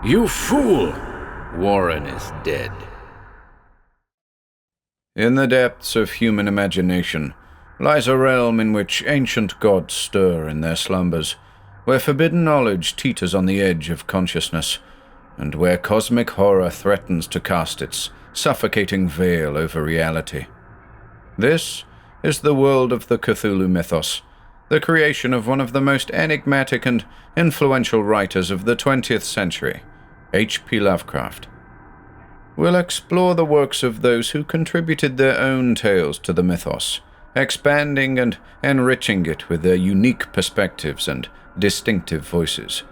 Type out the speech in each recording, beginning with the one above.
You fool! Warren is dead. In the depths of human imagination lies a realm in which ancient gods stir in their slumbers, where forbidden knowledge teeters on the edge of consciousness, and where cosmic horror threatens to cast its suffocating veil over reality. This is the world of the Cthulhu mythos, the creation of one of the most enigmatic and influential writers of the 20th century, H.P. Lovecraft. We'll explore the works of those who contributed their own tales to the mythos, expanding and enriching it with their unique perspectives and distinctive voices.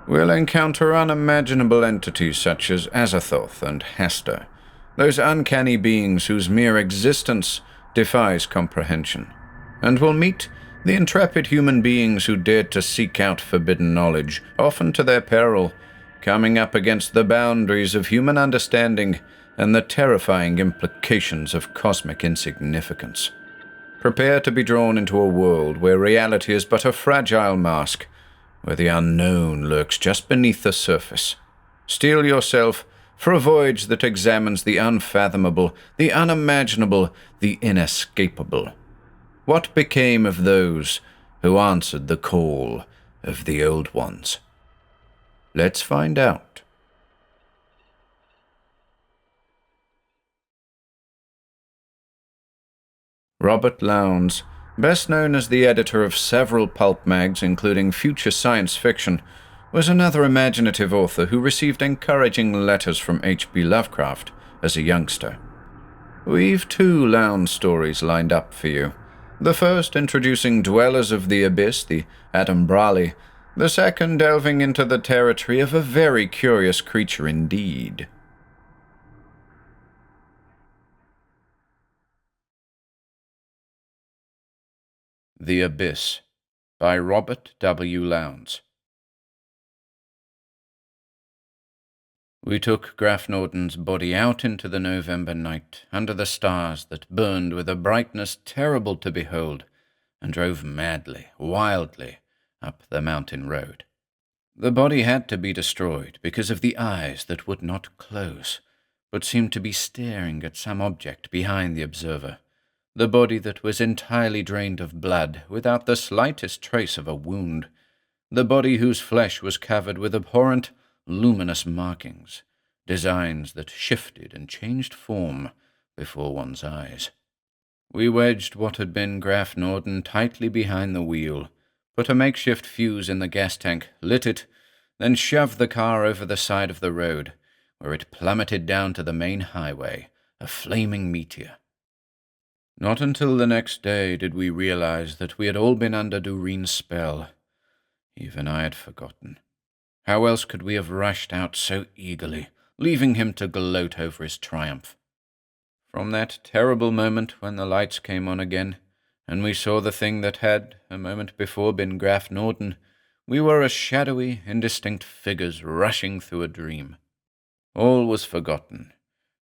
We'll encounter unimaginable entities such as Azathoth and Hasse, those uncanny beings whose mere existence defies comprehension, and we'll meet the intrepid human beings who dared to seek out forbidden knowledge, often to their peril, coming up against the boundaries of human understanding and the terrifying implications of cosmic insignificance. Prepare to be drawn into a world where reality is but a fragile mask, where the unknown lurks just beneath the surface. Steel yourself for a voyage that examines the unfathomable, the unimaginable, the inescapable. What became of those who answered the call of the Old Ones? Let's find out. Robert Lowndes, best known as the editor of several pulp mags including Future Science Fiction, was another imaginative author who received encouraging letters from H.P. Lovecraft as a youngster. We've 2 Lowndes stories lined up for you. The first introducing dwellers of the abyss, the AMBROSE, the second delving into the territory of a very curious creature indeed. The Abyss by Robert W. Lowndes. We took Graf Norden's body out into the November night, under the stars that burned with a brightness terrible to behold, and drove madly, wildly, up the mountain road. The body had to be destroyed because of the eyes that would not close, but seemed to be staring at some object behind the observer, the body that was entirely drained of blood without the slightest trace of a wound, the body whose flesh was covered with abhorrent, luminous markings, designs that shifted and changed form before one's eyes. We wedged what had been Graf Norden tightly behind the wheel, put a makeshift fuse in the gas tank, lit it, then shoved the car over the side of the road, where it plummeted down to the main highway, a flaming meteor. Not until the next day did we realize that we had all been under Duane's spell. Even I had forgotten. How else could we have rushed out so eagerly, leaving him to gloat over his triumph? From that terrible moment when the lights came on again, and we saw the thing that had, a moment before, been Graf Norden, we were as shadowy, indistinct figures rushing through a dream. All was forgotten,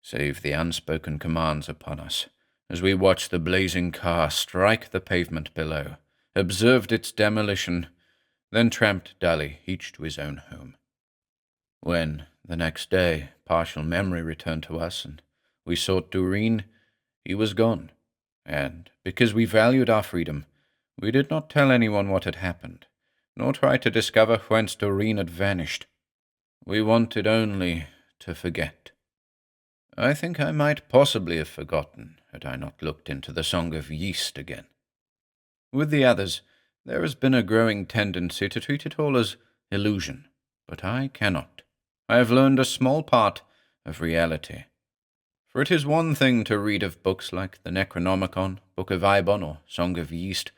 save the unspoken commands upon us, as we watched the blazing car strike the pavement below, observed its demolition, then tramped dully, each to his own home. When, the next day, partial memory returned to us, and we sought Duane, he was gone, and, because we valued our freedom, we did not tell anyone what had happened, nor try to discover whence Duane had vanished. We wanted only to forget. I think I might possibly have forgotten had I not looked into the Song of Yeast again. With the others, there has been a growing tendency to treat it all as illusion, but I cannot. I have learned a small part of reality. For it is one thing to read of books like the Necronomicon, Book of Ibon, or Song of Yeast,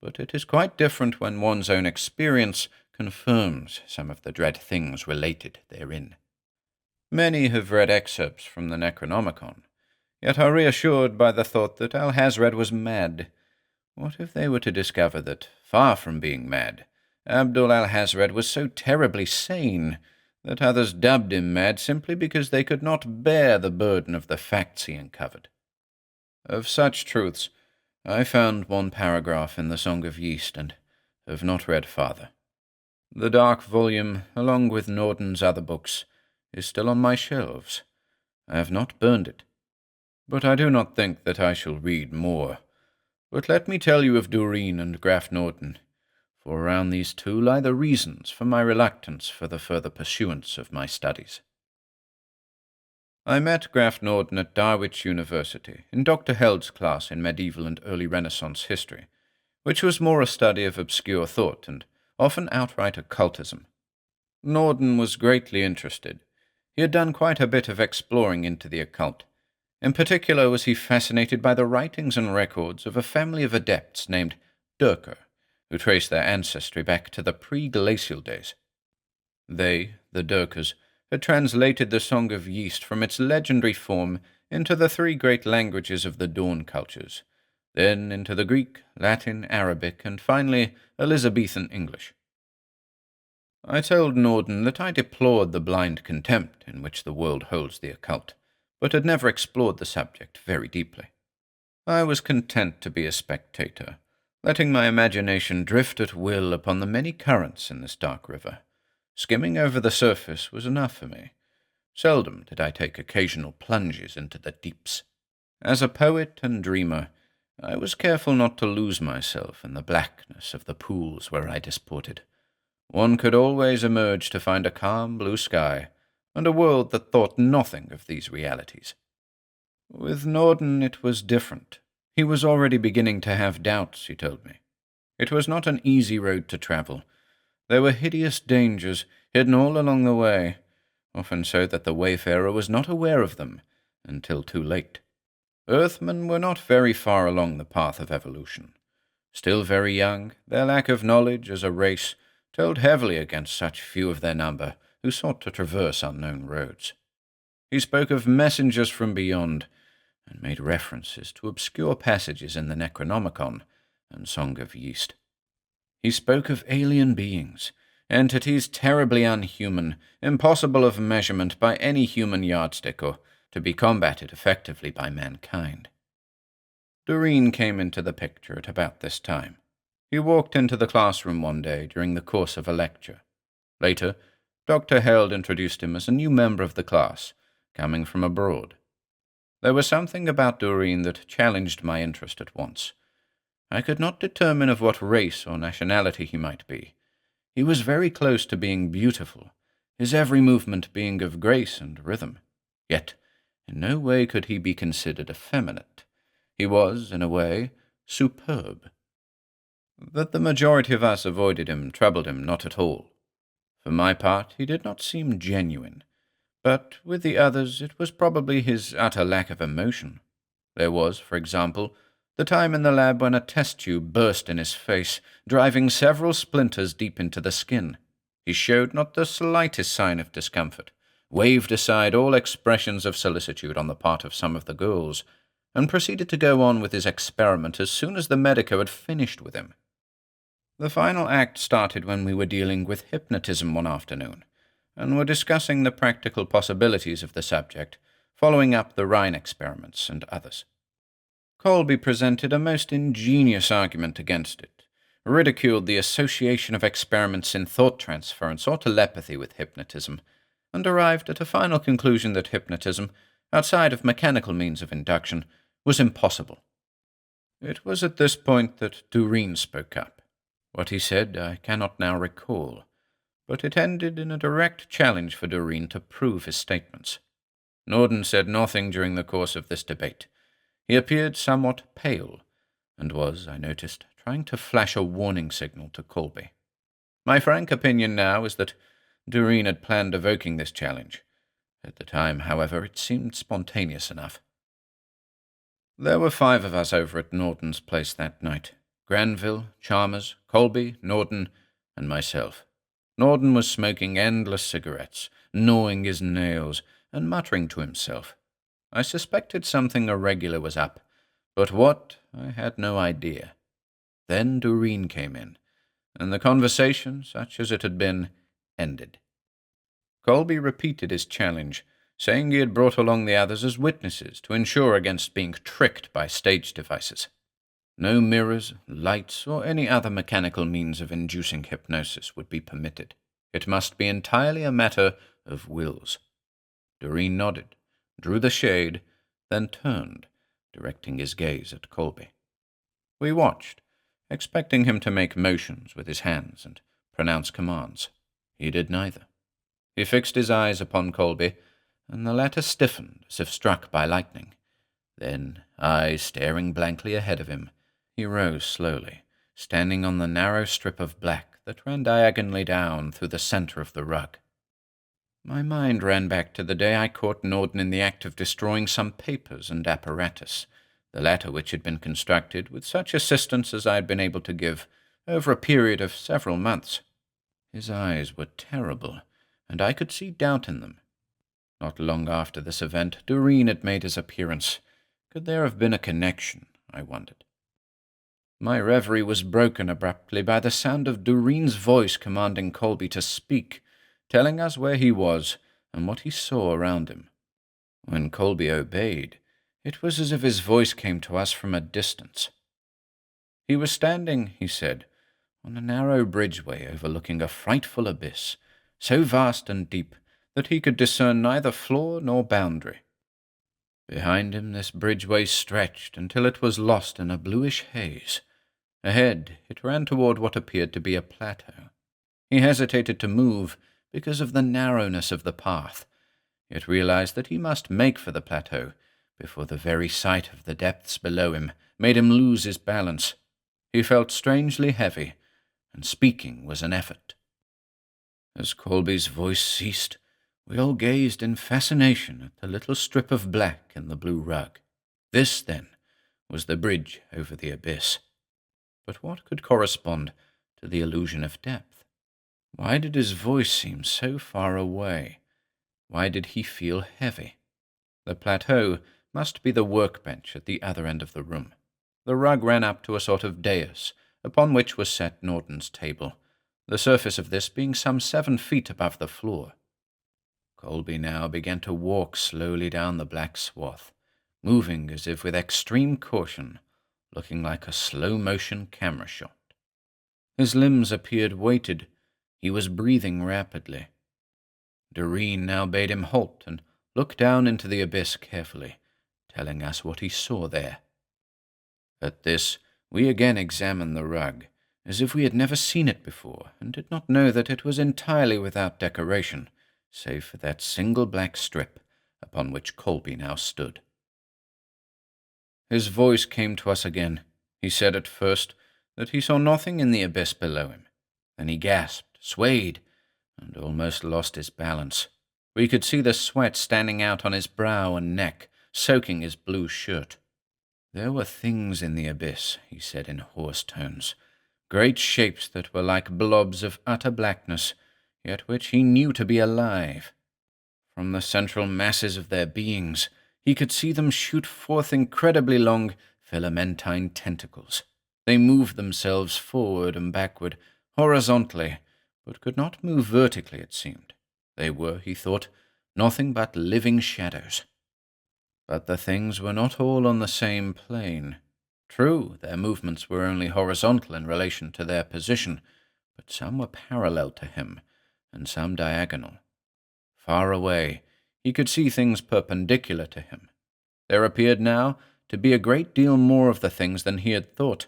but it is quite different when one's own experience confirms some of the dread things related therein. Many have read excerpts from the Necronomicon, yet are reassured by the thought that Alhazred was mad. What if they were to discover that, far from being mad, Abdul-Alhazred was so terribly sane that others dubbed him mad simply because they could not bear the burden of the facts he uncovered? Of such truths, I found one paragraph in the Song of Yeast, and have not read farther. The dark volume, along with Norden's other books, is still on my shelves. I have not burned it, but I do not think that I shall read more. But let me tell you of Duane and Graf Norden, for around these two lie the reasons for my reluctance for the further pursuance of my studies. I met Graf Norden at Darwich University, in Dr. Held's class in medieval and early Renaissance history, which was more a study of obscure thought and often outright occultism. Norden was greatly interested. He had done quite a bit of exploring into the occult. In particular was he fascinated by the writings and records of a family of adepts named Dürker, who traced their ancestry back to the pre-glacial days. They, the Dürkers, had translated the Song of Yeast from its legendary form into the three great languages of the Dawn cultures, then into the Greek, Latin, Arabic, and finally Elizabethan English. I told Norden that I deplored the blind contempt in which the world holds the occult, but had never explored the subject very deeply. I was content to be a spectator, letting my imagination drift at will upon the many currents in this dark river. Skimming over the surface was enough for me. Seldom did I take occasional plunges into the deeps. As a poet and dreamer, I was careful not to lose myself in the blackness of the pools where I disported. One could always emerge to find a calm blue sky and a world that thought nothing of these realities. With Norden it was different. He was already beginning to have doubts, he told me. It was not an easy road to travel. There were hideous dangers hidden all along the way, often so that the wayfarer was not aware of them until too late. Earthmen were not very far along the path of evolution. Still very young, their lack of knowledge as a race told heavily against such few of their number who sought to traverse unknown roads. He spoke of messengers from beyond, and made references to obscure passages in the Necronomicon and Song of Yeast. He spoke of alien beings, entities terribly unhuman, impossible of measurement by any human yardstick, or to be combated effectively by mankind. Duane came into the picture at about this time. He walked into the classroom one day during the course of a lecture. Later, Dr. Held introduced him as a new member of the class, coming from abroad. There was something about Duane that challenged my interest at once. I could not determine of what race or nationality he might be. He was very close to being beautiful, his every movement being of grace and rhythm. Yet, in no way could he be considered effeminate. He was, in a way, superb. That the majority of us avoided him troubled him not at all. For my part, he did not seem genuine, but with the others it was probably his utter lack of emotion. There was, for example, the time in the lab when a test tube burst in his face, driving several splinters deep into the skin. He showed not the slightest sign of discomfort, waved aside all expressions of solicitude on the part of some of the girls, and proceeded to go on with his experiment as soon as the medico had finished with him. The final act started when we were dealing with hypnotism one afternoon, and were discussing the practical possibilities of the subject, following up the Rhine experiments and others. Colby presented a most ingenious argument against it, ridiculed the association of experiments in thought transference or telepathy with hypnotism, and arrived at a final conclusion that hypnotism, outside of mechanical means of induction, was impossible. It was at this point that Duane spoke up. What he said I cannot now recall, but it ended in a direct challenge for Duane to prove his statements. Norden said nothing during the course of this debate. He appeared somewhat pale, and was, I noticed, trying to flash a warning signal to Colby. My frank opinion now is that Duane had planned evoking this challenge. At the time, however, it seemed spontaneous enough. There were 5 of us over at Norden's place that night. Granville, Chalmers, Colby, Norden, and myself. Norden was smoking endless cigarettes, gnawing his nails, and muttering to himself. I suspected something irregular was up, but what, I had no idea. Then Duane came in, and the conversation, such as it had been, ended. Colby repeated his challenge, saying he had brought along the others as witnesses to ensure against being tricked by stage devices. No mirrors, lights, or any other mechanical means of inducing hypnosis would be permitted. It must be entirely a matter of wills. Duane nodded, drew the shade, then turned, directing his gaze at Colby. We watched, expecting him to make motions with his hands and pronounce commands. He did neither. He fixed his eyes upon Colby, and the latter stiffened as if struck by lightning. Then, eyes staring blankly ahead of him, he rose slowly, standing on the narrow strip of black that ran diagonally down through the center of the rug. My mind ran back to the day I caught Norden in the act of destroying some papers and apparatus, the latter which had been constructed with such assistance as I had been able to give over a period of several months. His eyes were terrible, and I could see doubt in them. Not long after this event, Duane had made his appearance. Could there have been a connection, I wondered. My reverie was broken abruptly by the sound of Duane's voice commanding Colby to speak, telling us where he was and what he saw around him. When Colby obeyed, it was as if his voice came to us from a distance. He was standing, he said, on a narrow bridgeway overlooking a frightful abyss, so vast and deep that he could discern neither floor nor boundary. Behind him this bridgeway stretched until it was lost in a bluish haze. Ahead it ran toward what appeared to be a plateau. He hesitated to move because of the narrowness of the path, yet realized that he must make for the plateau before the very sight of the depths below him made him lose his balance. He felt strangely heavy, and speaking was an effort. As Colby's voice ceased, we all gazed in fascination at the little strip of black in the blue rug. This, then, was the bridge over the abyss. But what could correspond to the illusion of depth? Why did his voice seem so far away? Why did he feel heavy? The plateau must be the workbench at the other end of the room. The rug ran up to a sort of dais, upon which was set Norden's table, the surface of this being some 7 feet above the floor. Colby now began to walk slowly down the black swath, moving as if with extreme caution, looking like a slow-motion camera shot. His limbs appeared weighted. He was breathing rapidly. Duane now bade him halt and look down into the abyss carefully, telling us what he saw there. At this, we again examined the rug, as if we had never seen it before, and did not know that it was entirely without decoration, save for that single black strip upon which Colby now stood. His voice came to us again. He said at first that he saw nothing in the abyss below him. Then he gasped, swayed, and almost lost his balance. We could see the sweat standing out on his brow and neck, soaking his blue shirt. There were things in the abyss, he said in hoarse tones, great shapes that were like blobs of utter blackness, yet which he knew to be alive. From the central masses of their beings, he could see them shoot forth incredibly long, filamentine tentacles. They moved themselves forward and backward, horizontally, but could not move vertically, it seemed. They were, he thought, nothing but living shadows. But the things were not all on the same plane. True, their movements were only horizontal in relation to their position, but some were parallel to him, and some diagonal. Far away, he could see things perpendicular to him. There appeared now to be a great deal more of the things than he had thought.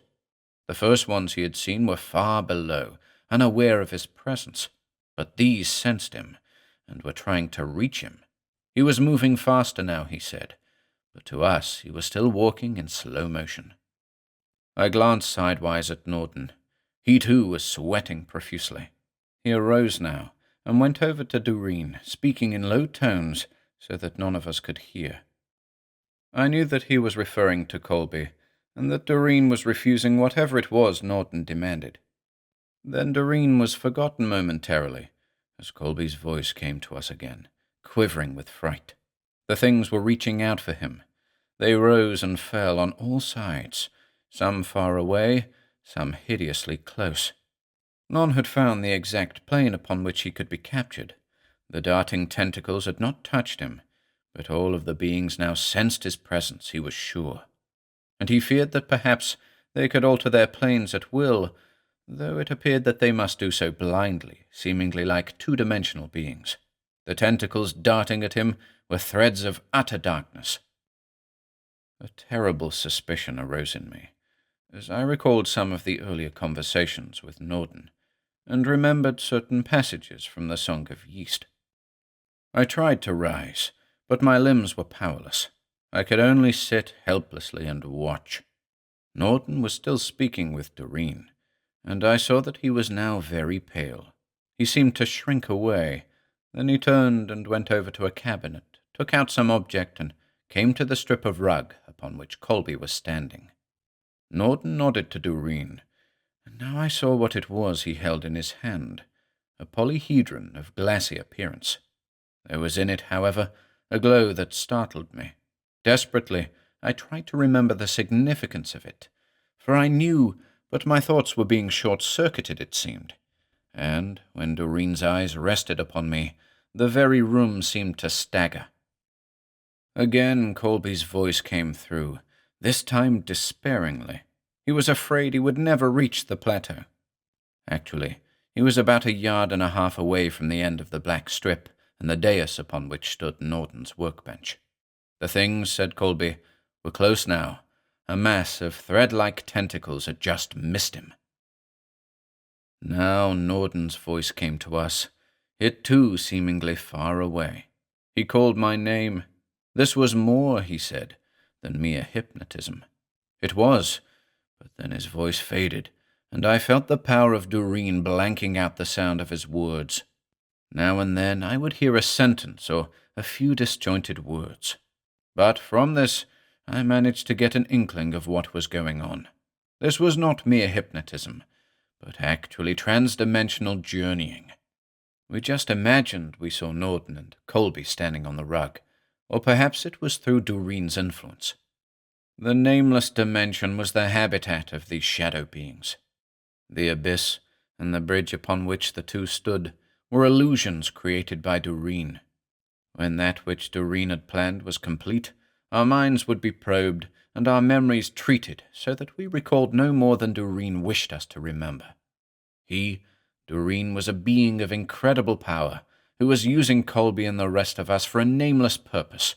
The first ones he had seen were far below, unaware of his presence, but these sensed him, and were trying to reach him. He was moving faster now, he said, but to us he was still walking in slow motion. I glanced sidewise at Norden. He too was sweating profusely. He arose now, and went over to Duane, speaking in low tones so that none of us could hear. I knew that he was referring to Colby, and that Duane was refusing whatever it was Norden demanded. Then Duane was forgotten momentarily, as Colby's voice came to us again, quivering with fright. The things were reaching out for him. They rose and fell on all sides, some far away, some hideously close. None had found the exact plane upon which he could be captured. The darting tentacles had not touched him, but all of the beings now sensed his presence, he was sure. And he feared that perhaps They could alter their planes at will, though it appeared that they must do so blindly, seemingly like two-dimensional beings. The tentacles darting at him were threads of utter darkness. A terrible suspicion arose in me, as I recalled some of the earlier conversations with Norden, and remembered certain passages from the Song of Yeast. I tried to rise, but my limbs were powerless. I could only sit helplessly and watch. Norden was still speaking with Duane, and I saw that he was now very pale. He seemed to shrink away. Then he turned and went over to a cabinet, took out some object, and came to the strip of rug upon which Colby was standing. Norden nodded to Duane, and now I saw what it was he held in his hand, a polyhedron of glassy appearance. There was in it, however, a glow that startled me. Desperately, I tried to remember the significance of it, for I knew, but my thoughts were being short-circuited, it seemed. And when Duane's eyes rested upon me, the very room seemed to stagger. Again Colby's voice came through, this time despairingly. He was afraid he would never reach the plateau. Actually, he was about 1.5 yards away from the end of the black strip and the dais upon which stood Norden's workbench. The things, said Colby, were close now. A mass of thread-like tentacles had just missed him. Now Norden's voice came to us, it too seemingly far away. He called my name. This was more, he said, than mere hypnotism. It was, but then his voice faded, and I felt the power of Duane blanking out the sound of his words. Now and then I would hear a sentence or a few disjointed words. But from this I managed to get an inkling of what was going on. This was not mere hypnotism, but actually trans-dimensional journeying. We just imagined we saw Norden and Colby standing on the rug, or perhaps it was through Duane's influence. The nameless dimension was the habitat of these shadow beings. The abyss and the bridge upon which the two stood were illusions created by Duane. When that which Duane had planned was complete, our minds would be probed and our memories treated so that we recalled no more than Duane wished us to remember. He, Duane, was a being of incredible power who was using Colby and the rest of us for a nameless purpose.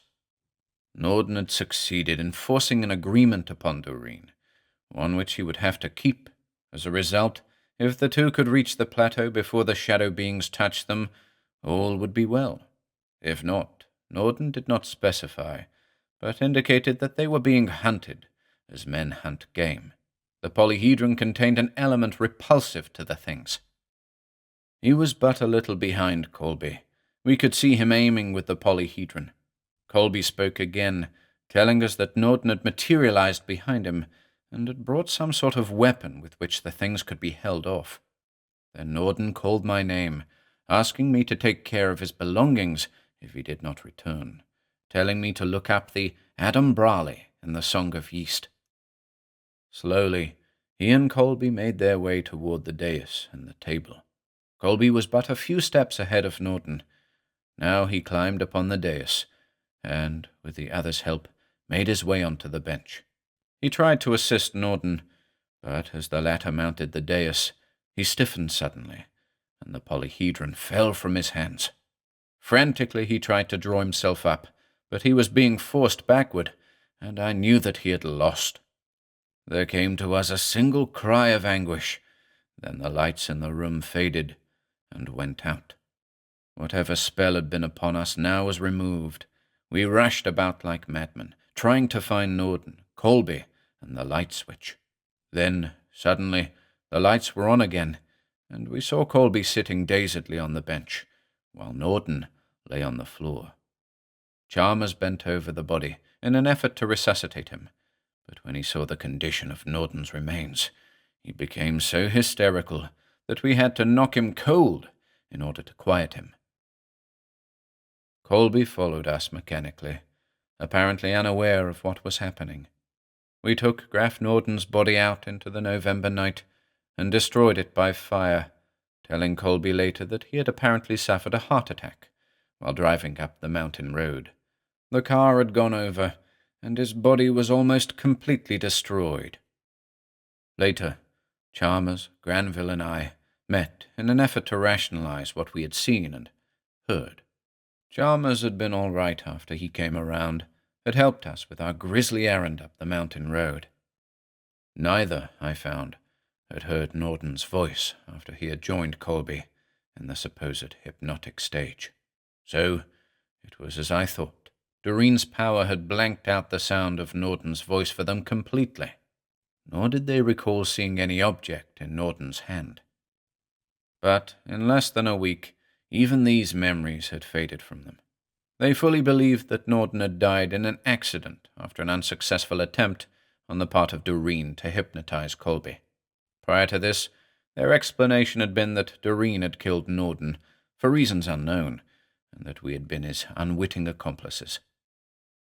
Norden had succeeded in forcing an agreement upon Duane, one which he would have to keep. As a result, if the two could reach the plateau before the shadow beings touched them, all would be well. If not, Norden did not specify, but indicated that they were being hunted, as men hunt game. The polyhedron contained an element repulsive to the things. He was but a little behind Colby. We could see him aiming with the polyhedron. Colby spoke again, telling us that Norden had materialized behind him and had brought some sort of weapon with which the things could be held off. Then Norden called my name, asking me to take care of his belongings if he did not return, telling me to look up the AMBROSE in the Song of Yeast. Slowly, he and Colby made their way toward the dais and the table. Colby was but a few steps ahead of Norden. Now he climbed upon the dais, and, with the other's help, made his way onto the bench. He tried to assist Norden, but as the latter mounted the dais, he stiffened suddenly, and the polyhedron fell from his hands. Frantically he tried to draw himself up, but he was being forced backward, and I knew that he had lost. There came to us a single cry of anguish. Then the lights in the room faded and went out. Whatever spell had been upon us now was removed. We rushed about like madmen, trying to find Norden, Colby, and the light switch. Then, suddenly, the lights were on again, and we saw Colby sitting dazedly on the bench, while Norden lay on the floor. Chalmers bent over the body in an effort to resuscitate him, but when he saw the condition of Norden's remains, he became so hysterical that we had to knock him cold in order to quiet him. Colby followed us mechanically, apparently unaware of what was happening. We took Graf Norden's body out into the November night and destroyed it by fire, telling Colby later that he had apparently suffered a heart attack while driving up the mountain road. The car had gone over, and his body was almost completely destroyed. Later, Chalmers, Granville, and I met in an effort to rationalize what we had seen and heard. Chalmers had been all right after he came around, had helped us with our grisly errand up the mountain road. Neither, I found, had heard Norden's voice after he had joined Colby in the supposed hypnotic stage. So, it was as I thought. Doreen's power had blanked out the sound of Norden's voice for them completely, nor did they recall seeing any object in Norden's hand. But in less than a week, even these memories had faded from them. They fully believed that Norden had died in an accident after an unsuccessful attempt on the part of Doreen to hypnotize Colby. Prior to this, their explanation had been that Doreen had killed Norden for reasons unknown, and that we had been his unwitting accomplices.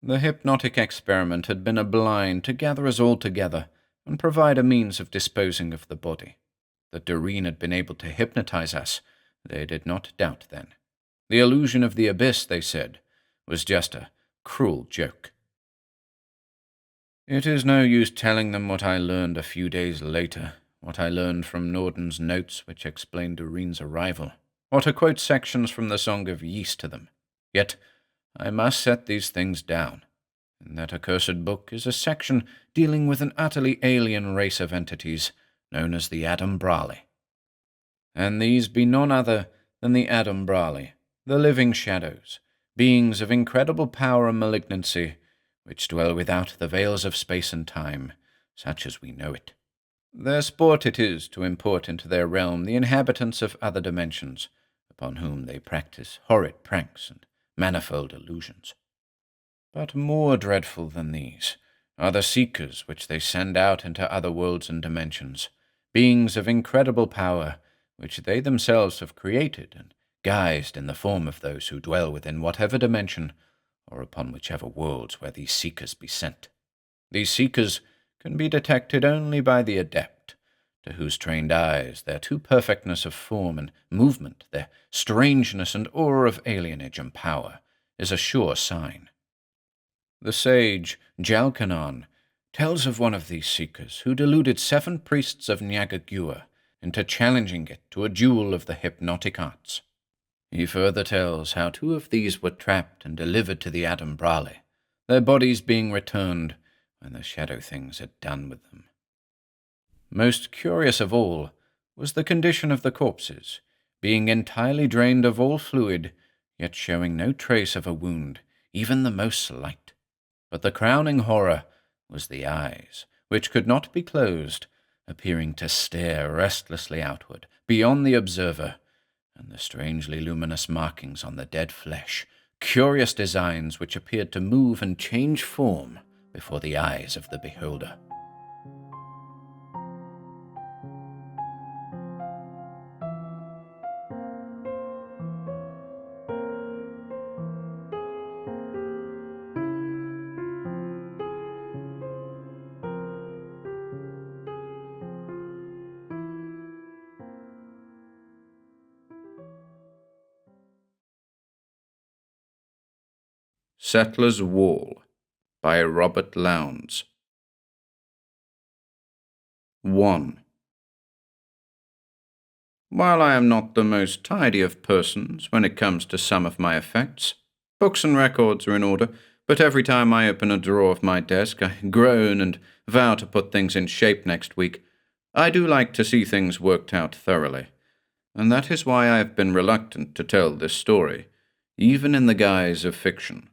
The hypnotic experiment had been a blind to gather us all together and provide a means of disposing of the body. That Doreen had been able to hypnotize us, they did not doubt then. The illusion of the abyss, they said, was just a cruel joke. It is no use telling them what I learned a few days later, what I learned from Norden's notes which explained Doreen's arrival, or to quote sections from the Song of Yeast to them. Yet I must set these things down. In that accursed book is a section dealing with an utterly alien race of entities known as the AMBROSE. And these be none other than the AMBROSE, the living shadows, beings of incredible power and malignancy, which dwell without the veils of space and time, such as we know it. Their sport it is to import into their realm the inhabitants of other dimensions, upon whom they practice horrid pranks and manifold illusions. But more dreadful than these are the seekers which they send out into other worlds and dimensions, beings of incredible power, which they themselves have created and guised in the form of those who dwell within whatever dimension or upon whichever worlds where these seekers be sent. These seekers can be detected only by the adept, to whose trained eyes their too perfectness of form and movement, their strangeness and aura of alienage and power, is a sure sign. The sage Jalkanon tells of one of these seekers who deluded 7 priests of Nyagagua into challenging it to a duel of the hypnotic arts. He further tells how 2 of these were trapped and delivered to the AMBROSE, their bodies being returned when the shadow things had done with them. Most curious of all was the condition of the corpses, being entirely drained of all fluid, yet showing no trace of a wound, even the most slight. But the crowning horror was the eyes, which could not be closed, appearing to stare restlessly outward, beyond the observer, and the strangely luminous markings on the dead flesh, curious designs which appeared to move and change form before the eyes of the beholder. Settler's Wall by Robert Lowndes. 1. While I am not the most tidy of persons when it comes to some of my effects, books and records are in order, but every time I open a drawer of my desk I groan and vow to put things in shape next week. I do like to see things worked out thoroughly, and that is why I have been reluctant to tell this story, even in the guise of fiction.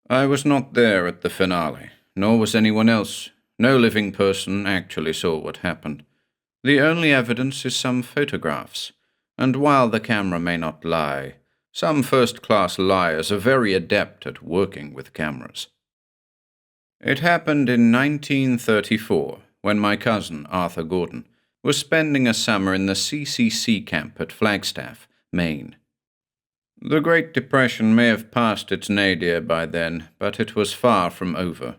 I was not there at the finale, nor was anyone else. No living person actually saw what happened. The only evidence is some photographs, and while the camera may not lie, some first-class liars are very adept at working with cameras. It happened in 1934, when my cousin, Arthur Gordon, was spending a summer in the CCC camp at Flagstaff, Maine. The Great Depression may have passed its nadir by then, but it was far from over,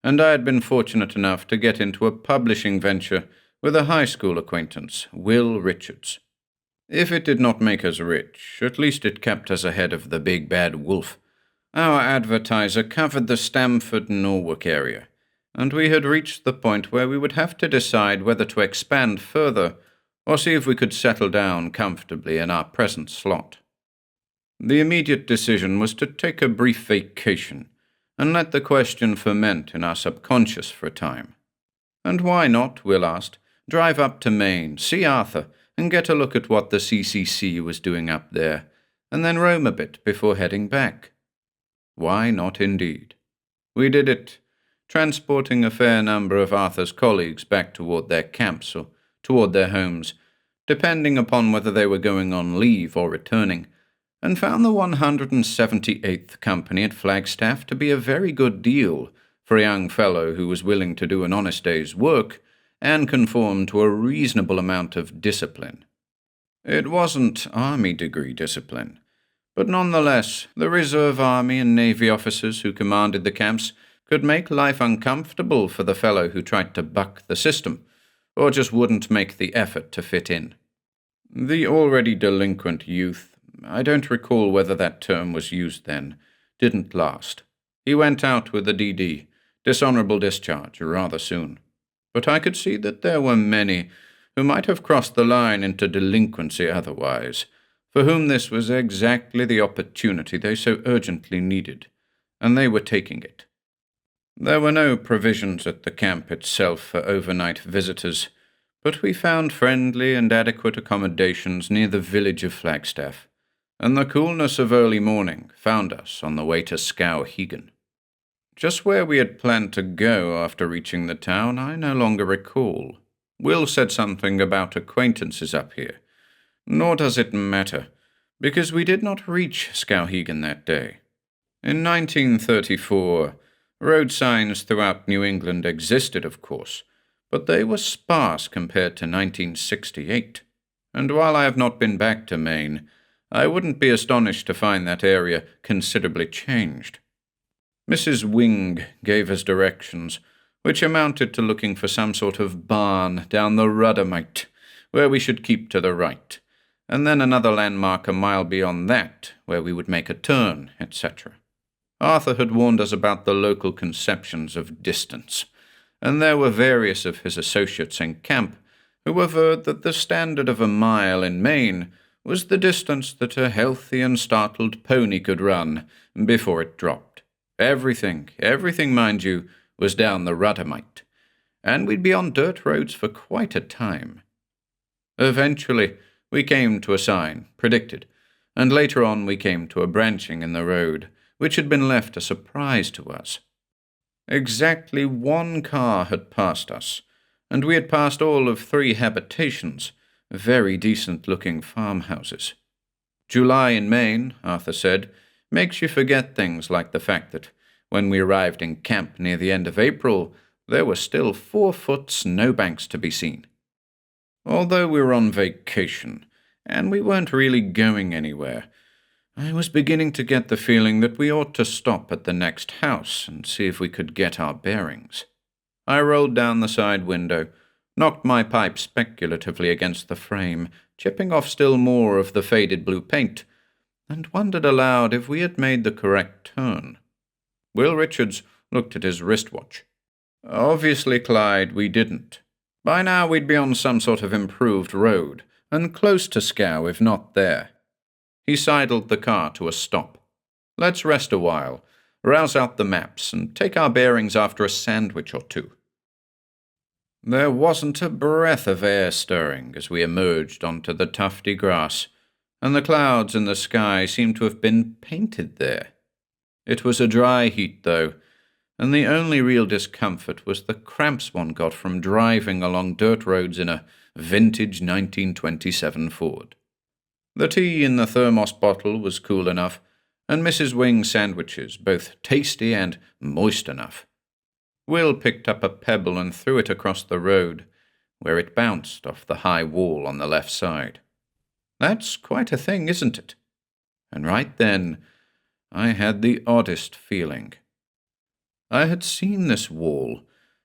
and I had been fortunate enough to get into a publishing venture with a high school acquaintance, Will Richards. If it did not make us rich, at least it kept us ahead of the big bad wolf. Our advertiser covered the Stamford, Norwalk area, and we had reached the point where we would have to decide whether to expand further or see if we could settle down comfortably in our present slot. The immediate decision was to take a brief vacation and let the question ferment in our subconscious for a time. And why not, Will asked, drive up to Maine, see Arthur, and get a look at what the CCC was doing up there, and then roam a bit before heading back. Why not indeed? We did it, transporting a fair number of Arthur's colleagues back toward their camps or toward their homes, depending upon whether they were going on leave or returning, and found the 178th Company at Flagstaff to be a very good deal for a young fellow who was willing to do an honest day's work and conform to a reasonable amount of discipline. It wasn't Army degree discipline, but nonetheless, the reserve Army and Navy officers who commanded the camps could make life uncomfortable for the fellow who tried to buck the system, or just wouldn't make the effort to fit in. The already delinquent youth, I don't recall whether that term was used then, didn't last. He went out with a DD, dishonorable discharge, rather soon. But I could see that there were many who might have crossed the line into delinquency otherwise, for whom this was exactly the opportunity they so urgently needed, and they were taking it. There were no provisions at the camp itself for overnight visitors, but we found friendly and adequate accommodations near the village of Flagstaff, and the coolness of early morning found us on the way to Skowhegan. Just where we had planned to go after reaching the town, I no longer recall. Will said something about acquaintances up here, nor does it matter, because we did not reach Skowhegan that day. In 1934, road signs throughout New England existed, of course, but they were sparse compared to 1968, and while I have not been back to Maine, I wouldn't be astonished to find that area considerably changed. Mrs. Wing gave us directions, which amounted to looking for some sort of barn down the Ruddermite, where we should keep to the right, and then another landmark a mile beyond that, where we would make a turn, etc. Arthur had warned us about the local conceptions of distance, and there were various of his associates in camp who averred that the standard of a mile in Maine was the distance that a healthy and startled pony could run before it dropped. Everything, mind you, was down the Ruddermite, and we'd be on dirt roads for quite a time. Eventually, we came to a sign, predicted, and later on we came to a branching in the road, which had been left a surprise to us. Exactly one car had passed us, and we had passed all of 3 habitations, very decent-looking farmhouses. July in Maine, Arthur said, makes you forget things like the fact that when we arrived in camp near the end of April, there were still 4-foot snowbanks to be seen. Although we were on vacation, and we weren't really going anywhere, I was beginning to get the feeling that we ought to stop at the next house and see if we could get our bearings. I rolled down the side window, knocked my pipe speculatively against the frame, chipping off still more of the faded blue paint, and wondered aloud if we had made the correct turn. Will Richards looked at his wristwatch. Obviously, Clyde, we didn't. By now we'd be on some sort of improved road, and close to Scow, if not there. He sidled the car to a stop. Let's rest a while, rouse out the maps, and take our bearings after a sandwich or two. There wasn't a breath of air stirring as we emerged onto the tufty grass, and the clouds in the sky seemed to have been painted there. It was a dry heat, though, and the only real discomfort was the cramps one got from driving along dirt roads in a vintage 1927 Ford. The tea in the thermos bottle was cool enough, and Mrs. Wing's sandwiches both tasty and moist enough. Will picked up a pebble and threw it across the road, where it bounced off the high wall on the left side. That's quite a thing, isn't it? And right then, I had the oddest feeling. I had seen this wall,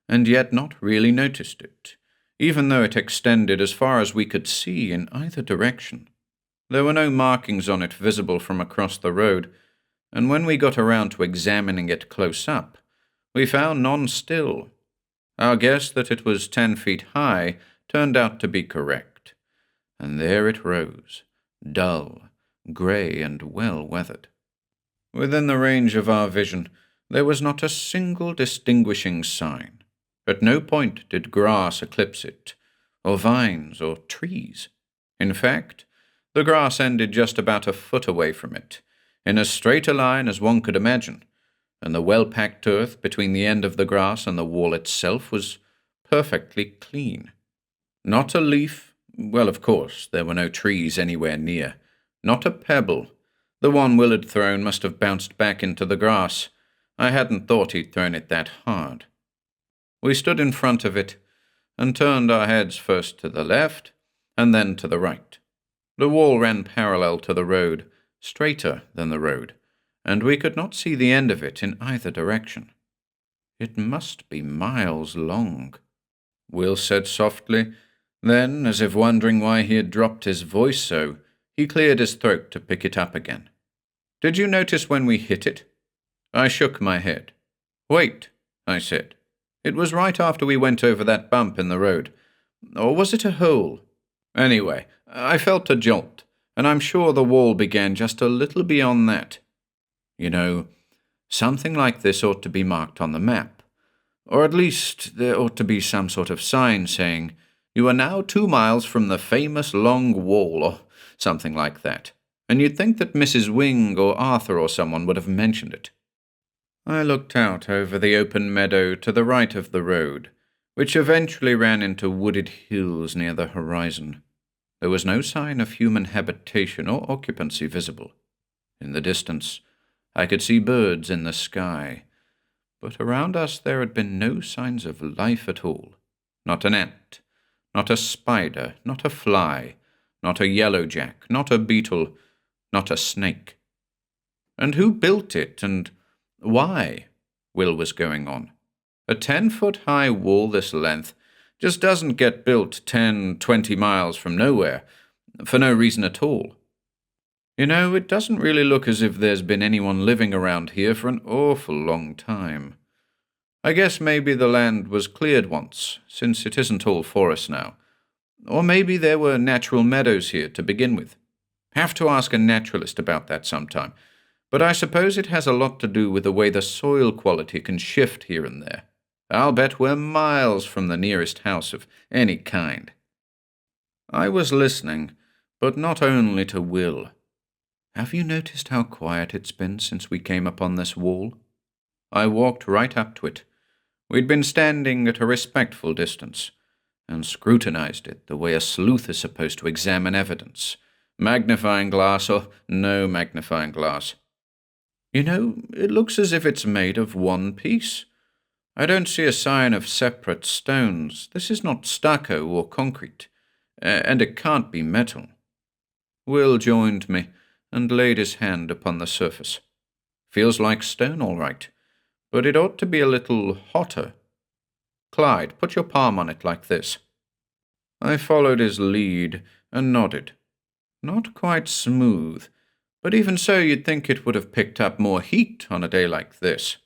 and yet not really noticed it, even though it extended as far as we could see in either direction. There were no markings on it visible from across the road, and when we got around to examining it close up, we found none still, Our guess that it was 10 feet high turned out to be correct, and there it rose, dull, grey and well-weathered. Within the range of our vision, there was not a single distinguishing sign. At no point did grass eclipse it, or vines, or trees. In fact, the grass ended just about a foot away from it, in as straight a line as one could imagine, and the well-packed earth between the end of the grass and the wall itself was perfectly clean. Not a leaf, well, of course, there were no trees anywhere near, not a pebble. The one Will had thrown must have bounced back into the grass. I hadn't thought he'd thrown it that hard. We stood in front of it, and turned our heads first to the left, and then to the right. The wall ran parallel to the road, straighter than the road, and we could not see the end of it in either direction. It must be miles long, Will said softly. Then, as if wondering why he had dropped his voice so, he cleared his throat to pick it up again. Did you notice when we hit it? I shook my head. Wait, I said. It was right after we went over that bump in the road. Or was it a hole? Anyway, I felt a jolt, and I'm sure the wall began just a little beyond that. You know, something like this ought to be marked on the map. Or at least there ought to be some sort of sign saying, "You are now 2 miles from the famous Long Wall," or something like that. And you'd think that Mrs. Wing or Arthur or someone would have mentioned it. I looked out over the open meadow to the right of the road, which eventually ran into wooded hills near the horizon. There was no sign of human habitation or occupancy visible. In the distance, I could see birds in the sky, but around us there had been no signs of life at all. Not an ant, not a spider, not a fly, not a yellowjack, not a beetle, not a snake. And who built it, and why? Will was going on. A 10-foot-high wall this length just doesn't get built 10, 20 miles from nowhere, for no reason at all. You know, it doesn't really look as if there's been anyone living around here for an awful long time. I guess maybe the land was cleared once, since it isn't all forest now. Or maybe there were natural meadows here to begin with. Have to ask a naturalist about that sometime, but I suppose it has a lot to do with the way the soil quality can shift here and there. I'll bet we're miles from the nearest house of any kind. I was listening, but not only to Will. Have you noticed how quiet it's been since we came upon this wall? I walked right up to it. We'd been standing at a respectful distance, and scrutinized it the way a sleuth is supposed to examine evidence, magnifying glass or no magnifying glass. You know, it looks as if it's made of one piece. I don't see a sign of separate stones. This is not stucco or concrete, and it can't be metal. Will joined me and laid his hand upon the surface. Feels like stone, all right, but it ought to be a little hotter. Clyde, put your palm on it like this. I followed his lead and nodded. Not quite smooth, but even so you'd think it would have picked up more heat on a day like this.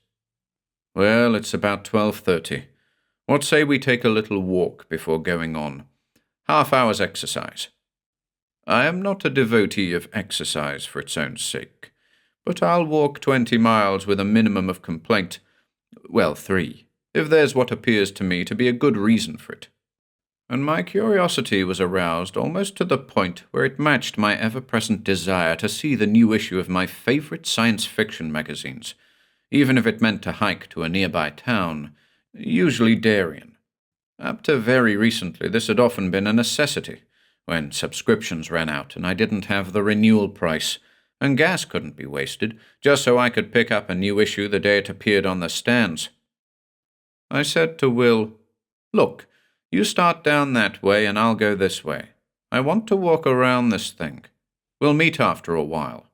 Well, it's about 12:30. What say we take a little walk before going on? Half-hour's exercise. I am not a devotee of exercise for its own sake, but I'll walk 20 miles with a minimum of complaint. Well, 3, if there's what appears to me to be a good reason for it. And my curiosity was aroused almost to the point where it matched my ever-present desire to see the new issue of my favorite science fiction magazines, even if it meant to hike to a nearby town, usually Darien. Up to very recently, this had often been a necessity, when subscriptions ran out and I didn't have the renewal price, and gas couldn't be wasted, just so I could pick up a new issue the day it appeared on the stands. I said to Will, "Look, you start down that way and I'll go this way. I want to walk around this thing. We'll meet after a while."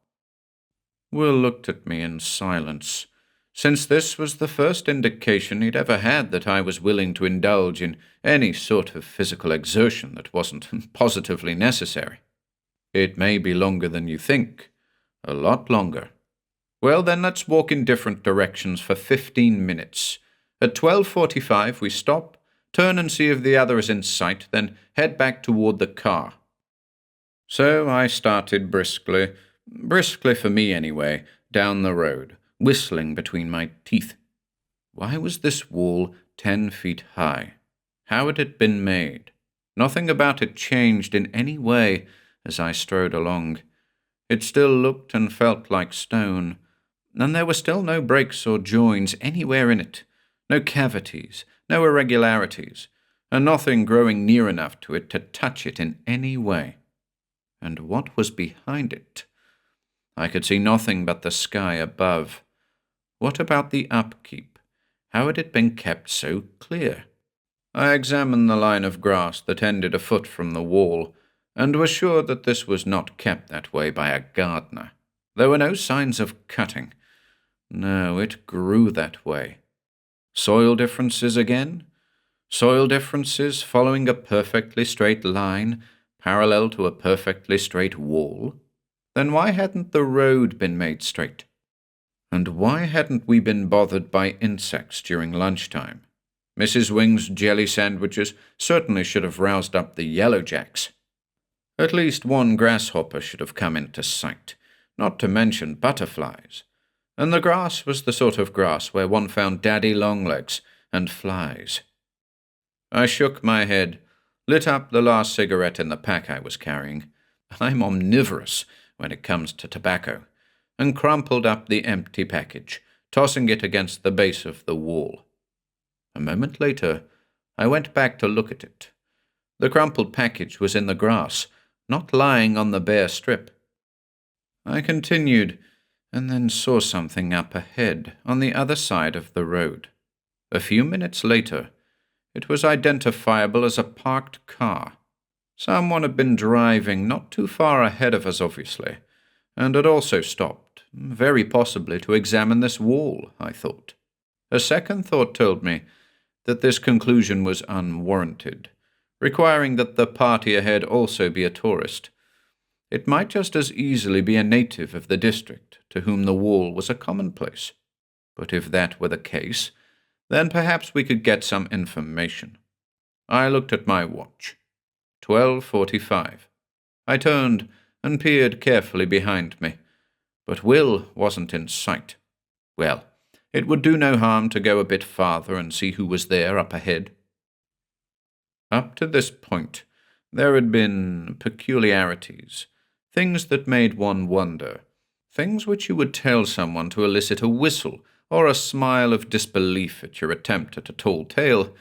Will looked at me in silence, since this was the first indication he'd ever had that I was willing to indulge in any sort of physical exertion that wasn't positively necessary. "It may be longer than you think. A lot longer." "Well, then let's walk in different directions for 15 minutes, At 12:45 we stop, turn and see if the other is in sight, then head back toward the car. So I started briskly for me anyway, down the road, whistling between my teeth. Why was this wall 10 feet high? How had it been made? Nothing about it changed in any way as I strode along. It still looked and felt like stone, and there were still no breaks or joins anywhere in it, no cavities, no irregularities, and nothing growing near enough to it to touch it in any way. And what was behind it? I could see nothing but the sky above. What about the upkeep? How had it been kept so clear? I examined the line of grass that ended a foot from the wall, and was sure that this was not kept that way by a gardener. There were no signs of cutting. No, it grew that way. Soil differences again? Soil differences following a perfectly straight line, parallel to a perfectly straight wall? Then why hadn't the road been made straight? And why hadn't we been bothered by insects during lunchtime? Mrs. Wing's jelly sandwiches certainly should have roused up the yellowjacks. At least one grasshopper should have come into sight, not to mention butterflies. And the grass was the sort of grass where one found daddy longlegs and flies. I shook my head, lit up the last cigarette in the pack I was carrying. I'm omnivorous when it comes to tobacco, and crumpled up the empty package, tossing it against the base of the wall. A moment later, I went back to look at it. The crumpled package was in the grass, not lying on the bare strip. I continued, and then saw something up ahead, on the other side of the road. A few minutes later, it was identifiable as a parked car. Someone had been driving not too far ahead of us, obviously, and had also stopped, very possibly to examine this wall, I thought. A second thought told me that this conclusion was unwarranted, requiring that the party ahead also be a tourist. It might just as easily be a native of the district to whom the wall was a commonplace. But if that were the case, then perhaps we could get some information. I looked at my watch. 12:45. I turned and peered carefully behind me, but Will wasn't in sight. Well, it would do no harm to go a bit farther and see who was there up ahead. Up to this point, there had been peculiarities, things that made one wonder, things which you would tell someone to elicit a whistle or a smile of disbelief at your attempt at a tall tale,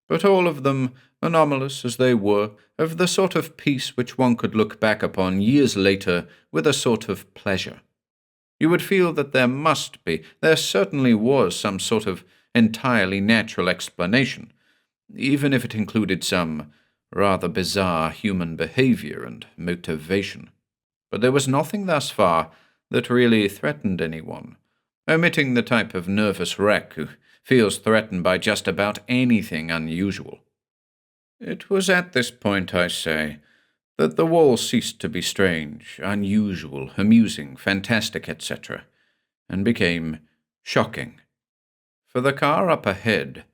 but all of them, anomalous as they were, of the sort of piece which one could look back upon years later with a sort of pleasure. You would feel that there certainly was some sort of entirely natural explanation, even if it included some rather bizarre human behavior and motivation. But there was nothing thus far that really threatened anyone, omitting the type of nervous wreck who feels threatened by just about anything unusual. It was at this point, I say, that the wall ceased to be strange, unusual, amusing, fantastic, etc., and became shocking. For the car up ahead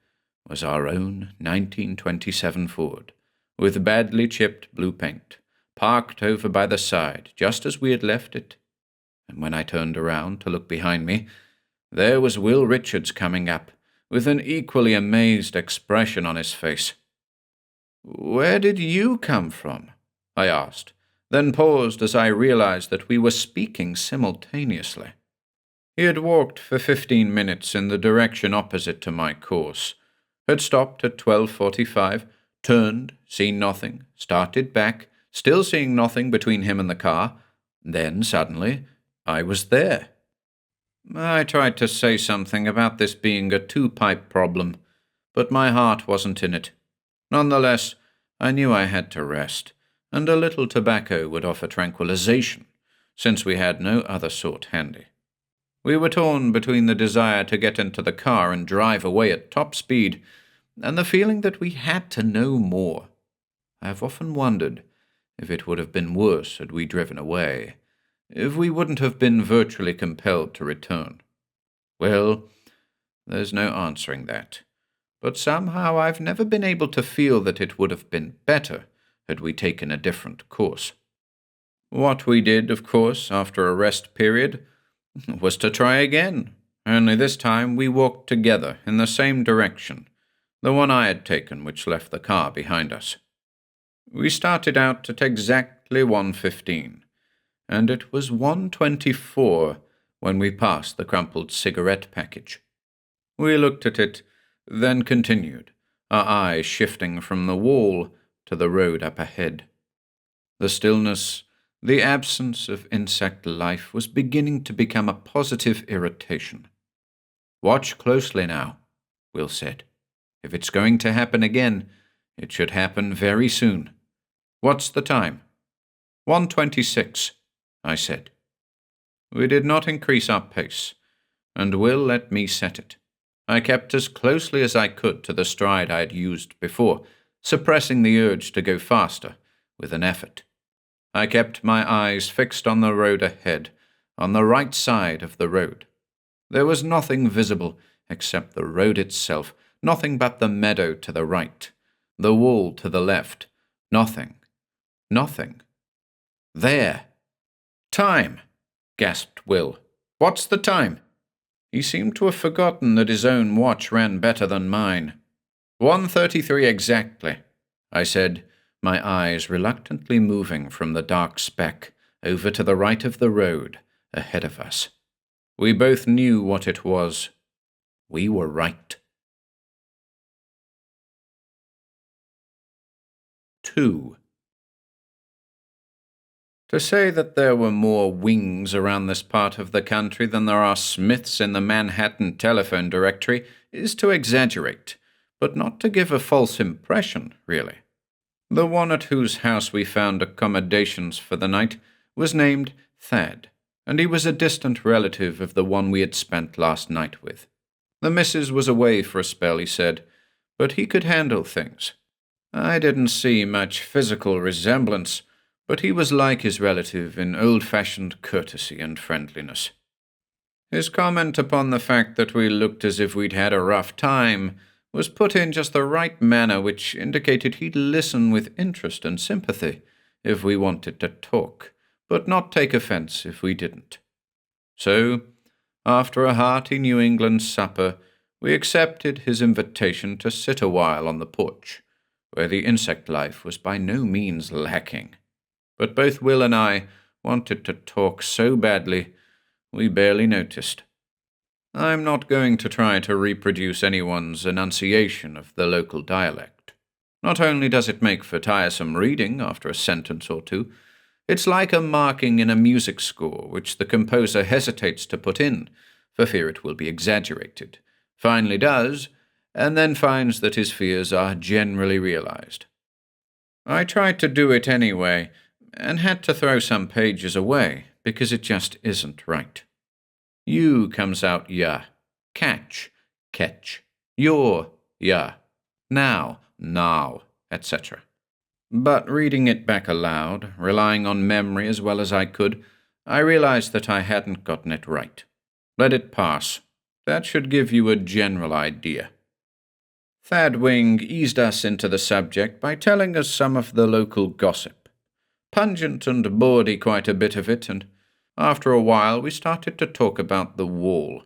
was our own 1927 Ford, with badly chipped blue paint, parked over by the side, just as we had left it. And when I turned around to look behind me, there was Will Richards coming up, with an equally amazed expression on his face. "Where did you come from?" I asked, then paused as I realized that we were speaking simultaneously. He had walked for 15 minutes in the direction opposite to my course, had stopped at 12:45, turned, seen nothing, started back, still seeing nothing between him and the car. Then, suddenly, I was there. I tried to say something about this being a two-pipe problem, but my heart wasn't in it. Nonetheless, I knew I had to rest, and a little tobacco would offer tranquilization, since we had no other sort handy. We were torn between the desire to get into the car and drive away at top speed, and the feeling that we had to know more. I have often wondered if it would have been worse had we driven away, if we wouldn't have been virtually compelled to return. Well, There's no answering that. But somehow I've never been able to feel that it would have been better had we taken a different course. What we did, of course, after a rest period, was to try again, only this time we walked together in the same direction, the one I had taken which left the car behind us. We started out at exactly 1:15, and it was 1:24 when we passed the crumpled cigarette package. We looked at it, then continued, our eyes shifting from the wall to the road up ahead. The stillness, the absence of insect life was beginning to become a positive irritation. "Watch closely now," Will said. "If it's going to happen again, it should happen very soon. What's the time?" 1:26, I said. We did not increase our pace, and Will let me set it. I kept as closely as I could to the stride I had used before, suppressing the urge to go faster with an effort. I kept my eyes fixed on the road ahead, on the right side of the road. There was nothing visible except the road itself, nothing but the meadow to the right, the wall to the left, nothing. There! "Time!" gasped Will. "What's the time?" He seemed to have forgotten that his own watch ran better than mine. 1:33 exactly, I said, my eyes reluctantly moving from the dark speck over to the right of the road ahead of us. We both knew what it was. We were right. 2. To say that there were more wings around this part of the country than there are Smiths in the Manhattan telephone directory is to exaggerate, but not to give a false impression, really. The one at whose house we found accommodations for the night was named Thad, and he was a distant relative of the one we had spent last night with. The missus was away for a spell, he said, but he could handle things. I didn't see much physical resemblance, but he was like his relative in old-fashioned courtesy and friendliness. His comment upon the fact that we looked as if we'd had a rough time was put in just the right manner, which indicated he'd listen with interest and sympathy if we wanted to talk, but not take offense if we didn't. So, after a hearty New England supper, we accepted his invitation to sit a while on the porch, where the insect life was by no means lacking. But both Will and I wanted to talk so badly, we barely noticed. I'm not going to try to reproduce anyone's enunciation of the local dialect. Not only does it make for tiresome reading after a sentence or two, it's like a marking in a music score which the composer hesitates to put in, for fear it will be exaggerated, finally does, and then finds that his fears are generally realized. I tried to do it anyway, and had to throw some pages away, because it just isn't right. You comes out ya, catch, your, ya, now, etc. But reading it back aloud, relying on memory as well as I could, I realized that I hadn't gotten it right. Let it pass. That should give you a general idea. Thad Wing eased us into the subject by telling us some of the local gossip. Pungent and bawdy quite a bit of it, and after a while we started to talk about the wall,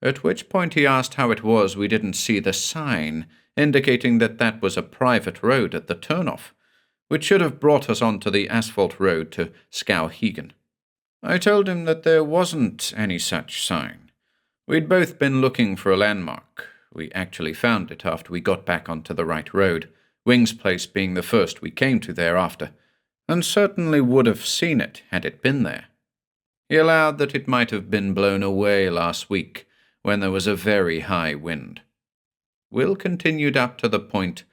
at which point he asked how it was we didn't see the sign indicating that that was a private road at the turnoff, which should have brought us onto the asphalt road to Skowhegan. I told him that there wasn't any such sign. We'd both been looking for a landmark. We actually found it after we got back onto the right road, Wing's place being the first we came to thereafter, and certainly would have seen it had it been there. He allowed that it might have been blown away last week, when there was a very high wind. Will continued up to the point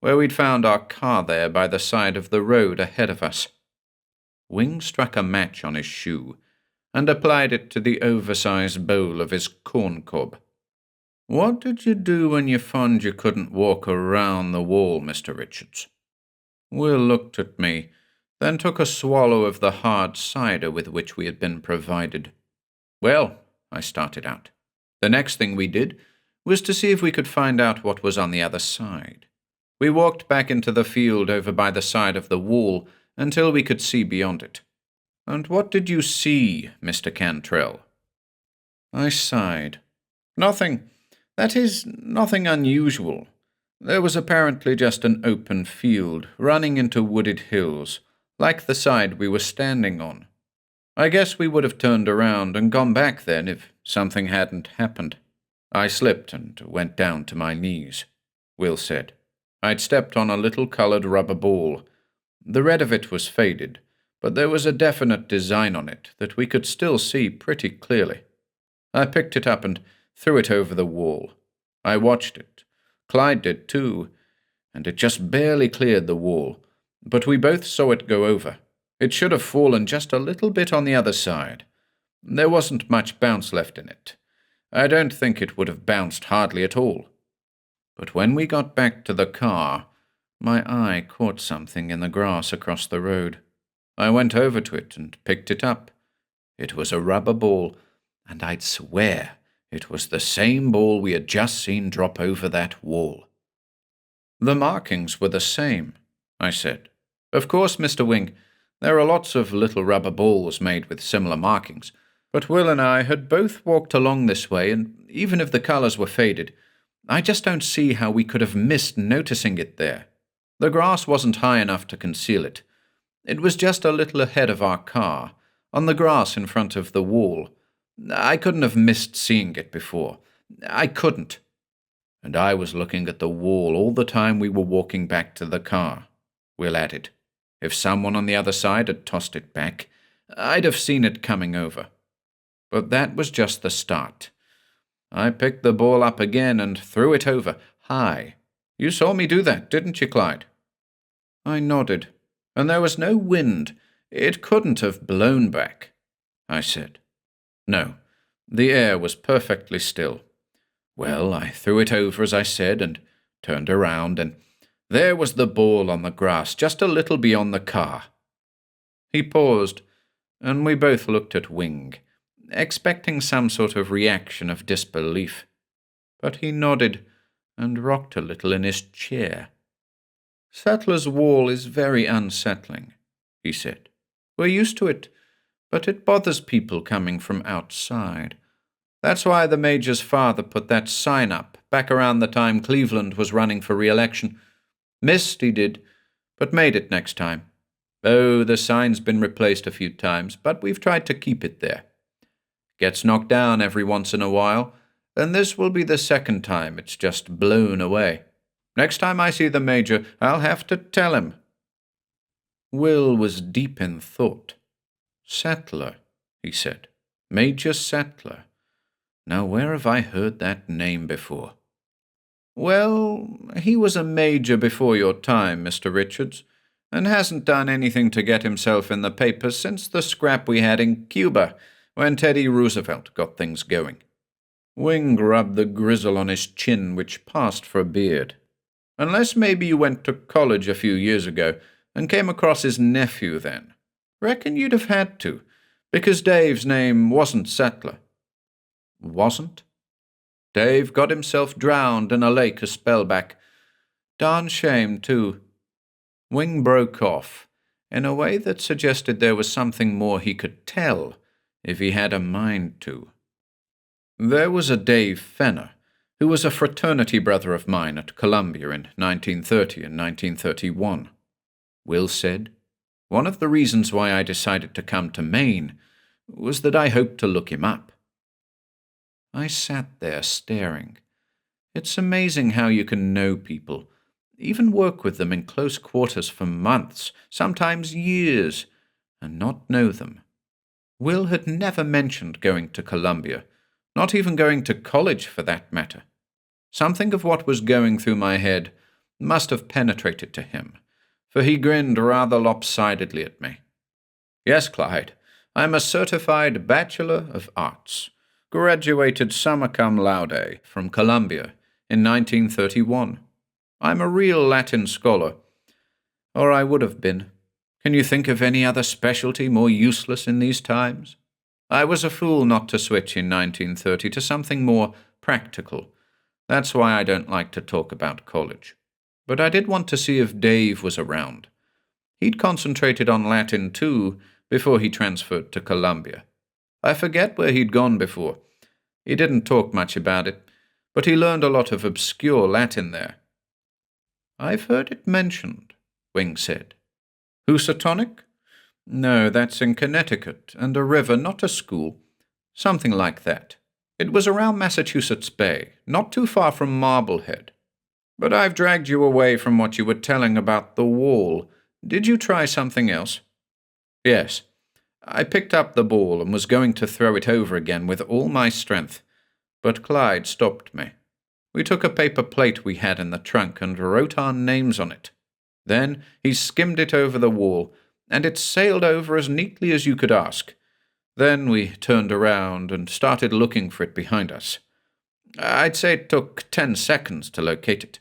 where we'd found our car there by the side of the road ahead of us. Wing struck a match on his shoe, and applied it to the oversized bowl of his corn cob. "What did you do when you found you couldn't walk around the wall, Mr. Richards?" Will looked at me, then took a swallow of the hard cider with which we had been provided. "Well," I started out, "the next thing we did was to see if we could find out what was on the other side. We walked back into the field over by the side of the wall until we could see beyond it. "And what did you see, Mr. Cantrell?" I sighed. "Nothing. That is, nothing unusual. There was apparently just an open field running into wooded hills, like the side we were standing on. I guess we would have turned around and gone back then if something hadn't happened. I slipped and went down to my knees," Will said. "I'd stepped on a little colored rubber ball. The red of it was faded, but there was a definite design on it that we could still see pretty clearly. I picked it up and threw it over the wall. I watched it. Clyde did too, and it just barely cleared the wall, but we both saw it go over. It should have fallen just a little bit on the other side. There wasn't much bounce left in it. I don't think it would have bounced hardly at all. But when we got back to the car, my eye caught something in the grass across the road. I went over to it and picked it up. It was a rubber ball, and I'd swear it was the same ball we had just seen drop over that wall." "The markings were the same," I said. "Of course, Mr. Wing, there are lots of little rubber balls made with similar markings, but Will and I had both walked along this way, and even if the colors were faded, I just don't see how we could have missed noticing it there. The grass wasn't high enough to conceal it. It was just a little ahead of our car, on the grass in front of the wall. I couldn't have missed seeing it before. I couldn't. And I was looking at the wall all the time we were walking back to the car," Will added. "If someone on the other side had tossed it back, I'd have seen it coming over. But that was just the start. I picked the ball up again and threw it over, high. You saw me do that, didn't you, Clyde?" I nodded. "And there was no wind. It couldn't have blown back," I said. "No, the air was perfectly still. Well, I threw it over, as I said, and turned around, and there was the ball on the grass, just a little beyond the car." He paused, and we both looked at Wing, expecting some sort of reaction of disbelief. But he nodded and rocked a little in his chair. "Settler's Wall is very unsettling," he said. "We're used to it, but it bothers people coming from outside. That's why the Major's father put that sign up back around the time Cleveland was running for re-election. Missed, he did, but made it next time. Oh, the sign's been replaced a few times, but we've tried to keep it there. Gets knocked down every once in a while, and this will be the second time it's just blown away. Next time I see the Major, I'll have to tell him." Will was deep in thought. "Settler," he said. "Major Settler. Now where have I heard that name before?" "Well, he was a major before your time, Mr. Richards, and hasn't done anything to get himself in the papers since the scrap we had in Cuba, when Teddy Roosevelt got things going." Wing rubbed the grizzle on his chin, which passed for a beard. "Unless maybe you went to college a few years ago and came across his nephew then. Reckon you'd have had to, because Dave's name wasn't Settler." "Wasn't?" "Dave got himself drowned in a lake a spell back. Darn shame, too." Wing broke off, in a way that suggested there was something more he could tell, if he had a mind to. "There was a Dave Fenner, who was a fraternity brother of mine at Columbia in 1930 and 1931. Will said, "One of the reasons why I decided to come to Maine was that I hoped to look him up." I sat there staring. It's amazing how you can know people, even work with them in close quarters for months, sometimes years, and not know them. Will had never mentioned going to Columbia, not even going to college for that matter. Something of what was going through my head must have penetrated to him, for he grinned rather lopsidedly at me. "Yes, Clyde, I'm a certified Bachelor of Arts. Graduated summa cum laude from Columbia in 1931. I'm a real Latin scholar, or I would have been. Can you think of any other specialty more useless in these times? I was a fool not to switch in 1930 to something more practical, That's why I don't like to talk about college. But I did want to see if Dave was around. He'd concentrated on Latin too before he transferred to Columbia. I forget where he'd gone before. He didn't talk much about it, but he learned a lot of obscure Latin there. I've heard it mentioned, Wing said. Housatonic? No, that's in Connecticut, and a river, not a school. Something like that. It was around Massachusetts Bay, not too far from Marblehead. But I've dragged you away from what you were telling about the wall. Did you try something else? Yes. I picked up the ball and was going to throw it over again with all my strength, but Clyde stopped me. We took a paper plate we had in the trunk and wrote our names on it. Then he skimmed it over the wall, and it sailed over as neatly as you could ask. Then we turned around and started looking for it behind us. I'd say it took 10 seconds to locate it.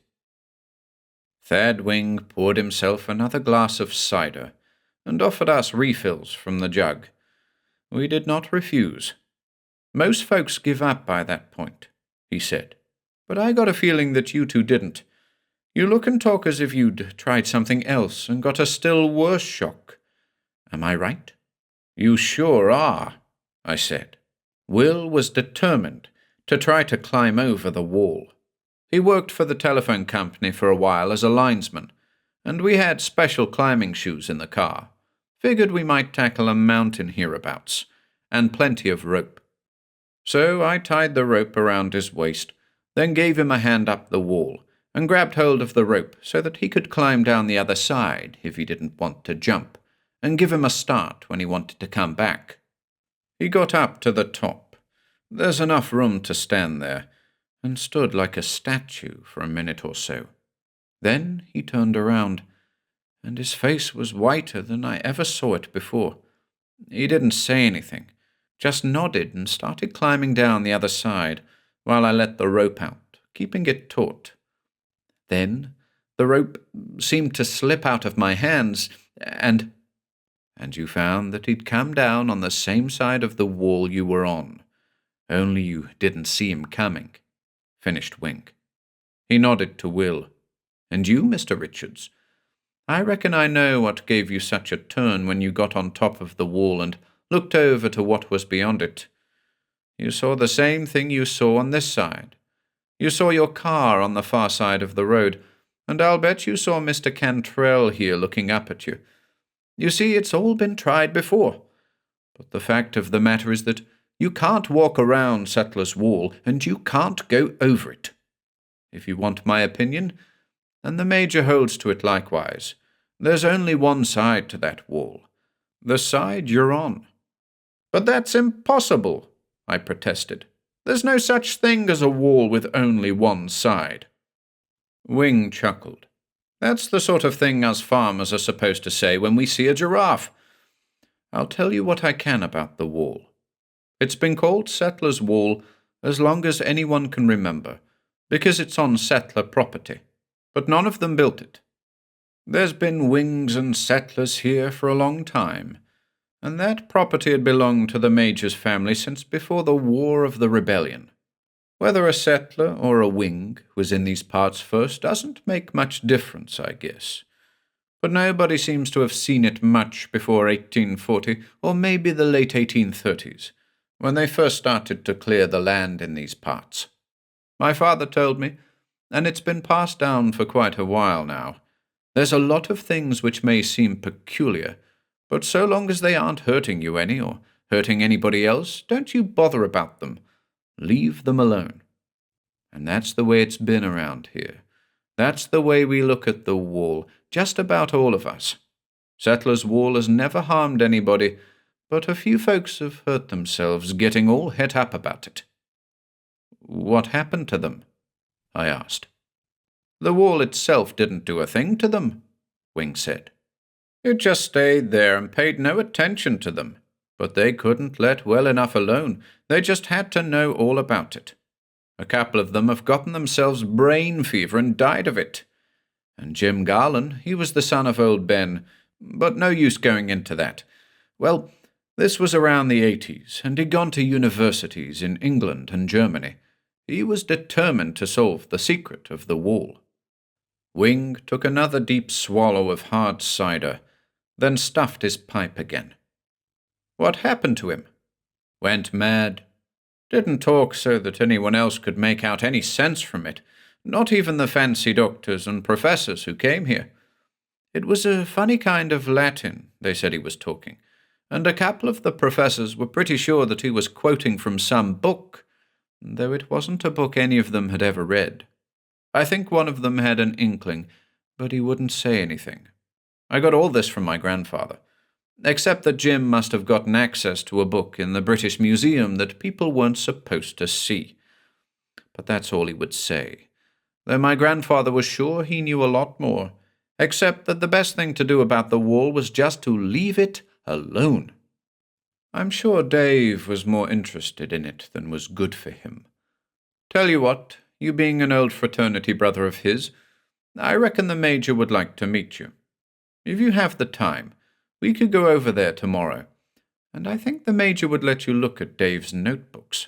Thad Wing poured himself another glass of cider and offered us refills from the jug. We did not refuse. Most folks give up by that point, he said, but I got a feeling that you two didn't. You look and talk as if you'd tried something else and got a still worse shock. Am I right? You sure are, I said. Will was determined to try to climb over the wall. He worked for the telephone company for a while as a linesman, and we had special climbing shoes in the car. Figured we might tackle a mountain hereabouts, and plenty of rope. So I tied the rope around his waist, then gave him a hand up the wall, and grabbed hold of the rope so that he could climb down the other side if he didn't want to jump, and give him a start when he wanted to come back. He got up to the top. There's enough room to stand there, and stood like a statue for a minute or so. Then he turned around, and his face was whiter than I ever saw it before. He didn't say anything, just nodded and started climbing down the other side while I let the rope out, keeping it taut. Then the rope seemed to slip out of my hands, and you found that he'd come down on the same side of the wall you were on, only you didn't see him coming, finished Wing. He nodded to Will. And you, Mr. Richards? I reckon I know what gave you such a turn when you got on top of the wall and looked over to what was beyond it. You saw the same thing you saw on this side. You saw your car on the far side of the road, and I'll bet you saw Mr. Cantrell here looking up at you. You see, it's all been tried before. But the fact of the matter is that you can't walk around Settler's Wall, and you can't go over it. If you want my opinion, and the Major holds to it likewise, there's only one side to that wall, the side you're on. But that's impossible, I protested. There's no such thing as a wall with only one side. Wing chuckled. That's the sort of thing us farmers are supposed to say when we see a giraffe. I'll tell you what I can about the wall. It's been called Settler's Wall as long as anyone can remember, because it's on settler property, but none of them built it. There's been Wings and settlers here for a long time, and that property had belonged to the Major's family since before the War of the Rebellion. Whether a settler or a Wing was in these parts first doesn't make much difference, I guess. But nobody seems to have seen it much before 1840, or maybe the late 1830s, when they first started to clear the land in these parts. My father told me, and it's been passed down for quite a while now. There's a lot of things which may seem peculiar, but so long as they aren't hurting you any or hurting anybody else, don't you bother about them. Leave them alone. And that's the way it's been around here. That's the way we look at the wall, just about all of us. Settler's Wall has never harmed anybody, but a few folks have hurt themselves getting all het up about it. What happened to them? I asked. The wall itself didn't do a thing to them, Wing said. It just stayed there and paid no attention to them. But they couldn't let well enough alone. They just had to know all about it. A couple of them have gotten themselves brain fever and died of it. And Jim Garland, he was the son of old Ben, but no use going into that. Well, this was around the 80s, and he'd gone to universities in England and Germany, He was determined to solve the secret of the wall. Wing took another deep swallow of hard cider, then stuffed his pipe again. What happened to him? Went mad. Didn't talk so that anyone else could make out any sense from it, not even the fancy doctors and professors who came here. It was a funny kind of Latin, they said he was talking, and a couple of the professors were pretty sure that he was quoting from some book, though it wasn't a book any of them had ever read. I think one of them had an inkling, but he wouldn't say anything. I got all this from my grandfather, except that Jim must have gotten access to a book in the British Museum that people weren't supposed to see. But that's all he would say, though my grandfather was sure he knew a lot more, except that the best thing to do about the wall was just to leave it alone. I'm sure Dave was more interested in it than was good for him. Tell you what, you being an old fraternity brother of his, I reckon the Major would like to meet you. If you have the time, we could go over there tomorrow, and I think the Major would let you look at Dave's notebooks.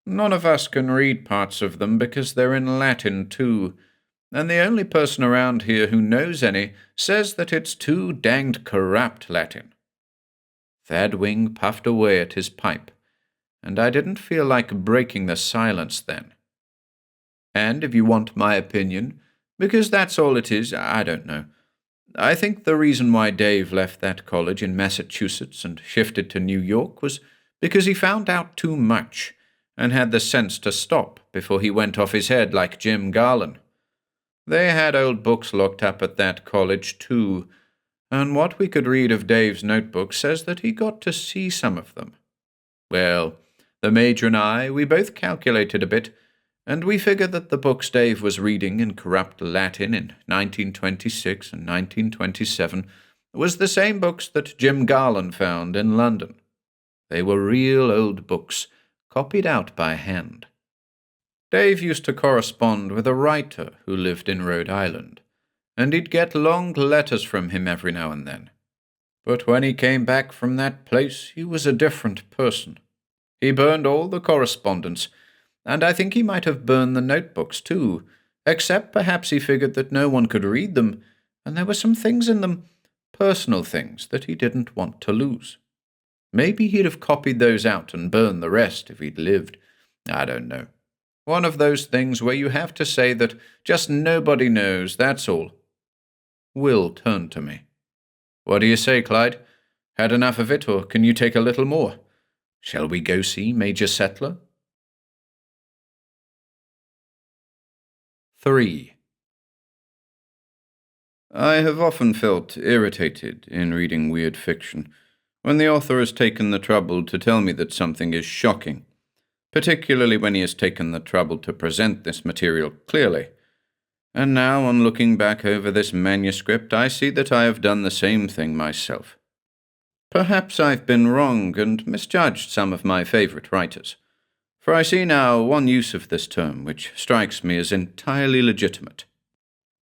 None of us can read parts of them because they're in Latin too, and the only person around here who knows any says that it's too danged corrupt Latin. Thad Wing puffed away at his pipe, and I didn't feel like breaking the silence then. And if you want my opinion, because that's all it is, I don't know. I think the reason why Dave left that college in Massachusetts and shifted to New York was because he found out too much and had the sense to stop before he went off his head like Jim Garland. They had old books locked up at that college, too, and what we could read of Dave's notebook says that he got to see some of them. Well, the Major and I, we both calculated a bit, and we figured that the books Dave was reading in corrupt Latin in 1926 and 1927 was the same books that Jim Garland found in London. They were real old books, copied out by hand. Dave used to correspond with a writer who lived in Rhode Island, and he'd get long letters from him every now and then. But when he came back from that place, he was a different person. He burned all the correspondence, and I think he might have burned the notebooks too, except perhaps he figured that no one could read them, and there were some things in them, personal things, that he didn't want to lose. Maybe he'd have copied those out and burned the rest if he'd lived. I don't know. One of those things where you have to say that just nobody knows, that's all. Will turned to me. What do you say, Clyde? Had enough of it, or can you take a little more? Shall we go see Major Settler? 3. I have often felt irritated in reading weird fiction when the author has taken the trouble to tell me that something is shocking, particularly when he has taken the trouble to present this material clearly. And now, on looking back over this manuscript, I see that I have done the same thing myself. Perhaps I've been wrong and misjudged some of my favorite writers, for I see now one use of this term which strikes me as entirely legitimate.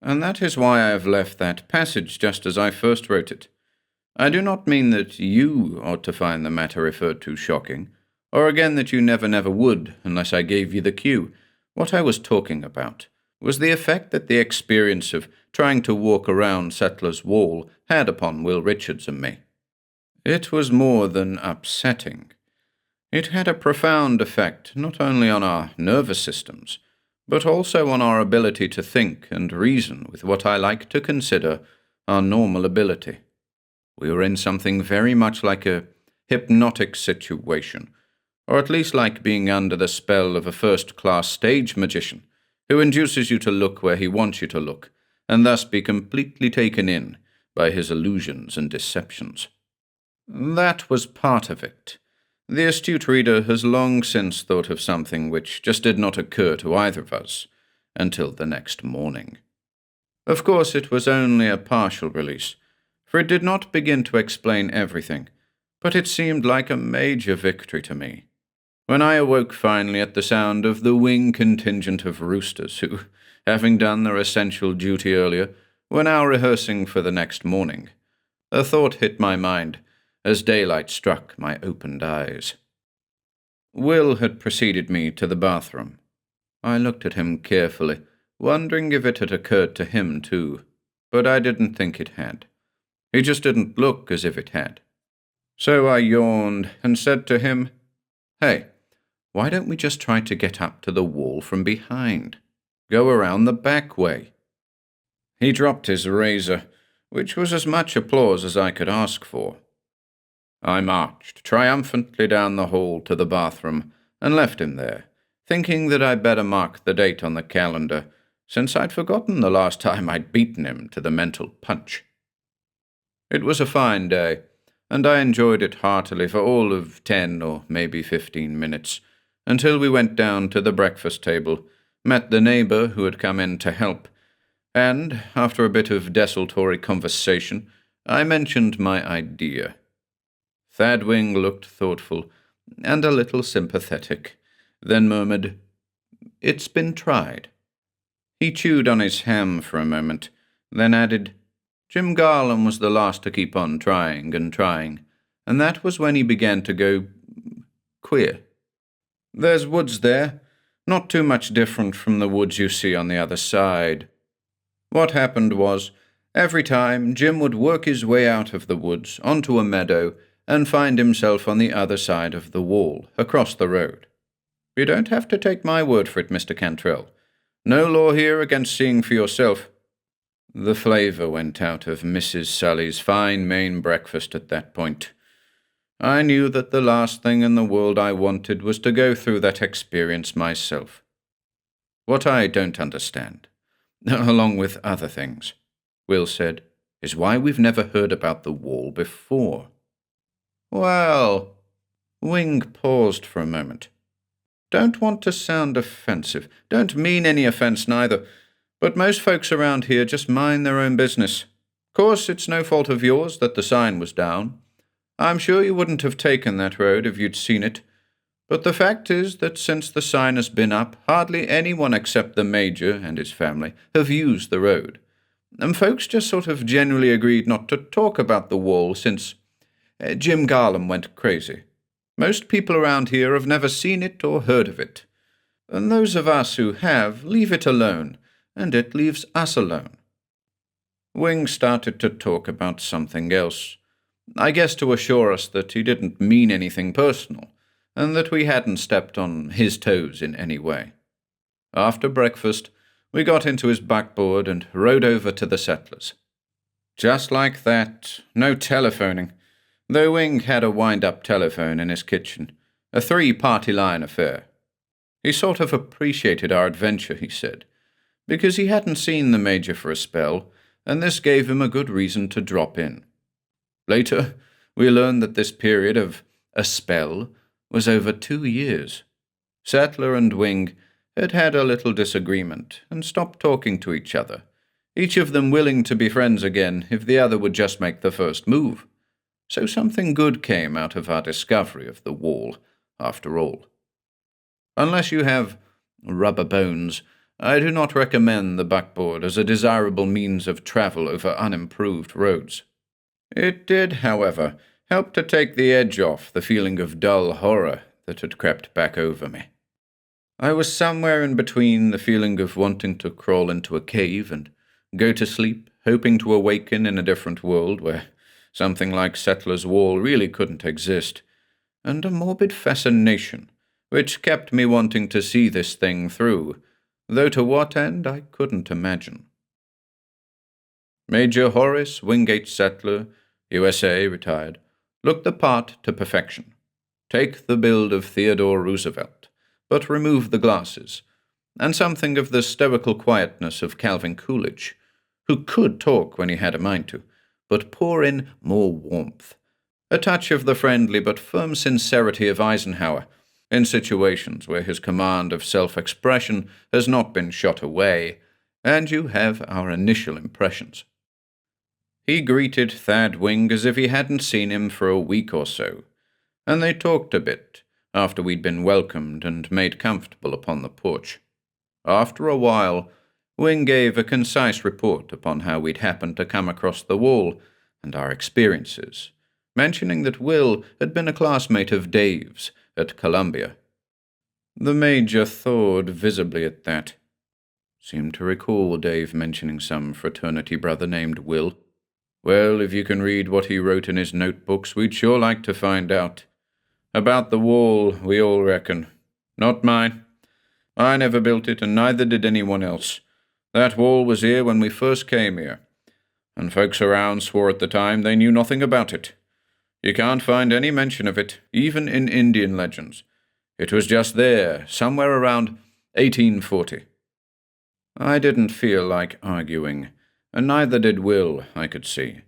And that is why I have left that passage just as I first wrote it. I do not mean that you ought to find the matter referred to shocking, or again that you never would unless I gave you the cue. What I was talking about was the effect that the experience of trying to walk around Settler's Wall had upon Will Richards and me. It was more than upsetting. It had a profound effect not only on our nervous systems, but also on our ability to think and reason with what I like to consider our normal ability. We were in something very much like a hypnotic situation, or at least like being under the spell of a first-class stage magician who induces you to look where he wants you to look, and thus be completely taken in by his illusions and deceptions. That was part of it. The astute reader has long since thought of something which just did not occur to either of us until the next morning. Of course, it was only a partial release, for it did not begin to explain everything, but it seemed like a major victory to me. When I awoke finally at the sound of the wing contingent of roosters who, having done their essential duty earlier, were now rehearsing for the next morning, a thought hit my mind as daylight struck my opened eyes. Will had preceded me to the bathroom. I looked at him carefully, wondering if it had occurred to him too, but I didn't think it had. He just didn't look as if it had. So I yawned and said to him, "Hey, why don't we just try to get up to the wall from behind? Go around the back way." He dropped his razor, which was as much applause as I could ask for. I marched triumphantly down the hall to the bathroom and left him there, thinking that I'd better mark the date on the calendar, since I'd forgotten the last time I'd beaten him to the mental punch. It was a fine day, and I enjoyed it heartily for all of 10 or maybe 15 minutes, until we went down to the breakfast table, met the neighbor who had come in to help, and, after a bit of desultory conversation, I mentioned my idea. Thadwing looked thoughtful and a little sympathetic, then murmured, "It's been tried." He chewed on his ham for a moment, then added, "Jim Garland was the last to keep on trying, and that was when he began to go queer. There's woods there, not too much different from the woods you see on the other side. What happened was, every time Jim would work his way out of the woods onto a meadow and find himself on the other side of the wall, across the road. You don't have to take my word for it, Mr. Cantrell. No law here against seeing for yourself." The flavour went out of Mrs. Sully's fine Maine breakfast at that point. I knew that the last thing in the world I wanted was to go through that experience myself. "What I don't understand, along with other things," Will said, "is why we've never heard about the wall before." "Well," Wing paused for a moment. "Don't want to sound offensive. Don't mean any offense neither. But most folks around here just mind their own business. Course, it's no fault of yours that the sign was down. I'm sure you wouldn't have taken that road if you'd seen it. But the fact is that since the sign has been up, hardly anyone except the Major and his family have used the road. And folks just sort of generally agreed not to talk about the wall since Jim Garland went crazy. Most people around here have never seen it or heard of it. And those of us who have leave it alone, and it leaves us alone." Wing started to talk about something else, I guess to assure us that he didn't mean anything personal, and that we hadn't stepped on his toes in any way. After breakfast, we got into his backboard and rode over to the Settlers. Just like that, no telephoning, though Wing had a wind-up telephone in his kitchen, a 3-party line affair. He sort of appreciated our adventure, he said, because he hadn't seen the Major for a spell, and this gave him a good reason to drop in. Later, we learned that this period of a spell was over 2 years. Settler and Wing had had a little disagreement and stopped talking to each other, each of them willing to be friends again if the other would just make the first move. So something good came out of our discovery of the wall, after all. Unless you have rubber bones, I do not recommend the buckboard as a desirable means of travel over unimproved roads. It did, however, help to take the edge off the feeling of dull horror that had crept back over me. I was somewhere in between the feeling of wanting to crawl into a cave and go to sleep, hoping to awaken in a different world where something like Settler's Wall really couldn't exist, and a morbid fascination which kept me wanting to see this thing through, though to what end I couldn't imagine. Major Horace Wingate Settler, USA, retired, looked the part to perfection. Take the build of Theodore Roosevelt, but remove the glasses, and something of the stoical quietness of Calvin Coolidge, who could talk when he had a mind to, but pour in more warmth, a touch of the friendly but firm sincerity of Eisenhower, in situations where his command of self-expression has not been shot away, and you have our initial impressions. He greeted Thad Wing as if he hadn't seen him for a week or so, and they talked a bit after we'd been welcomed and made comfortable upon the porch. After a while, Wing gave a concise report upon how we'd happened to come across the wall and our experiences, mentioning that Will had been a classmate of Dave's at Columbia. The Major thawed visibly at that. Seemed to recall Dave mentioning some fraternity brother named Will. Well, if you can read what he wrote in his notebooks, we'd sure like to find out. About the wall, we all reckon. Not mine. I never built it, and neither did anyone else. That wall was here when we first came here, and folks around swore at the time they knew nothing about it. You can't find any mention of it, even in Indian legends. It was just there, somewhere around 1840. I didn't feel like arguing, and neither did Will, I could see.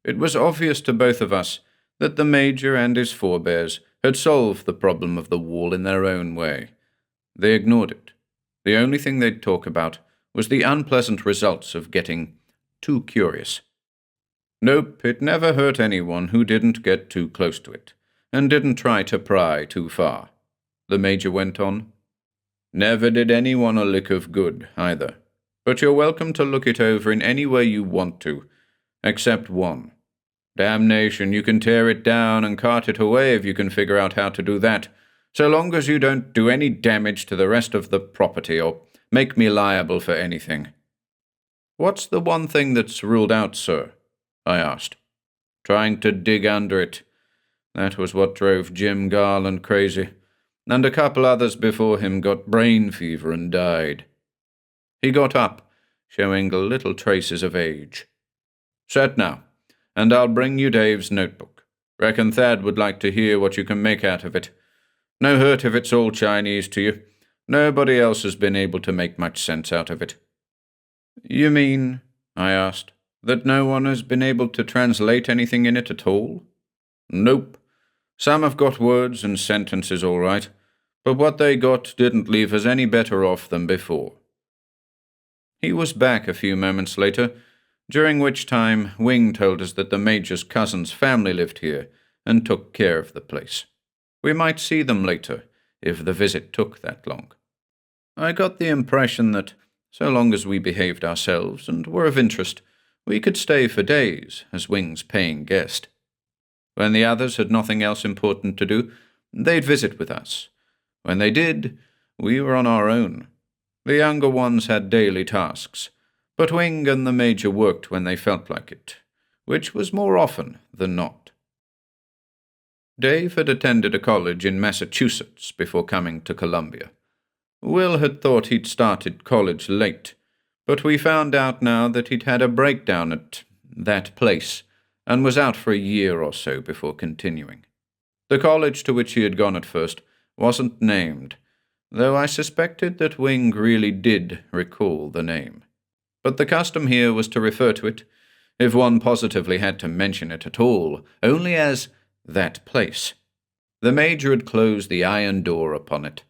It was obvious to both of us that the Major and his forebears had solved the problem of the wall in their own way. They ignored it. The only thing they'd talk about was the unpleasant results of getting too curious. Nope, it never hurt anyone who didn't get too close to it, and didn't try to pry too far. The Major went on. Never did anyone a lick of good, either. But you're welcome to look it over in any way you want to, except one. Damnation, you can tear it down and cart it away if you can figure out how to do that, so long as you don't do any damage to the rest of the property or make me liable for anything. What's the one thing that's ruled out, sir? I asked. Trying to dig under it. That was what drove Jim Garland crazy, and a couple others before him got brain fever and died. He got up, showing little traces of age. Set now, and I'll bring you Dave's notebook. Reckon Thad would like to hear what you can make out of it. No hurt if it's all Chinese to you. Nobody else has been able to make much sense out of it. You mean, I asked, that no one has been able to translate anything in it at all? Nope. Some have got words and sentences all right, but what they got didn't leave us any better off than before. He was back a few moments later, during which time Wing told us that the Major's cousin's family lived here and took care of the place. We might see them later, if the visit took that long. I got the impression that, so long as we behaved ourselves and were of interest, we could stay for days as Wing's paying guest. When the others had nothing else important to do, they'd visit with us. When they did, we were on our own. The younger ones had daily tasks, but Wing and the Major worked when they felt like it, which was more often than not. Dave had attended a college in Massachusetts before coming to Columbia. Will had thought he'd started college late, but we found out now that he'd had a breakdown at that place and was out for a year or so before continuing. The college to which he had gone at first wasn't named, though I suspected that Wing really did recall the name. But the custom here was to refer to it, if one positively had to mention it at all, only as that place. The Major had closed the iron door upon it.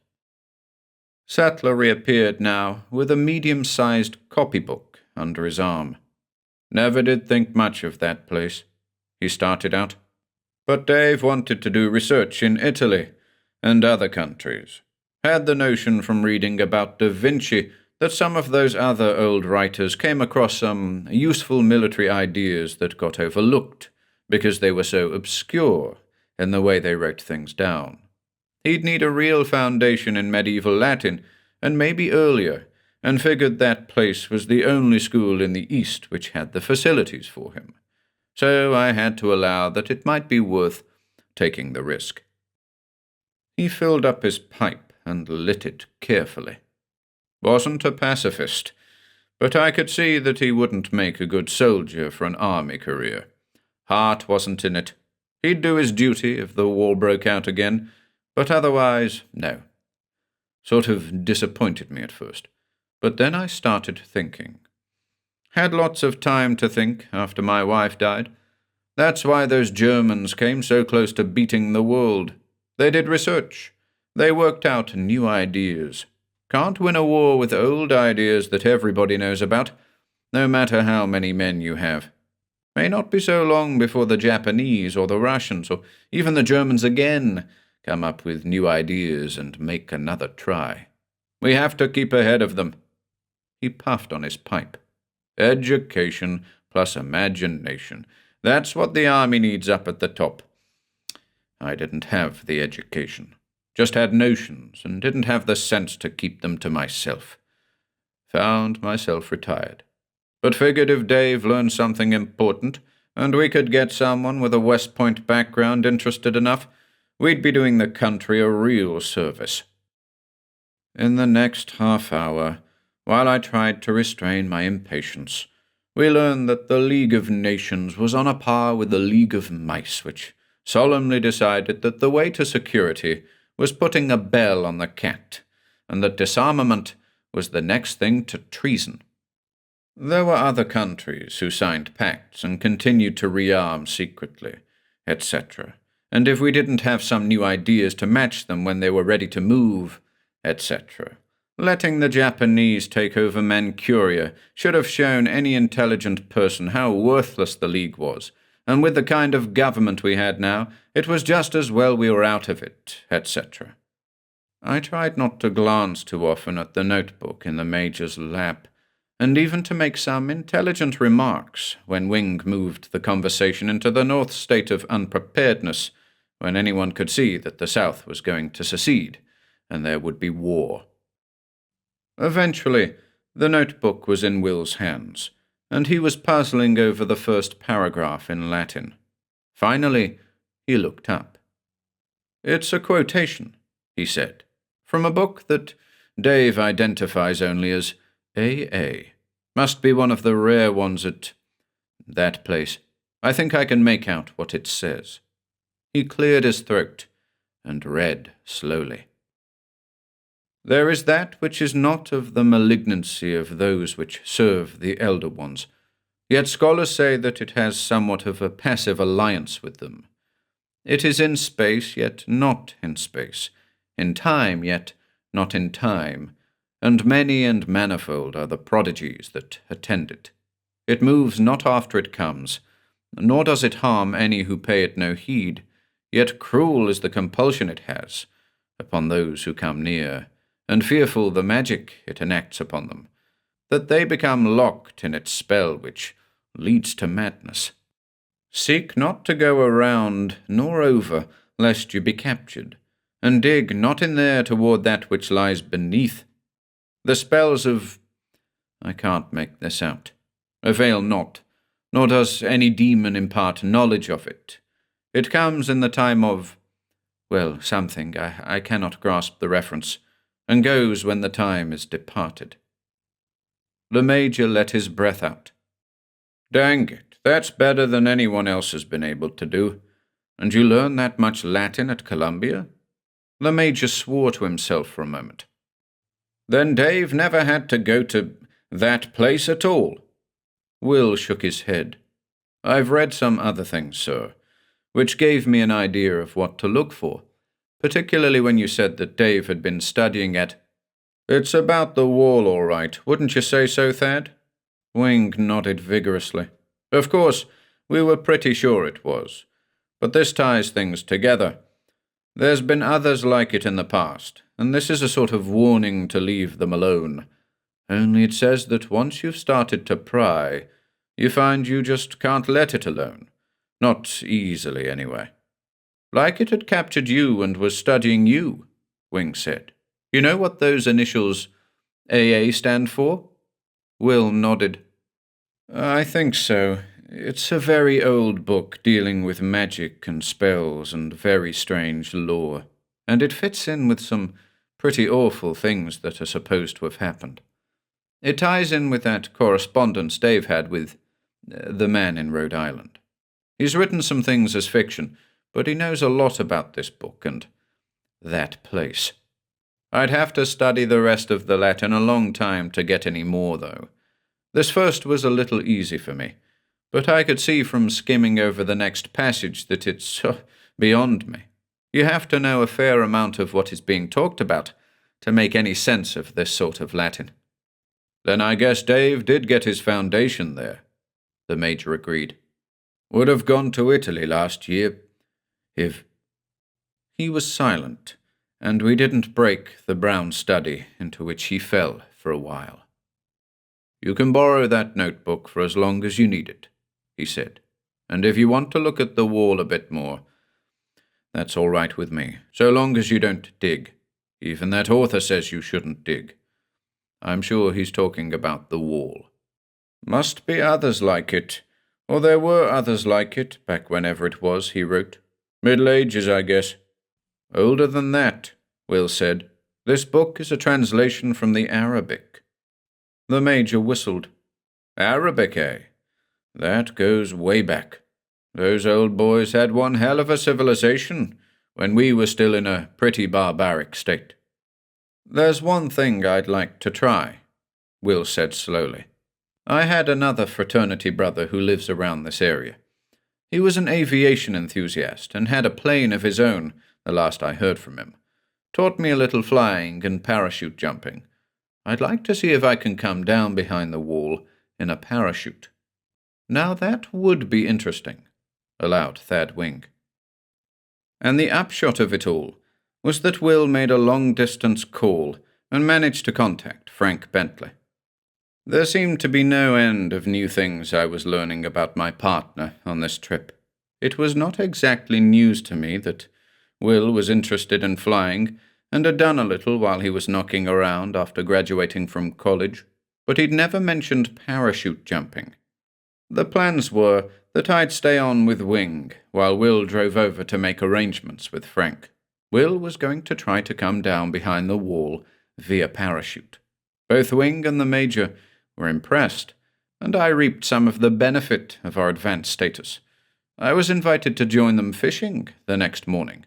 Sattler reappeared now with a medium-sized copybook under his arm. Never did think much of that place, he started out. But Dave wanted to do research in Italy and other countries. Had the notion from reading about Da Vinci that some of those other old writers came across some useful military ideas that got overlooked because they were so obscure in the way they wrote things down. He'd need a real foundation in medieval Latin, and maybe earlier, and figured that place was the only school in the East which had the facilities for him. So I had to allow that it might be worth taking the risk. He filled up his pipe and lit it carefully. Wasn't a pacifist, but I could see that he wouldn't make a good soldier for an army career. Heart wasn't in it. He'd do his duty if the war broke out again, but otherwise, no. Sort of disappointed me at first, but then I started thinking. Had lots of time to think after my wife died. That's why those Germans came so close to beating the world. They did research. They worked out new ideas. Can't win a war with old ideas that everybody knows about, no matter how many men you have. May not be so long before the Japanese or the Russians or even the Germans again come up with new ideas and make another try. We have to keep ahead of them. He puffed on his pipe. Education plus imagination. That's what the army needs up at the top. I didn't have the education. Just had notions, and didn't have the sense to keep them to myself. Found myself retired. But figured if Dave learned something important, and we could get someone with a West Point background interested enough, we'd be doing the country a real service. In the next half hour, while I tried to restrain my impatience, we learned that the League of Nations was on a par with the League of Mice, which solemnly decided that the way to security was putting a bell on the cat, and that disarmament was the next thing to treason. There were other countries who signed pacts and continued to rearm secretly, etc., and if we didn't have some new ideas to match them when they were ready to move, etc., letting the Japanese take over Manchuria should have shown any intelligent person how worthless the League was, and with the kind of government we had now, it was just as well we were out of it, etc. I tried not to glance too often at the notebook in the Major's lap, and even to make some intelligent remarks when Wing moved the conversation into the North state of unpreparedness, when anyone could see that the South was going to secede, and there would be war. Eventually, the notebook was in Will's hands, and he was puzzling over the first paragraph in Latin. Finally, he looked up. "It's a quotation," he said, "from a book that Dave identifies only as AA. Must be one of the rare ones at that place. I think I can make out what it says." He cleared his throat and read slowly. "There is that which is not of the malignancy of those which serve the elder ones, yet scholars say that it has somewhat of a passive alliance with them. It is in space, yet not in space, in time, yet not in time, and many and manifold are the prodigies that attend it. It moves not after it comes, nor does it harm any who pay it no heed, yet cruel is the compulsion it has upon those who come near, and fearful the magic it enacts upon them, that they become locked in its spell which leads to madness. Seek not to go around nor over, lest you be captured, and dig not in there toward that which lies beneath. The spells of— I can't make this out— avail not, nor does any demon impart knowledge of it. It comes in the time of— well, something, I cannot grasp the reference, and goes when the time is departed." The Major let his breath out. "Dang it, that's better than anyone else has been able to do. And you learn that much Latin at Columbia?" The Major swore to himself for a moment. "Then Dave never had to go to that place at all." Will shook his head. "I've read some other things, sir, which gave me an idea of what to look for, particularly when you said that Dave had been studying at— It's about the wall, all right, wouldn't you say so, Thad?" Wing nodded vigorously. "Of course, we were pretty sure it was, but this ties things together. There's been others like it in the past, and this is a sort of warning to leave them alone. Only it says that once you've started to pry, you find you just can't let it alone. Not easily, anyway. Like it had captured you and was studying you," Wing said. "You know what those initials AA stand for?" Will nodded. "I think so. It's a very old book dealing with magic and spells and very strange lore, and it fits in with some pretty awful things that are supposed to have happened. It ties in with that correspondence Dave had with the man in Rhode Island. He's written some things as fiction, but he knows a lot about this book and that place. I'd have to study the rest of the Latin a long time to get any more, though. This first was a little easy for me, but I could see from skimming over the next passage that it's beyond me. You have to know a fair amount of what is being talked about to make any sense of this sort of Latin." "Then I guess Dave did get his foundation there," the Major agreed. "Would have gone to Italy last year if—" He was silent, and we didn't break the brown study into which he fell for a while. "You can borrow that notebook for as long as you need it," he said, "and if you want to look at the wall a bit more, That's all right with me, so long as you don't dig. Even that author says you shouldn't dig. I'm sure he's talking about the wall. Must be others like it, or there were others like it back whenever it was, he wrote. Middle Ages, I guess. Older than that, Will said. This book is a translation from the Arabic. The Major whistled. Arabic, eh? That goes way back. Those old boys had one hell of a civilization when we were still in a pretty barbaric state. There's one thing I'd like to try, Will said slowly. I had another fraternity brother who lives around this area. He was an aviation enthusiast and had a plane of his own, the last I heard from him. Taught me a little flying and parachute jumping. I'd like to see if I can come down behind the wall in a parachute. Now that would be interesting, allowed Thad Wing. And the upshot of it all was that Will made a long-distance call and managed to contact Frank Bentley. There seemed to be no end of new things I was learning about my partner on this trip. It was not exactly news to me that Will was interested in flying and had done a little while he was knocking around after graduating from college, but he'd never mentioned parachute jumping. The plans were that I'd stay on with Wing while Will drove over to make arrangements with Frank. Will was going to try to come down behind the wall via parachute. Both Wing and the Major were impressed, and I reaped some of the benefit of our advanced status. I was invited to join them fishing the next morning.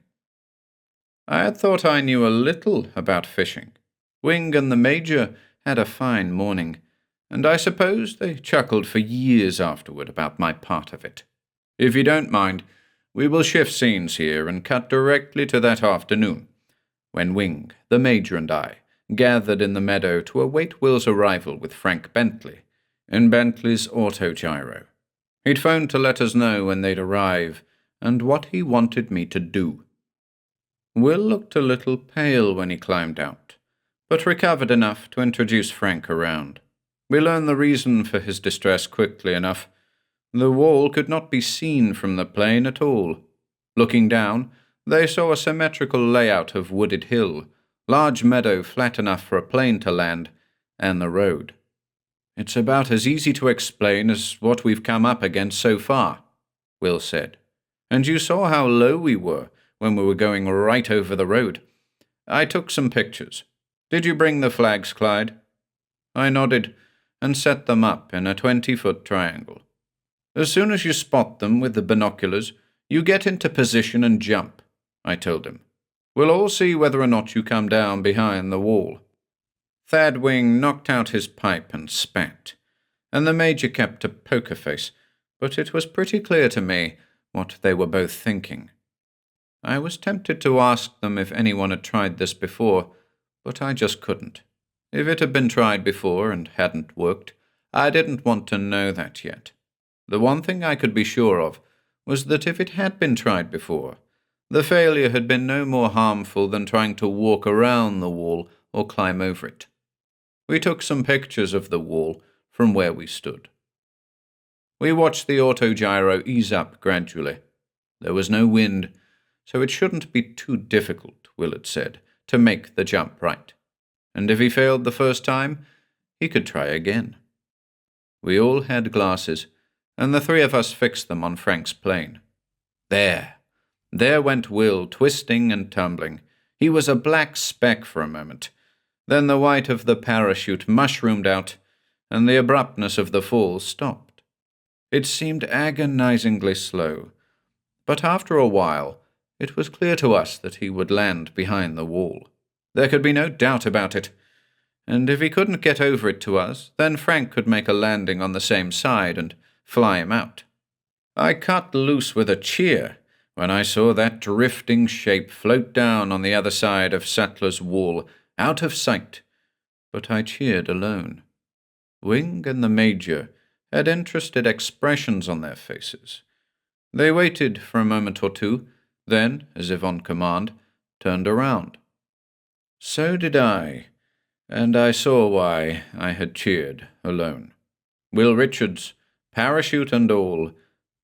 I had thought I knew a little about fishing. Wing and the Major had a fine morning, and I suppose they chuckled for years afterward about my part of it. If you don't mind, we will shift scenes here and cut directly to that afternoon, when Wing, the Major, and I gathered in the meadow to await Will's arrival with Frank Bentley in Bentley's autogyro. He'd phoned to let us know when they'd arrive and what he wanted me to do. Will looked a little pale when he climbed out, but recovered enough to introduce Frank around. We learned the reason for his distress quickly enough. The wall could not be seen from the plane at all. Looking down, they saw a symmetrical layout of wooded hill, large meadow flat enough for a plane to land, and the road. It's about as easy to explain as what we've come up against so far, Will said. And you saw how low we were when we were going right over the road. I took some pictures. Did you bring the flags, Clyde? I nodded and set them up in a 20-foot triangle. As soon as you spot them with the binoculars, you get into position and jump, I told him. We'll all see whether or not you come down behind the wall. Thad Wing knocked out his pipe and spat, and the Major kept a poker face, but it was pretty clear to me what they were both thinking. I was tempted to ask them if anyone had tried this before, but I just couldn't. If it had been tried before and hadn't worked, I didn't want to know that yet. The one thing I could be sure of was that if it had been tried before, the failure had been no more harmful than trying to walk around the wall or climb over it. We took some pictures of the wall from where we stood. We watched the autogyro ease up gradually. There was no wind, so it shouldn't be too difficult, Willard said, to make the jump right. And if he failed the first time, he could try again. We all had glasses, and the three of us fixed them on Frank's plane. There went Will, twisting and tumbling. He was a black speck for a moment. Then the white of the parachute mushroomed out, and the abruptness of the fall stopped. It seemed agonizingly slow, but after a while it was clear to us that he would land behind the wall. There could be no doubt about it, and if he couldn't get over it to us, then Frank could make a landing on the same side and fly him out. I cut loose with a cheer when I saw that drifting shape float down on the other side of Sattler's wall, out of sight, but I cheered alone. Wing and the Major had interested expressions on their faces. They waited for a moment or two, then, as if on command, turned around. So did I, and I saw why I had cheered alone. Will Richards, parachute and all,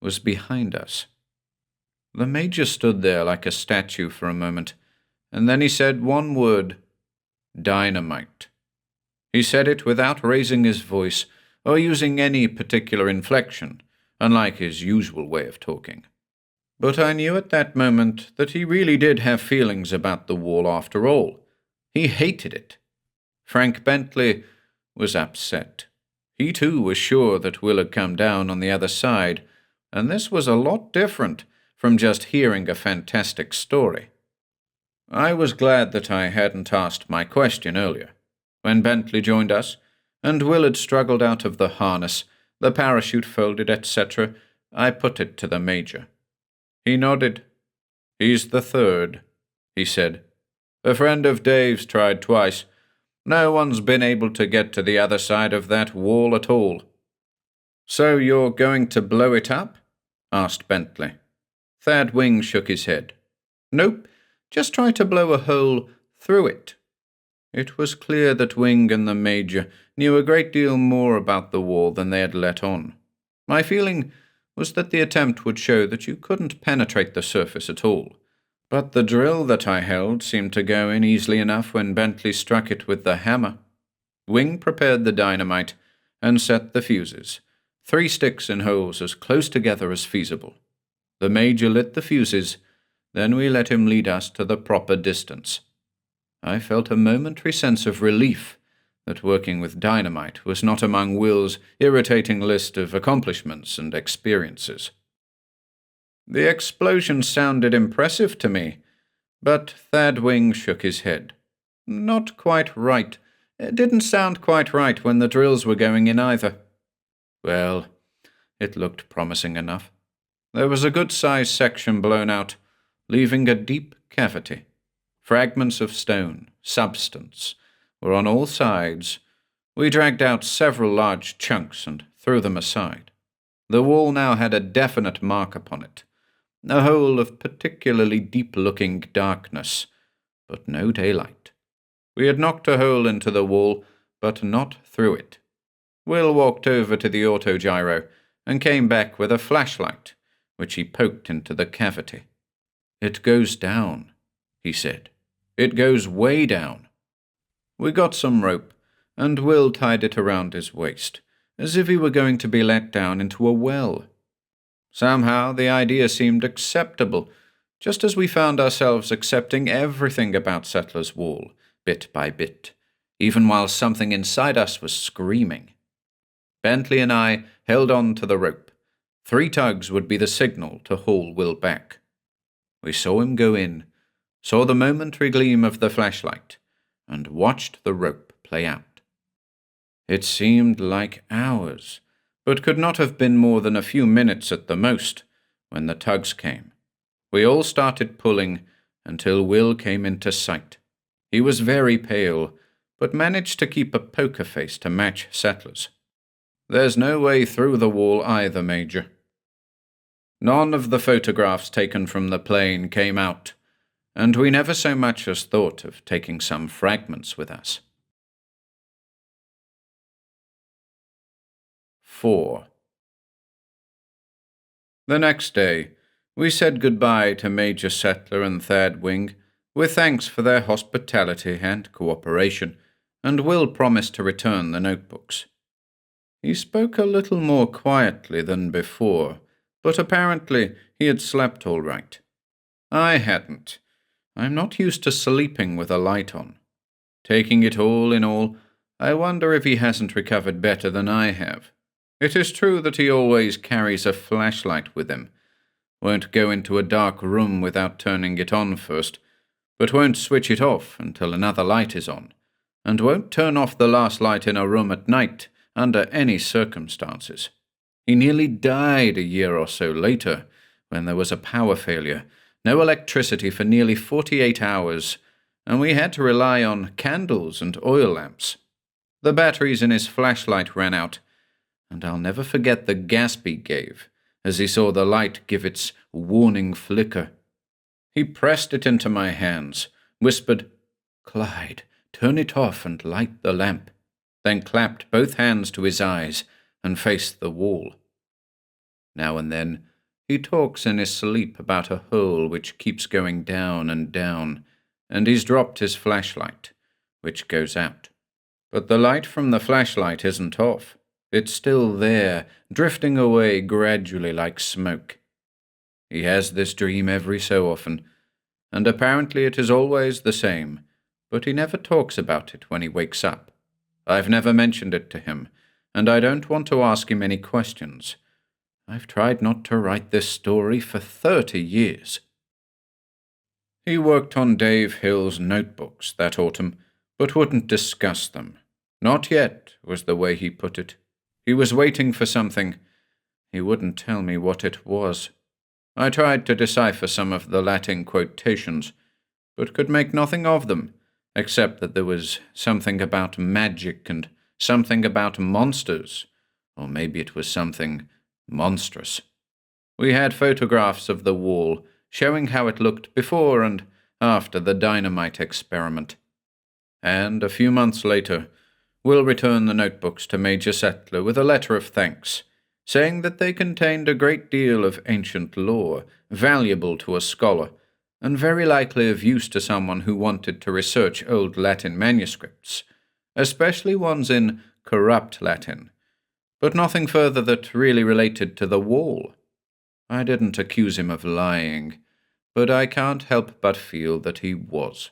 was behind us. The Major stood there like a statue for a moment, and then he said one word: dynamite. He said it without raising his voice or using any particular inflection, unlike his usual way of talking. But I knew at that moment that he really did have feelings about the wall after all. He hated it. Frank Bentley was upset. He too was sure that Will had come down on the other side, and this was a lot different from just hearing a fantastic story. I was glad that I hadn't asked my question earlier. When Bentley joined us, and Will had struggled out of the harness, the parachute folded, etc., I put it to the Major. He nodded. "He's the third," he said. "A friend of Dave's tried twice. No one's been able to get to the other side of that wall at all." "So you're going to blow it up?" asked Bentley. Thad Wing shook his head. "Nope, just try to blow a hole through it." It was clear that Wing and the Major knew a great deal more about the wall than they had let on. My feeling was that the attempt would show that you couldn't penetrate the surface at all, but the drill that I held seemed to go in easily enough when Bentley struck it with the hammer. Wing prepared the dynamite and set the fuses, 3 sticks in holes as close together as feasible. The Major lit the fuses, then we let him lead us to the proper distance. I felt a momentary sense of relief that working with dynamite was not among Will's irritating list of accomplishments and experiences. The explosion sounded impressive to me, but Thad Wing shook his head. "Not quite right. It didn't sound quite right when the drills were going in either." Well, it looked promising enough. There was a good-sized section blown out, leaving a deep cavity. Fragments of stone, substance, were on all sides. We dragged out several large chunks and threw them aside. The wall now had a definite mark upon it, a hole of particularly deep-looking darkness, but no daylight. We had knocked a hole into the wall, but not through it. Will walked over to the autogyro and came back with a flashlight, which he poked into the cavity. "It goes down," he said. "It goes way down." We got some rope, and Will tied it around his waist, as if he were going to be let down into a well. Somehow the idea seemed acceptable, just as we found ourselves accepting everything about Settler's Wall, bit by bit, even while something inside us was screaming. Bentley and I held on to the rope. 3 tugs would be the signal to haul Will back. We saw him go in, saw the momentary gleam of the flashlight, and watched the rope play out. It seemed like hours, but could not have been more than a few minutes at the most, when the tugs came. We all started pulling until Will came into sight. He was very pale, but managed to keep a poker face to match Settler's. "There's no way through the wall either, Major." None of the photographs taken from the plane came out, and we never so much as thought of taking some fragments with us. 4. The next day, we said goodbye to Major Settler and Thad Wing, with thanks for their hospitality and cooperation, and Will promised to return the notebooks. He spoke a little more quietly than before, but apparently he had slept all right. I hadn't. I'm not used to sleeping with a light on. Taking it all in all, I wonder if he hasn't recovered better than I have. It is true that he always carries a flashlight with him, won't go into a dark room without turning it on first, but won't switch it off until another light is on, and won't turn off the last light in a room at night under any circumstances. He nearly died a year or so later when there was a power failure, no electricity for nearly 48 hours, and we had to rely on candles and oil lamps. The batteries in his flashlight ran out, and I'll never forget the gasp he gave as he saw the light give its warning flicker. He pressed it into my hands, whispered, "Clyde, turn it off and light the lamp," then clapped both hands to his eyes and faced the wall. Now and then He talks in his sleep about a hole which keeps going down and down, and he's dropped his flashlight, which goes out. But the light from the flashlight isn't off. It's still there, drifting away gradually like smoke. He has this dream every so often, and apparently it is always the same, but he never talks about it when he wakes up. I've never mentioned it to him, and I don't want to ask him any questions. I've tried not to write this story for 30 years. He worked on Dave Hill's notebooks that autumn, but wouldn't discuss them. Not yet, was the way he put it. He was waiting for something. He wouldn't tell me what it was. I tried to decipher some of the Latin quotations, but could make nothing of them, except that there was something about magic and something about monsters, or maybe it was something monstrous. We had photographs of the wall, showing how it looked before and after the dynamite experiment. And a few months later, Will returned the notebooks to Major Settler with a letter of thanks, saying that they contained a great deal of ancient lore, valuable to a scholar, and very likely of use to someone who wanted to research old Latin manuscripts, especially ones in corrupt Latin, but nothing further that really related to the wall. I didn't accuse him of lying, but I can't help but feel that he was.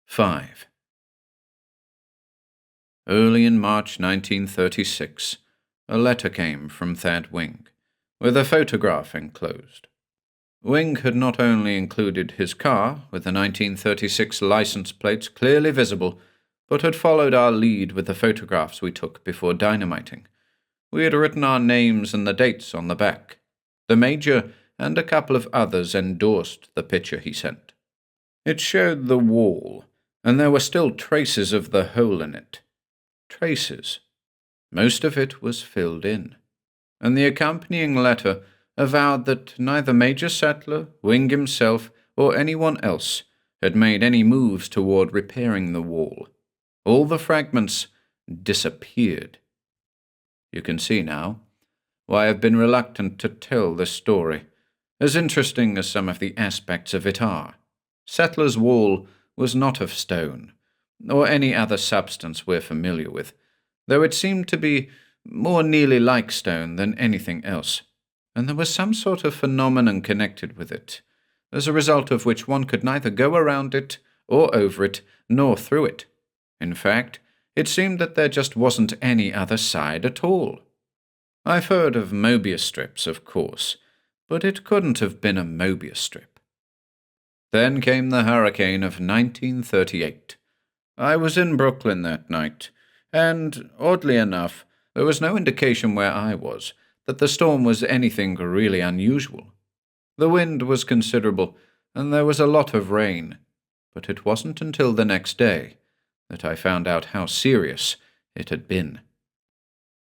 5. Early in March 1936, a letter came from Thad Wing, with a photograph enclosed. Wing had not only included his car, with the 1936 license plates clearly visible, but had followed our lead with the photographs we took before dynamiting. We had written our names and the dates on the back. The Major and a couple of others endorsed the picture he sent. It showed the wall, and there were still traces of the hole in it. Traces. Most of it was filled in, and the accompanying letter avowed that neither Major Settler, Wing himself, or anyone else had made any moves toward repairing the wall. All the fragments disappeared. You can see now why I've been reluctant to tell this story, as interesting as some of the aspects of it are. Settler's wall was not of stone, or any other substance we're familiar with, though it seemed to be more nearly like stone than anything else, and there was some sort of phenomenon connected with it, as a result of which one could neither go around it, or over it, nor through it. In fact, it seemed that there just wasn't any other side at all. I've heard of Mobius strips, of course, but it couldn't have been a Mobius strip. Then came the hurricane of 1938. I was in Brooklyn that night, and, oddly enough, there was no indication where I was that the storm was anything really unusual. The wind was considerable, and there was a lot of rain, but it wasn't until the next day that I found out how serious it had been.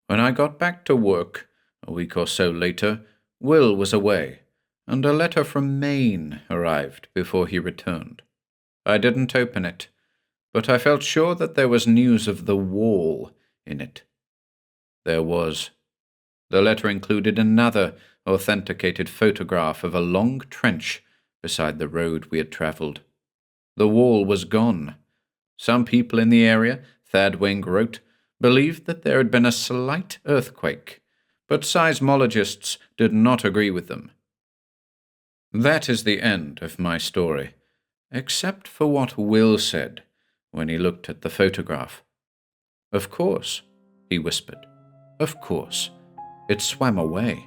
When I got back to work, a week or so later, Will was away, and a letter from Maine arrived before he returned. I didn't open it, but I felt sure that there was news of the wall in it. There was. The letter included another authenticated photograph of a long trench beside the road we had travelled. The wall was gone. Some people in the area, Thad Wing wrote, believed that there had been a slight earthquake, but seismologists did not agree with them. That is the end of my story, except for what Will said when he looked at the photograph. "Of course," he whispered. "Of course. It swam away."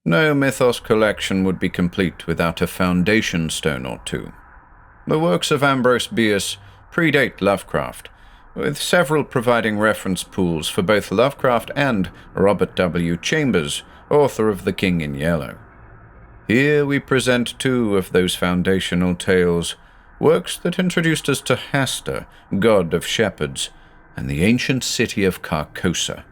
No Mythos collection would be complete without a foundation stone or two. The works of Ambrose Bierce predate Lovecraft, with several providing reference pools for both Lovecraft and Robert W. Chambers, author of The King in Yellow. Here we present two of those foundational tales, works that introduced us to Hasse, god of shepherds, and the ancient city of Carcosa.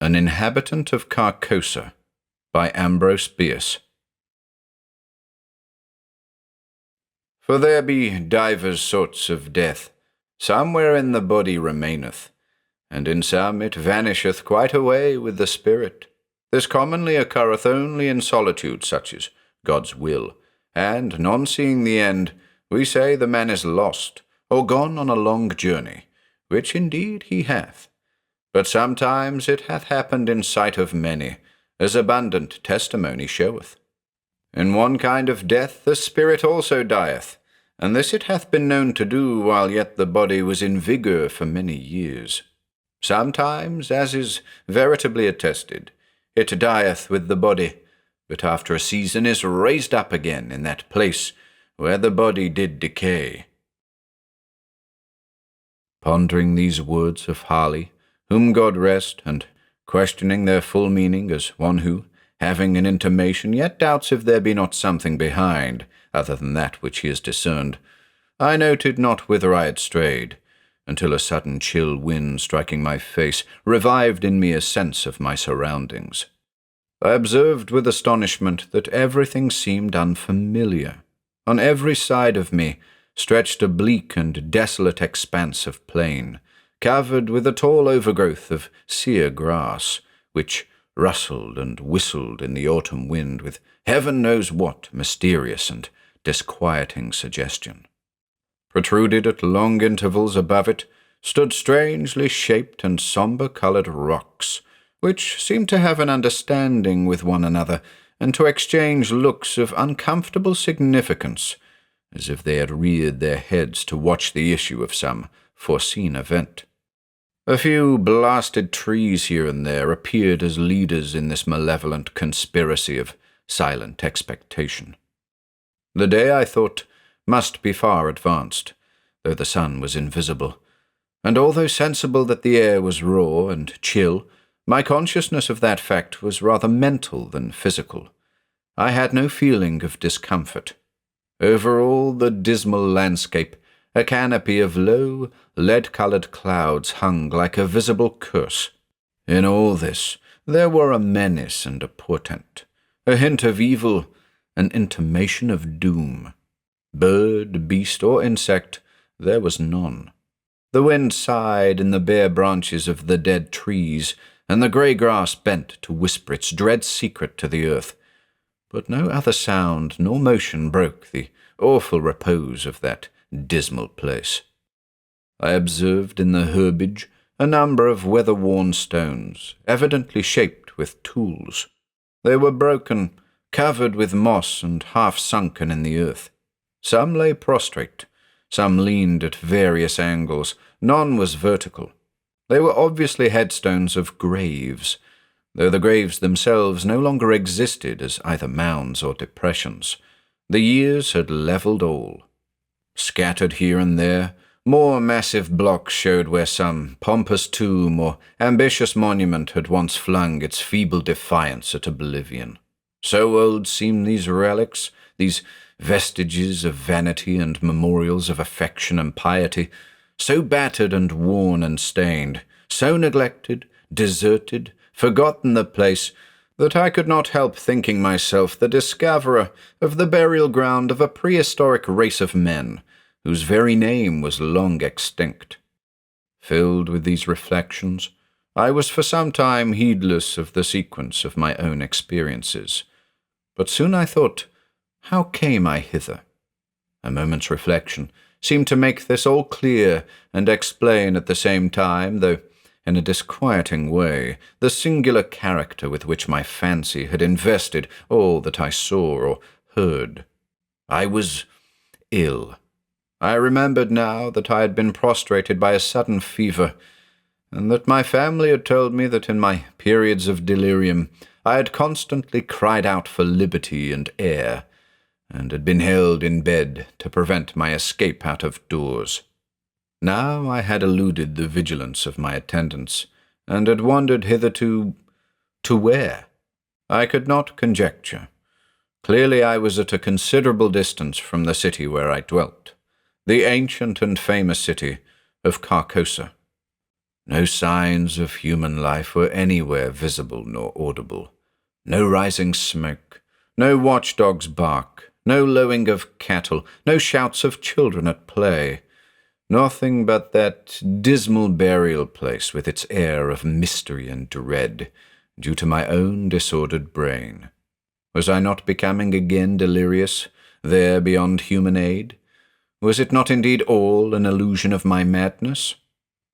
An Inhabitant of Carcosa by BIERCE. For there be divers sorts of death, some wherein the body remaineth, and in some it vanisheth quite away with the spirit. This commonly occurreth only in solitude, such as God's will, and, none seeing the end, we say the man is lost, or gone on a long journey, which indeed he hath. But sometimes it hath happened in sight of many, as abundant testimony showeth. In one kind of death the spirit also dieth, and this it hath been known to do while yet the body was in vigour for many years. Sometimes, as is veritably attested, it dieth with the body, but after a season is raised up again in that place where the body did decay. Pondering these words of Halle, whom God rest, and questioning their full meaning as one who, having an intimation, yet doubts if there be not something behind, other than that which he has discerned, I noted not whither I had strayed, until a sudden chill wind striking my face revived in me a sense of my surroundings. I observed with astonishment that everything seemed unfamiliar. On every side of me stretched a bleak and desolate expanse of plain, covered with a tall overgrowth of sere grass, which rustled and whistled in the autumn wind with heaven knows what mysterious and disquieting suggestion. Protruded at long intervals above it stood strangely shaped and sombre-coloured rocks, which seemed to have an understanding with one another and to exchange looks of uncomfortable significance, as if they had reared their heads to watch the issue of some foreseen event. A few blasted trees here and there appeared as leaders in this malevolent conspiracy of silent expectation. The day, I thought, must be far advanced, though the sun was invisible, and although sensible that the air was raw and chill, my consciousness of that fact was rather mental than physical. I had no feeling of discomfort. Over all the dismal landscape, a canopy of low, lead-coloured clouds hung like a visible curse. In all this there were a menace and a portent, a hint of evil, an intimation of doom. Bird, beast, or insect, there was none. The wind sighed in the bare branches of the dead trees, and the grey grass bent to whisper its dread secret to the earth. But no other sound nor motion broke the awful repose of that dismal place. I observed in the herbage a number of weather-worn stones, evidently shaped with tools. They were broken, covered with moss and half-sunken in the earth. Some lay prostrate, some leaned at various angles, none was vertical. They were obviously headstones of graves, though the graves themselves no longer existed as either mounds or depressions. The years had levelled all. Scattered here and there, more massive blocks showed where some pompous tomb or ambitious monument had once flung its feeble defiance at oblivion. So old seemed these relics, these vestiges of vanity and memorials of affection and piety, so battered and worn and stained, so neglected, deserted, forgotten the place, that I could not help thinking myself the discoverer of the burial ground of a prehistoric race of men, whose very name was long extinct. Filled with these reflections, I was for some time heedless of the sequence of my own experiences. But soon I thought, how came I hither? A moment's reflection seemed to make this all clear and explain at the same time, though in a disquieting way, the singular character with which my fancy had invested all that I saw or heard. I was ill. I remembered now that I had been prostrated by a sudden fever, and that my family had told me that in my periods of delirium I had constantly cried out for liberty and air, and had been held in bed to prevent my escape out of doors. Now I had eluded the vigilance of my attendants, and had wandered hitherto to where? I could not conjecture. Clearly I was at a considerable distance from the city where I dwelt, the ancient and famous city of Carcosa. No signs of human life were anywhere visible nor audible. No rising smoke, no watchdog's bark, no lowing of cattle, no shouts of children at play. Nothing but that dismal burial place with its air of mystery and dread, due to my own disordered brain. Was I not becoming again delirious, there beyond human aid? Was it not indeed all an illusion of my madness?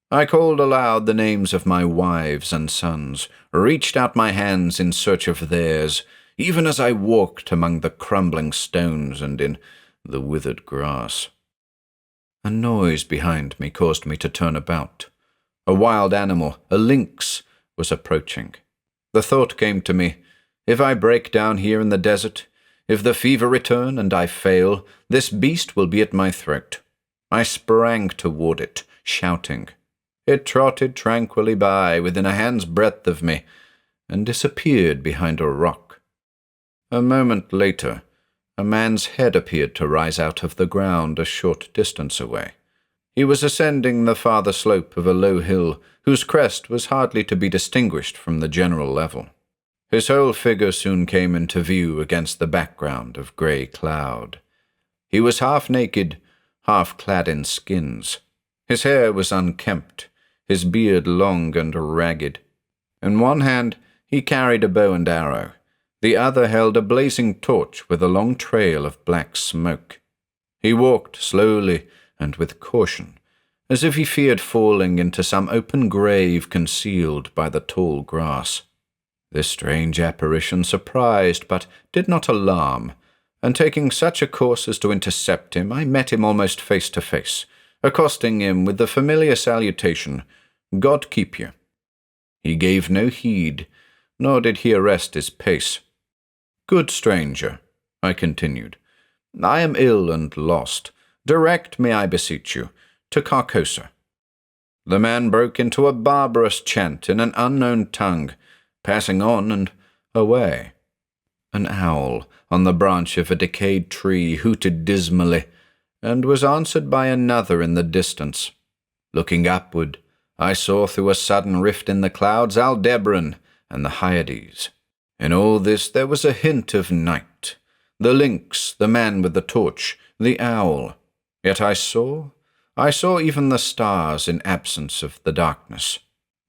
I called aloud the names of my wives and sons, reached out my hands in search of theirs, even as I walked among the crumbling stones and in the withered grass. A noise behind me caused me to turn about. A wild animal, a lynx, was approaching. The thought came to me, if I break down here in the desert, if the fever return and I fail, this beast will be at my throat. I sprang toward it, shouting. It trotted tranquilly by within a hand's breadth of me, and disappeared behind a rock. A moment later, a man's head appeared to rise out of the ground a short distance away. He was ascending the farther slope of a low hill, whose crest was hardly to be distinguished from the general level. His whole figure soon came into view against the background of grey cloud. He was half naked, half clad in skins. His hair was unkempt, his beard long and ragged. In one hand he carried a bow and arrow. The other held a blazing torch with a long trail of black smoke. He walked slowly and with caution, as if he feared falling into some open grave concealed by the tall grass. This strange apparition surprised but did not alarm, and taking such a course as to intercept him, I met him almost face to face, accosting him with the familiar salutation, "God keep you." He gave no heed, nor did he arrest his pace. "Good stranger," I continued, "I am ill and lost. Direct me, I beseech you, to Carcosa." The man broke into a barbarous chant in an unknown tongue, passing on and away. An owl on the branch of a decayed tree hooted dismally, and was answered by another in the distance. Looking upward, I saw through a sudden rift in the clouds Aldebaran and the Hyades. In all this there was a hint of night. The lynx, the man with the torch, the owl. Yet I saw even the stars in absence of the darkness.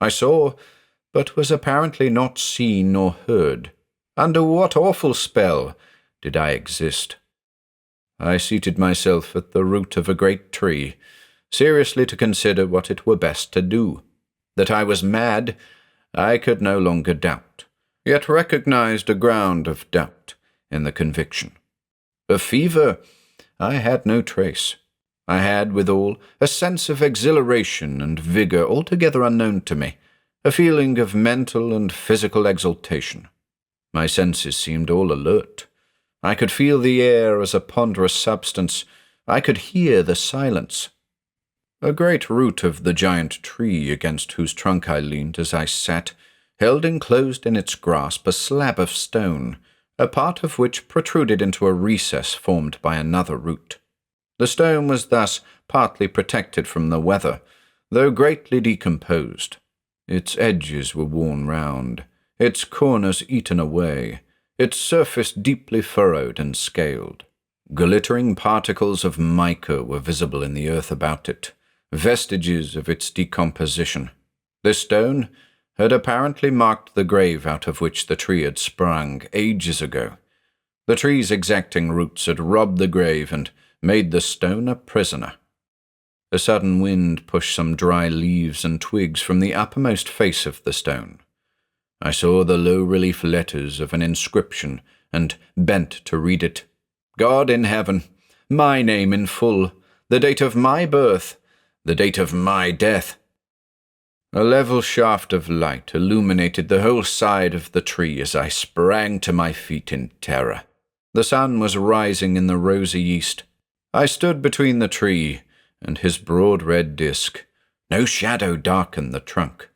I saw, but was apparently not seen nor heard. Under what awful spell did I exist? I seated myself at the root of a great tree, seriously to consider what it were best to do. That I was mad, I could no longer doubt, yet recognized a ground of doubt in the conviction. Of fever, I had no trace. I had, withal, a sense of exhilaration and vigor altogether unknown to me, a feeling of mental and physical exaltation. My senses seemed all alert. I could feel the air as a ponderous substance. I could hear the silence. A great root of the giant tree against whose trunk I leaned as I sat held enclosed in its grasp a slab of stone, a part of which protruded into a recess formed by another root. The stone was thus partly protected from the weather, though greatly decomposed. Its edges were worn round, its corners eaten away, its surface deeply furrowed and scaled. Glittering particles of mica were visible in the earth about it, vestiges of its decomposition. This stone had apparently marked the grave out of which the tree had sprung ages ago. The tree's exacting roots had robbed the grave and made the stone a prisoner. A sudden wind pushed some dry leaves and twigs from the uppermost face of the stone. I saw the low-relief letters of an inscription and bent to read it. God in heaven, my name in full, the date of my birth, the date of my death. A level shaft of light illuminated the whole side of the tree as I sprang to my feet in terror. The sun was rising in the rosy east. I stood between the tree and his broad red disk. No shadow darkened the trunk.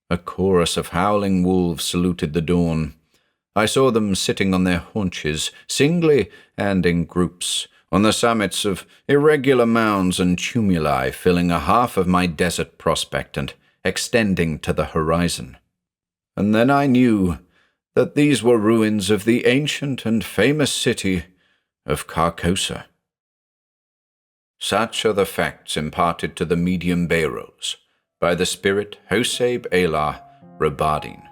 A chorus of howling wolves saluted the dawn. I saw them sitting on their haunches, singly and in groups, on the summits of irregular mounds and tumuli filling a half of my desert prospect and extending to the horizon. And then I knew that these were ruins of the ancient and famous city of Carcosa. Such are the facts imparted to the medium Beiros by the spirit Hoseb Elah Rabadin.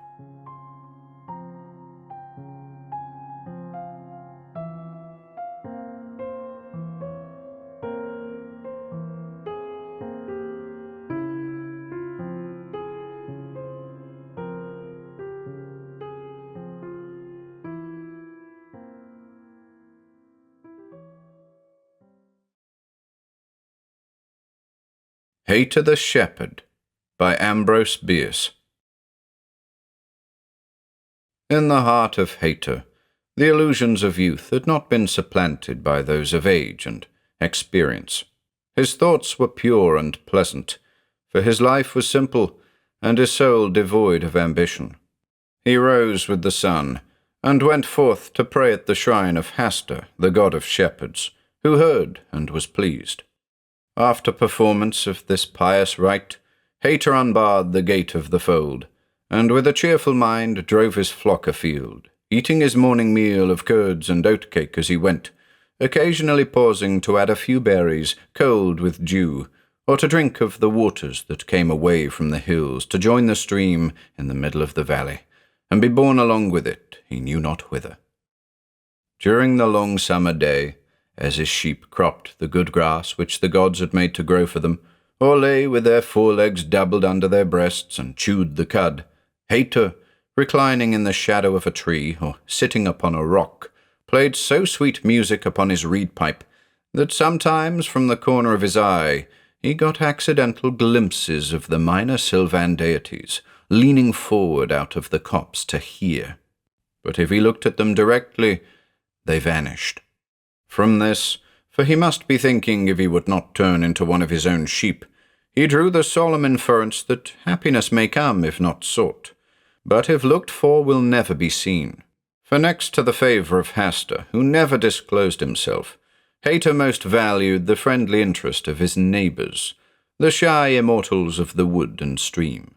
Haita the Shepherd by AMBROSE BIERCE. In the heart of Haita, the illusions of youth had not been supplanted by those of age and experience. His thoughts were pure and pleasant, for his life was simple and his soul devoid of ambition. He rose with the sun and went forth to pray at the shrine of Hasse, the god of shepherds, who heard and was pleased. After performance of this pious rite, Haita unbarred the gate of the fold, and with a cheerful mind drove his flock afield, eating his morning meal of curds and oatcake as he went, occasionally pausing to add a few berries, cold with dew, or to drink of the waters that came away from the hills to join the stream in the middle of the valley, and be borne along with it, he knew not whither. During the long summer day, as his sheep cropped the good grass which the gods had made to grow for them, or lay with their forelegs doubled under their breasts and chewed the cud, Haita, reclining in the shadow of a tree or sitting upon a rock, played so sweet music upon his reed pipe that sometimes from the corner of his eye he got accidental glimpses of the minor Sylvan deities leaning forward out of the copse to hear. But if he looked at them directly, they vanished. From this, for he must be thinking if he would not turn into one of his own sheep, he drew the solemn inference that happiness may come if not sought, but if looked for will never be seen. For next to the favour of Hasse, who never disclosed himself, Haita most valued the friendly interest of his neighbours, the shy immortals of the wood and stream.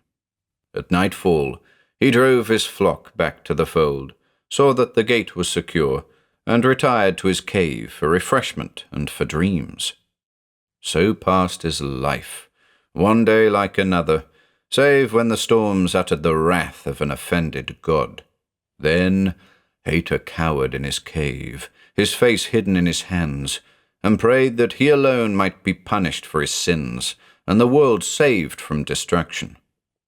At nightfall, he drove his flock back to the fold, saw that the gate was secure, and retired to his cave for refreshment and for dreams. So passed his life, one day like another, save when the storms uttered the wrath of an offended god. Then Haita cowered in his cave, his face hidden in his hands, and prayed that he alone might be punished for his sins, and the world saved from destruction.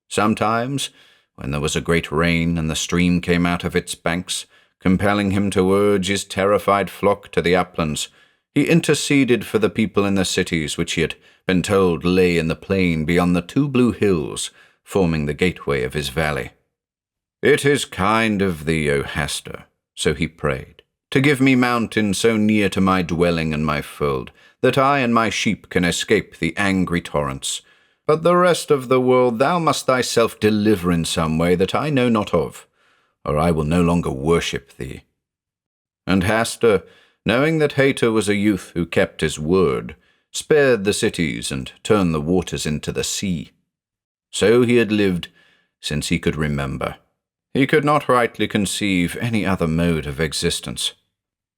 Sometimes, when there was a great rain and the stream came out of its banks, compelling him to urge his terrified flock to the uplands, he interceded for the people in the cities which he had been told lay in the plain beyond the two blue hills forming the gateway of his valley. "It is kind of thee, O Hasse," so he prayed, "to give me mountain so near to my dwelling and my fold, that I and my sheep can escape the angry torrents. But the rest of the world thou must thyself deliver in some way that I know not of, or I will no longer worship thee." And Hasse, knowing that Haita was a youth who kept his word, spared the cities and turned the waters into the sea. So he had lived since he could remember. He could not rightly conceive any other mode of existence.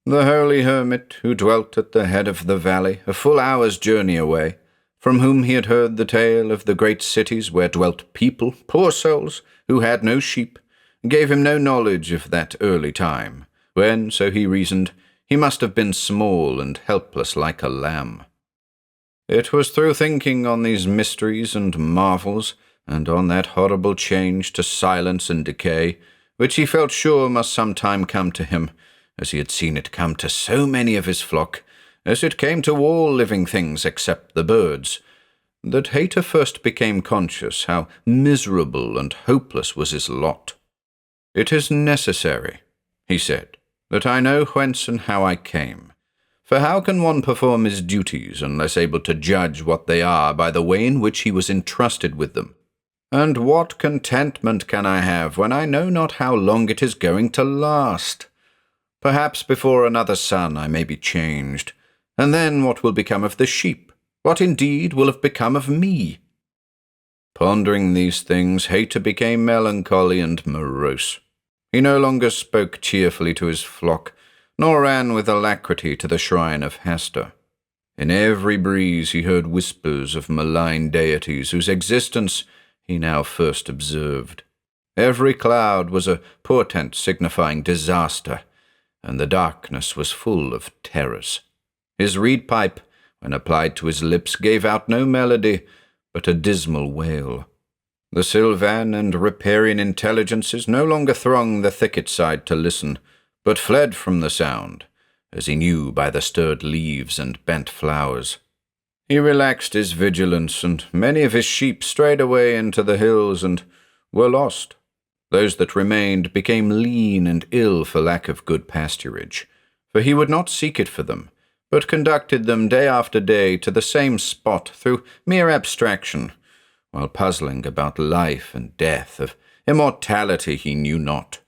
The holy hermit who dwelt at the head of the valley, a full hour's journey away, from whom he had heard the tale of the great cities where dwelt people, poor souls, who had no sheep, gave him no knowledge of that early time, when, so he reasoned, he must have been small and helpless like a lamb. It was through thinking on these mysteries and marvels, and on that horrible change to silence and decay, which he felt sure must some time come to him, as he had seen it come to so many of his flock, as it came to all living things except the birds, that Haita first became conscious how miserable and hopeless was his lot. "It is necessary," he said, "that I know whence and how I came, For how can one perform his duties unless able to judge what they are by the way in which he was entrusted with them? And what contentment can I have when I know not how long it is going to last? Perhaps before another sun I may be changed, and then what will become of the sheep? What indeed will have become of me? Pondering these things, Haita became melancholy and morose. He no longer spoke cheerfully to his flock, nor ran with alacrity to the shrine of Hasse. In every breeze he heard whispers of malign deities whose existence he now first observed. Every cloud was a portent signifying disaster, and the darkness was full of terrors. His reed pipe, when applied to his lips, gave out no melody, but a dismal wail. The Sylvan and riparian intelligences no longer thronged the thicket side to listen, but fled from the sound, as he knew by the stirred leaves and bent flowers. He relaxed his vigilance, and many of his sheep strayed away into the hills and were lost. Those that remained became lean and ill for lack of good pasturage, for he would not seek it for them, but conducted them day after day to the same spot through mere abstraction, while puzzling about life and death, of immortality he knew not.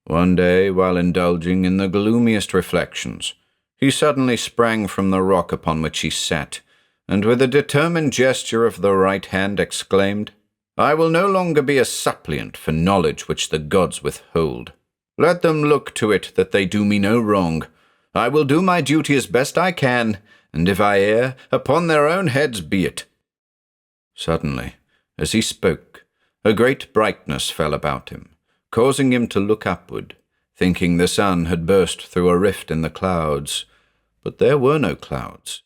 One day, while indulging in the gloomiest reflections, he suddenly sprang from the rock upon which he sat, and with a determined gesture of the right hand exclaimed, "I will no longer be a suppliant for knowledge which the gods withhold. Let them look to it that they do me no wrong. I will do my duty as best I can, and if I err, upon their own heads be it." Suddenly, as he spoke, a great brightness fell about him, causing him to look upward, thinking the sun had burst through a rift in the clouds. But there were no clouds.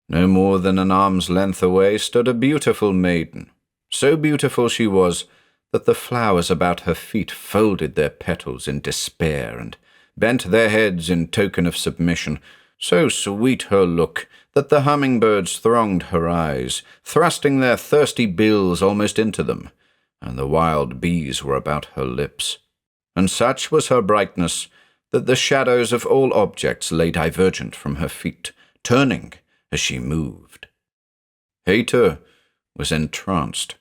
No more than an arm's length away stood a beautiful maiden. So beautiful she was that the flowers about her feet folded their petals in despair and bent their heads in token of submission. So sweet her look that the hummingbirds thronged her eyes, thrusting their thirsty bills almost into them, and the wild bees were about her lips. And such was her brightness that the shadows of all objects lay divergent from her feet, turning as she moved. Haita was entranced.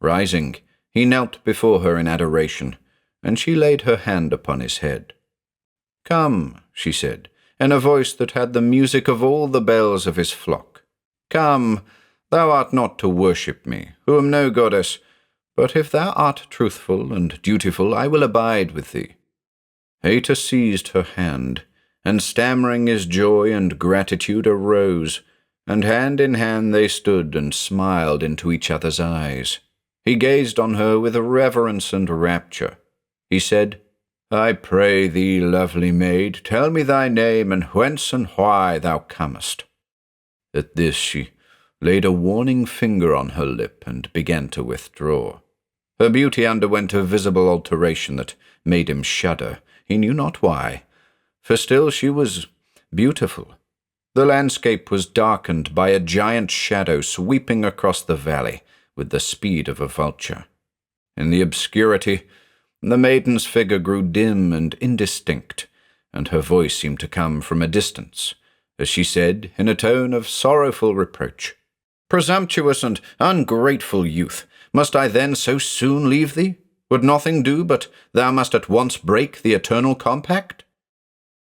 Rising, he knelt before her in adoration, and she laid her hand upon his head. "Come," she said, in a voice that had the music of all the bells of his flock. "Come, thou art not to worship me, who am no goddess, but if thou art truthful and dutiful, I will abide with thee." Haita seized her hand, and stammering his joy and gratitude arose, and hand in hand they stood and smiled into each other's eyes. He gazed on her with reverence and rapture. He said, "I pray thee, lovely maid, tell me thy name, and whence and why thou comest." At this she laid a warning finger on her lip and began to withdraw. Her beauty underwent a visible alteration that made him shudder. He knew not why, for still she was beautiful. The landscape was darkened by a giant shadow sweeping across the valley with the speed of a vulture. In the obscurity, the maiden's figure grew dim and indistinct, and her voice seemed to come from a distance, as she said, in a tone of sorrowful reproach, "Presumptuous and ungrateful youth, must I then so soon leave thee? Would nothing do but thou must at once break the eternal compact?"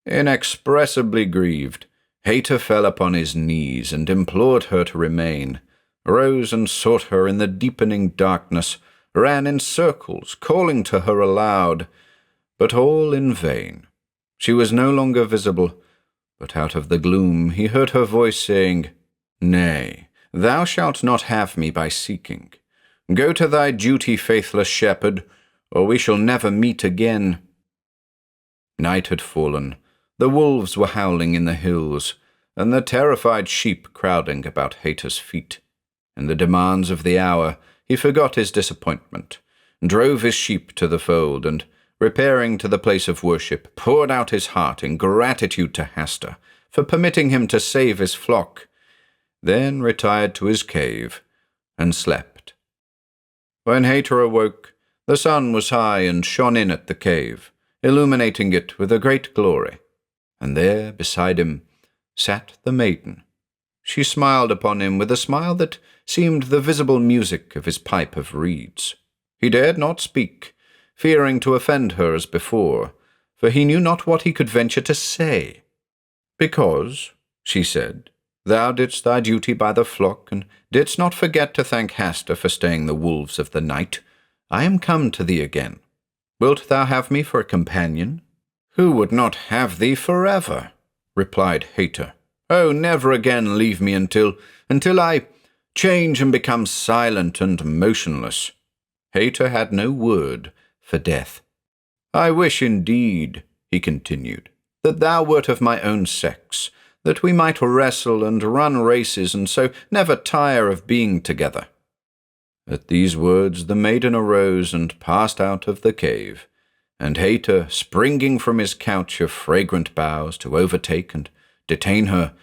Inexpressibly grieved, Haita fell upon his knees and implored her to remain, rose and sought her in the deepening darkness, ran in circles, calling to her aloud, but all in vain. She was no longer visible, but out of the gloom he heard her voice saying, "Nay, thou shalt not have me by seeking. Go to thy duty, faithless shepherd, or we shall never meet again." Night had fallen. The wolves were howling in the hills, and the terrified sheep crowding about Haita's feet. In the demands of the hour, he forgot his disappointment, drove his sheep to the fold, and, repairing to the place of worship, poured out his heart in gratitude to Hasse for permitting him to save his flock, then retired to his cave and slept. When Haita awoke, the sun was high and shone in at the cave, illuminating it with a great glory, and there, beside him, sat the maiden. She smiled upon him with a smile that seemed the visible music of his pipe of reeds. He dared not speak, fearing to offend her as before, for he knew not what he could venture to say. "Because," she said, "thou didst thy duty by the flock, and didst not forget to thank Hasse for staying the wolves of the night, I am come to thee again. Wilt thou have me for a companion?" "Who would not have thee forever?" replied Haite. "Oh, never again leave me until I change and become silent and motionless." Haite had no word for death. "I wish indeed," he continued, "that thou wert of my own sex, that we might wrestle and run races and so never tire of being together." At these words the maiden arose and passed out of the cave, and Haite, springing from his couch of fragrant boughs to overtake and detain her,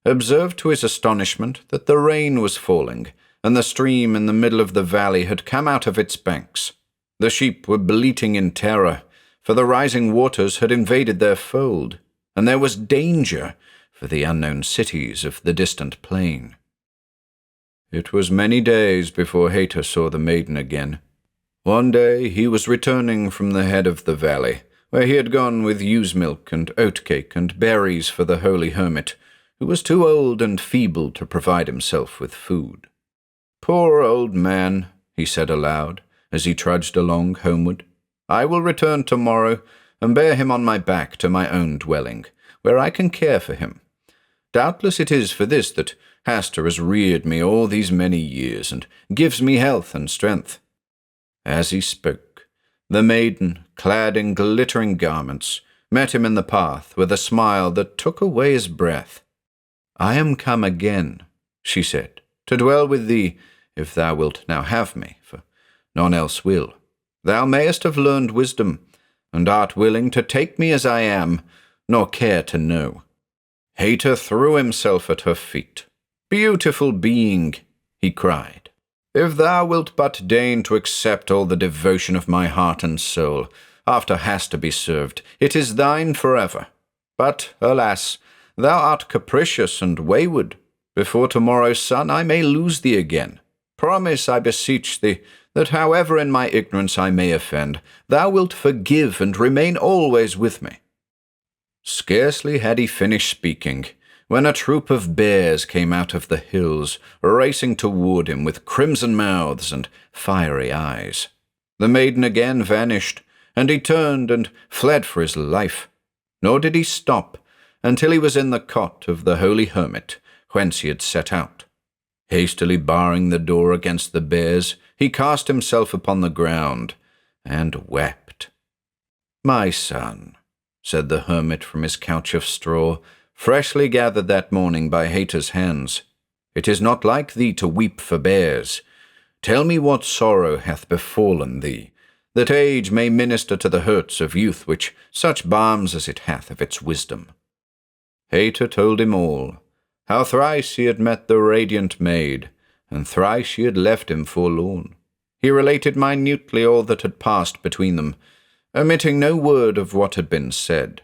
observed to his astonishment that the rain was falling, and the stream in the middle of the valley had come out of its banks. The sheep were bleating in terror, for the rising waters had invaded their fold, and there was danger for the unknown cities of the distant plain. It was many days before Haite saw the maiden again. One day he was returning from the head of the valley, where he had gone with ewe's milk and oatcake and berries for the holy hermit, who was too old and feeble to provide himself with food. "Poor old man," he said aloud, as he trudged along homeward. "I will return tomorrow and bear him on my back to my own dwelling, where I can care for him. Doubtless it is for this that Hasse has reared me all these many years, and gives me health and strength." As he spoke, the maiden, clad in glittering garments, met him in the path with a smile that took away his breath. "I am come again," she said, "to dwell with thee, if thou wilt now have me, for none else will. Thou mayest have learned wisdom, and art willing to take me as I am, nor care to know." Haite threw himself at her feet. "Beautiful being," he cried, "if thou wilt but deign to accept all the devotion of my heart and soul, after Hasse to be served, it is thine forever. But, alas, thou art capricious and wayward. Before tomorrow's sun I may lose thee again. Promise, I beseech thee, that however in my ignorance I may offend, thou wilt forgive and remain always with me." Scarcely had he finished speaking, when a troop of bears came out of the hills, racing toward him with crimson mouths and fiery eyes. The maiden again vanished, and he turned and fled for his life. Nor did he stop until he was in the cot of the holy hermit, whence he had set out. Hastily barring the door against the bears, he cast himself upon the ground and wept. "My son," said the hermit from his couch of straw, freshly gathered that morning by Haite's hands, "it is not like thee to weep for bears. Tell me what sorrow hath befallen thee, that age may minister to the hurts of youth which such balms as it hath of its wisdom." Haite told him all, how thrice he had met the radiant maid, and thrice she had left him forlorn. He related minutely all that had passed between them, omitting no word of what had been said.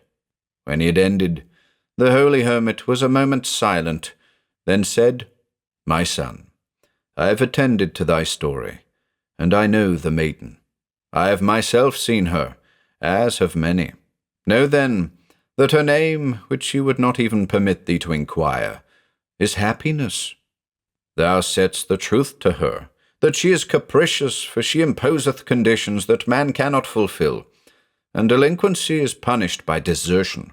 When he had ended, the holy hermit was a moment silent, then said, "My son, I have attended to thy story, and I know the maiden. I have myself seen her, as have many. Know then that her name, which she would not even permit thee to inquire, is Happiness. Thou saidst the truth to her, that she is capricious, for she imposeth conditions that man cannot fulfill, and delinquency is punished by desertion.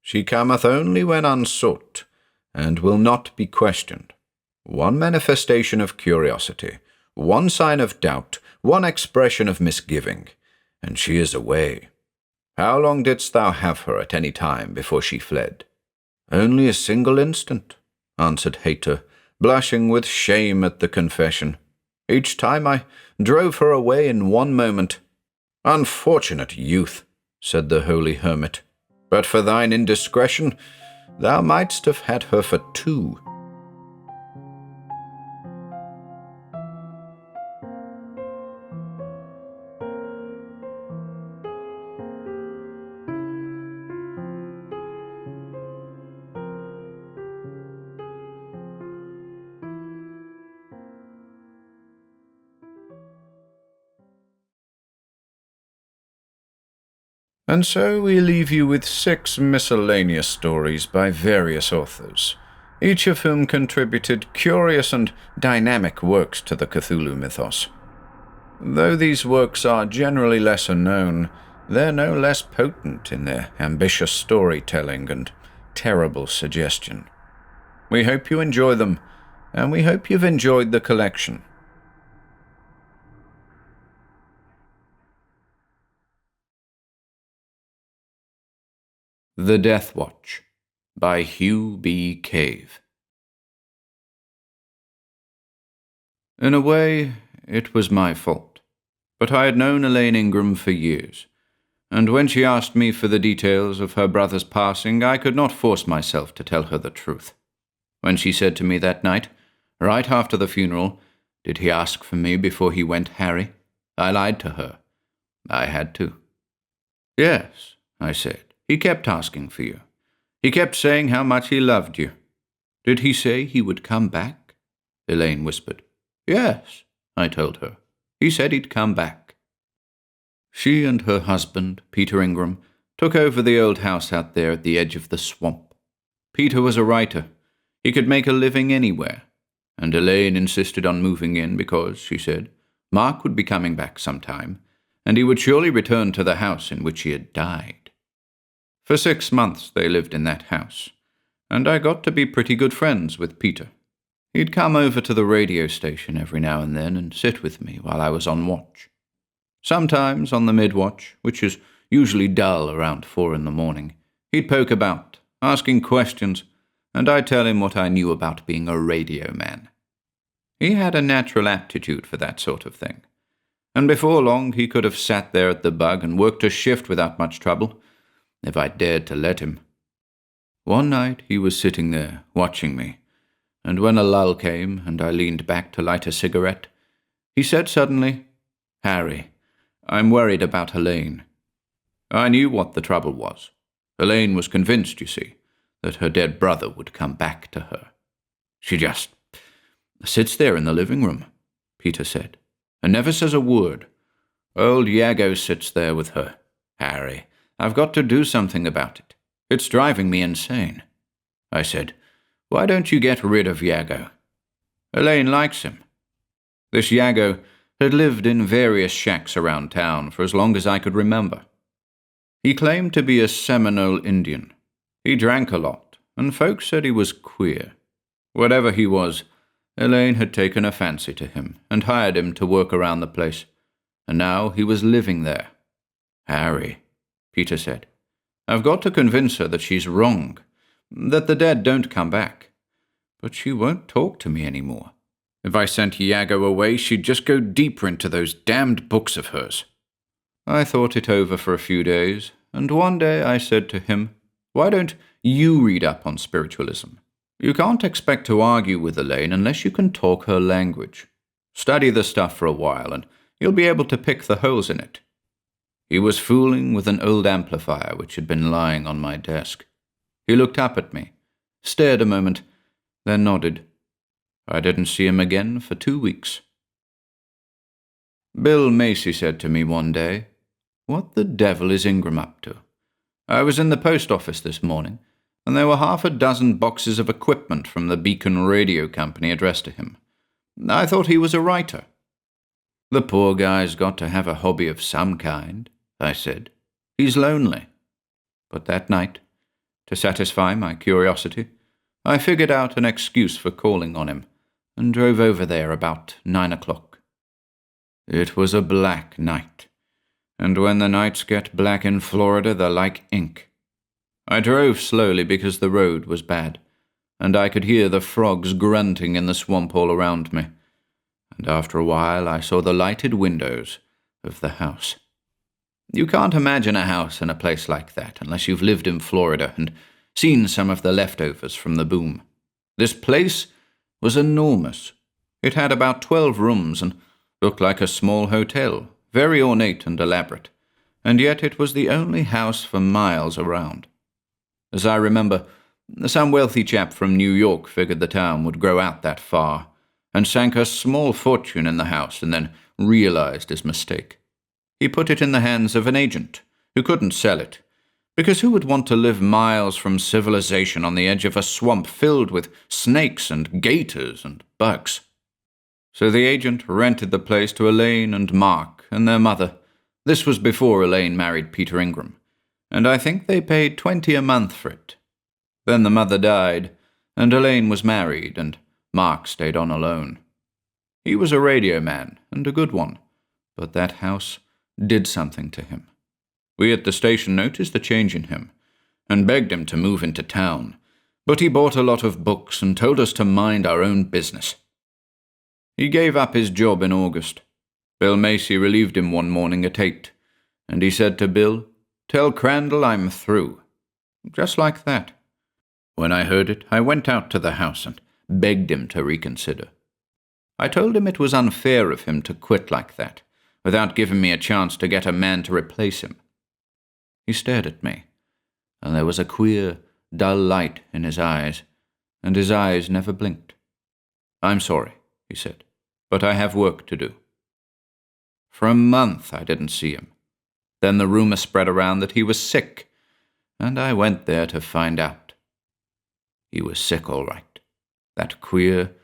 She cometh only when unsought, and will not be questioned. One manifestation of curiosity, one sign of doubt, one expression of misgiving, and she is away. How long didst thou have her at any time before she fled?" "Only a single instant," answered Haite, blushing with shame at the confession. "Each time I drove her away in one moment." "Unfortunate youth," said the holy hermit. "But for thine indiscretion, thou mightst have had her for 2. And so we leave you with 6 miscellaneous stories by various authors, each of whom contributed curious and dynamic works to the Cthulhu mythos. Though these works are generally lesser known, they're no less potent in their ambitious storytelling and terrible suggestion. We hope you enjoy them, and we hope you've enjoyed the collection. The Death Watch by Hugh B. Cave. In a way, it was my fault, but I had known Elaine Ingram for years, and when she asked me for the details of her brother's passing, I could not force myself to tell her the truth. When she said to me that night, right after the funeral, "Did he ask for me before he went, Harry?" I lied to her. I had to. "Yes," I said. "He kept asking for you. He kept saying how much he loved you." "Did he say he would come back?" Elaine whispered. "Yes," I told her. "He said he'd come back." She and her husband, Peter Ingram, took over the old house out there at the edge of the swamp. Peter was a writer. He could make a living anywhere, and Elaine insisted on moving in because, she said, Mark would be coming back sometime, and he would surely return to the house in which he had died. For 6 months they lived in that house, and I got to be pretty good friends with Peter. He'd come over to the radio station every now and then and sit with me while I was on watch. Sometimes on the mid-watch, which is usually dull around 4 in the morning, he'd poke about, asking questions, and I'd tell him what I knew about being a radio man. He had a natural aptitude for that sort of thing, and before long he could have sat there at the Bug and worked a shift without much trouble, if I dared to let him. One night he was sitting there, watching me, and when a lull came and I leaned back to light a cigarette, he said suddenly, "Harry, I'm worried about Elaine." I knew what the trouble was. Elaine was convinced, you see, that her dead brother would come back to her. She just sits there in the living room, Peter said, and never says a word. Old Iago sits there with her. "Harry, I've got to do something about it. It's driving me insane." I said, "Why don't you get rid of Iago?" "Elaine likes him." This Iago had lived in various shacks around town for as long as I could remember. He claimed to be a Seminole Indian. He drank a lot, and folks said he was queer. Whatever he was, Elaine had taken a fancy to him and hired him to work around the place, and now he was living there. "Harry," Peter said, "I've got to convince her that she's wrong, that the dead don't come back. But she won't talk to me anymore. If I sent Iago away, she'd just go deeper into those damned books of hers." I thought it over for a few days, and one day I said to him, "Why don't you read up on spiritualism? You can't expect to argue with Elaine unless you can talk her language. Study the stuff for a while, and you'll be able to pick the holes in it." He was fooling with an old amplifier which had been lying on my desk. He looked up at me, stared a moment, then nodded. I didn't see him again for 2 weeks. Bill Macy said to me one day, "What the devil is Ingram up to? I was in the post office this morning, and there were 6 boxes of equipment from the Beacon Radio Company addressed to him. I thought he was a writer." "The poor guy's got to have a hobby of some kind," I said. "He's lonely." But that night, to satisfy my curiosity, I figured out an excuse for calling on him, and drove over there about 9 o'clock. It was a black night, and when the nights get black in Florida, they're like ink. I drove slowly because the road was bad, and I could hear the frogs grunting in the swamp all around me, and after a while I saw the lighted windows of the house. You can't imagine a house in a place like that unless you've lived in Florida and seen some of the leftovers from the boom. This place was enormous. It had about 12 rooms and looked like a small hotel, very ornate and elaborate, and yet it was the only house for miles around. As I remember, some wealthy chap from New York figured the town would grow out that far, and sank a small fortune in the house and then realized his mistake. He put it in the hands of an agent You couldn't sell it, because who would want to live miles from civilization on the edge of a swamp filled with snakes and gators and bugs? So the agent rented the place to Elaine and Mark and their mother. This was before Elaine married Peter Ingram, and I think they paid $20 a month for it. Then the mother died, and Elaine was married, and Mark stayed on alone. He was a radio man, and a good one, but that house did something to him. We at the station noticed the change in him, and begged him to move into town, but he bought a lot of books and told us to mind our own business. He gave up his job in August. Bill Macy relieved him one morning at 8, and he said to Bill, "Tell Crandall I'm through." Just like that. When I heard it, I went out to the house and begged him to reconsider. I told him it was unfair of him to quit like that, without giving me a chance to get a man to replace him. He stared at me, and there was a queer, dull light in his eyes, and his eyes never blinked. "I'm sorry," he said, "but I have work to do." For a month I didn't see him. Then the rumor spread around that he was sick, and I went there to find out. He was sick all right. That queer,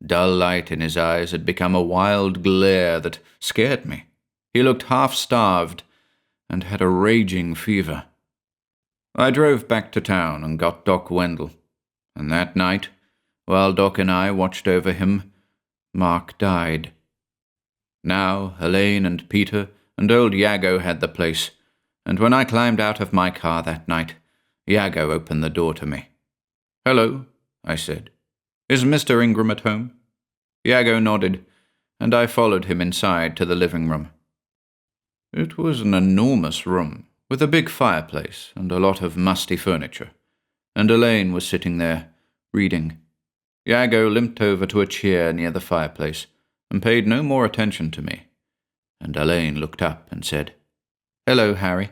dull light in his eyes had become a wild glare that scared me. He looked half-starved and had a raging fever. I drove back to town and got Doc Wendell, and that night, while Doc and I watched over him, Mark died. Now Elaine and Peter and old Yago had the place, and when I climbed out of my car that night, Yago opened the door to me. "Hello," I said. "Is Mr. Ingram at home?" Yago nodded, and I followed him inside to the living room. It was an enormous room, with a big fireplace and a lot of musty furniture, and Elaine was sitting there, reading. Yago limped over to a chair near the fireplace and paid no more attention to me, and Elaine looked up and said, "Hello, Harry."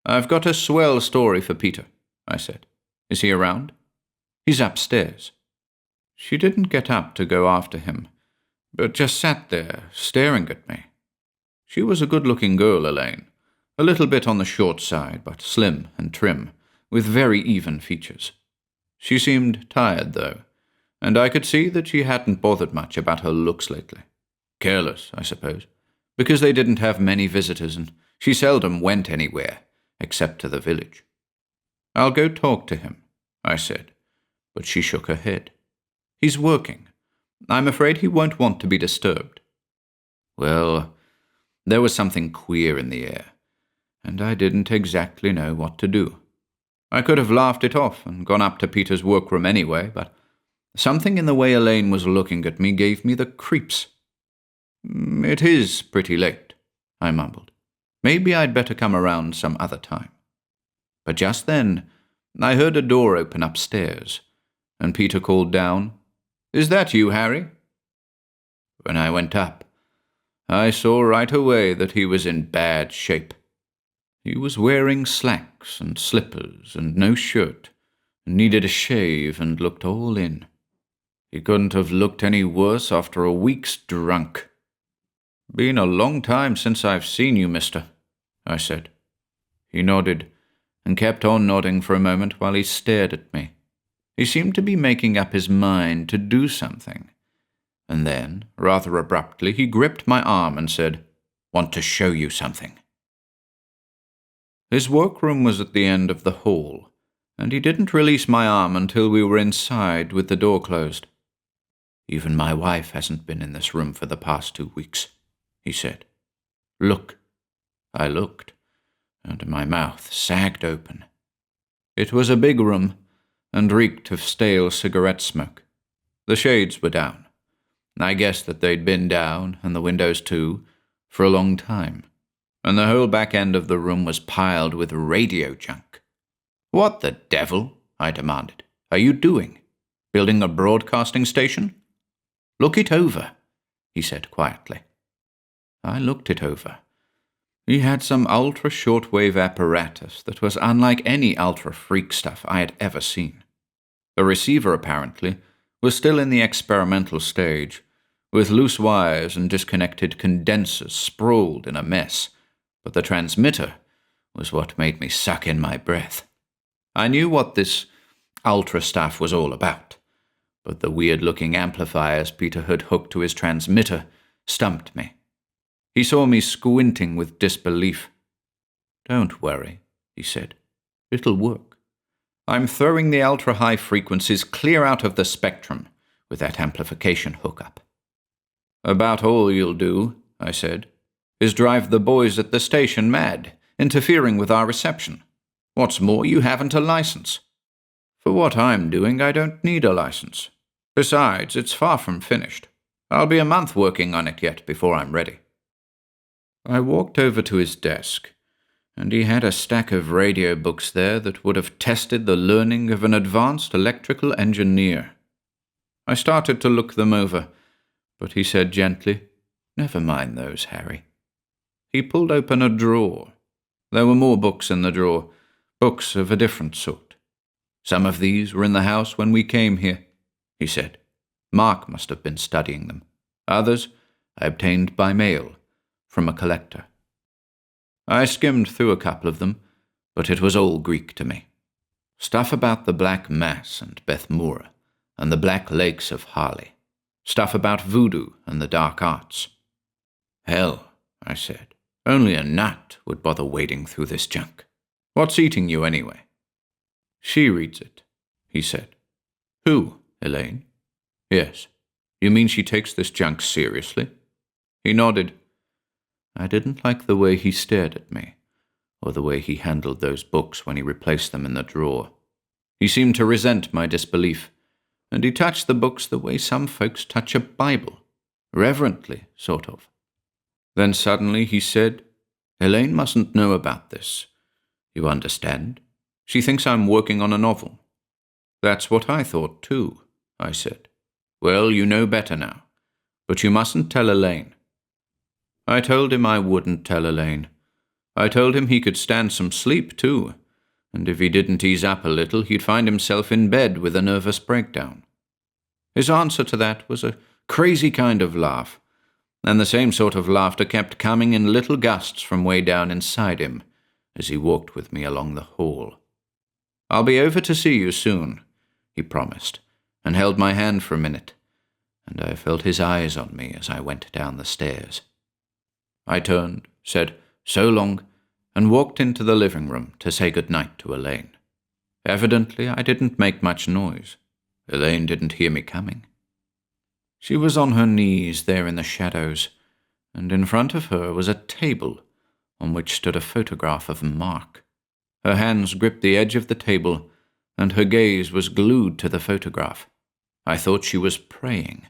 "I've got a swell story for Peter," I said. "Is he around?" "He's upstairs." She didn't get up to go after him, but just sat there, staring at me. She was a good-looking girl, Elaine, a little bit on the short side, but slim and trim, with very even features. She seemed tired, though, and I could see that she hadn't bothered much about her looks lately. Careless, I suppose, because they didn't have many visitors, and she seldom went anywhere, except to the village. "I'll go talk to him," I said, but she shook her head. "He's working. I'm afraid he won't want to be disturbed." Well, there was something queer in the air, and I didn't exactly know what to do. I could have laughed it off and gone up to Peter's workroom anyway, but something in the way Elaine was looking at me gave me the creeps. "It is pretty late," I mumbled. "Maybe I'd better come around some other time." But just then, I heard a door open upstairs, and Peter called down, "Is that you, Harry?" When I went up, I saw right away that he was in bad shape. He was wearing slacks and slippers and no shirt, and needed a shave and looked all in. He couldn't have looked any worse after a week's drunk. "Been a long time since I've seen you, mister," I said. He nodded, and kept on nodding for a moment while he stared at me. He seemed to be making up his mind to do something. And then, rather abruptly, he gripped my arm and said, "Want to show you something." His workroom was at the end of the hall, and he didn't release my arm until we were inside with the door closed. "Even my wife hasn't been in this room for the past 2 weeks," he said. "Look." I looked, and my mouth sagged open. It was a big room, and reeked of stale cigarette smoke. The shades were down. I guessed that they'd been down, and the windows too, for a long time, and the whole back end of the room was piled with radio junk. "What the devil," I demanded, "are you doing? Building a broadcasting station?" "Look it over," he said quietly. I looked it over. He had some ultra-shortwave apparatus that was unlike any ultra-freak stuff I had ever seen. The receiver, apparently, was still in the experimental stage, with loose wires and disconnected condensers sprawled in a mess, but the transmitter was what made me suck in my breath. I knew what this ultra stuff was all about, but the weird-looking amplifiers Peter had hooked to his transmitter stumped me. He saw me squinting with disbelief. "Don't worry," he said. "It'll work. I'm throwing the ultra-high frequencies clear out of the spectrum with that amplification hookup." "About all you'll do," I said, "is drive the boys at the station mad, interfering with our reception. What's more, you haven't a license." "For what I'm doing, I don't need a license. Besides, it's far from finished. I'll be a month working on it yet before I'm ready." I walked over to his desk, and he had a stack of radio books there that would have tested the learning of an advanced electrical engineer. I started to look them over, but he said gently, "Never mind those, Harry." He pulled open a drawer. There were more books in the drawer, books of a different sort. "Some of these were in the house when we came here," he said. "Mark must have been studying them. Others I obtained by mail, from a collector." I skimmed through a couple of them, but it was all Greek to me. Stuff about the Black Mass and Beth Moora, and the Black Lakes of Harley. Stuff about voodoo and the dark arts. "Hell," I said, "only a nut would bother wading through this junk. What's eating you anyway?" "She reads it," he said. "Who, Elaine?" "Yes. You mean she takes this junk seriously?" He nodded. I didn't like the way he stared at me, or the way he handled those books when he replaced them in the drawer. He seemed to resent my disbelief, and he touched the books the way some folks touch a Bible, reverently, sort of. Then suddenly he said, "Elaine mustn't know about this. You understand? She thinks I'm working on a novel." "That's what I thought too," I said. "Well, you know better now, but you mustn't tell Elaine." I told him I wouldn't tell Elaine. I told him he could stand some sleep too, and if he didn't ease up a little, he'd find himself in bed with a nervous breakdown. His answer to that was a crazy kind of laugh, and the same sort of laughter kept coming in little gusts from way down inside him as he walked with me along the hall. "I'll be over to see you soon," he promised, and held my hand for a minute, and I felt his eyes on me as I went down the stairs. I turned, said, "So long," and walked into the living room to say good night to Elaine. Evidently, I didn't make much noise. Elaine didn't hear me coming. She was on her knees there in the shadows, and in front of her was a table on which stood a photograph of Mark. Her hands gripped the edge of the table, and her gaze was glued to the photograph. I thought she was praying.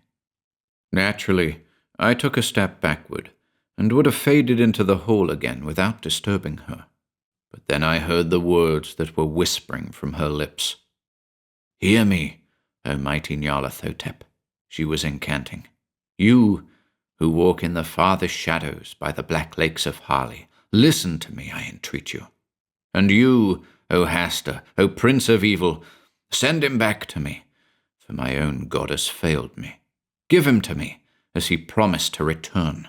Naturally, I took a step backward, and would have faded into the hall again without disturbing her. But then I heard the words that were whispering from her lips. "Hear me, O mighty Nyarlathotep," she was incanting. "You, who walk in the farthest shadows by the black lakes of Harley, listen to me, I entreat you. And you, O Hasse, O Prince of Evil, send him back to me, for my own god has failed me. Give him to me, as he promised to return."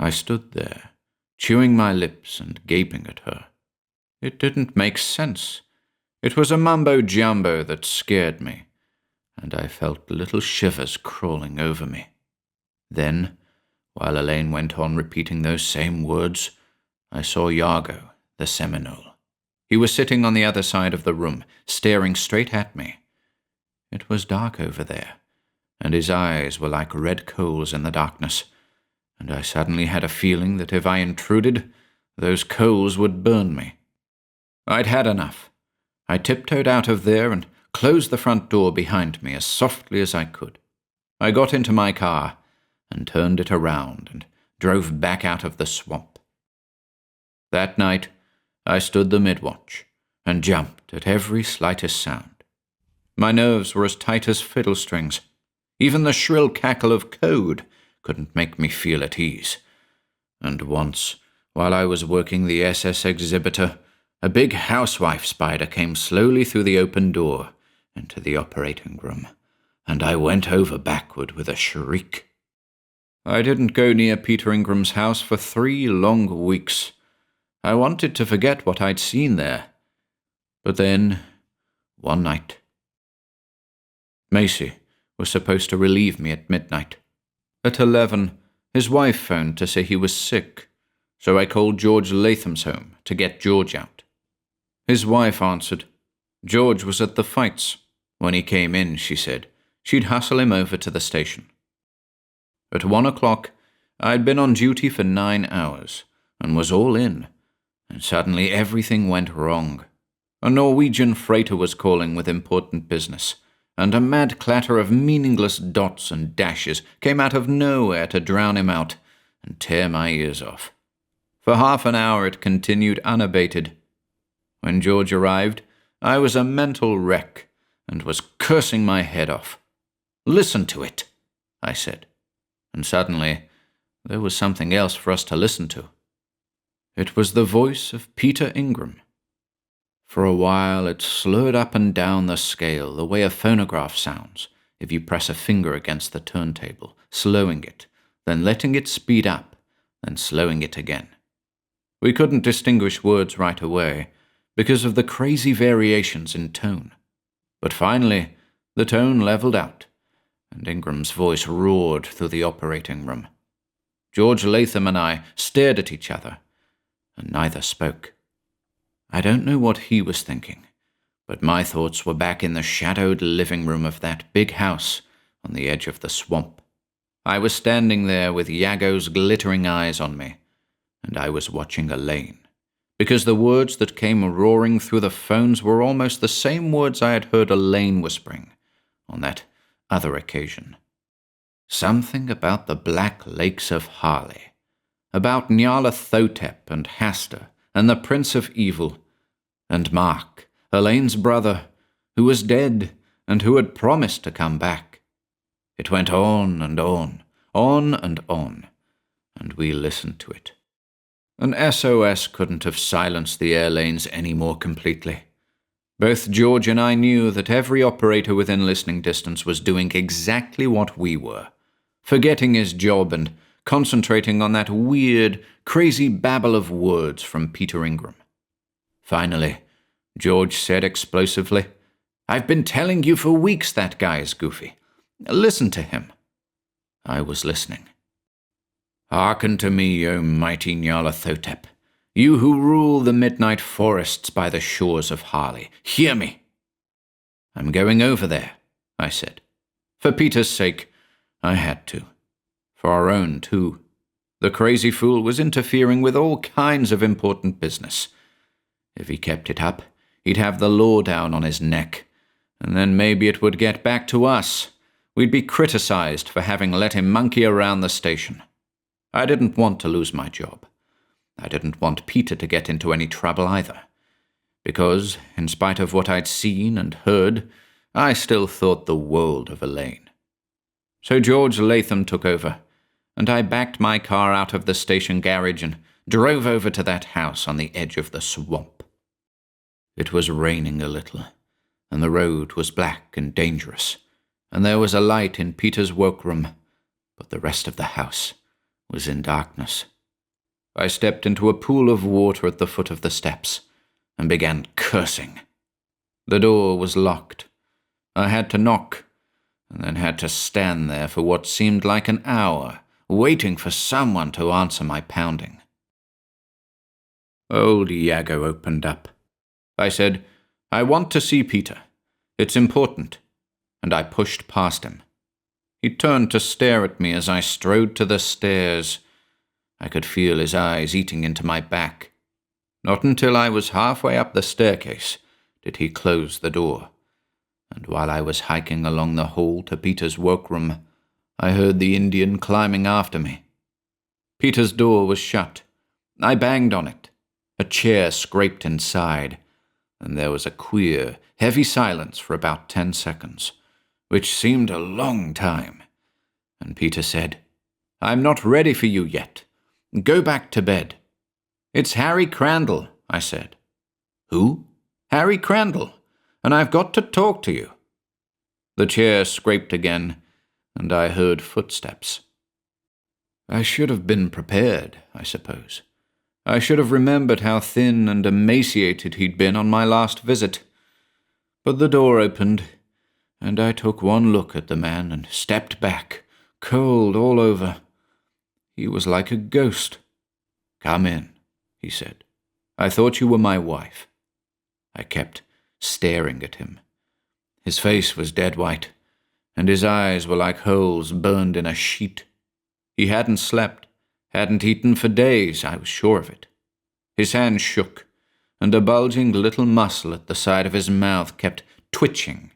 I stood there, chewing my lips and gaping at her. It didn't make sense. It was a mumbo-jumbo that scared me, and I felt little shivers crawling over me. Then, while Elaine went on repeating those same words, I saw Iago, the Seminole. He was sitting on the other side of the room, staring straight at me. It was dark over there, and his eyes were like red coals in the darkness, and I suddenly had a feeling that if I intruded, those coals would burn me. I'd had enough. I tiptoed out of there and closed the front door behind me as softly as I could. I got into my car and turned it around and drove back out of the swamp. That night, I stood the mid-watch and jumped at every slightest sound. My nerves were as tight as fiddle strings. Even the shrill cackle of code couldn't make me feel at ease. And once, while I was working the SS exhibitor, a big housewife spider came slowly through the open door into the operating room, and I went over backward with a shriek. I didn't go near Peter Ingram's house for 3 long weeks, I wanted to forget what I'd seen there. But then, one night, Macy was supposed to relieve me at midnight. At 11, his wife phoned to say he was sick, so I called George Latham's home to get George out. His wife answered. George was at the fights. When he came in, she said, she'd hustle him over to the station. At 1 o'clock, I'd been on duty for 9 hours, and was all in, and suddenly everything went wrong. A Norwegian freighter was calling with important business, and a mad clatter of meaningless dots and dashes came out of nowhere to drown him out and tear my ears off. For half an hour it continued unabated. When George arrived, I was a mental wreck and was cursing my head off. "Listen to it," I said, and suddenly there was something else for us to listen to. It was the voice of Peter Ingram. For a while it slurred up and down the scale the way a phonograph sounds if you press a finger against the turntable, slowing it, then letting it speed up, then slowing it again. We couldn't distinguish words right away because of the crazy variations in tone. But finally, the tone leveled out, and Ingram's voice roared through the operating room. George Latham and I stared at each other, and neither spoke. I don't know what he was thinking, but my thoughts were back in the shadowed living room of that big house on the edge of the swamp. I was standing there with Iago's glittering eyes on me, and I was watching Elaine, because the words that came roaring through the phones were almost the same words I had heard Elaine whispering on that other occasion. Something about the Black Lakes of Harley, about Nyarlathotep and Hasse and the Prince of Evil, and Mark, Elaine's brother, who was dead and who had promised to come back. It went on and on, and we listened to it. An SOS couldn't have silenced the air lanes any more completely. Both George and I knew that every operator within listening distance was doing exactly what we were, forgetting his job and concentrating on that weird, crazy babble of words from Peter Ingram. Finally, George said explosively, "I've been telling you for weeks that guy is goofy. Listen to him." I was listening. "Hearken to me, O mighty Nyarlathotep, you who rule the midnight forests by the shores of Harley. Hear me." "I'm going over there," I said. For Peter's sake, I had to. For our own, too. The crazy fool was interfering with all kinds of important business. If he kept it up, he'd have the law down on his neck, and then maybe it would get back to us. We'd be criticized for having let him monkey around the station. I didn't want to lose my job. I didn't want Peter to get into any trouble either, because, in spite of what I'd seen and heard, I still thought the world of Elaine. So George Latham took over, and I backed my car out of the station garage and drove over to that house on the edge of the swamp. It was raining a little, and the road was black and dangerous, and there was a light in Peter's workroom, but the rest of the house was in darkness. I stepped into a pool of water at the foot of the steps and began cursing. The door was locked. I had to knock, and then had to stand there for what seemed like an hour, waiting for someone to answer my pounding. Old Iago opened up. I said, "I want to see Peter. It's important," and I pushed past him. He turned to stare at me as I strode to the stairs. I could feel his eyes eating into my back. Not until I was halfway up the staircase did he close the door, and while I was hiking along the hall to Peter's workroom, I heard the Indian climbing after me. Peter's door was shut. I banged on it. A chair scraped inside, and there was a queer, heavy silence for about 10 seconds, which seemed a long time. And Peter said, "I'm not ready for you yet. Go back to bed." "It's Harry Crandall," I said. "Who?" "Harry Crandall, and I've got to talk to you." The chair scraped again, and I heard footsteps. I should have been prepared, I suppose, I should have remembered how thin and emaciated he'd been on my last visit. But the door opened, and I took one look at the man and stepped back, cold all over. He was like a ghost. "Come in," he said. "I thought you were my wife." I kept staring at him. His face was dead white, and his eyes were like holes burned in a sheet. He hadn't slept, hadn't eaten for days, I was sure of it. His hand shook, and a bulging little muscle at the side of his mouth kept twitching,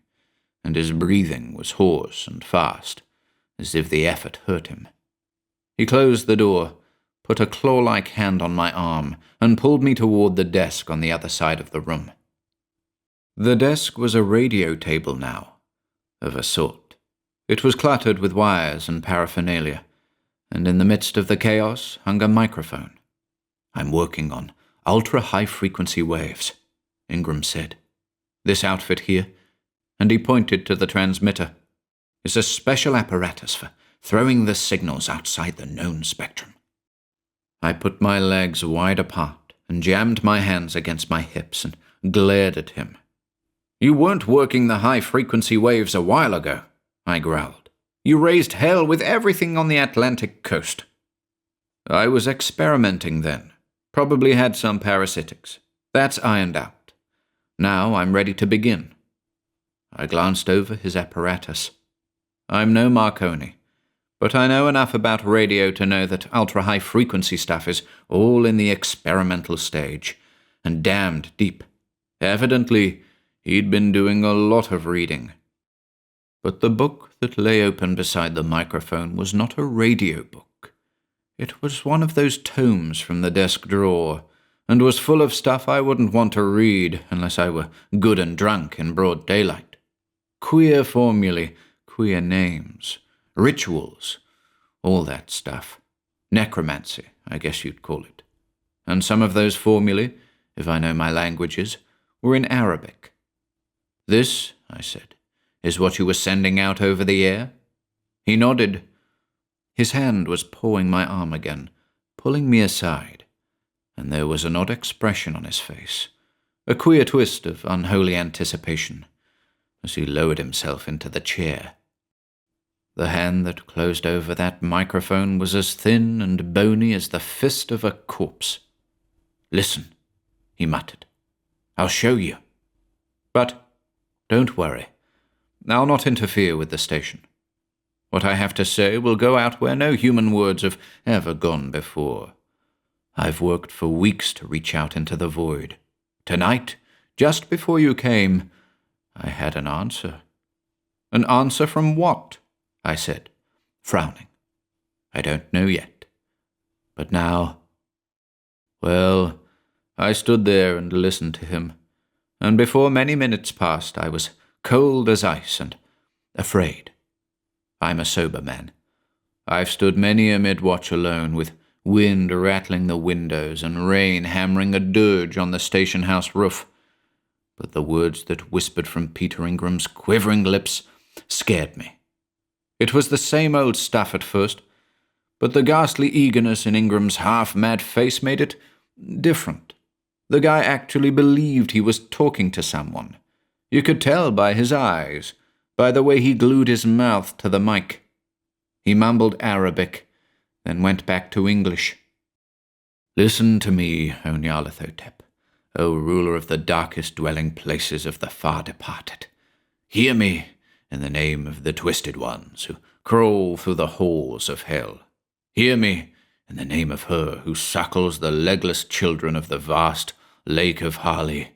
and his breathing was hoarse and fast, as if the effort hurt him. He closed the door, put a claw-like hand on my arm, and pulled me toward the desk on the other side of the room. The desk was a radio table now, of a sort. It was cluttered with wires and paraphernalia, and in the midst of the chaos hung a microphone. "I'm working on ultra-high-frequency waves," Ingram said. "This outfit here," and he pointed to the transmitter, "is a special apparatus for throwing the signals outside the known spectrum." I put my legs wide apart and jammed my hands against my hips and glared at him. "You weren't working the high-frequency waves a while ago," I growled. "You raised hell with everything on the Atlantic coast." "I was experimenting then. Probably had some parasitics. That's ironed out. Now I'm ready to begin." I glanced over his apparatus. I'm no Marconi, but I know enough about radio to know that ultra-high-frequency stuff is all in the experimental stage, and damned deep. Evidently, he'd been doing a lot of reading. But the book that lay open beside the microphone was not a radio book. It was one of those tomes from the desk drawer, and was full of stuff I wouldn't want to read unless I were good and drunk in broad daylight. Queer formulae, queer names, rituals, all that stuff. Necromancy, I guess you'd call it. And some of those formulae, if I know my languages, were in Arabic. "This," I said, "is what you were sending out over the air?" He nodded. His hand was pawing my arm again, pulling me aside, and there was an odd expression on his face, a queer twist of unholy anticipation, as he lowered himself into the chair. The hand that closed over that microphone was as thin and bony as the fist of a corpse. "Listen," he muttered. "I'll show you. But don't worry. I'll not interfere with the station. What I have to say will go out where no human words have ever gone before. I've worked for weeks to reach out into the void. Tonight, just before you came, I had an answer." "An answer from what?" I said, frowning. "I don't know yet. But now—" Well, I stood there and listened to him, and before many minutes passed I was cold as ice and afraid. I'm a sober man. I've stood many a mid-watch alone, with wind rattling the windows and rain hammering a dirge on the station house roof. But the words that whispered from Peter Ingram's quivering lips scared me. It was the same old stuff at first, but the ghastly eagerness in Ingram's half-mad face made it different. The guy actually believed he was talking to someone. You could tell by his eyes, by the way he glued his mouth to the mic. He mumbled Arabic, then went back to English. "Listen to me, O Nyarlathotep, O ruler of the darkest dwelling places of the far departed. Hear me in the name of the twisted ones who crawl through the halls of hell. Hear me in the name of her who suckles the legless children of the vast lake of Harley.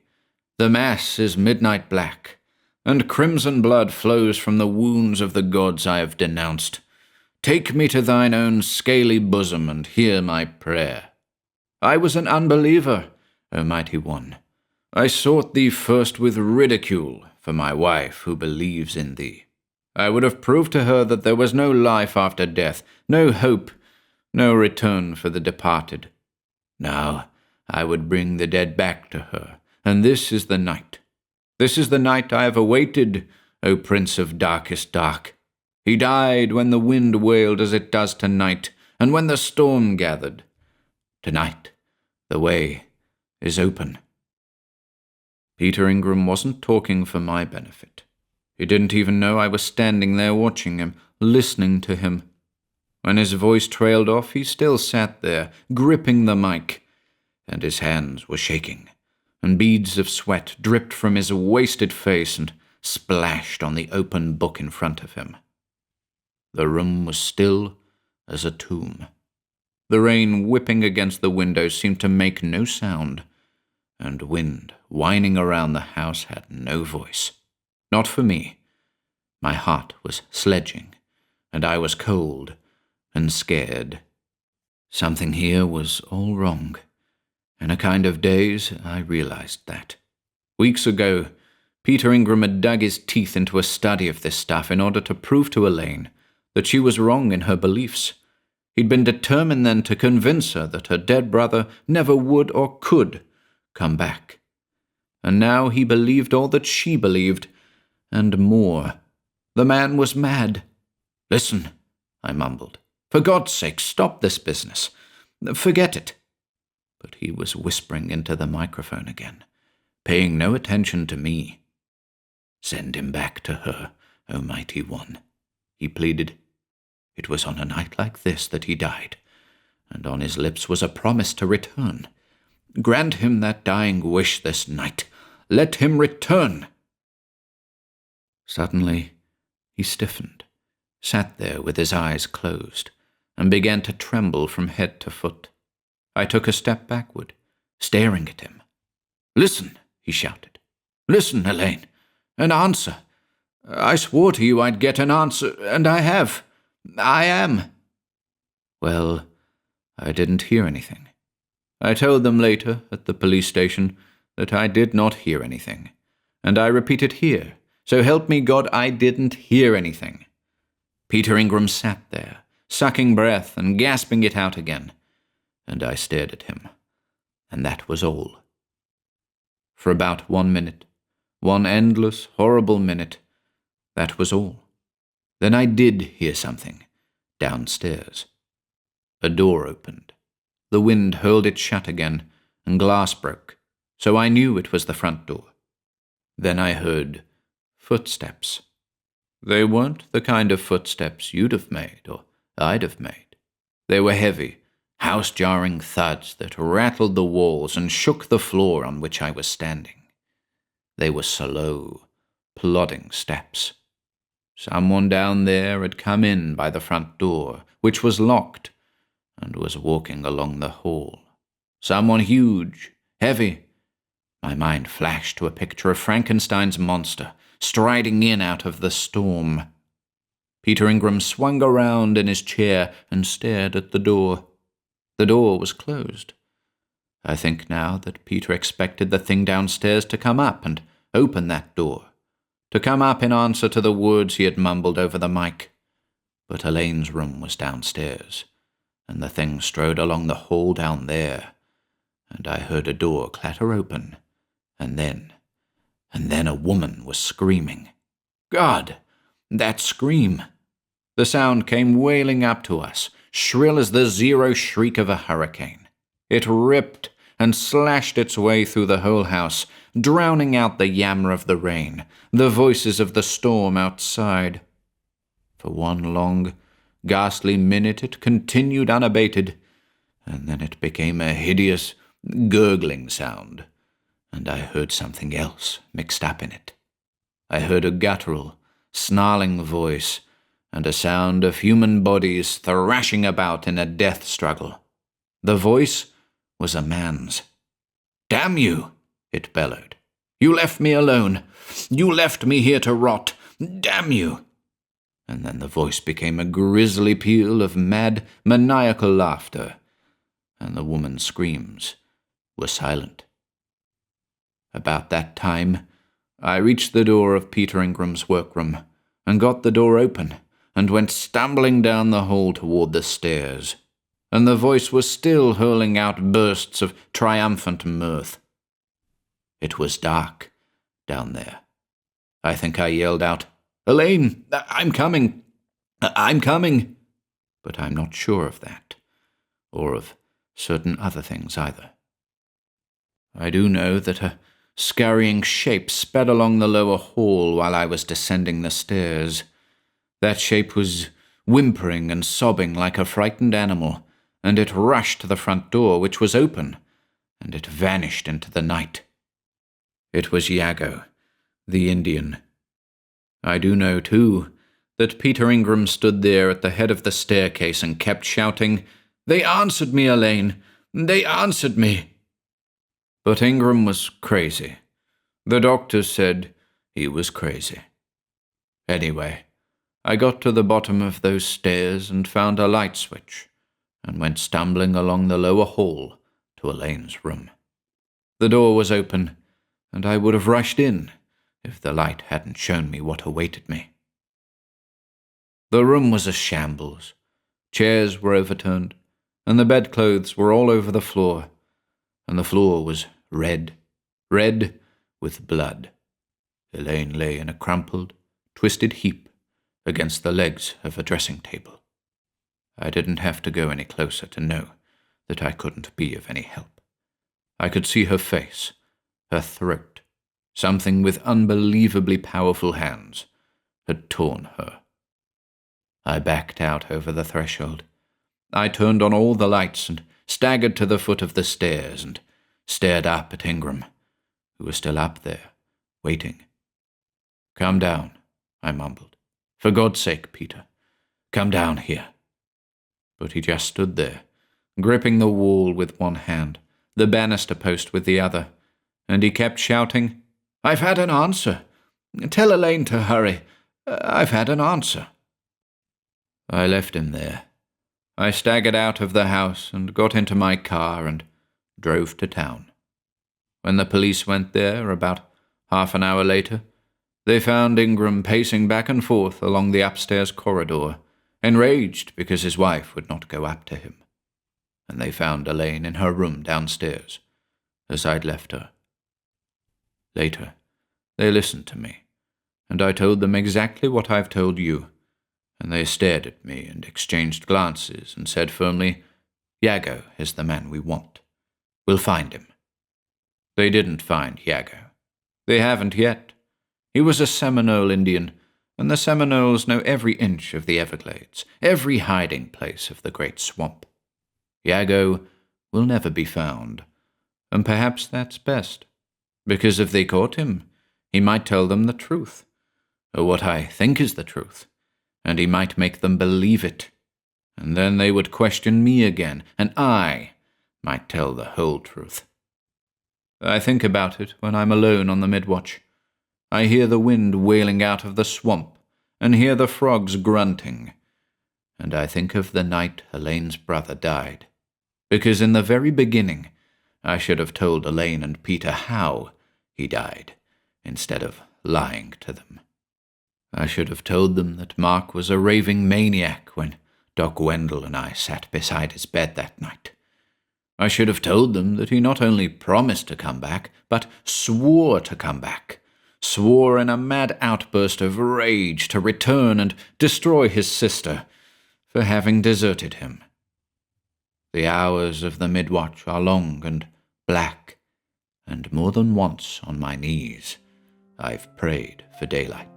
The mass is midnight black, and crimson blood flows from the wounds of the gods I have denounced. Take me to thine own scaly bosom and hear my prayer. I was an unbeliever, O mighty one. I sought thee first with ridicule for my wife who believes in thee. I would have proved to her that there was no life after death, no hope, no return for the departed. Now I would bring the dead back to her, and this is the night. This is the night I have awaited, O Prince of darkest dark. He died when the wind wailed as it does tonight, and when the storm gathered. Tonight The way is open." Peter Ingram wasn't talking for my benefit. He didn't even know I was standing there watching him, listening to him. When his voice trailed off, he still sat there, gripping the mic, and his hands were shaking, and beads of sweat dripped from his wasted face and splashed on the open book in front of him. The room was still as a tomb. The rain whipping against the windows seemed to make no sound, and wind whining around the house had no voice. Not for me. My heart was sledging, and I was cold and scared. Something here was all wrong. In a kind of daze, I realized that. Weeks ago, Peter Ingram had dug his teeth into a study of this stuff in order to prove to Elaine that she was wrong in her beliefs. He'd been determined then to convince her that her dead brother never would or could come back. And now he believed all that she believed, and more. The man was mad. "Listen," I mumbled. "For God's sake, stop this business. Forget it." But he was whispering into the microphone again, paying no attention to me. "Send him back to her, O Mighty One," he pleaded. It was on a night like this that he died, and on his lips was a promise to return. Grant him that dying wish this night. Let him return. Suddenly, he stiffened, sat there with his eyes closed, and began to tremble from head to foot. I took a step backward, staring at him. "Listen," he shouted. "Listen, Elaine. An answer. I swore to you I'd get an answer, and I have. I am." Well, I didn't hear anything. I told them later, at the police station, that I did not hear anything. And I repeat it here. So help me God, I didn't hear anything. Peter Ingram sat there, sucking breath and gasping it out again. And I stared at him. And that was all. For about 1 minute, one endless, horrible minute, that was all. Then I did hear something, downstairs. A door opened. The wind hurled it shut again, and glass broke, so I knew it was the front door. Then I heard footsteps. They weren't the kind of footsteps you'd have made, or I'd have made. They were heavy, house-jarring thuds that rattled the walls and shook the floor on which I was standing. They were slow, plodding steps. Someone down there had come in by the front door, which was locked, and was walking along the hall. Someone huge, heavy. My mind flashed to a picture of Frankenstein's monster, striding in out of the storm. Peter Ingram swung around in his chair and stared at the door. The door was closed. I think now that Peter expected the thing downstairs to come up and open that door, to come up in answer to the words he had mumbled over the mic. But Elaine's room was downstairs, and the thing strode along the hall down there, and I heard a door clatter open, and then a woman was screaming. God, that scream! The sound came wailing up to us, shrill as the zero shriek of a hurricane. It ripped and slashed its way through the whole house, drowning out the yammer of the rain, the voices of the storm outside. For one long, ghastly minute it continued unabated, and then it became a hideous, gurgling sound, and I heard something else mixed up in it. I heard a guttural, snarling voice, and a sound of human bodies thrashing about in a death struggle. The voice was a man's. "Damn you!" it bellowed. "You left me alone. You left me here to rot. Damn you!" And then the voice became a grisly peal of mad, maniacal laughter, and the woman's screams were silent. About that time, I reached the door of Peter Ingram's workroom, and got the door open, and went stumbling down the hall toward the stairs, and the voice was still hurling out bursts of triumphant mirth. It was dark down there. I think I yelled out, "Elaine, I'm coming! I'm coming!" But I'm not sure of that, or of certain other things either. I do know that a scurrying shape sped along the lower hall while I was descending the stairs. That shape was whimpering and sobbing like a frightened animal, and it rushed to the front door, which was open, and it vanished into the night. It was Iago, the Indian. I do know, too, that Peter Ingram stood there at the head of the staircase and kept shouting, "They answered me, Elaine! They answered me!" But Ingram was crazy. The doctors said he was crazy. Anyway, I got to the bottom of those stairs and found a light switch, and went stumbling along the lower hall to Elaine's room. The door was open, and I would have rushed in if the light hadn't shown me what awaited me. The room was a shambles. Chairs were overturned, and the bedclothes were all over the floor, and the floor was red with blood. Elaine lay in a crumpled, twisted heap against the legs of a dressing table. I didn't have to go any closer to know that I couldn't be of any help. I could see her face, her throat. Something with unbelievably powerful hands had torn her. I backed out over the threshold. I turned on all the lights and staggered to the foot of the stairs and stared up at Ingram, who was still up there, waiting. "Come down," I mumbled. "For God's sake, Peter, come down here." But he just stood there, gripping the wall with one hand, the banister post with the other, and he kept shouting, "I've had an answer. Tell Elaine to hurry. I've had an answer." I left him there. I staggered out of the house and got into my car and drove to town. When the police went there, about half an hour later, they found Ingram pacing back and forth along the upstairs corridor, enraged because his wife would not go up to him. And they found Elaine in her room downstairs, as I'd left her. Later, they listened to me, and I told them exactly what I've told you, and they stared at me and exchanged glances and said firmly, "Iago is the man we want. We'll find him." They didn't find Iago. They haven't yet. He was a Seminole Indian, and the Seminoles know every inch of the Everglades, every hiding place of the Great Swamp. Iago will never be found, and perhaps that's best, because if they caught him, he might tell them the truth, or what I think is the truth, and he might make them believe it, and then they would question me again, and I might tell the whole truth. I think about it when I'm alone on the midwatch. I hear the wind wailing out of the swamp, and hear the frogs grunting, and I think of the night Elaine's brother died, because in the very beginning I should have told Elaine and Peter how he died, instead of lying to them. I should have told them that Mark was a raving maniac when Doc Wendell and I sat beside his bed that night. I should have told them that he not only promised to come back, but swore to come back, swore in a mad outburst of rage to return and destroy his sister for having deserted him. The hours of the midwatch are long and black, and more than once on my knees I've prayed for daylight.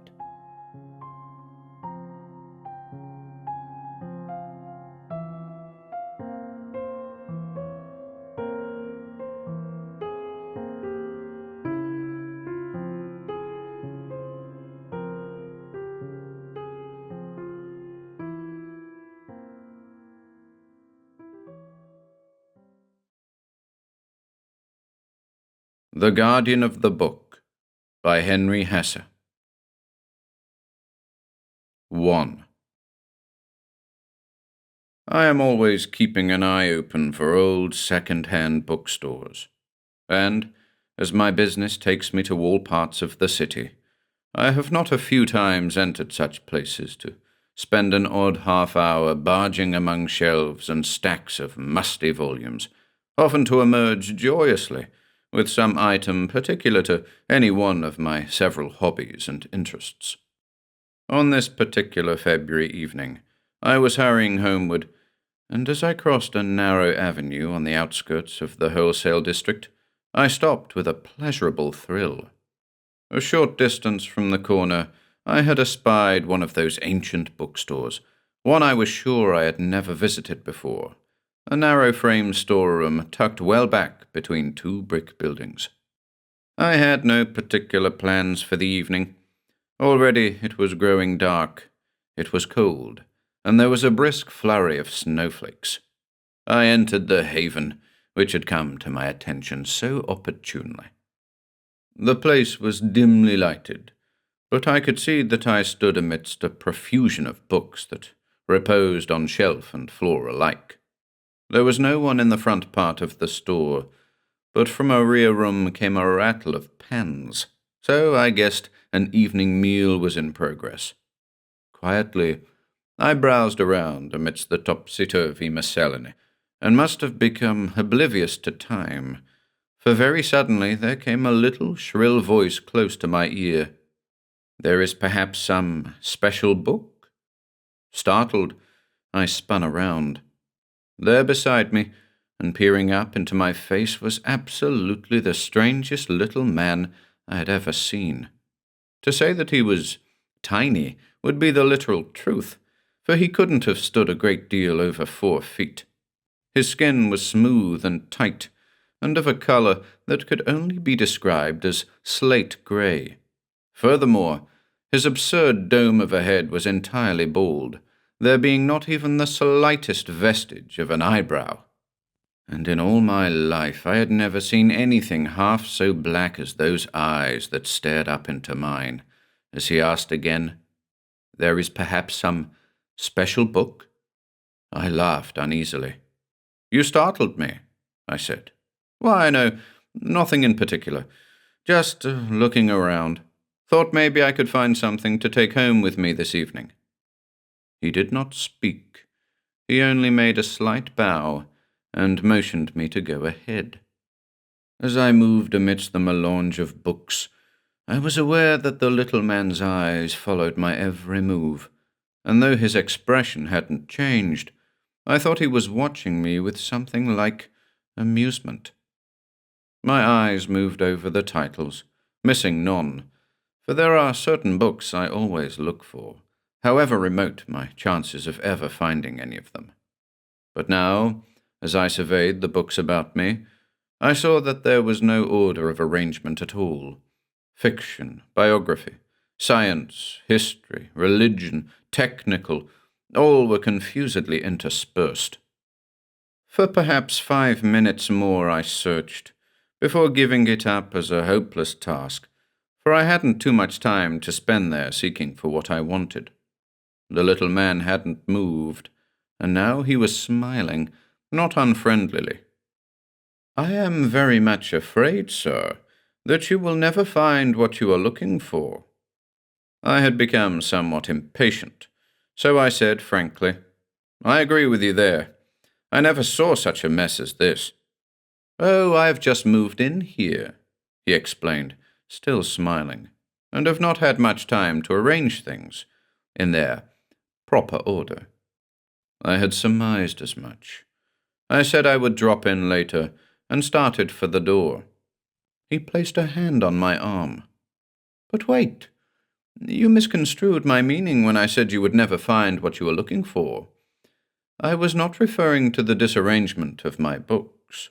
The Guardian of the Book by Henry Hasse. 1. I am always keeping an eye open for old second-hand bookstores, and, as my business takes me to all parts of the city, I have not a few times entered such places to spend an odd half-hour barging among shelves and stacks of musty volumes, often to emerge joyously with some item particular to any one of my several hobbies and interests. On this particular February evening, I was hurrying homeward, and as I crossed a narrow avenue on the outskirts of the wholesale district, I stopped with a pleasurable thrill. A short distance from the corner, I had espied one of those ancient bookstores, one I was sure I had never visited before, a narrow-frame storeroom tucked well back between two brick buildings. I had no particular plans for the evening. Already it was growing dark. It was cold, and there was a brisk flurry of snowflakes. I entered the haven, which had come to my attention so opportunely. The place was dimly lighted, but I could see that I stood amidst a profusion of books that reposed on shelf and floor alike. There was no one in the front part of the store, but from a rear room came a rattle of pans, so I guessed an evening meal was in progress. Quietly, I browsed around amidst the topsy-turvy miscellany, and must have become oblivious to time, for very suddenly there came a little shrill voice close to my ear. "There is perhaps some special book?" Startled, I spun around. There beside me, and peering up into my face, was absolutely the strangest little man I had ever seen. To say that he was tiny would be the literal truth, for he couldn't have stood a great deal over 4 feet. His skin was smooth and tight, and of a colour that could only be described as slate grey. Furthermore, his absurd dome of a head was entirely bald, there being not even the slightest vestige of an eyebrow. And in all my life I had never seen anything half so black as those eyes that stared up into mine, as he asked again, "There is perhaps some special book?" I laughed uneasily. "You startled me," I said. "Why, no, nothing in particular. Just looking around. Thought maybe I could find something to take home with me this evening." He did not speak. He only made a slight bow and motioned me to go ahead. As I moved amidst the melange of books, I was aware that the little man's eyes followed my every move, and though his expression hadn't changed, I thought he was watching me with something like amusement. My eyes moved over the titles, missing none, for there are certain books I always look for, however remote my chances of ever finding any of them. But now, as I surveyed the books about me, I saw that there was no order of arrangement at all. Fiction, biography, science, history, religion, technical, all were confusedly interspersed. For perhaps 5 minutes more I searched, before giving it up as a hopeless task, for I hadn't too much time to spend there seeking for what I wanted. The little man hadn't moved, and now he was smiling, not unfriendlily. "I am very much afraid, sir, that you will never find what you are looking for." I had become somewhat impatient, so I said frankly, "I agree with you there. I never saw such a mess as this." "Oh, I have just moved in here," he explained, still smiling, "and have not had much time to arrange things in their proper order." I had surmised as much. I said I would drop in later, and started for the door. He placed a hand on my arm. "But wait. You misconstrued my meaning when I said you would never find what you were looking for. I was not referring to the disarrangement of my books."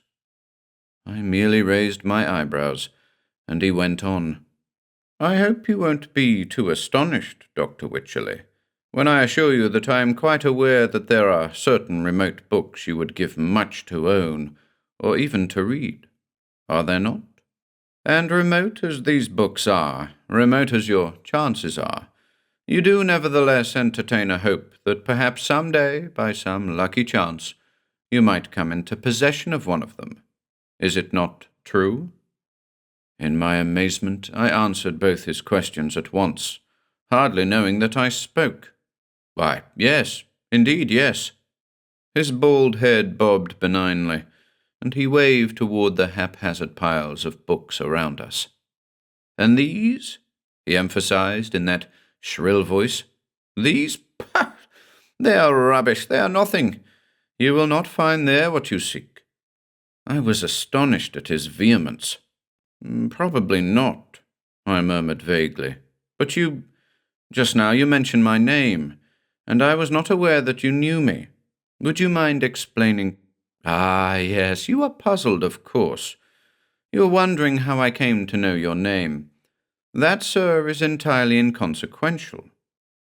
I merely raised my eyebrows, and he went on. "I hope you won't be too astonished, Dr. Wycherley, when I assure you that I am quite aware that there are certain remote books you would give much to own, or even to read. Are there not? And remote as these books are, remote as your chances are, you do nevertheless entertain a hope that perhaps some day, by some lucky chance, you might come into possession of one of them. Is it not true?" In my amazement, I answered both his questions at once, hardly knowing that I spoke. "Why, yes, indeed, yes." His bald head bobbed benignly, and he waved toward the haphazard piles of books around us. "And these?" he emphasized in that shrill voice. "These? Pah! They are rubbish, they are nothing. You will not find there what you seek." I was astonished at his vehemence. "Probably not," I murmured vaguely. "But just now you mentioned my name, and I was not aware that you knew me. Would you mind explaining—" "Ah, yes, you are puzzled, of course. You are wondering how I came to know your name. That, sir, is entirely inconsequential.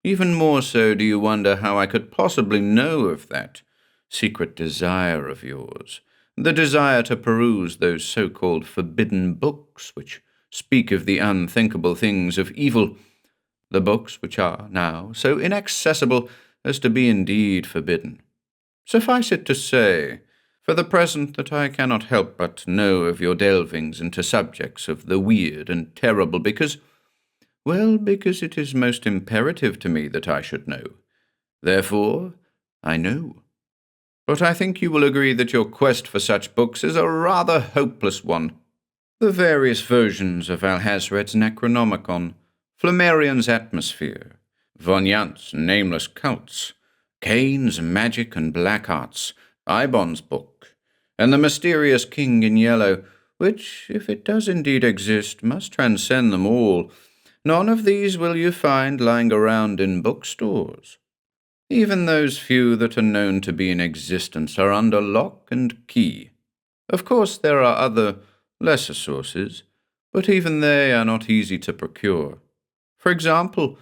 Even more so do you wonder how I could possibly know of that secret desire of yours, the desire to peruse those so-called forbidden books which speak of the unthinkable things of evil, the books which are now so inaccessible as to be indeed forbidden. Suffice it to say, for the present, that I cannot help but know of your delvings into subjects of the weird and terrible because it is most imperative to me that I should know. Therefore, I know. But I think you will agree that your quest for such books is a rather hopeless one. The various versions of Alhazred's Necronomicon, Flammarion's Atmosphere, Von Yant's Nameless Cults, Cain's Magic and Black Arts, Ibon's book, and the mysterious King in Yellow, which, if it does indeed exist, must transcend them all. None of these will you find lying around in bookstores. Even those few that are known to be in existence are under lock and key. Of course, there are other, lesser sources, but even they are not easy to procure. For example,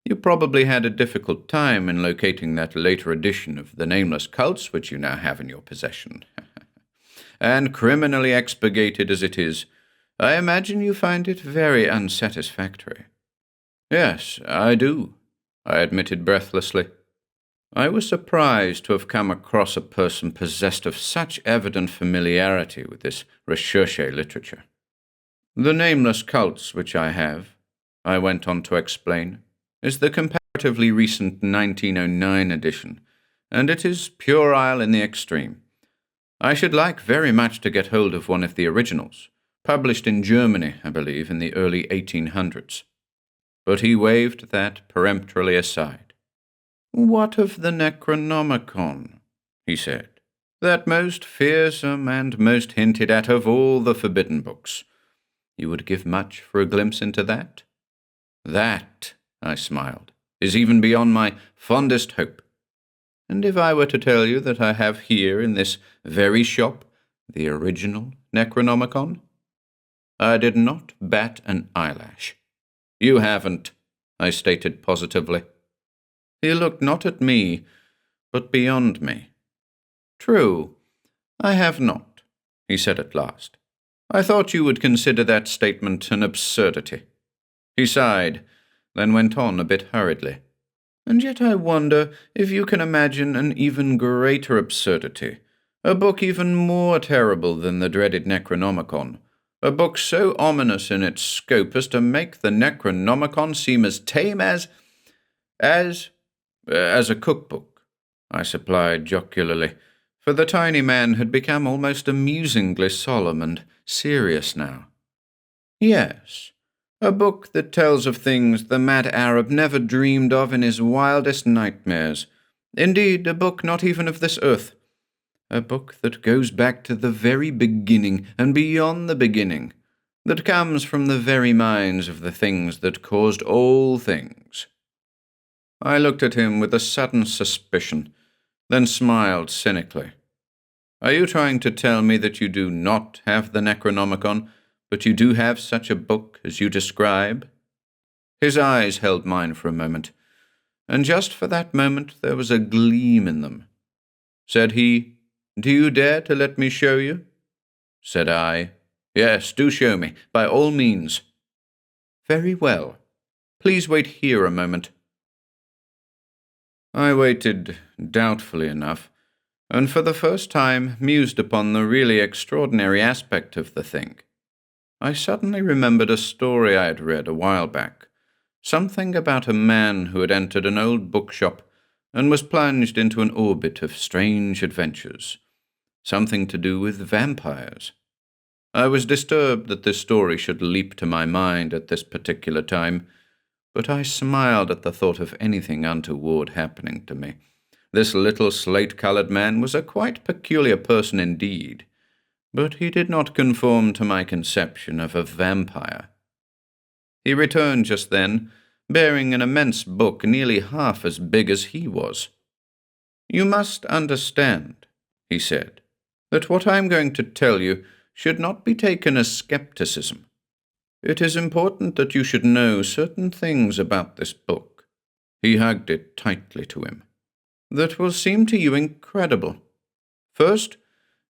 you probably had a difficult time in locating that later edition of the Nameless Cults which you now have in your possession. And criminally expurgated as it is, I imagine you find it very unsatisfactory. Yes, I do, I admitted breathlessly. I was surprised to have come across a person possessed of such evident familiarity with this recherche literature. The Nameless Cults which I have, I went on to explain, is the comparatively recent 1909 edition, and it is puerile in the extreme. I should like very much to get hold of one of the originals, published in Germany, I believe, in the early 1800s. But he waved that peremptorily aside. "What of the Necronomicon?" he said. "That most fearsome and most hinted at of all the forbidden books. You would give much for a glimpse into that?" "That," I smiled, "is even beyond my fondest hope. And if I were to tell you that I have here in this very shop the original Necronomicon?" I did not bat an eyelash. "You haven't," I stated positively. He looked not at me, but beyond me. "True, I have not," he said at last. "I thought you would consider that statement an absurdity." He sighed, then went on a bit hurriedly. "And yet I wonder if you can imagine an even greater absurdity, a book even more terrible than the dreaded Necronomicon, a book so ominous in its scope as to make the Necronomicon seem as tame as a cookbook," I supplied jocularly, for the tiny man had become almost amusingly solemn and serious now. "Yes, a book that tells of things the mad Arab never dreamed of in his wildest nightmares. Indeed, a book not even of this earth. A book that goes back to the very beginning and beyond the beginning, that comes from the very minds of the things that caused all things." I looked at him with a sudden suspicion, then smiled cynically. "Are you trying to tell me that you do not have the Necronomicon, but you do have such a book as you describe?" His eyes held mine for a moment, and just for that moment there was a gleam in them. Said he, "Do you dare to let me show you?" Said I, "Yes, do show me, by all means." "Very well. Please wait here a moment." I waited, doubtfully enough, and for the first time mused upon the really extraordinary aspect of the thing. I suddenly remembered a story I had read a while back, something about a man who had entered an old bookshop and was plunged into an orbit of strange adventures, something to do with vampires. I was disturbed that this story should leap to my mind at this particular time, but I smiled at the thought of anything untoward happening to me. This little slate-colored man was a quite peculiar person indeed. But he did not conform to my conception of a vampire. He returned just then, bearing an immense book nearly half as big as he was. "You must understand," he said, "that what I am going to tell you should not be taken as skepticism. It is important that you should know certain things about this book." He hugged it tightly to him. "That will seem to you incredible. First,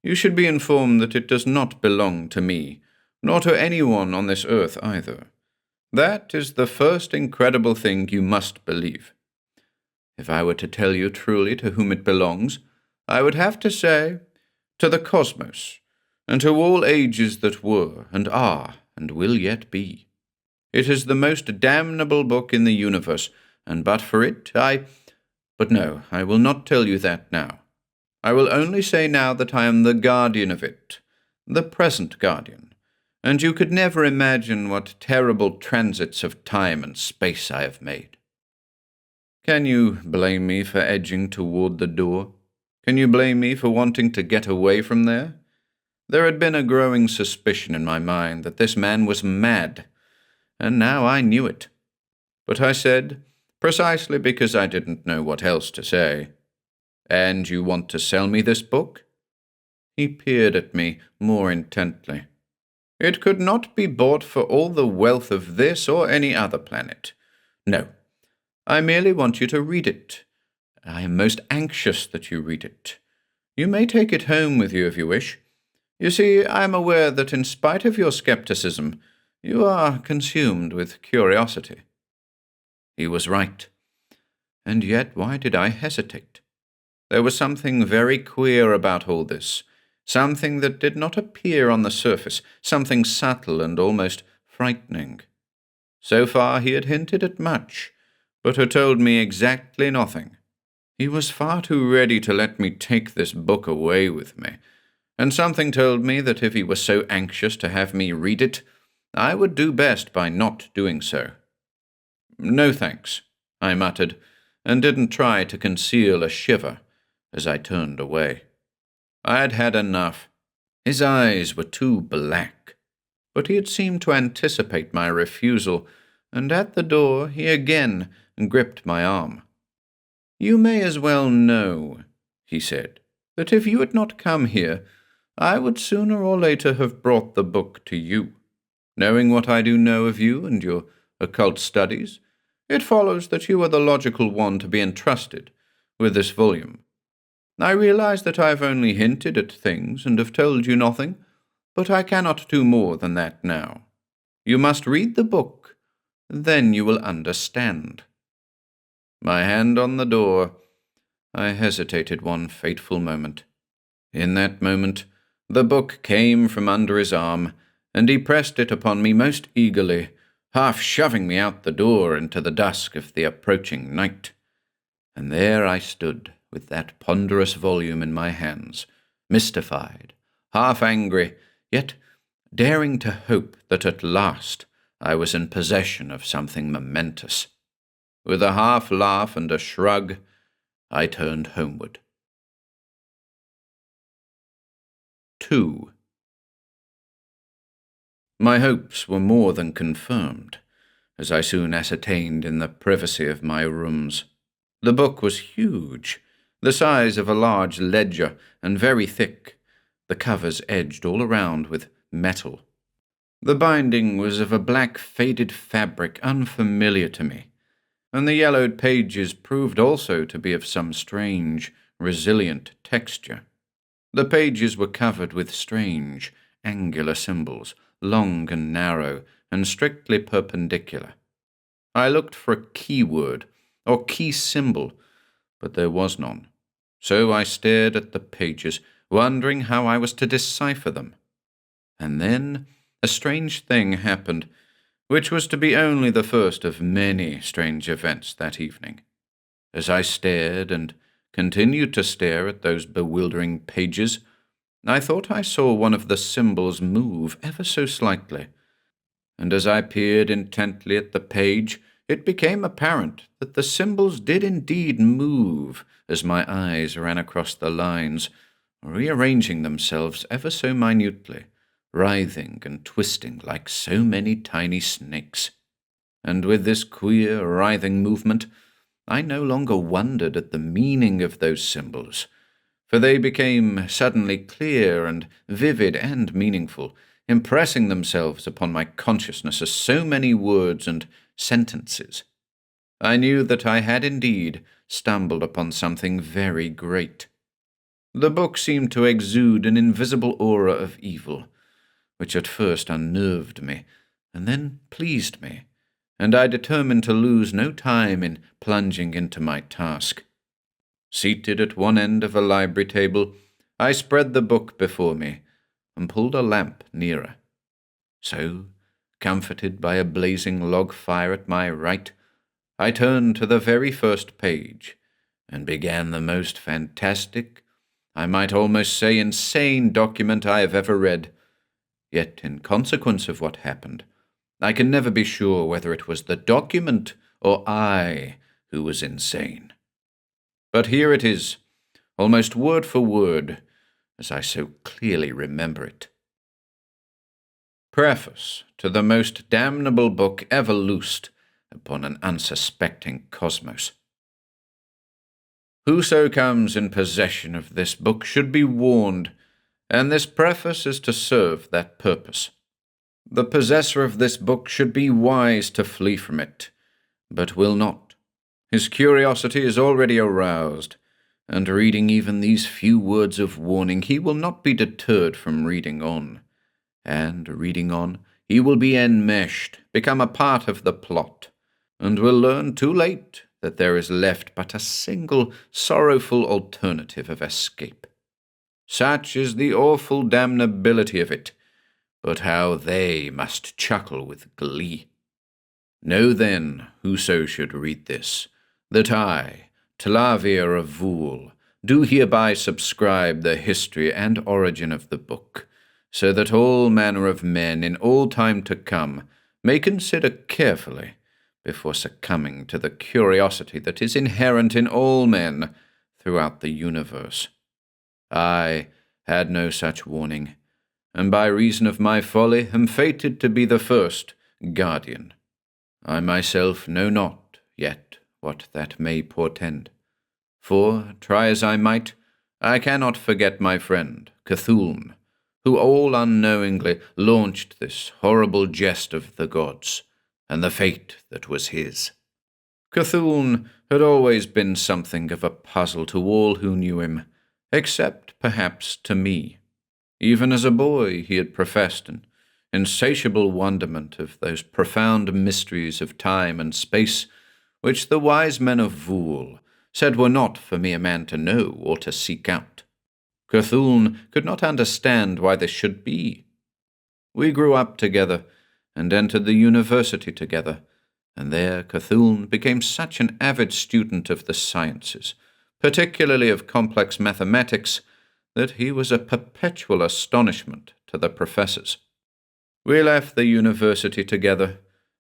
you should be informed that it does not belong to me, nor to anyone on this earth either. That is the first incredible thing you must believe. If I were to tell you truly to whom it belongs, I would have to say, to the cosmos, and to all ages that were, and are, and will yet be. It is the most damnable book in the universe, and but for it, But no, I will not tell you that now. I will only say now that I am the guardian of it, the present guardian, and you could never imagine what terrible transits of time and space I have made. Can you blame me for edging toward the door? Can you blame me for wanting to get away from there? There had been a growing suspicion in my mind that this man was mad, and now I knew it. But I said, precisely because I didn't know what else to say, "And you want to sell me this book?" He peered at me more intently. "It could not be bought for all the wealth of this or any other planet. No, I merely want you to read it. I am most anxious that you read it. You may take it home with you if you wish. You see, I am aware that in spite of your skepticism, you are consumed with curiosity." He was right. And yet why did I hesitate? There was something very queer about all this, something that did not appear on the surface, something subtle and almost frightening. So far he had hinted at much, but had told me exactly nothing. He was far too ready to let me take this book away with me, and something told me that if he was so anxious to have me read it, I would do best by not doing so. "No thanks," I muttered, and didn't try to conceal a shiver as I turned away. I had had enough. His eyes were too black, but he had seemed to anticipate my refusal, and at the door he again gripped my arm. "You may as well know," he said, "that if you had not come here, I would sooner or later have brought the book to you. Knowing what I do know of you and your occult studies, it follows that you are the logical one to be entrusted with this volume. I realize that I have only hinted at things and have told you nothing, but I cannot do more than that now. You must read the book, then you will understand." My hand on the door, I hesitated one fateful moment. In that moment, the book came from under his arm, and he pressed it upon me most eagerly, half shoving me out the door into the dusk of the approaching night. And there I stood, with that ponderous volume in my hands, mystified, half angry, yet daring to hope that at last I was in possession of something momentous. With a half laugh and a shrug, I turned homeward. 2. My hopes were more than confirmed, as I soon ascertained in the privacy of my rooms. The book was huge, the size of a large ledger, and very thick, the covers edged all around with metal. The binding was of a black faded fabric unfamiliar to me, and the yellowed pages proved also to be of some strange, resilient texture. The pages were covered with strange, angular symbols, long and narrow, and strictly perpendicular. I looked for a keyword, or key symbol, but there was none. So I stared at the pages, wondering how I was to decipher them. And then a strange thing happened, which was to be only the first of many strange events that evening. As I stared and continued to stare at those bewildering pages, I thought I saw one of the symbols move ever so slightly, and as I peered intently at the page, it became apparent that the symbols did indeed move as my eyes ran across the lines, rearranging themselves ever so minutely, writhing and twisting like so many tiny snakes. And with this queer, writhing movement, I no longer wondered at the meaning of those symbols, for they became suddenly clear and vivid and meaningful, impressing themselves upon my consciousness as so many words and sentences. I knew that I had indeed stumbled upon something very great. The book seemed to exude an invisible aura of evil, which at first unnerved me, and then pleased me, and I determined to lose no time in plunging into my task. Seated at one end of a library table, I spread the book before me, and pulled a lamp nearer. So, comforted by a blazing log fire at my right, I turned to the very first page, and began the most fantastic, I might almost say insane document I have ever read. Yet, in consequence of what happened, I can never be sure whether it was the document or I who was insane. But here it is, almost word for word, as I so clearly remember it. Preface to the most damnable book ever loosed upon an unsuspecting cosmos. Whoso comes in possession of this book should be warned, and this preface is to serve that purpose. The possessor of this book should be wise to flee from it, but will not. His curiosity is already aroused, and reading even these few words of warning, he will not be deterred from reading on. And, reading on, he will be enmeshed, become a part of the plot, and will learn too late that there is left but a single sorrowful alternative of escape. Such is the awful damnability of it, but how they must chuckle with glee. Know then, whoso should read this, that I, Tlavier of Vool, do hereby subscribe the history and origin of the book, so that all manner of men in all time to come may consider carefully before succumbing to the curiosity that is inherent in all men throughout the universe. I had no such warning, and by reason of my folly am fated to be the first guardian. I myself know not yet what that may portend, for, try as I might, I cannot forget my friend, Cthulhu, who all unknowingly launched this horrible jest of the gods, and the fate that was his. Cthulhu had always been something of a puzzle to all who knew him, except perhaps to me. Even as a boy he had professed an insatiable wonderment of those profound mysteries of time and space which the wise men of Vool said were not for mere man to know or to seek out. Cthulhu could not understand why this should be. We grew up together, and entered the university together, and there Cthulhu became such an avid student of the sciences, particularly of complex mathematics, that he was a perpetual astonishment to the professors. We left the university together,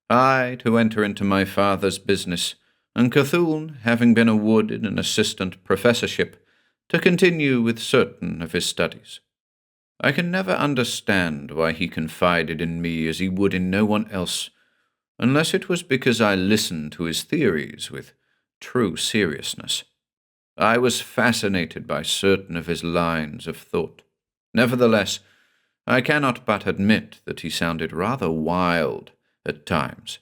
I to enter into my father's business, and Cthulhu, having been awarded an assistant professorship, to continue with certain of his studies. I can never understand why he confided in me as he would in no one else, unless it was because I listened to his theories with true seriousness. I was fascinated by certain of his lines of thought. Nevertheless, I cannot but admit that he sounded rather wild at times.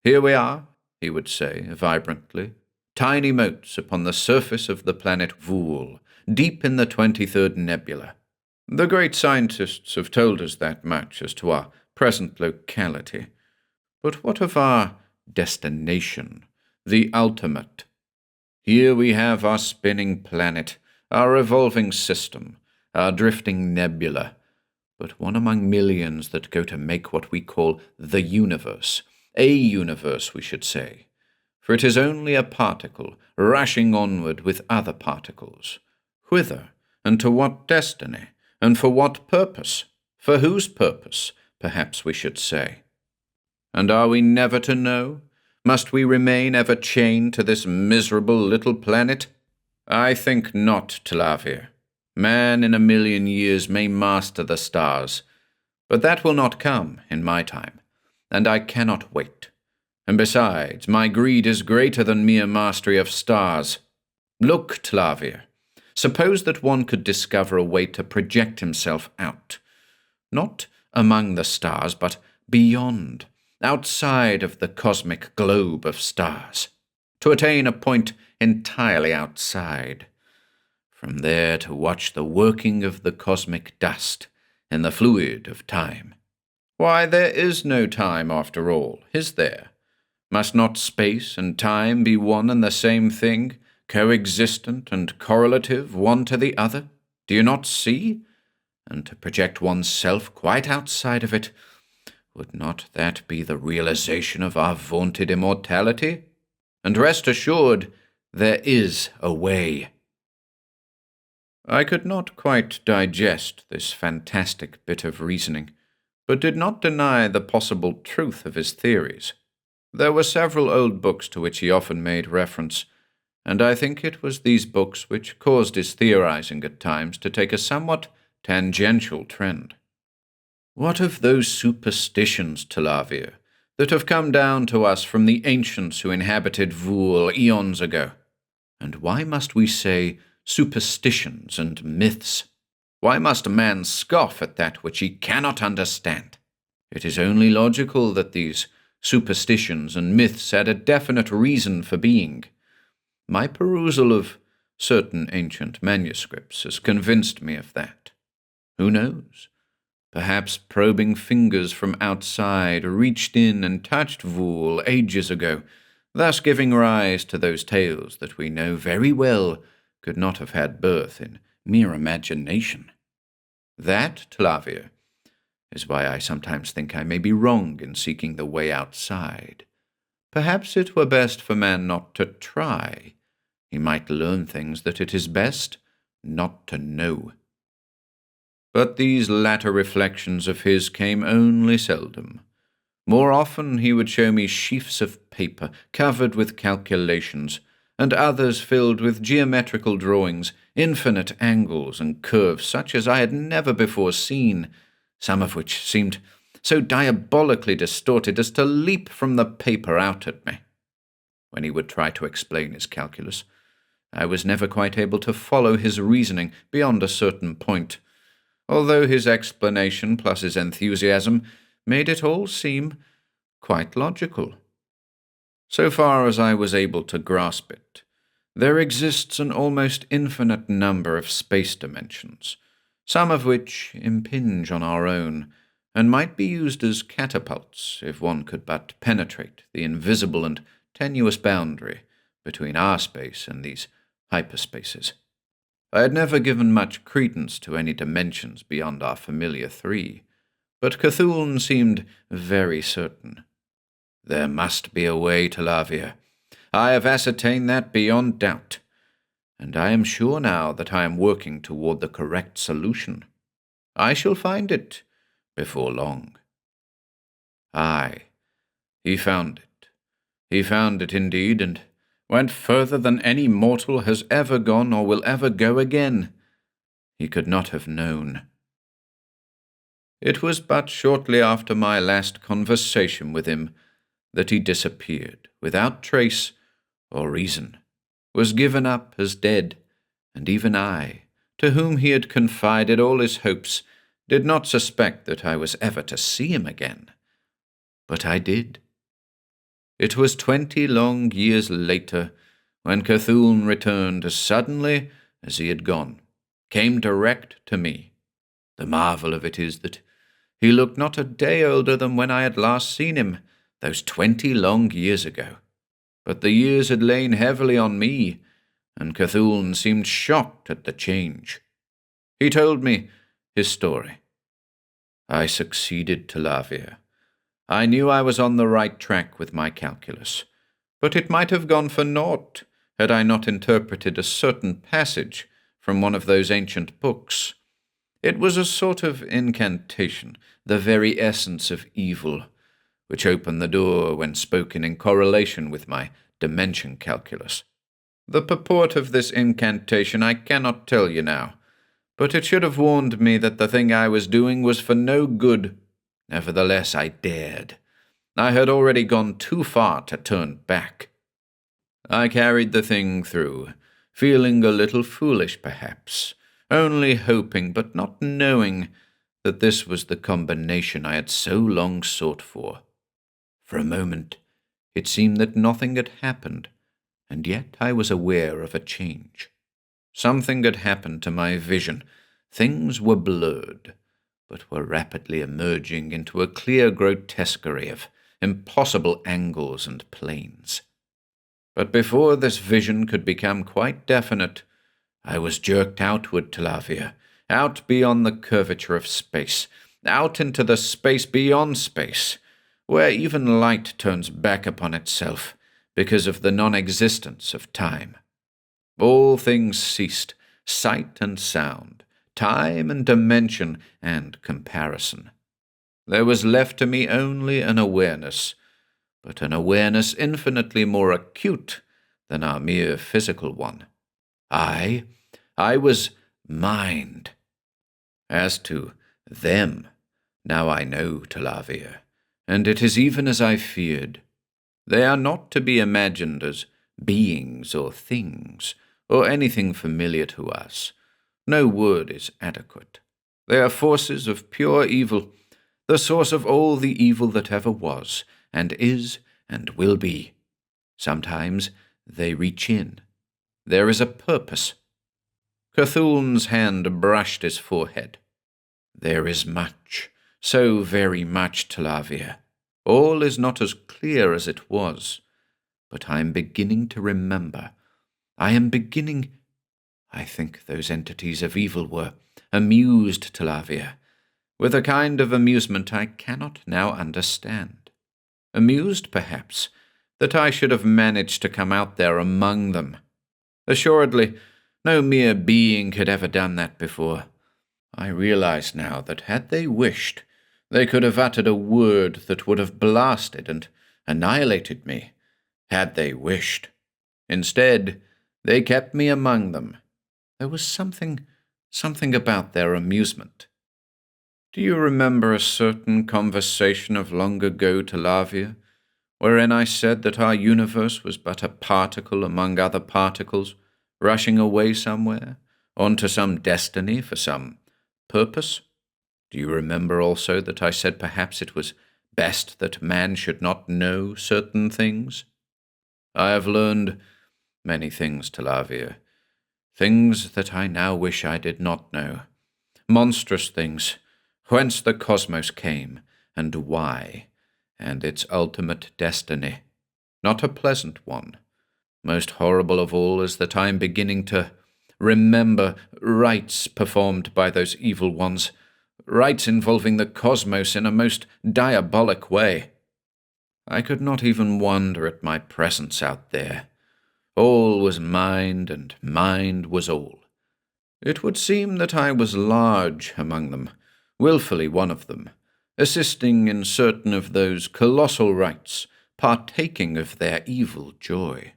Here we are, he would say vibrantly, tiny motes upon the surface of the planet Vool, deep in the 23rd nebula. The great scientists have told us that much as to our present locality. But what of our destination, the ultimate? Here we have our spinning planet, our revolving system, our drifting nebula, but one among millions that go to make what we call the universe, a universe, we should say, for it is only a particle rushing onward with other particles. Whither, and to what destiny? And for what purpose? For whose purpose, perhaps we should say? And are we never to know? Must we remain ever chained to this miserable little planet? I think not, Tlavier. Man in 1,000,000 years may master the stars, but that will not come in my time, and I cannot wait. And besides, my greed is greater than mere mastery of stars. Look, Tlavier, suppose that one could discover a way to project himself out, not among the stars, but beyond, outside of the cosmic globe of stars, to attain a point entirely outside. From there to watch the working of the cosmic dust in the fluid of time. Why, there is no time after all, is there? Must not space and time be one and the same thing, coexistent and correlative one to the other? Do you not see? And to project oneself quite outside of it, would not that be the realization of our vaunted immortality? And rest assured, there is a way. I could not quite digest this fantastic bit of reasoning, but did not deny the possible truth of his theories. There were several old books to which he often made reference, and I think it was these books which caused his theorizing at times to take a somewhat tangential trend. What of those superstitions, Tlavier, that have come down to us from the ancients who inhabited Vool eons ago? And why must we say superstitions and myths? Why must man scoff at that which he cannot understand? It is only logical that these superstitions and myths had a definite reason for being. My perusal of certain ancient manuscripts has convinced me of that. Who knows? Perhaps probing fingers from outside reached in and touched Vool ages ago, thus giving rise to those tales that we know very well could not have had birth in mere imagination. That, Tlavier, is why I sometimes think I may be wrong in seeking the way outside. Perhaps it were best for man not to try. He might learn things that it is best not to know. But these latter reflections of his came only seldom. More often he would show me sheafs of paper covered with calculations, and others filled with geometrical drawings, infinite angles and curves such as I had never before seen, some of which seemed so diabolically distorted as to leap from the paper out at me. When he would try to explain his calculus, I was never quite able to follow his reasoning beyond a certain point, although his explanation plus his enthusiasm made it all seem quite logical. So far as I was able to grasp it, there exists an almost infinite number of space dimensions, some of which impinge on our own, and might be used as catapults if one could but penetrate the invisible and tenuous boundary between our space and these hyperspaces. I had never given much credence to any dimensions beyond our familiar 3, but Cthulhu seemed very certain. There must be a way, Tlavier. I have ascertained that beyond doubt, and I am sure now that I am working toward the correct solution. I shall find it before long. Aye, he found it. He found it indeed, and went further than any mortal has ever gone or will ever go again. He could not have known. It was but shortly after my last conversation with him that he disappeared, without trace or reason, was given up as dead, and even I, to whom he had confided all his hopes, did not suspect that I was ever to see him again. But I did. It was 20 long years later when Cthulhu returned as suddenly as he had gone, came direct to me. The marvel of it is that he looked not a day older than when I had last seen him, those 20 long years ago. But the years had lain heavily on me, and Cthulhu seemed shocked at the change. He told me his story. I succeeded, Tlavier. I knew I was on the right track with my calculus, but it might have gone for naught had I not interpreted a certain passage from one of those ancient books. It was a sort of incantation, the very essence of evil, which opened the door when spoken in correlation with my dimension calculus. The purport of this incantation I cannot tell you now, But it should have warned me that the thing I was doing was for no good. Nevertheless, I dared. I had already gone too far to turn back. I carried the thing through, feeling a little foolish perhaps, only hoping but not knowing that this was the combination I had so long sought for. For a moment, it seemed that nothing had happened, and yet I was aware of a change. Something had happened to my vision. Things were blurred, but were rapidly emerging into a clear grotesquerie of impossible angles and planes. But before this vision could become quite definite, I was jerked outward, Talavia, out beyond the curvature of space, out into the space beyond space, where even light turns back upon itself because of the non-existence of time. All things ceased, sight and sound, time and dimension and comparison. There was left to me only an awareness, but an awareness infinitely more acute than our mere physical one. I was mind. As to them, now I know, Talavia, and it is even as I feared. They are not to be imagined as beings or things, or anything familiar to us. No word is adequate. They are forces of pure evil, the source of all the evil that ever was, and is, and will be. Sometimes they reach in. There is a purpose. Cthulhu's hand brushed his forehead. There is much, so very much, Talavia. All is not as clear as it was, but I am beginning to remember. I think those entities of evil were amused, Talavia, with a kind of amusement I cannot now understand. Amused, perhaps, that I should have managed to come out there among them. Assuredly, no mere being had ever done that before. I realize now that had they wished, they could have uttered a word that would have blasted and annihilated me, had they wished. Instead, they kept me among them. There was something about their amusement. Do you remember a certain conversation of long ago, Talavia, wherein I said that our universe was but a particle among other particles, rushing away somewhere, onto some destiny for some purpose? Do you remember also that I said perhaps it was best that man should not know certain things? I have learned many things, Talavia, things that I now wish I did not know, monstrous things, whence the cosmos came, and why, and its ultimate destiny. Not a pleasant one. Most horrible of all is that I am beginning to remember rites performed by those evil ones, rites involving the cosmos in a most diabolic way. I could not even wonder at my presence out there. All was mind, and mind was all. It would seem that I was large among them, wilfully one of them, assisting in certain of those colossal rites, partaking of their evil joy.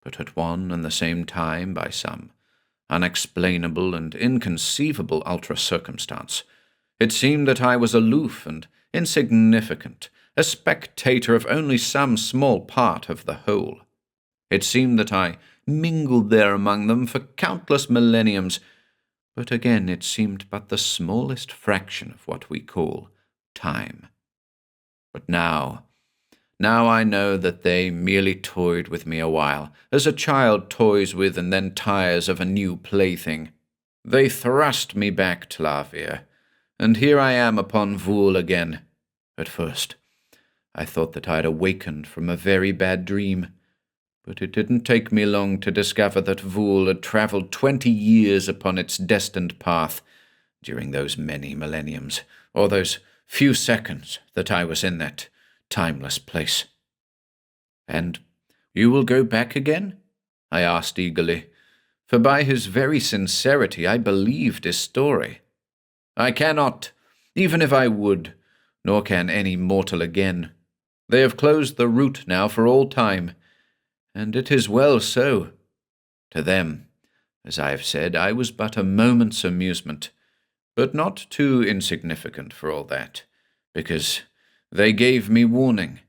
But at one and the same time, by some unexplainable and inconceivable ultra-circumstance, it seemed that I was aloof and insignificant, a spectator of only some small part of the whole. It seemed that I mingled there among them for countless millenniums, but again it seemed but the smallest fraction of what we call time. But now I know that they merely toyed with me a while, as a child toys with and then tires of a new plaything. They thrust me back, Talavia, and here I am upon Vool again. At first, I thought that I had awakened from a very bad dream, but it didn't take me long to discover that Vool had travelled 20 years upon its destined path during those many millenniums, or those few seconds that I was in that timeless place. And you will go back again? I asked eagerly, for by his very sincerity I believed his story. I cannot, even if I would, nor can any mortal again. They have closed the route now for all time, and it is well so. To them, As I have said, I was but a moment's amusement, but not too insignificant for all that, because they gave me warning.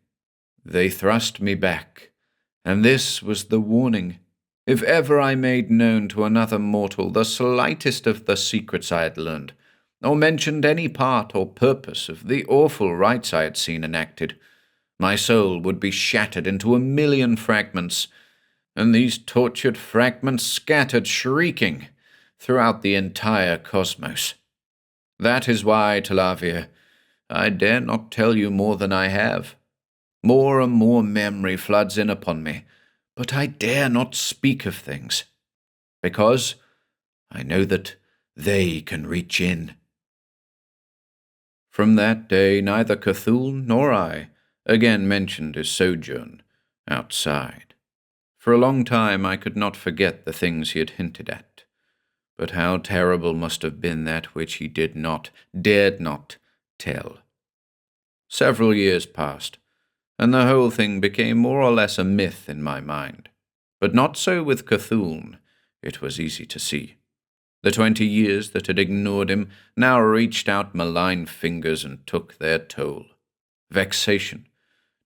They thrust me back, and this was the warning. If ever I made known to another mortal the slightest of the secrets I had learned, or mentioned any part or purpose of the awful rites I had seen enacted, my soul would be shattered into a million fragments, and these tortured fragments scattered shrieking throughout the entire cosmos. That is why, Talavia, I dare not tell you more than I have. More and more memory floods in upon me, but I dare not speak of things, because I know that they can reach in. From that day neither Cthulhu nor I again mentioned his sojourn outside. For a long time I could not forget the things he had hinted at, but how terrible must have been that which he dared not tell. Several years passed, and the whole thing became more or less a myth in my mind. But not so with Cthulhu, it was easy to see. The 20 years that had ignored him now reached out malign fingers and took their toll. Vexation,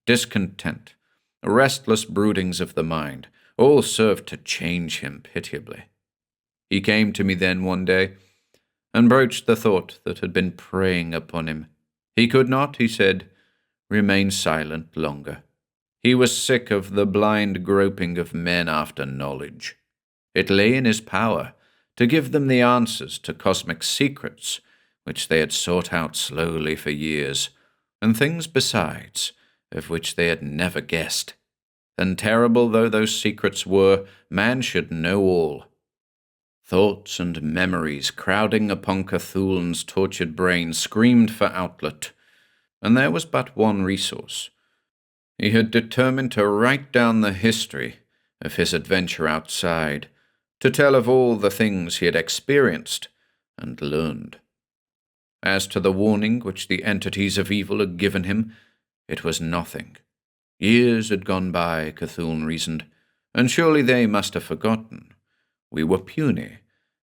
discontent, restless broodings of the mind, all served to change him pitiably. He came to me then one day, and broached the thought that had been preying upon him. He could not, he said, remain silent longer. He was sick of the blind groping of men after knowledge. It lay in his power to give them the answers to cosmic secrets which they had sought out slowly for years, and things besides of which they had never guessed. And terrible though those secrets were, man should know all. Thoughts and memories crowding upon Cthulhu's tortured brain screamed for outlet, and there was but one resource. He had determined to write down the history of his adventure outside, to tell of all the things he had experienced and learned. As to the warning which the entities of evil had given him, it was nothing. Years had gone by, Cthulhu reasoned, and surely they must have forgotten. We were puny,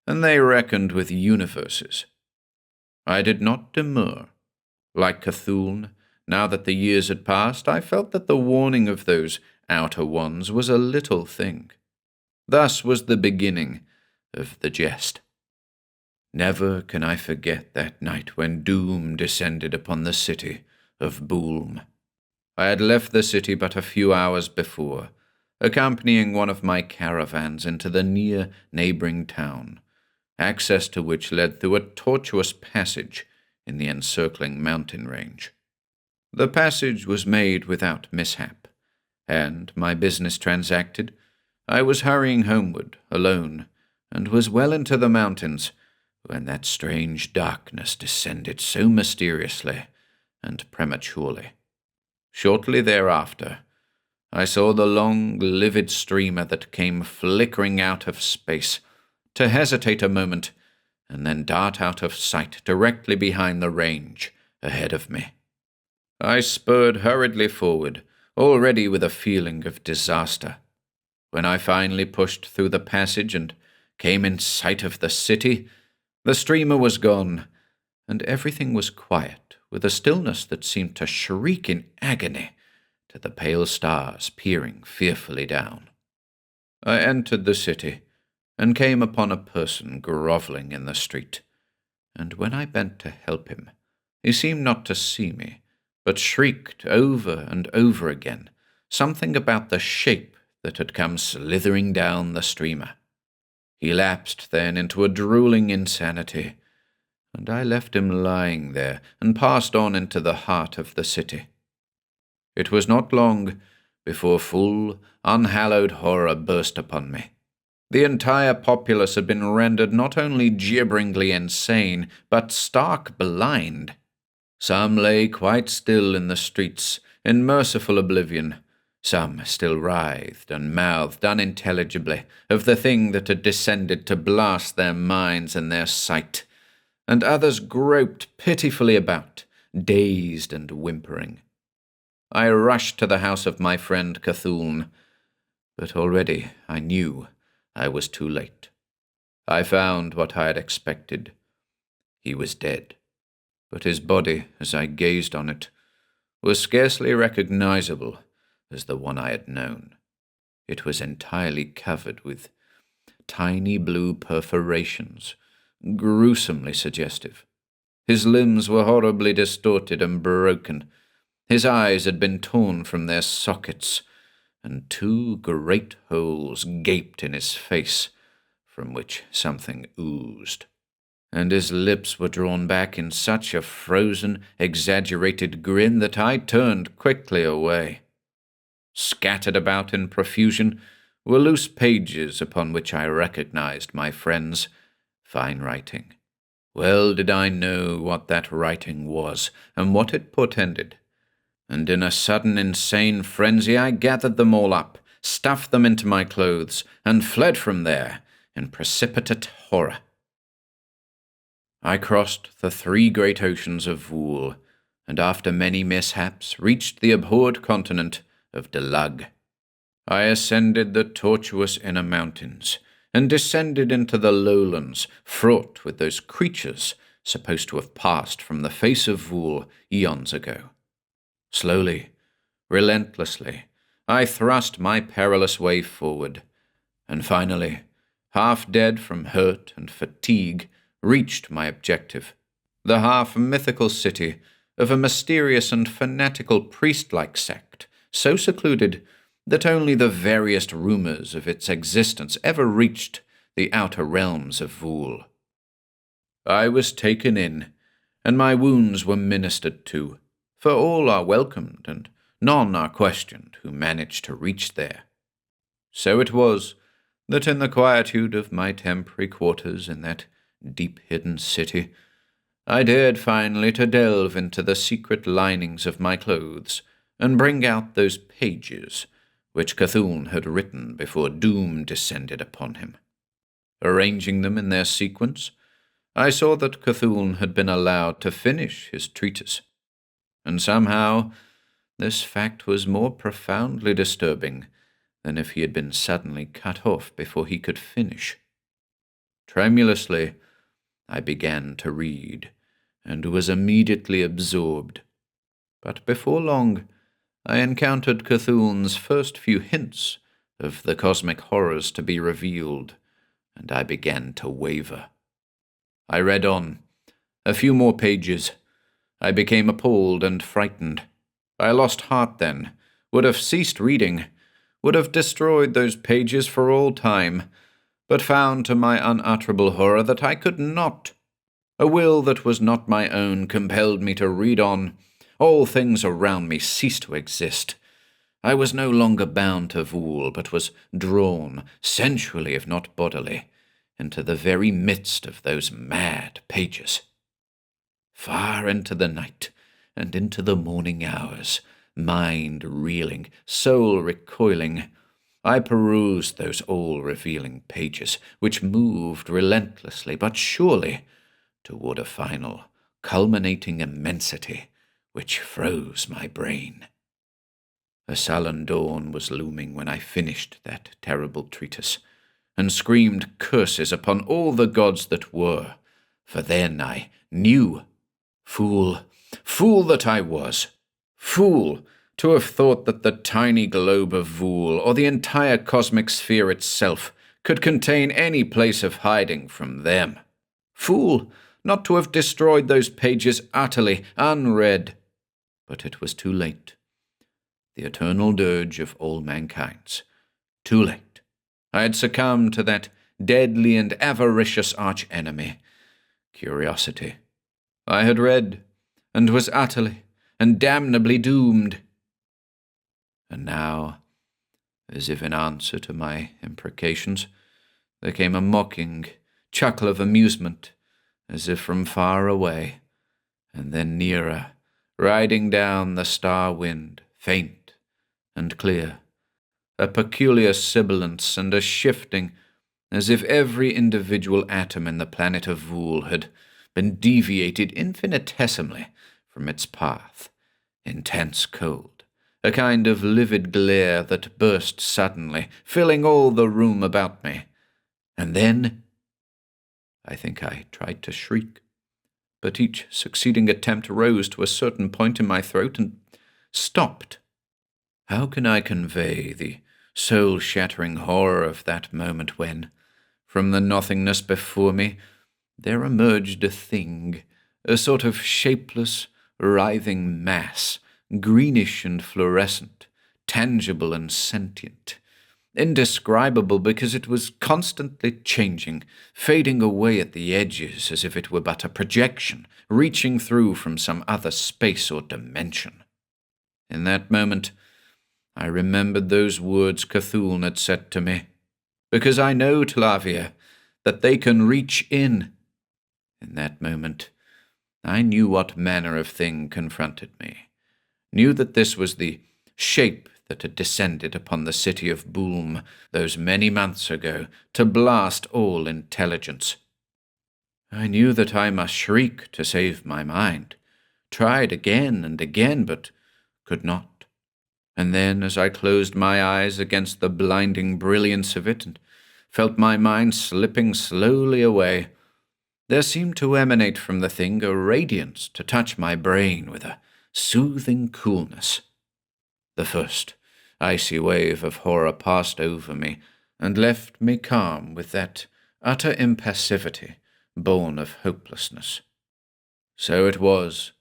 and they reckoned with universes. I did not demur. Like Cthulhu, now that the years had passed, I felt that the warning of those outer ones was a little thing. Thus was the beginning of the jest. Never can I forget that night when doom descended upon the city of Boolm. I had left the city but a few hours before, accompanying one of my caravans into the near neighboring town, access to which led through a tortuous passage in the encircling mountain range. The passage was made without mishap, and, my business transacted, I was hurrying homeward, alone, and was well into the mountains, when that strange darkness descended so mysteriously and prematurely. Shortly thereafter, I saw the long, livid streamer that came flickering out of space, to hesitate a moment, and then dart out of sight directly behind the range ahead of me. I spurred hurriedly forward, already with a feeling of disaster. When I finally pushed through the passage and came in sight of the city, the streamer was gone, and everything was quiet, with a stillness that seemed to shriek in agony to the pale stars peering fearfully down. I entered the city, and came upon a person grovelling in the street, and when I bent to help him, he seemed not to see me, but shrieked over and over again something about the shape that had come slithering down the streamer. He lapsed then into a drooling insanity, and I left him lying there and passed on into the heart of the city. It was not long before full, unhallowed horror burst upon me. The entire populace had been rendered not only gibberingly insane, but stark blind. Some lay quite still in the streets, in merciful oblivion. Some still writhed and mouthed unintelligibly of the thing that had descended to blast their minds and their sight, and others groped pitifully about, dazed and whimpering. I rushed to the house of my friend Cthulhu, but already I knew I was too late. I found what I had expected. He was dead, but his body, as I gazed on it, was scarcely recognizable as the one I had known. It was entirely covered with tiny blue perforations, gruesomely suggestive. His limbs were horribly distorted and broken. His eyes had been torn from their sockets, and two great holes gaped in his face, from which something oozed. And his lips were drawn back in such a frozen, exaggerated grin that I turned quickly away. Scattered about in profusion were loose pages upon which I recognized my friend's fine writing. Well did I know what that writing was, and what it portended, and in a sudden insane frenzy I gathered them all up, stuffed them into my clothes, and fled from there in precipitate horror. I crossed the 3 great oceans of wool, and after many mishaps reached the abhorred continent of Delag. I ascended the tortuous inner mountains, and descended into the lowlands, fraught with those creatures supposed to have passed from the face of wool eons ago. Slowly, relentlessly, I thrust my perilous way forward, and finally, half dead from hurt and fatigue, reached my objective, the half-mythical city of a mysterious and fanatical priest-like sect, so secluded that only the veriest rumors of its existence ever reached the outer realms of Vool. I was taken in, and my wounds were ministered to, for all are welcomed and none are questioned who manage to reach there. So it was that in the quietude of my temporary quarters in that deep-hidden city, I dared finally to delve into the secret linings of my clothes and bring out those pages which Cthulhu had written before doom descended upon him. Arranging them in their sequence, I saw that Cthulhu had been allowed to finish his treatise, and somehow this fact was more profoundly disturbing than if he had been suddenly cut off before he could finish. Tremulously, I began to read, and was immediately absorbed. But before long, I encountered Cthulhu's first few hints of the cosmic horrors to be revealed, and I began to waver. I read on. A few more pages. I became appalled and frightened. I lost heart then, would have ceased reading, would have destroyed those pages for all time, but found to my unutterable horror that I could not. A will that was not my own compelled me to read on. All things around me ceased to exist. I was no longer bound to Vool, but was drawn, sensually if not bodily, into the very midst of those mad pages. Far into the night, and into the morning hours, mind reeling, soul recoiling, I perused those all-revealing pages, which moved relentlessly but surely toward a final, culminating immensity which froze my brain. A sullen dawn was looming when I finished that terrible treatise, and screamed curses upon all the gods that were, for then I knew. Fool that I was! Fool to have thought that the tiny globe of Vool, or the entire cosmic sphere itself, could contain any place of hiding from them. Fool not to have destroyed those pages utterly unread. But it was too late. The eternal dirge of all mankind's. Too late. I had succumbed to that deadly and avaricious arch-enemy, curiosity. I had read, and was utterly and damnably doomed. And now, as if in answer to my imprecations, there came a mocking chuckle of amusement, as if from far away, and then nearer, riding down the star wind, faint and clear, a peculiar sibilance and a shifting, as if every individual atom in the planet of Vool had been deviated infinitesimally from its path, intense cold, a kind of livid glare that burst suddenly, filling all the room about me, and then I think I tried to shriek, but each succeeding attempt rose to a certain point in my throat and stopped. How can I convey the soul-shattering horror of that moment when, from the nothingness before me, there emerged a thing, a sort of shapeless, writhing mass, greenish and fluorescent, tangible and sentient, indescribable because it was constantly changing, fading away at the edges as if it were but a projection, reaching through from some other space or dimension. In that moment, I remembered those words Cthulhu had said to me, because I know, Tlavia, that they can reach in. In that moment, I knew what manner of thing confronted me, knew that this was the shape that had descended upon the city of Boulm those many months ago to blast all intelligence. I knew that I must shriek to save my mind, tried again and again, but could not. And then, as I closed my eyes against the blinding brilliance of it and felt my mind slipping slowly away, there seemed to emanate from the thing a radiance to touch my brain with a soothing coolness. The first icy wave of horror passed over me and left me calm with that utter impassivity born of hopelessness. So it was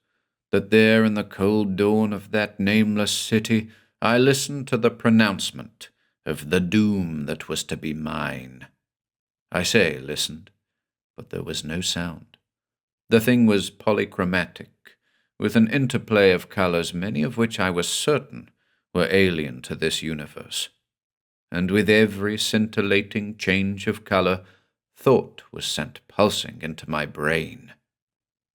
that there in the cold dawn of that nameless city I listened to the pronouncement of the doom that was to be mine. I say listened, but there was no sound. The thing was polychromatic, with an interplay of colors many of which I was certain were alien to this universe. And with every scintillating change of color, thought was sent pulsing into my brain.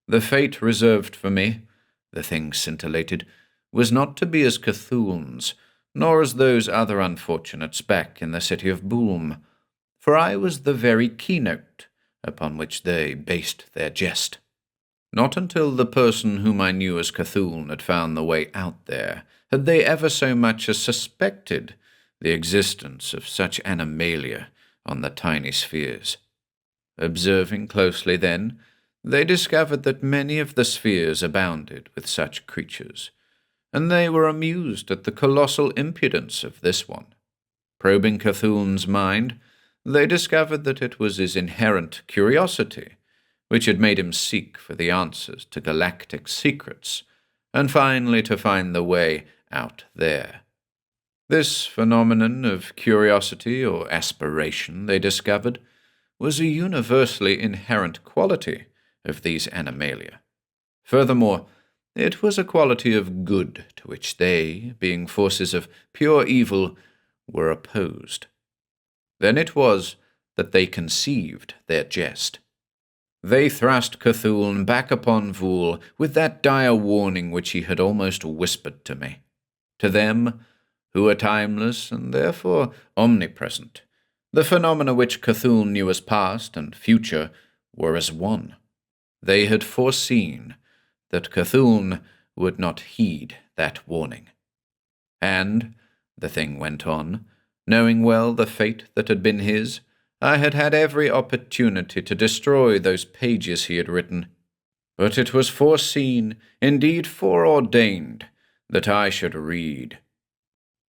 The fate reserved for me, the thing scintillated, was not to be as Cthulhu's, nor as those other unfortunates back in the city of Boulm, for I was the very keynote upon which they based their jest. Not until the person whom I knew as Cthulhu had found the way out there had they ever so much as suspected the existence of such animalia on the tiny spheres. Observing closely then, they discovered that many of the spheres abounded with such creatures, and they were amused at the colossal impudence of this one. Probing Cthulhu's mind, they discovered that it was his inherent curiosity which had made him seek for the answers to galactic secrets, and finally to find the way out there. This phenomenon of curiosity or aspiration, they discovered, was a universally inherent quality of these animalia. Furthermore, it was a quality of good to which they, being forces of pure evil, were opposed. Then it was that they conceived their jest. They thrust Cthulhu back upon Vool with that dire warning which he had almost whispered to me. To them, who are timeless and therefore omnipresent, the phenomena which Cthulhu knew as past and future were as one. They had foreseen that Cthulhu would not heed that warning. And, the thing went on, knowing well the fate that had been his, I had had every opportunity to destroy those pages he had written. But it was foreseen, indeed foreordained, that I should read.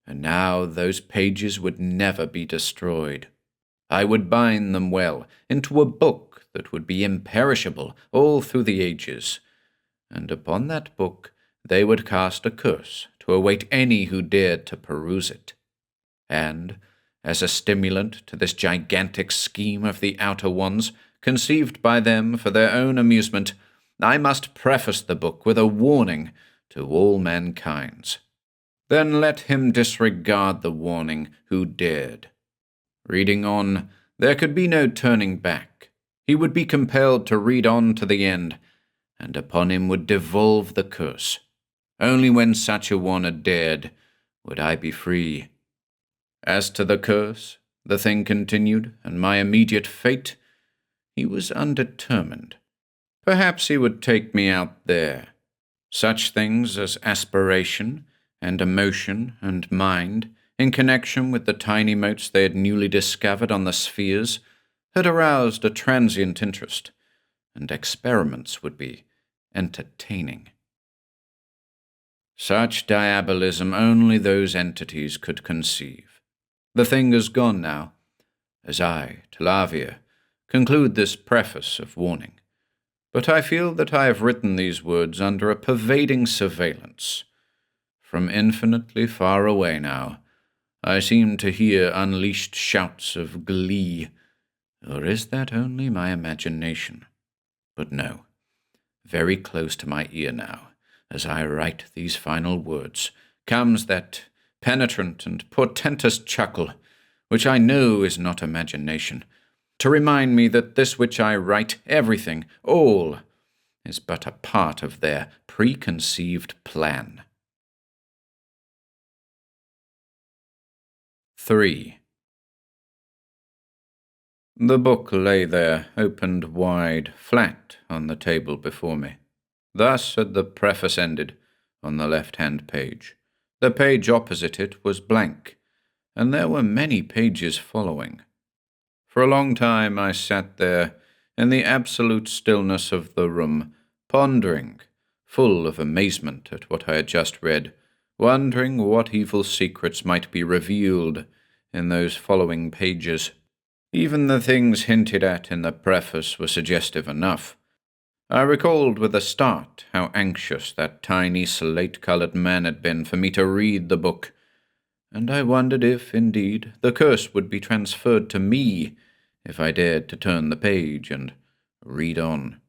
And now those pages would never be destroyed. I would bind them well into a book that would be imperishable all through the ages, and upon that book they would cast a curse to await any who dared to peruse it. And, as a stimulant to this gigantic scheme of the Outer Ones, conceived by them for their own amusement, I must preface the book with a warning to all mankind. Then let him disregard the warning who dared. Reading on, there could be no turning back. He would be compelled to read on to the end, and upon him would devolve the curse. Only when such a one had dared would I be free. As to the curse, the thing continued, and my immediate fate, he was undetermined. Perhaps he would take me out there. Such things as aspiration and emotion and mind, in connection with the tiny motes they had newly discovered on the spheres, had aroused a transient interest, and experiments would be entertaining. Such diabolism only those entities could conceive. The thing is gone now, as I, Talavia, conclude this preface of warning. But I feel that I have written these words under a pervading surveillance. From infinitely far away now, I seem to hear unleashed shouts of glee. Or is that only my imagination? But no, very close to my ear now, as I write these final words, comes that penetrant and portentous chuckle, which I know is not imagination, to remind me that this which I write, everything, all, is but a part of their preconceived plan. 3. The book lay there, opened wide, flat on the table before me. Thus had the preface ended, on the left-hand page. The page opposite it was blank, and there were many pages following. For a long time I sat there, in the absolute stillness of the room, pondering, full of amazement at what I had just read, wondering what evil secrets might be revealed in those following pages. Even the things hinted at in the preface were suggestive enough. I recalled with a start how anxious that tiny slate-coloured man had been for me to read the book, and I wondered if, indeed, the curse would be transferred to me if I dared to turn the page and read on.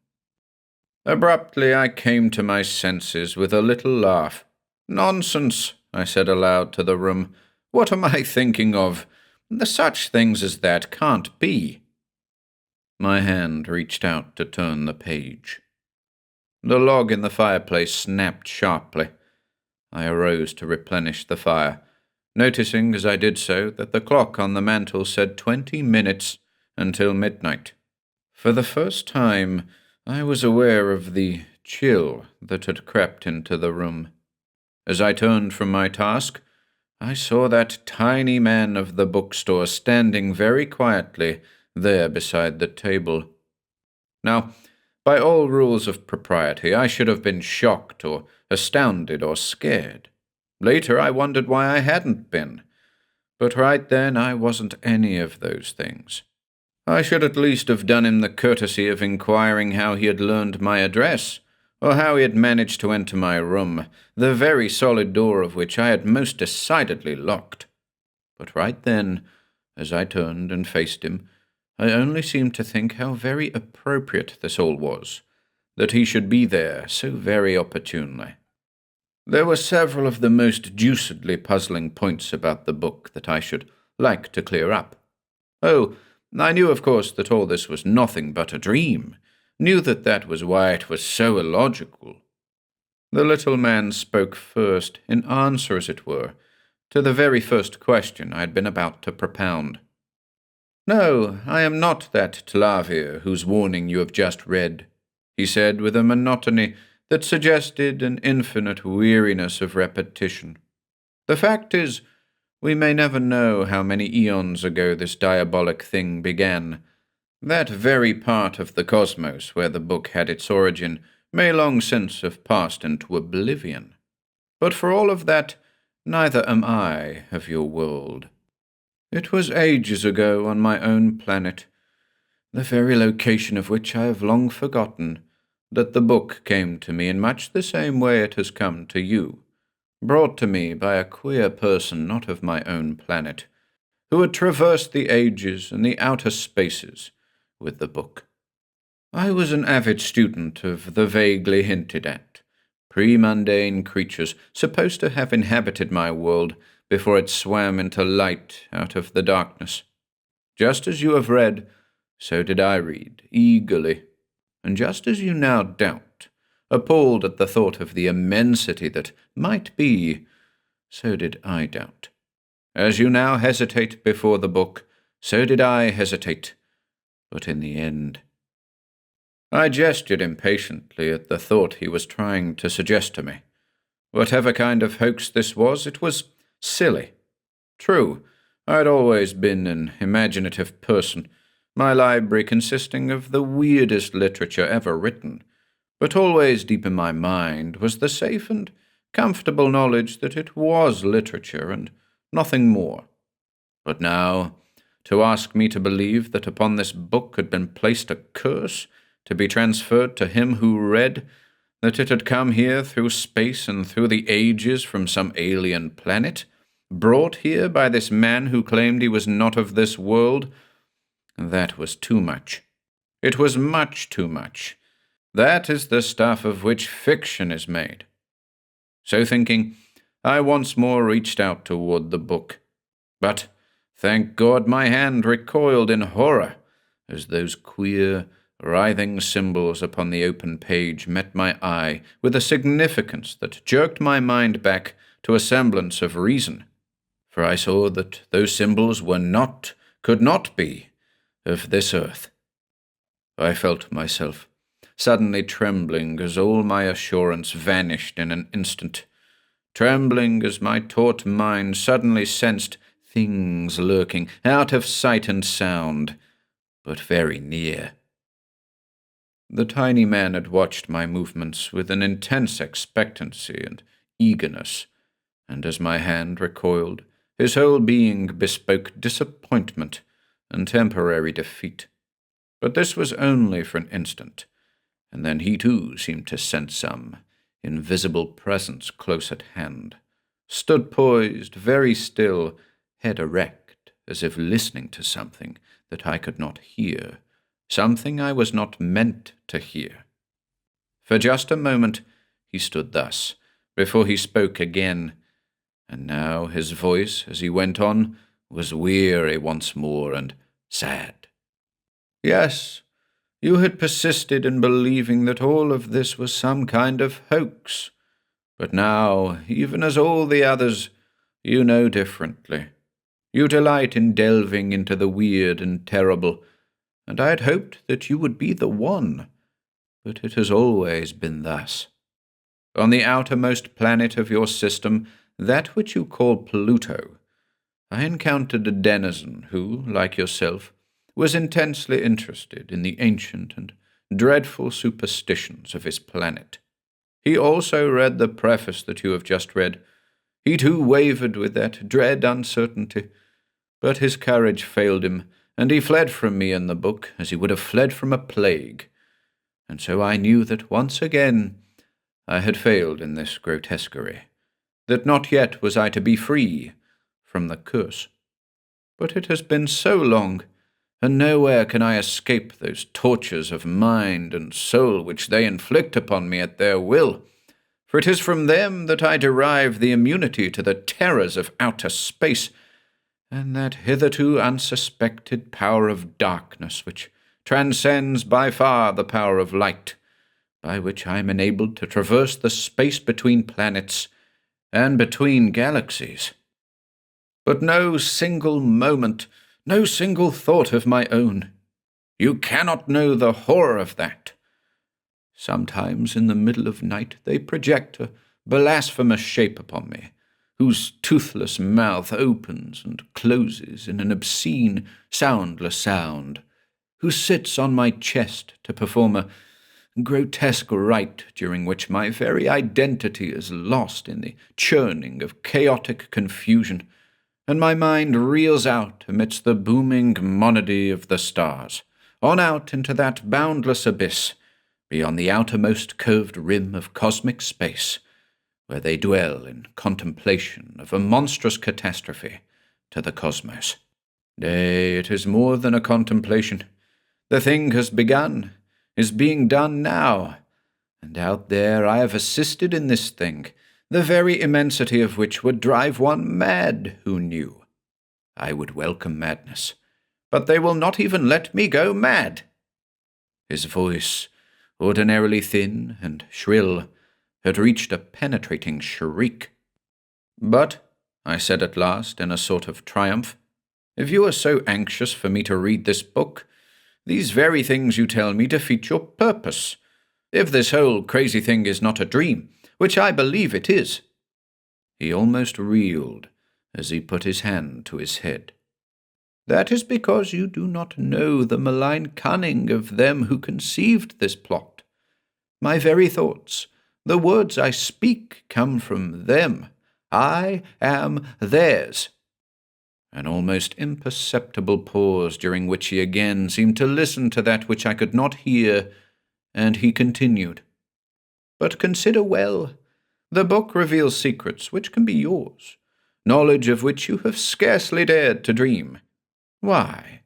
Abruptly I came to my senses with a little laugh. "Nonsense," I said aloud to the room. "What am I thinking of? Such things as that can't be." My hand reached out to turn the page. The log in the fireplace snapped sharply. I arose to replenish the fire, noticing as I did so that the clock on the mantel said 20 minutes until midnight. For the first time, I was aware of the chill that had crept into the room. As I turned from my task, I saw that tiny man of the bookstore standing very quietly there beside the table. Now, by all rules of propriety, I should have been shocked or astounded or scared. Later, I wondered why I hadn't been. But right then, I wasn't any of those things. I should at least have done him the courtesy of inquiring how he had learned my address, or how he had managed to enter my room, the very solid door of which I had most decidedly locked. But right then, as I turned and faced him, I only seemed to think how very appropriate this all was, that he should be there so very opportunely. There were several of the most deucedly puzzling points about the book that I should like to clear up. Oh, I knew, of course, that all this was nothing but a dream, knew that that was why it was so illogical. The little man spoke first, in answer, as it were, to the very first question I had been about to propound. "No, I am not that Talavia whose warning you have just read," he said with a monotony that suggested an infinite weariness of repetition. "The fact is, we may never know how many eons ago this diabolic thing began. That very part of the cosmos where the book had its origin may long since have passed into oblivion. But for all of that, neither am I of your world. It was ages ago on my own planet, the very location of which I have long forgotten, that the book came to me in much the same way it has come to you, brought to me by a queer person not of my own planet, who had traversed the ages and the outer spaces with the book. I was an avid student of the vaguely hinted at, pre-mundane creatures supposed to have inhabited my world before it swam into light out of the darkness. Just as you have read, so did I read, eagerly, and just as you now doubt, appalled at the thought of the immensity that might be, so did I doubt. As you now hesitate before the book, so did I hesitate, but in the end. I gestured impatiently at the thought he was trying to suggest to me. Whatever kind of hoax this was, it was silly. True, I had always been an imaginative person, my library consisting of the weirdest literature ever written, but always deep in my mind was the safe and comfortable knowledge that it was literature and nothing more. But now, to ask me to believe that upon this book had been placed a curse, to be transferred to him who read, that it had come here through space and through the ages from some alien planet, brought here by this man who claimed he was not of this world, that was too much. It was much too much. That is the stuff of which fiction is made. So thinking, I once more reached out toward the book. But, thank God, my hand recoiled in horror as those queer, writhing symbols upon the open page met my eye with a significance that jerked my mind back to a semblance of reason. For I saw that those symbols were not, could not be, of this earth. I felt myself suddenly trembling as all my assurance vanished in an instant, trembling as my taut mind suddenly sensed things lurking out of sight and sound, but very near. The tiny man had watched my movements with an intense expectancy and eagerness, and as my hand recoiled, his whole being bespoke disappointment and temporary defeat. But this was only for an instant, and then he too seemed to sense some invisible presence close at hand, stood poised, very still, head erect, as if listening to something that I could not hear, something I was not meant to hear. For just a moment he stood thus, before he spoke again, and now his voice, as he went on, was weary once more and sad. Yes, you had persisted in believing that all of this was some kind of hoax, but now, even as all the others, you know differently. You delight in delving into the weird and terrible, and I had hoped that you would be the one, but it has always been thus. On the outermost planet of your system, that which you call Pluto, I encountered a denizen who, like yourself, was intensely interested in the ancient and dreadful superstitions of his planet. He also read the preface that you have just read. He too wavered with that dread uncertainty, but his courage failed him, and he fled from me in the book as he would have fled from a plague. And so I knew that once again I had failed in this grotesquerie, that not yet was I to be free from the curse. But it has been so long, and nowhere can I escape those tortures of mind and soul which they inflict upon me at their will, for it is from them that I derive the immunity to the terrors of outer space, and that hitherto unsuspected power of darkness which transcends by far the power of light, by which I am enabled to traverse the space between planets and between galaxies. But no single moment, no single thought of my own. You cannot know the horror of that. Sometimes in the middle of night they project a blasphemous shape upon me, whose toothless mouth opens and closes in an obscene, soundless sound, who sits on my chest to perform a grotesque rite during which my very identity is lost in the churning of chaotic confusion, and my mind reels out amidst the booming monody of the stars, on out into that boundless abyss, beyond the outermost curved rim of cosmic space, where they dwell in contemplation of a monstrous catastrophe to the cosmos. Nay, it is more than a contemplation. The thing has begun, is being done now, and out there I have assisted in this thing, the very immensity of which would drive one mad who knew. I would welcome madness, but they will not even let me go mad. His voice, ordinarily thin and shrill, had reached a penetrating shriek. But, I said at last, in a sort of triumph, if you are so anxious for me to read this book, these very things you tell me defeat your purpose. If this whole crazy thing is not a dream, which I believe it is. He almost reeled as he put his hand to his head. That is because you do not know the malign cunning of them who conceived this plot. My very thoughts, the words I speak, come from them. I am theirs. An almost imperceptible pause, during which he again seemed to listen to that which I could not hear, and he continued. But consider well. The book reveals secrets which can be yours, knowledge of which you have scarcely dared to dream. Why,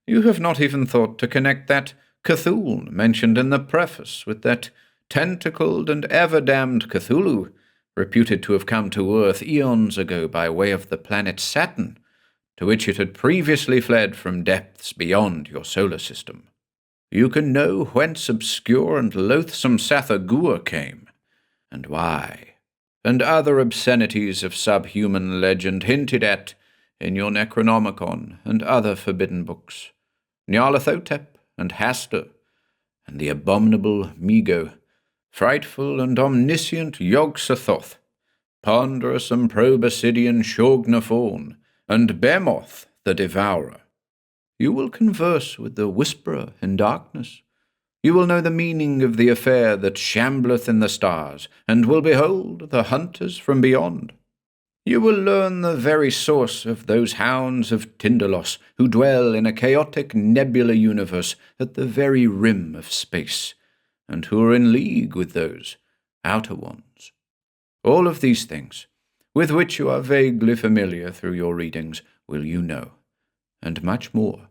you have not even thought to connect that Cthulhu mentioned in the preface with that tentacled and ever-damned Cthulhu, reputed to have come to Earth eons ago by way of the planet Saturn, to which it had previously fled from depths beyond your solar system. You can know whence obscure and loathsome Sathagua came, and why, and other obscenities of subhuman legend hinted at in your Necronomicon and other forbidden books, Nyarlathotep and Hasse, and the abominable Migo, frightful and omniscient Yog-Sothoth, ponderous and proboscidean Shognathorn, and Behemoth the Devourer. You will converse with the Whisperer in darkness. You will know the meaning of the affair that shambleth in the stars, and will behold the hunters from beyond. You will learn the very source of those hounds of Tindalos who dwell in a chaotic nebula universe at the very rim of space, and who are in league with those outer ones. All of these things, with which you are vaguely familiar through your readings, will you know, and much more.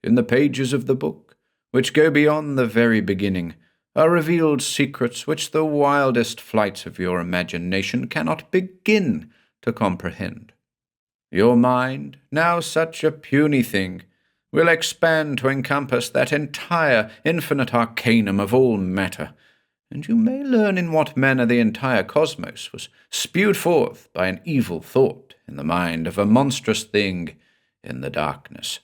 In the pages of the book, which go beyond the very beginning, are revealed secrets which the wildest flights of your imagination cannot begin to comprehend. Your mind, now such a puny thing, will expand to encompass that entire infinite arcanum of all matter, and you may learn in what manner the entire cosmos was spewed forth by an evil thought in the mind of a monstrous thing in the darkness.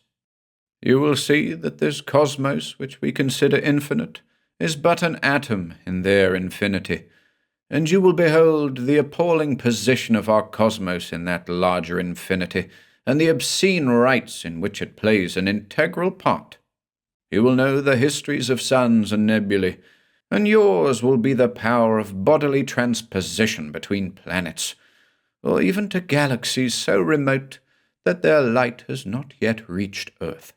You will see that this cosmos, which we consider infinite, is but an atom in their infinity, and you will behold the appalling position of our cosmos in that larger infinity, and the obscene rites in which it plays an integral part. You will know the histories of suns and nebulae, and yours will be the power of bodily transposition between planets, or even to galaxies so remote that their light has not yet reached Earth.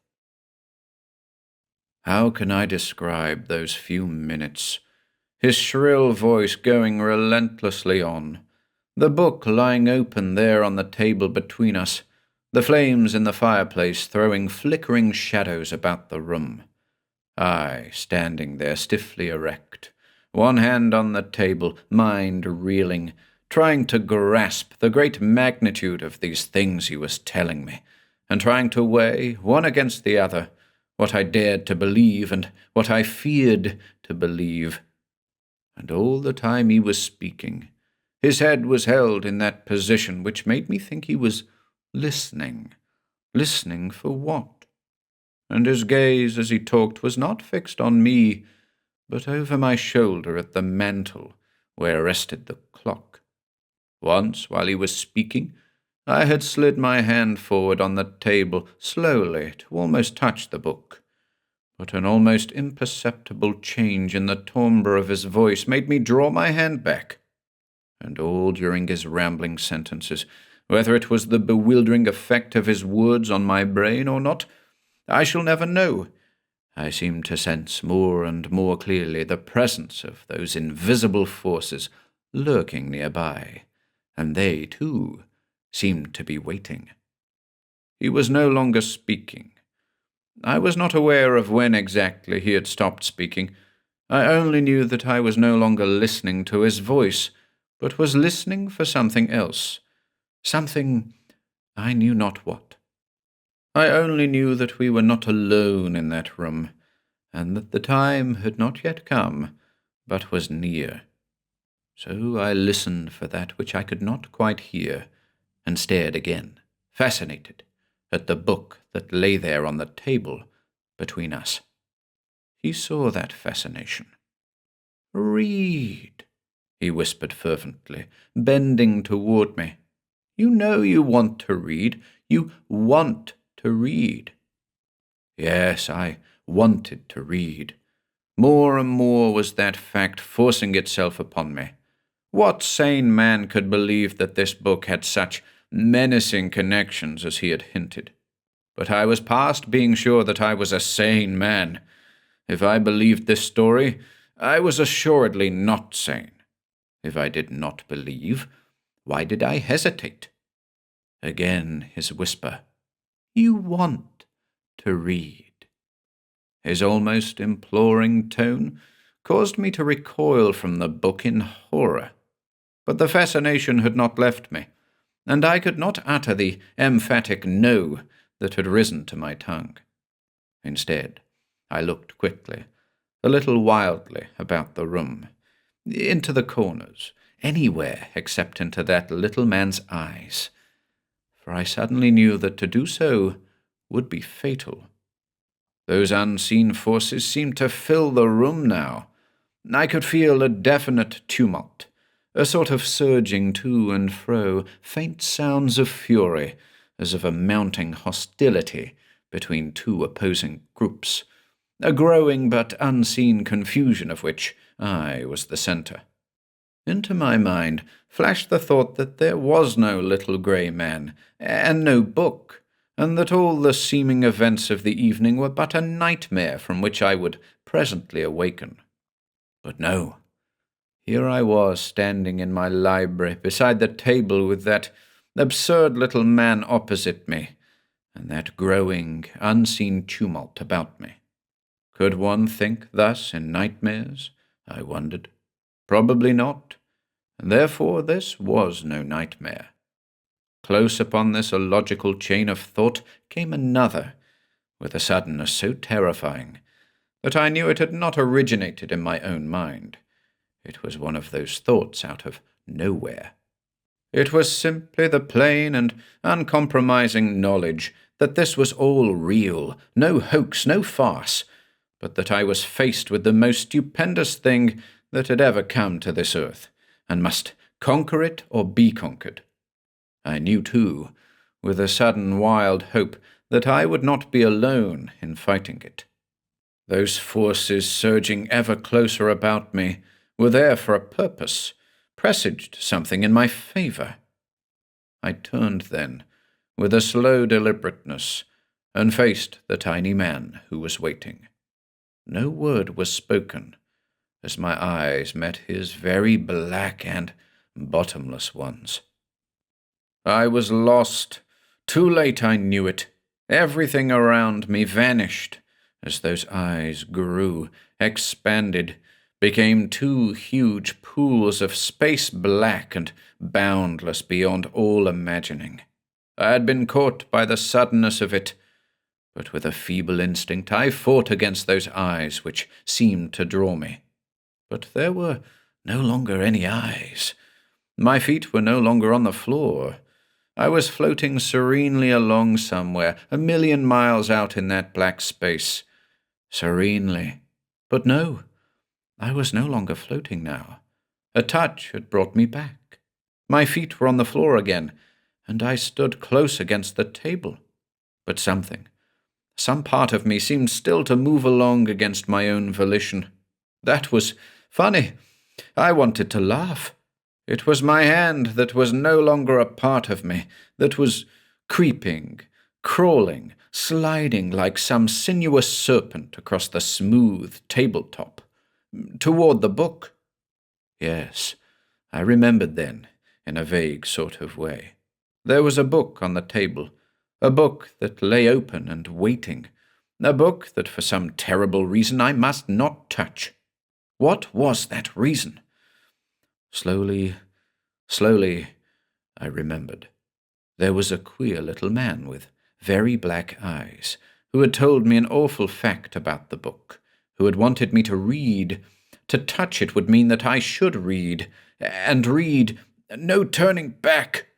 How can I describe those few minutes? His shrill voice going relentlessly on, the book lying open there on the table between us, the flames in the fireplace throwing flickering shadows about the room. I standing there stiffly erect, one hand on the table, mind reeling, trying to grasp the great magnitude of these things he was telling me, and trying to weigh, one against the other, what I dared to believe and what I feared to believe. And all the time he was speaking, his head was held in that position which made me think he was listening. Listening for what? And his gaze as he talked was not fixed on me, but over my shoulder at the mantel where rested the clock. Once, while he was speaking, I had slid my hand forward on the table slowly to almost touch the book, but an almost imperceptible change in the timbre of his voice made me draw my hand back. And all during his rambling sentences, whether it was the bewildering effect of his words on my brain or not, I shall never know. I seemed to sense more and more clearly the presence of those invisible forces lurking nearby, and they, too, seemed to be waiting. He was no longer speaking. I was not aware of when exactly he had stopped speaking. I only knew that I was no longer listening to his voice, but was listening for something else. Something I knew not what. I only knew that we were not alone in that room, and that the time had not yet come, but was near. So I listened for that which I could not quite hear, and stared again, fascinated, at the book that lay there on the table between us. He saw that fascination. "Read," he whispered fervently, bending toward me. "You know you want to read. You want to read. Yes, I wanted to read. More and more was that fact forcing itself upon me. What sane man could believe that this book had such menacing connections as he had hinted? But I was past being sure that I was a sane man. If I believed this story, I was assuredly not sane. If I did not believe, why did I hesitate? Again his whisper, "You want to read." His almost imploring tone caused me to recoil from the book in horror. But the fascination had not left me, and I could not utter the emphatic no that had risen to my tongue. Instead, I looked quickly, a little wildly, about the room, into the corners, anywhere except into that little man's eyes, for I suddenly knew that to do so would be fatal. Those unseen forces seemed to fill the room now. I could feel a definite tumult, a sort of surging to and fro, faint sounds of fury, as of a mounting hostility between two opposing groups, a growing but unseen confusion of which I was the centre. Into my mind flashed the thought that there was no little grey man, and no book, and that all the seeming events of the evening were but a nightmare from which I would presently awaken. But no. Here I was standing in my library beside the table with that absurd little man opposite me, and that growing, unseen tumult about me. Could one think thus in nightmares? I wondered. Probably not, and therefore this was no nightmare. Close upon this illogical chain of thought came another, with a suddenness so terrifying that I knew it had not originated in my own mind. It was one of those thoughts out of nowhere. It was simply the plain and uncompromising knowledge that this was all real, no hoax, no farce, but that I was faced with the most stupendous thing that had ever come to this earth, and must conquer it or be conquered. I knew, too, with a sudden wild hope, that I would not be alone in fighting it. Those forces surging ever closer about me were there for a purpose, presaged something in my favour. I turned then, with a slow deliberateness, and faced the tiny man who was waiting. No word was spoken, as my eyes met his very black and bottomless ones. I was lost. Too late I knew it. Everything around me vanished as those eyes grew, expanded, became two huge pools of space black and boundless beyond all imagining. I had been caught by the suddenness of it, but with a feeble instinct I fought against those eyes which seemed to draw me. But there were no longer any eyes. My feet were no longer on the floor. I was floating serenely along somewhere, 1,000,000 miles out in that black space. Serenely. But no, I was no longer floating now. A touch had brought me back. My feet were on the floor again, and I stood close against the table. But some part of me seemed still to move along against my own volition. That was funny. I wanted to laugh. It was my hand that was no longer a part of me, that was creeping, crawling, sliding like some sinuous serpent across the smooth tabletop, toward the book. Yes, I remembered then, in a vague sort of way. There was a book on the table, a book that lay open and waiting, a book that for some terrible reason I must not touch. What was that reason? Slowly, I remembered. There was a queer little man with very black eyes, who had told me an awful fact about the book, who had wanted me to read. To touch it would mean that I should read, and read, no turning back.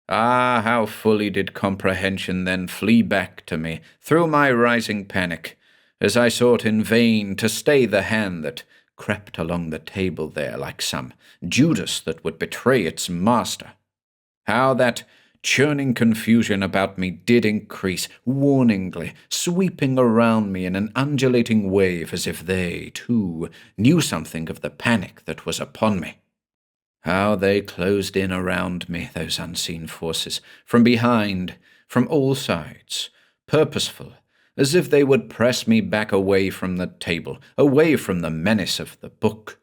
Ah, how fully did comprehension then flee back to me through my rising panic, as I sought in vain to stay the hand that crept along the table there like some Judas that would betray its master. How that churning confusion about me did increase, warningly, sweeping around me in an undulating wave as if they, too, knew something of the panic that was upon me. How they closed in around me, those unseen forces, from behind, from all sides, purposeful, as if they would press me back away from the table, away from the menace of the book.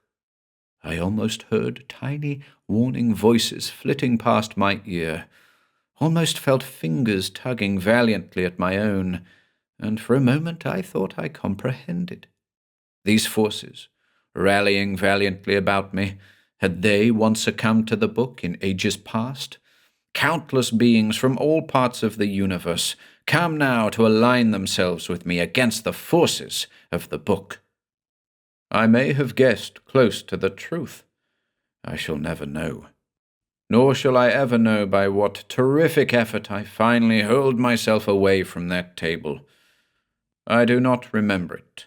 I almost heard tiny, warning voices flitting past my ear, almost felt fingers tugging valiantly at my own, and for a moment I thought I comprehended. These forces, rallying valiantly about me, had they once succumbed to the book in ages past? Countless beings from all parts of the universe come now to align themselves with me against the forces of the book. I may have guessed close to the truth. I shall never know. Nor shall I ever know by what terrific effort I finally hurled myself away from that table. I do not remember it.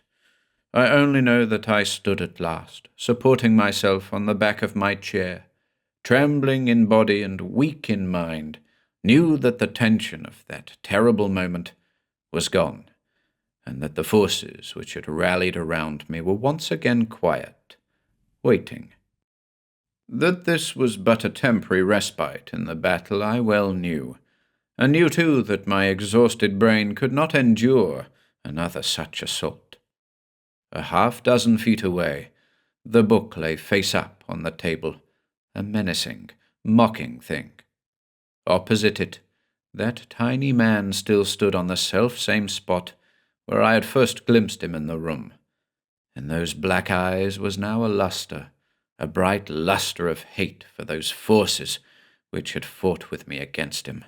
I only know that I stood at last, supporting myself on the back of my chair, trembling in body and weak in mind, knew that the tension of that terrible moment was gone, and that the forces which had rallied around me were once again quiet, waiting. That this was but a temporary respite in the battle I well knew, and knew too that my exhausted brain could not endure another such assault. 6 feet away, the book lay face up on the table, a menacing, mocking thing. Opposite it, that tiny man still stood on the self-same spot where I had first glimpsed him in the room. In those black eyes was now a lustre, a bright lustre of hate for those forces which had fought with me against him,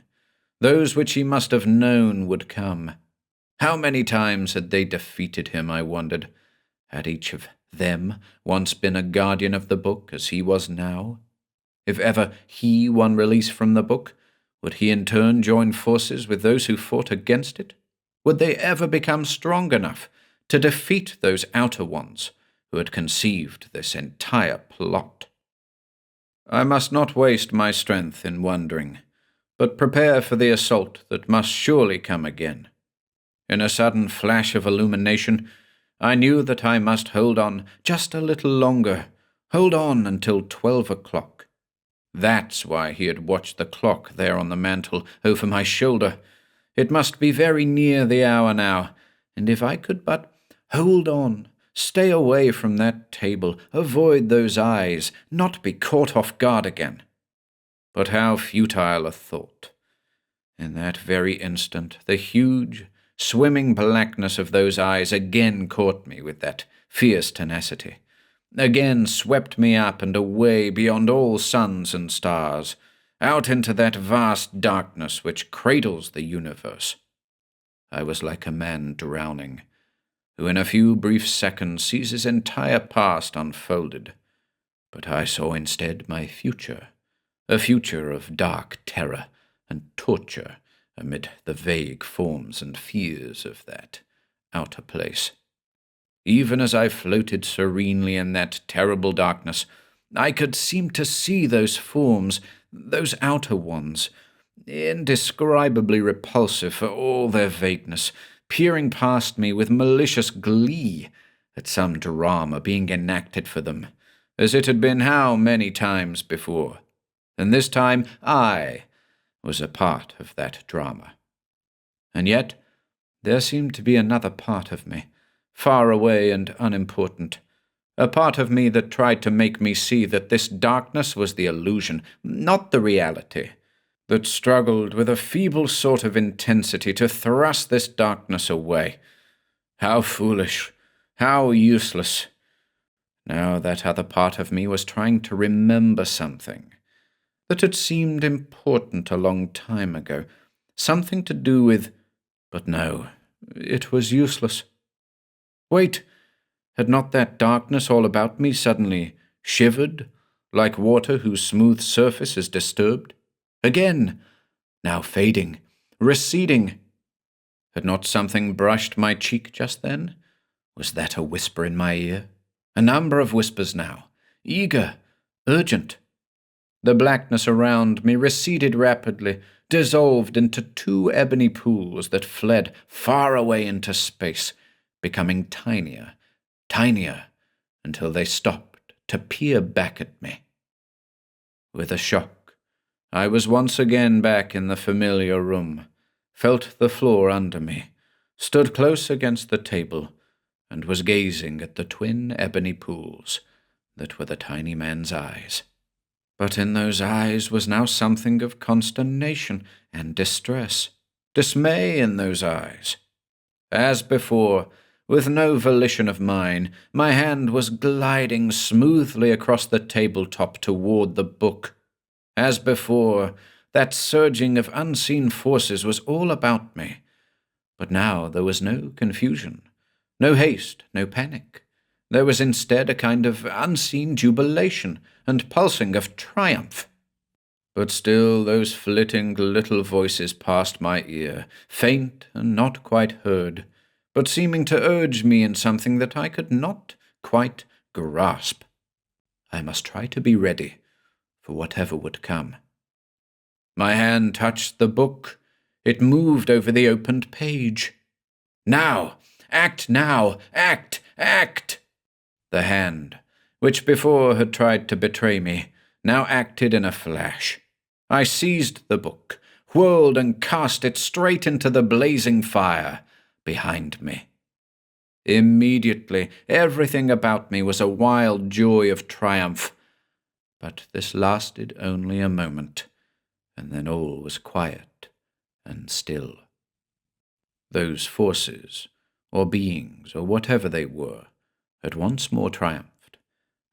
those which he must have known would come. How many times had they defeated him, I wondered? Had each of them once been a guardian of the book as he was now? If ever he won release from the book, would he in turn join forces with those who fought against it? Would they ever become strong enough to defeat those outer ones who had conceived this entire plot? I must not waste my strength in wondering, but prepare for the assault that must surely come again. In a sudden flash of illumination, I knew that I must hold on just a little longer, hold on until 12 o'clock. That's why he had watched the clock there on the mantel over my shoulder. It must be very near the hour now, and if I could but hold on, stay away from that table, avoid those eyes, not be caught off guard again. But how futile a thought! In that very instant, the huge, swimming blackness of those eyes again caught me with that fierce tenacity, again swept me up and away beyond all suns and stars, out into that vast darkness which cradles the universe. I was like a man drowning, who in a few brief seconds sees his entire past unfolded, but I saw instead my future, a future of dark terror and torture, amid the vague forms and fears of that outer place. Even as I floated serenely in that terrible darkness, I could seem to see those forms, those outer ones, indescribably repulsive for all their vagueness, peering past me with malicious glee at some drama being enacted for them, as it had been how many times before. And this time I was a part of that drama. And yet there seemed to be another part of me, far away and unimportant, a part of me that tried to make me see that this darkness was the illusion, not the reality, that struggled with a feeble sort of intensity to thrust this darkness away. How foolish, how useless. Now that other part of me was trying to remember something that had seemed important a long time ago, something to do with... But no, it was useless. Wait, had not that darkness all about me suddenly shivered, like water whose smooth surface is disturbed? Again, now fading, receding. Had not something brushed my cheek just then? Was that a whisper in my ear? A number of whispers now, eager, urgent. The blackness around me receded rapidly, dissolved into 2 ebony pools that fled far away into space, becoming tinier, tinier, until they stopped to peer back at me. With a shock, I was once again back in the familiar room, felt the floor under me, stood close against the table, and was gazing at the twin ebony pools that were the tiny man's eyes. But in those eyes was now something of consternation and distress, dismay in those eyes. As before, with no volition of mine, my hand was gliding smoothly across the tabletop toward the book. As before, that surging of unseen forces was all about me. But now there was no confusion, no haste, no panic. There was instead a kind of unseen jubilation and pulsing of triumph. But still those flitting little voices passed my ear, faint and not quite heard, but seeming to urge me in something that I could not quite grasp. I must try to be ready for whatever would come. My hand touched the book. It moved over the opened page. Now! Act now! Act! Act! The hand, which before had tried to betray me, now acted in a flash. I seized the book, whirled and cast it straight into the blazing fire behind me. Immediately, everything about me was a wild joy of triumph. But this lasted only a moment, and then all was quiet and still. Those forces, or beings, or whatever they were, had once more triumphed,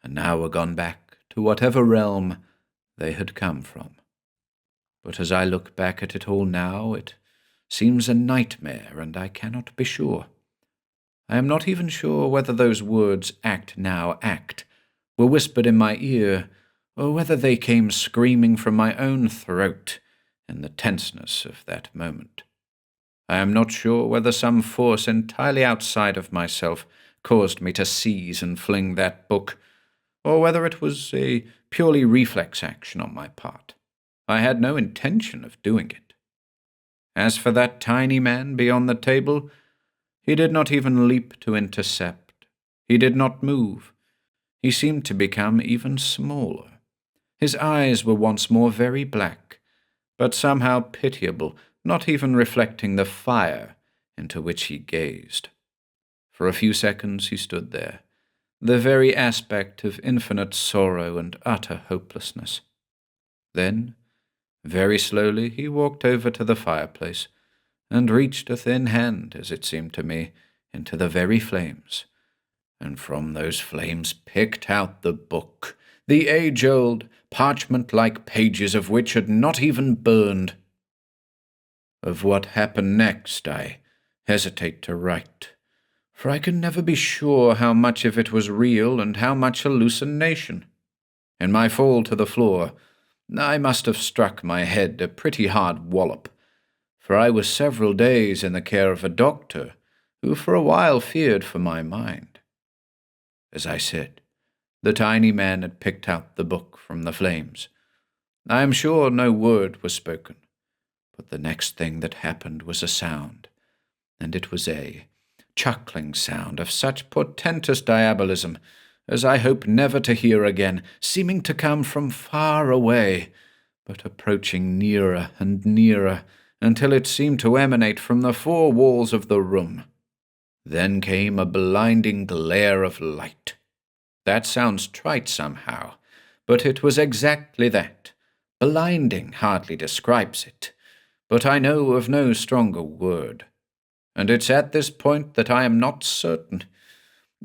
and now were gone back to whatever realm they had come from. But as I look back at it all now, it seems a nightmare, and I cannot be sure. I am not even sure whether those words, "Act now, act," were whispered in my ear, or whether they came screaming from my own throat in the tenseness of that moment. I am not sure whether some force entirely outside of myself caused me to seize and fling that book, or whether it was a purely reflex action on my part. I had no intention of doing it. As for that tiny man beyond the table, he did not even leap to intercept. He did not move. He seemed to become even smaller. His eyes were once more very black, but somehow pitiable, not even reflecting the fire into which he gazed. For a few seconds he stood there, the very aspect of infinite sorrow and utter hopelessness. Then, very slowly, he walked over to the fireplace and reached a thin hand, as it seemed to me, into the very flames, and from those flames picked out the book, the age-old, parchment-like pages of which had not even burned. Of what happened next I hesitate to write, for I can never be sure how much of it was real and how much hallucination. In my fall to the floor, I must have struck my head a pretty hard wallop, for I was several days in the care of a doctor who for a while feared for my mind. As I said, the tiny man had picked out the book from the flames. I am sure no word was spoken, but the next thing that happened was a sound, and it was a chuckling sound of such portentous diabolism as I hope never to hear again, seeming to come from far away, but approaching nearer and nearer, until it seemed to emanate from the 4 walls of the room. Then came a blinding glare of light. That sounds trite somehow, but it was exactly that. Blinding hardly describes it, but I know of no stronger word. And it's at this point that I am not certain.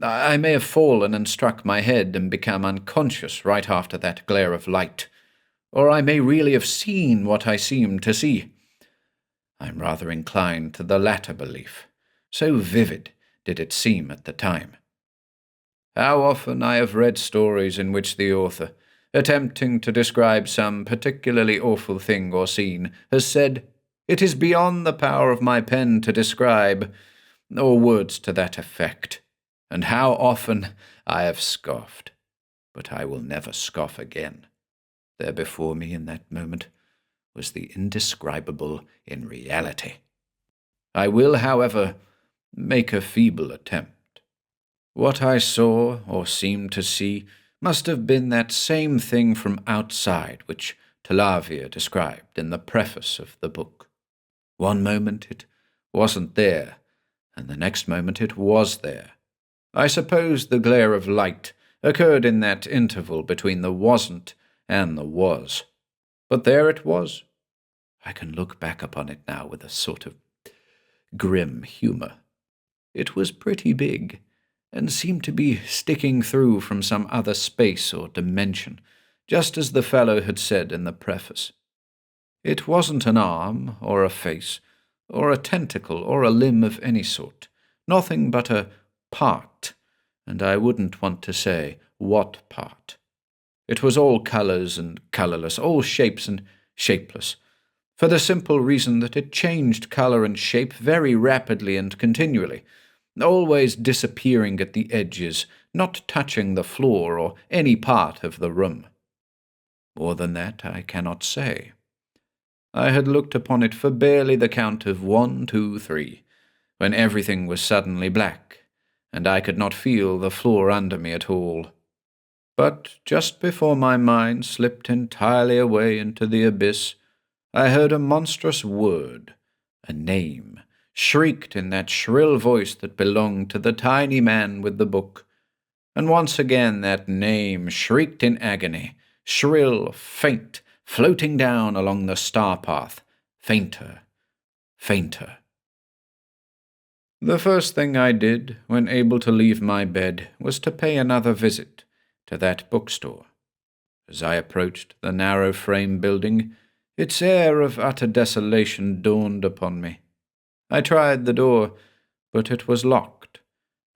I may have fallen and struck my head and become unconscious right after that glare of light, or I may really have seen what I seemed to see. I'm rather inclined to the latter belief. So vivid did it seem at the time. How often I have read stories in which the author, attempting to describe some particularly awful thing or scene, has said, "It is beyond the power of my pen to describe," or words to that effect, and how often I have scoffed. But I will never scoff again. There before me in that moment was the indescribable in reality. I will, however, make a feeble attempt. What I saw, or seemed to see, must have been that same thing from outside which Talavia described in the preface of the book. One moment it wasn't there, and the next moment it was there. I suppose the glare of light occurred in that interval between the wasn't and the was. But there it was. I can look back upon it now with a sort of grim humour. It was pretty big, and seemed to be sticking through from some other space or dimension, just as the fellow had said in the preface. It wasn't an arm, or a face, or a tentacle, or a limb of any sort, nothing but a part, and I wouldn't want to say what part. It was all colours and colourless, all shapes and shapeless, for the simple reason that it changed colour and shape very rapidly and continually, always disappearing at the edges, not touching the floor or any part of the room. More than that I cannot say. I had looked upon it for barely the count of 1, 2, 3, when everything was suddenly black, and I could not feel the floor under me at all. But just before my mind slipped entirely away into the abyss, I heard a monstrous word, a name, shrieked in that shrill voice that belonged to the tiny man with the book, and once again that name shrieked in agony, shrill, faint, floating down along the star path, fainter, fainter. The first thing I did, when able to leave my bed, was to pay another visit to that bookstore. As I approached the narrow frame building, its air of utter desolation dawned upon me. I tried the door, but it was locked,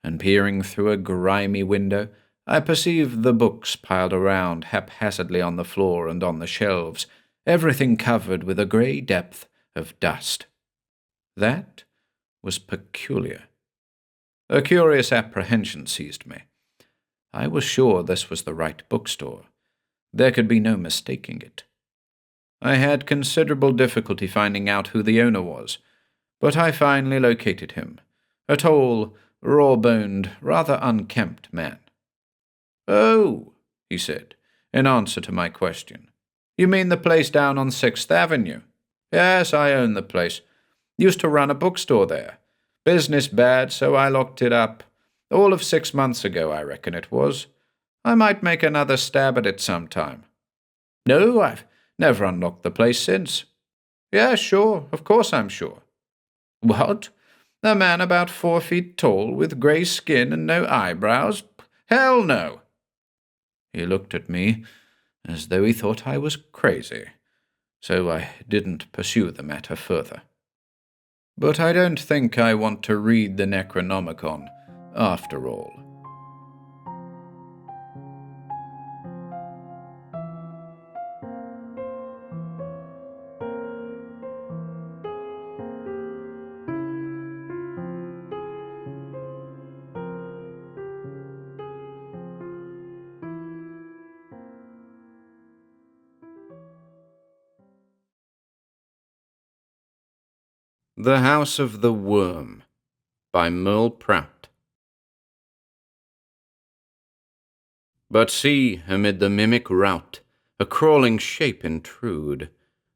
and peering through a grimy window, I perceived the books piled around haphazardly on the floor and on the shelves, everything covered with a grey depth of dust. That was peculiar. A curious apprehension seized me. I was sure this was the right bookstore. There could be no mistaking it. I had considerable difficulty finding out who the owner was, but I finally located him, a tall, raw-boned, rather unkempt man. "Oh," he said, in answer to my question. "You mean the place down on 6th Avenue? Yes, I own the place. Used to run a bookstore there. Business bad, so I locked it up. All of 6 months ago, I reckon it was. I might make another stab at it sometime." "No, I've never unlocked the place since." "Yeah, sure, of course I'm sure." "What? A man about 4 feet tall, with grey skin and no eyebrows? Hell no!" He looked at me as though he thought I was crazy, so I didn't pursue the matter further. But I don't think I want to read the Necronomicon after all. The House of the Worm by Mearle Prout. But see, amid the mimic rout, a crawling shape intrude,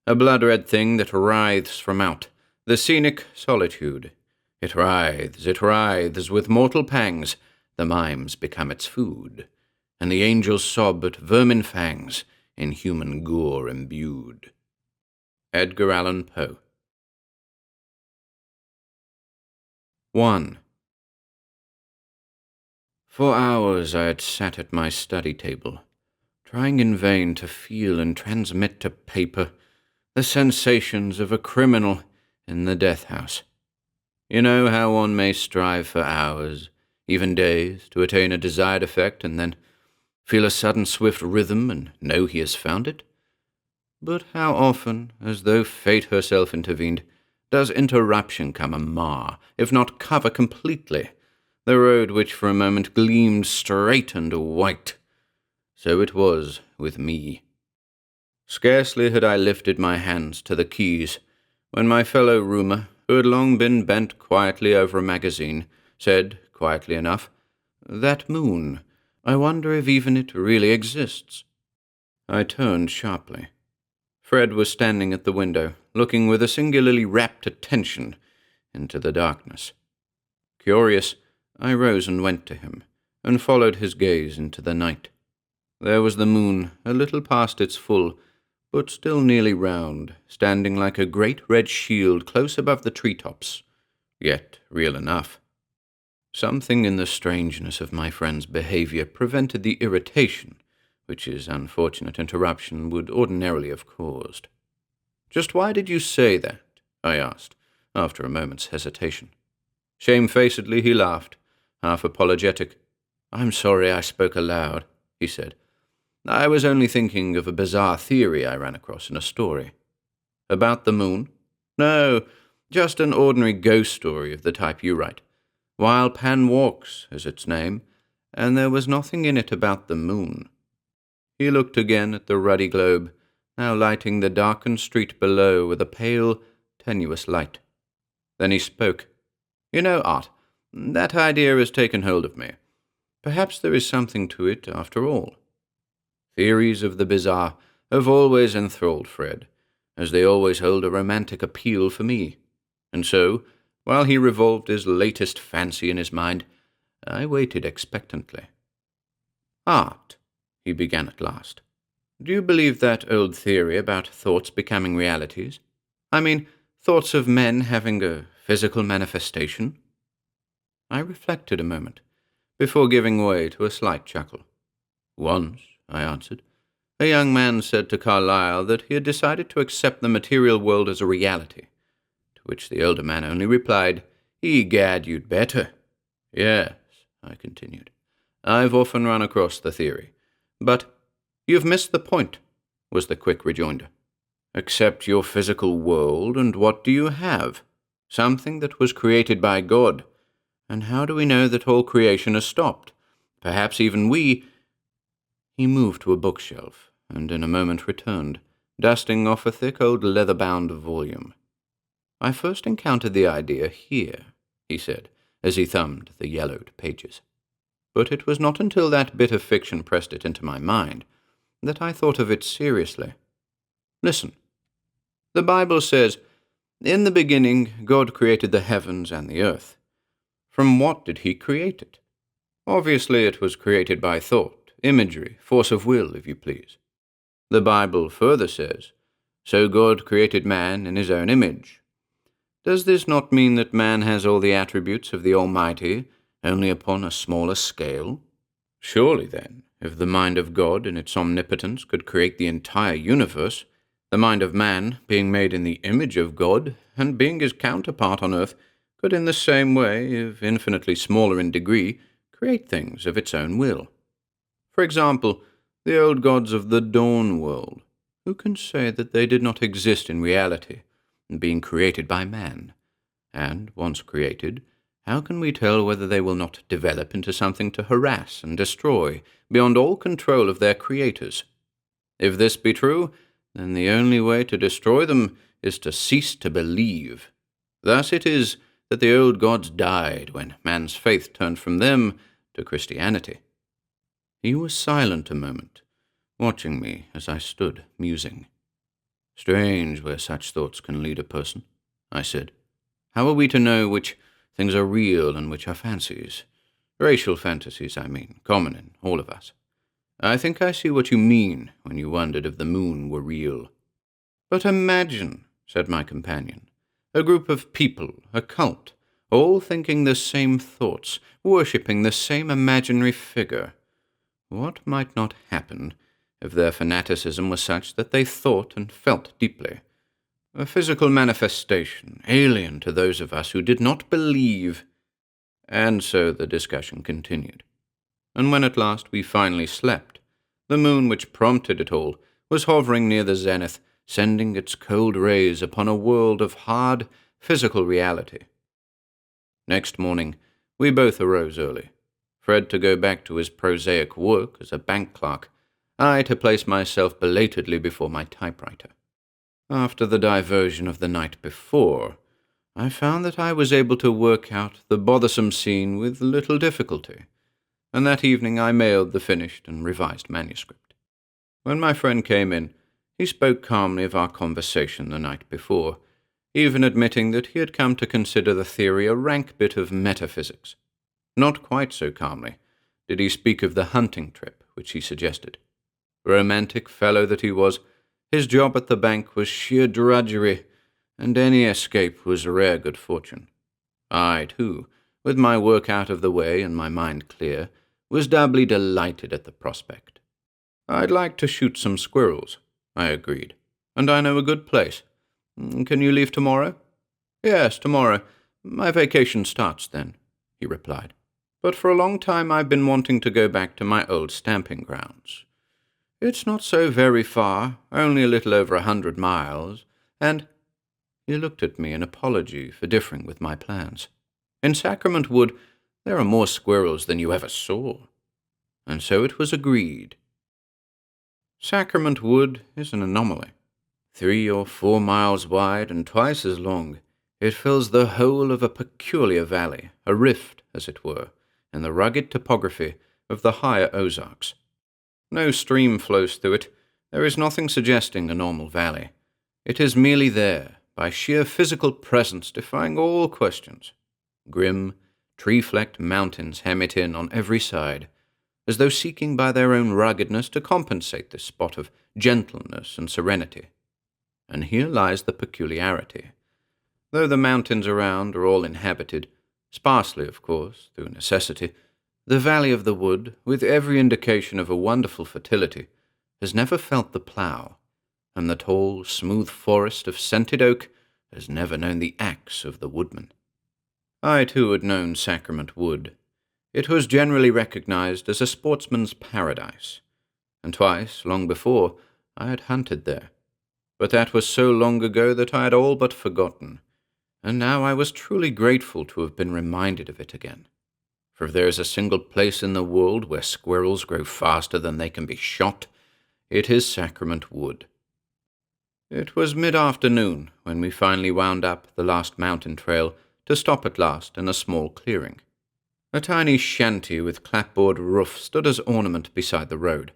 a blood-red thing that writhes from out the scenic solitude. It writhes with mortal pangs, the mimes become its food, and the angels sob at vermin fangs, in human gore imbued. Edgar Allan Poe. 1. For hours I had sat at my study table, trying in vain to feel and transmit to paper the sensations of a criminal in the death house. You know how one may strive for hours, even days, to attain a desired effect, and then feel a sudden swift rhythm and know he has found it? But how often, as though fate herself intervened, does interruption come and mar, if not cover completely, the road which for a moment gleamed straight and white? So it was with me. Scarcely had I lifted my hands to the keys when my fellow roomer, who had long been bent quietly over a magazine, said, quietly enough, "That moon, I wonder if even it really exists." I turned sharply. Fred was standing at the window, looking with a singularly rapt attention into the darkness. Curious, I rose and went to him, and followed his gaze into the night. There was the moon, a little past its full, but still nearly round, standing like a great red shield close above the treetops, yet real enough. Something in the strangeness of my friend's behavior prevented the irritation which his unfortunate interruption would ordinarily have caused. "Just why did you say that?" I asked, after a moment's hesitation. Shamefacedly he laughed, half apologetic. "I'm sorry I spoke aloud," he said. "I was only thinking of a bizarre theory I ran across in a story." "About the moon?" "No, just an ordinary ghost story of the type you write. While Pan Walks is its name, and there was nothing in it about the moon." He looked again at the ruddy globe, now lighting the darkened street below with a pale, tenuous light. Then he spoke. "You know, Art, that idea has taken hold of me. Perhaps there is something to it after all." Theories of the bizarre have always enthralled Fred, as they always hold a romantic appeal for me. And so, while he revolved his latest fancy in his mind, I waited expectantly. "Art," he began at last, "do you believe that old theory about thoughts becoming realities? I mean, thoughts of men having a physical manifestation?" I reflected a moment, before giving way to a slight chuckle. "Once," I answered, "a young man said to Carlyle that he had decided to accept the material world as a reality, to which the older man only replied, 'Egad, you'd better.'" "Yes," I continued, "I've often run across the theory. But you've missed the point," was the quick rejoinder. "Accept your physical world, and what do you have? Something that was created by God. And how do we know that all creation has stopped? Perhaps even we—" He moved to a bookshelf, and in a moment returned, dusting off a thick old leather-bound volume. "I first encountered the idea here," he said, as he thumbed the yellowed pages. "But it was not until that bit of fiction pressed it into my mind that I thought of it seriously. Listen. The Bible says, 'In the beginning God created the heavens and the earth.' From what did he create it? Obviously it was created by thought, imagery, force of will, if you please. The Bible further says, 'So God created man in his own image.' Does this not mean that man has all the attributes of the Almighty, only upon a smaller scale? Surely, then, if the mind of God in its omnipotence could create the entire universe, the mind of man, being made in the image of God, and being his counterpart on earth, could in the same way, if infinitely smaller in degree, create things of its own will. For example, the old gods of the dawn world. Who can say that they did not exist in reality, being created by man? And, once created, how can we tell whether they will not develop into something to harass and destroy beyond all control of their creators? If this be true, then the only way to destroy them is to cease to believe. Thus it is that the old gods died when man's faith turned from them to Christianity." He was silent a moment, watching me as I stood musing. "Strange where such thoughts can lead a person," I said. "How are we to know which things are real and which are fancies? Racial fantasies, I mean, common in all of us. I think I see what you mean when you wondered if the moon were real." "But imagine," said my companion, "a group of people, a cult, all thinking the same thoughts, worshipping the same imaginary figure. What might not happen if their fanaticism was such that they thought and felt deeply? A physical manifestation, alien to those of us who did not believe." And so the discussion continued. And when at last we finally slept, the moon which prompted it all was hovering near the zenith, sending its cold rays upon a world of hard, physical reality. Next morning, we both arose early. Fred to go back to his prosaic work as a bank clerk, I to place myself belatedly before my typewriter. After the diversion of the night before, I found that I was able to work out the bothersome scene with little difficulty, and that evening I mailed the finished and revised manuscript. When my friend came in, he spoke calmly of our conversation the night before, even admitting that he had come to consider the theory a rank bit of metaphysics. Not quite so calmly did he speak of the hunting trip which he suggested. Romantic fellow that he was, his job at the bank was sheer drudgery, and any escape was rare good fortune. I, too, with my work out of the way and my mind clear, was doubly delighted at the prospect. "I'd like to shoot some squirrels," I agreed, "and I know a good place. Can you leave tomorrow?" "Yes, tomorrow. My vacation starts then," he replied. "But for a long time I've been wanting to go back to my old stamping grounds. It's not so very far, only a little over 100 miles, and—" He looked at me in apology for differing with my plans. "In Sacrament Wood there are more squirrels than you ever saw." And so it was agreed. Sacrament Wood is an anomaly. 3 or 4 miles wide and twice as long, it fills the whole of a peculiar valley, a rift, as it were, in the rugged topography of the higher Ozarks. No stream flows through it. There is nothing suggesting a normal valley. It is merely there, by sheer physical presence defying all questions. Grim, tree-flecked mountains hem it in on every side, as though seeking by their own ruggedness to compensate this spot of gentleness and serenity. And here lies the peculiarity. Though the mountains around are all inhabited, sparsely, of course, through necessity, the valley of the wood, with every indication of a wonderful fertility, has never felt the plough, and the tall, smooth forest of scented oak has never known the axe of the woodman. I, too, had known Sacrament Wood. It was generally recognized as a sportsman's paradise, and twice, long before, I had hunted there. But that was so long ago that I had all but forgotten, and now I was truly grateful to have been reminded of it again. For if there is a single place in the world where squirrels grow faster than they can be shot, it is Sacrament Wood. It was mid-afternoon when we finally wound up the last mountain trail to stop at last in a small clearing. A tiny shanty with clapboard roof stood as ornament beside the road,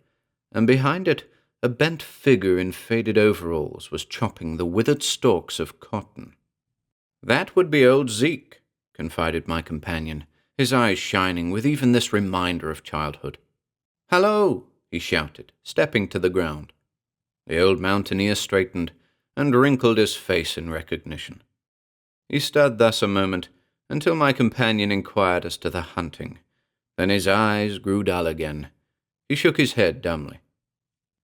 and behind it a bent figure in faded overalls was chopping the withered stalks of cotton. "That would be old Zeke," confided my companion, his eyes shining with even this reminder of childhood. "Hello!" he shouted, stepping to the ground. The old mountaineer straightened and wrinkled his face in recognition. He stood thus a moment until my companion inquired as to the hunting. Then his eyes grew dull again. He shook his head dumbly.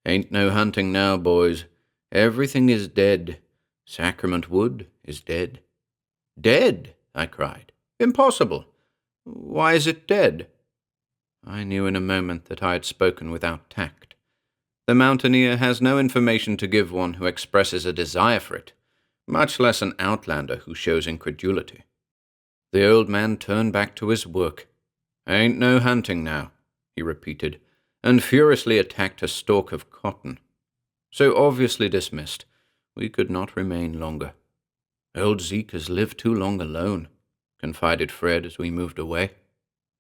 "Ain't no hunting now, boys. Everything is dead. Sacrament Wood is dead." "Dead?" I cried. "Impossible. Why is it dead?" I knew in a moment that I had spoken without tact. The mountaineer has no information to give one who expresses a desire for it, much less an outlander who shows incredulity. The old man turned back to his work. "Ain't no hunting now," he repeated, and furiously attacked a stalk of cotton. So obviously dismissed, we could not remain longer. "Old Zeke has lived too long alone," confided Fred as we moved away.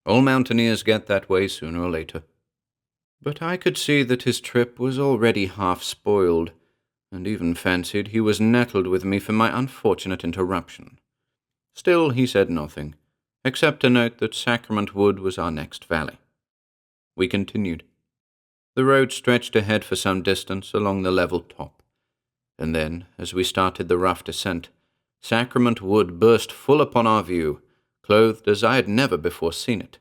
"All mountaineers get that way sooner or later." But I could see that his trip was already half spoiled, and even fancied he was nettled with me for my unfortunate interruption. Still he said nothing, except to note that Sacrament Wood was our next valley. We continued. The road stretched ahead for some distance along the level top, and then, as we started the rough descent, Sacrament Wood burst full upon our view, clothed as I had never before seen it.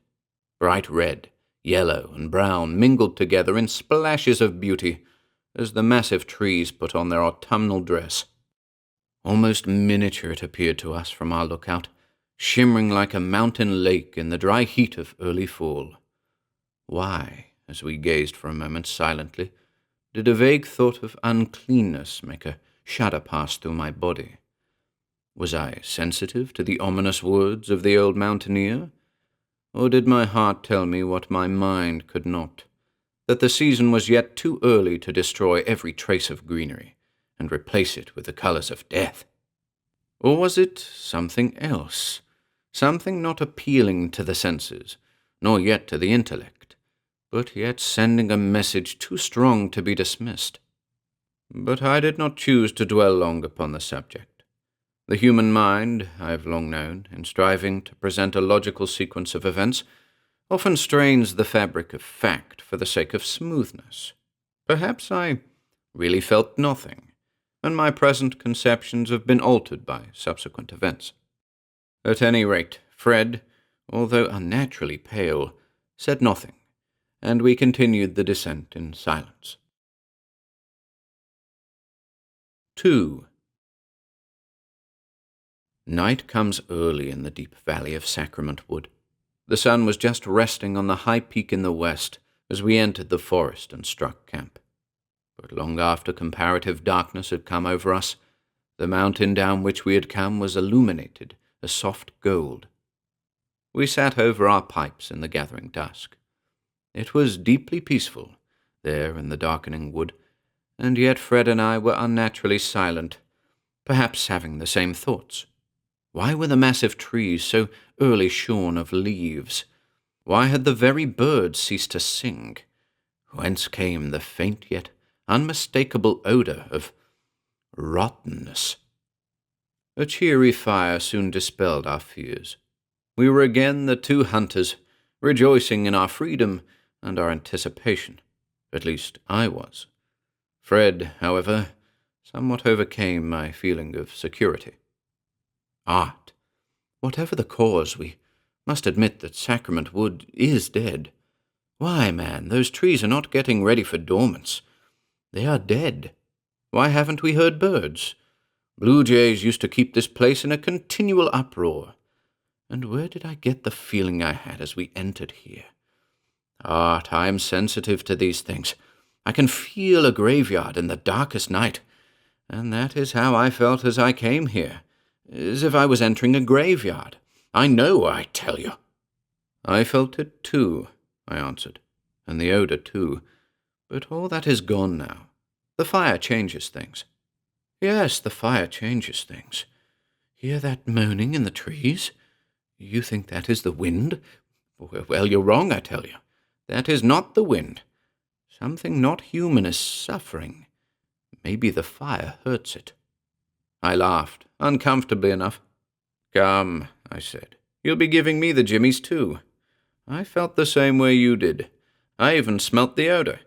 Bright red, yellow, and brown mingled together in splashes of beauty, as the massive trees put on their autumnal dress. Almost miniature it appeared to us from our lookout, shimmering like a mountain lake in the dry heat of early fall. Why, as we gazed for a moment silently, did a vague thought of uncleanness make a shudder pass through my body? Was I sensitive to the ominous words of the old mountaineer? Or did my heart tell me what my mind could not, that the season was yet too early to destroy every trace of greenery and replace it with the colours of death. Or was it something else, something not appealing to the senses, nor yet to the intellect, but yet sending a message too strong to be dismissed? But I did not choose to dwell long upon the subject. The human mind, I have long known, in striving to present a logical sequence of events, often strains the fabric of fact for the sake of smoothness. Perhaps I really felt nothing, and my present conceptions have been altered by subsequent events. At any rate, Fred, although unnaturally pale, said nothing, and we continued the descent in silence. 2. Night comes early in the deep valley of Sacrament Wood. The sun was just resting on the high peak in the west as we entered the forest and struck camp. But long after comparative darkness had come over us, the mountain down which we had come was illuminated a soft gold. We sat over our pipes in the gathering dusk. It was deeply peaceful, there in the darkening wood, and yet Fred and I were unnaturally silent, perhaps having the same thoughts. Why were the massive trees so early shorn of leaves? Why had the very birds ceased to sing? Whence came the faint yet unmistakable odour of rottenness? A cheery fire soon dispelled our fears. We were again the two hunters, rejoicing in our freedom and our anticipation. At least I was. Fred, however, somewhat overcame my feeling of security. Art. Whatever the cause, we must admit that Sacrament Wood is dead. Why, man, those trees are not getting ready for dormants. They are dead. Why haven't we heard birds? Blue jays used to keep this place in a continual uproar. And where did I get the feeling I had as we entered here? Art, I am sensitive to these things. I can feel a graveyard in the darkest night, and that is how I felt as I came here, as if I was entering a graveyard. I know, I tell you. I felt it too, I answered, and the odour too, but all that is gone now. The fire changes things. Yes, the fire changes things. Hear that moaning in the trees? You think that is the wind? Well, you're wrong, I tell you. That is not the wind. Something not human is suffering. Maybe the fire hurts it. I laughed, uncomfortably enough. Come, I said, you'll be giving me the jimmies too. I felt the same way you did. I even smelt the odour.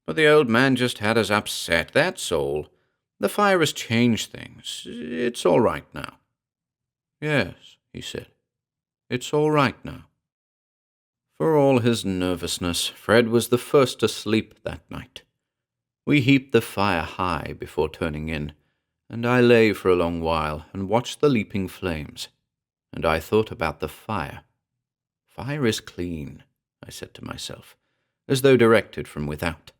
But the old man just had us upset, that's all. The fire has changed things. It's all right now. Yes, he said. It's all right now. For all his nervousness, Fred was the first to sleep that night. We heaped the fire high before turning in, and I lay for a long while and watched the leaping flames, and I thought about the fire. Fire is clean, I said to myself, as though directed from without.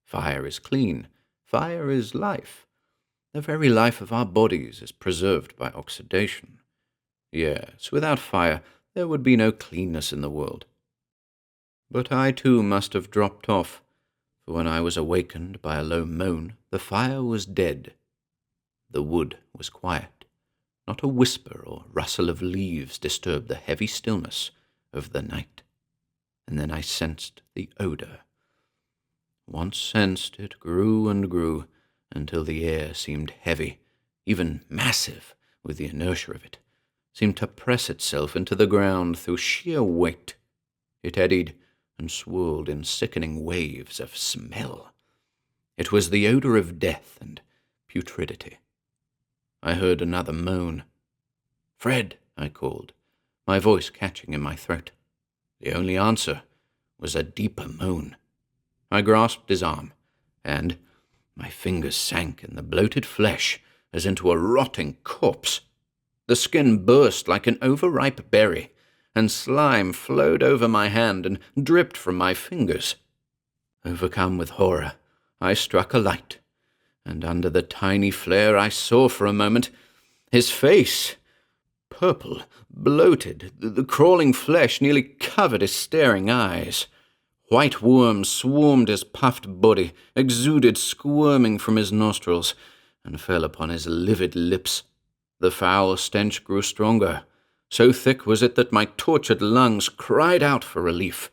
Fire is clean. Fire is life. The very life of our bodies is preserved by oxidation. Yes, without fire there would be no cleanness in the world. But I too must have dropped off, for when I was awakened by a low moan, the fire was dead. The wood was quiet. Not a whisper or rustle of leaves disturbed the heavy stillness of the night. And then I sensed the odour. Once sensed, it grew and grew, until the air seemed heavy, even massive with the inertia of it, seemed to press itself into the ground through sheer weight. It eddied and swirled in sickening waves of smell. It was the odour of death and putridity. I heard another moan. "Fred," I called, my voice catching in my throat. The only answer was a deeper moan. I grasped his arm, and my fingers sank in the bloated flesh as into a rotting corpse. The skin burst like an overripe berry, and slime flowed over my hand and dripped from my fingers. Overcome with horror, I struck a light, and under the tiny flare I saw for a moment his face. Purple, bloated, the crawling flesh nearly covered his staring eyes. White worms swarmed his puffed body, exuded squirming from his nostrils, and fell upon his livid lips. The foul stench grew stronger. So thick was it that my tortured lungs cried out for relief.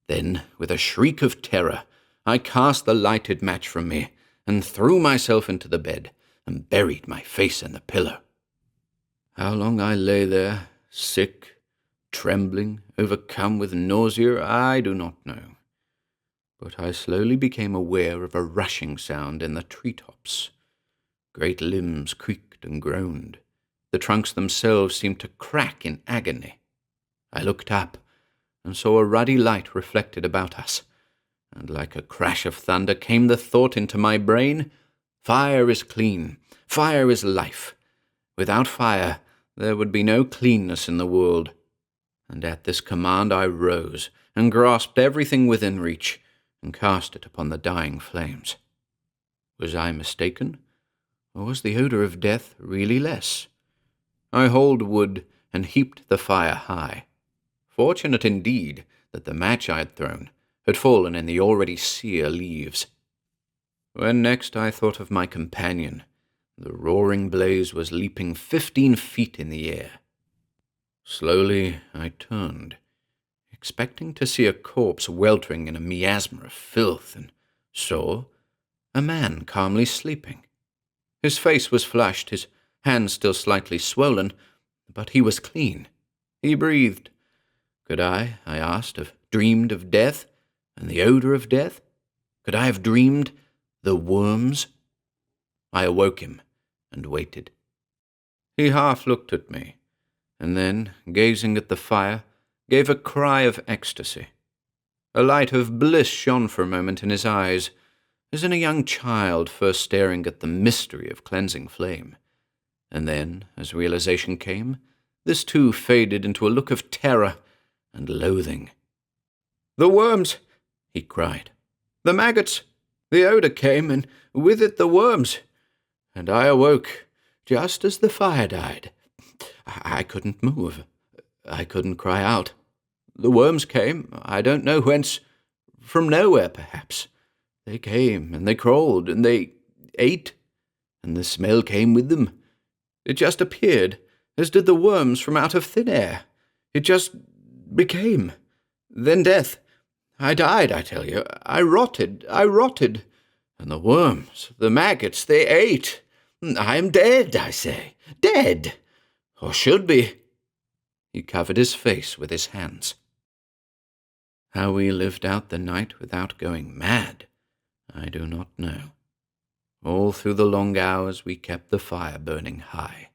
Then, with a shriek of terror, I cast the lighted match from me, and threw myself into the bed, and buried my face in the pillow. How long I lay there, sick, trembling, overcome with nausea, I do not know. But I slowly became aware of a rushing sound in the treetops. Great limbs creaked and groaned. The trunks themselves seemed to crack in agony. I looked up and saw a ruddy light reflected about us, and like a crash of thunder came the thought into my brain, fire is clean, fire is life. Without fire, there would be no cleanness in the world. And at this command I rose, and grasped everything within reach, and cast it upon the dying flames. Was I mistaken, or was the odour of death really less? I hauled wood, and heaped the fire high. Fortunate indeed that the match I had thrown had fallen in the already sere leaves. When next I thought of my companion, the roaring blaze was leaping 15 feet in the air. Slowly I turned, expecting to see a corpse weltering in a miasma of filth, and saw a man calmly sleeping. His face was flushed, his hands still slightly swollen, but he was clean. He breathed. Could I asked, have dreamed of death and the odour of death? Could I have dreamed the worms? I awoke him and waited. He half looked at me, and then, gazing at the fire, gave a cry of ecstasy. A light of bliss shone for a moment in his eyes, as in a young child first staring at the mystery of cleansing flame. And then, as realization came, this too faded into a look of terror and loathing. "The worms!" he cried. "The maggots! The odour came, and with it the worms. And I awoke, just as the fire died. I couldn't move. I couldn't cry out. The worms came, I don't know whence, from nowhere perhaps. They came, and they crawled, and they ate, and the smell came with them. It just appeared, as did the worms from out of thin air. It just became. Then death. I died, I tell you. I rotted. And the worms, the maggots, they ate. I am dead, I say. Dead. Or should be." He covered his face with his hands. How we lived out the night without going mad, I do not know. All through the long hours we kept the fire burning high,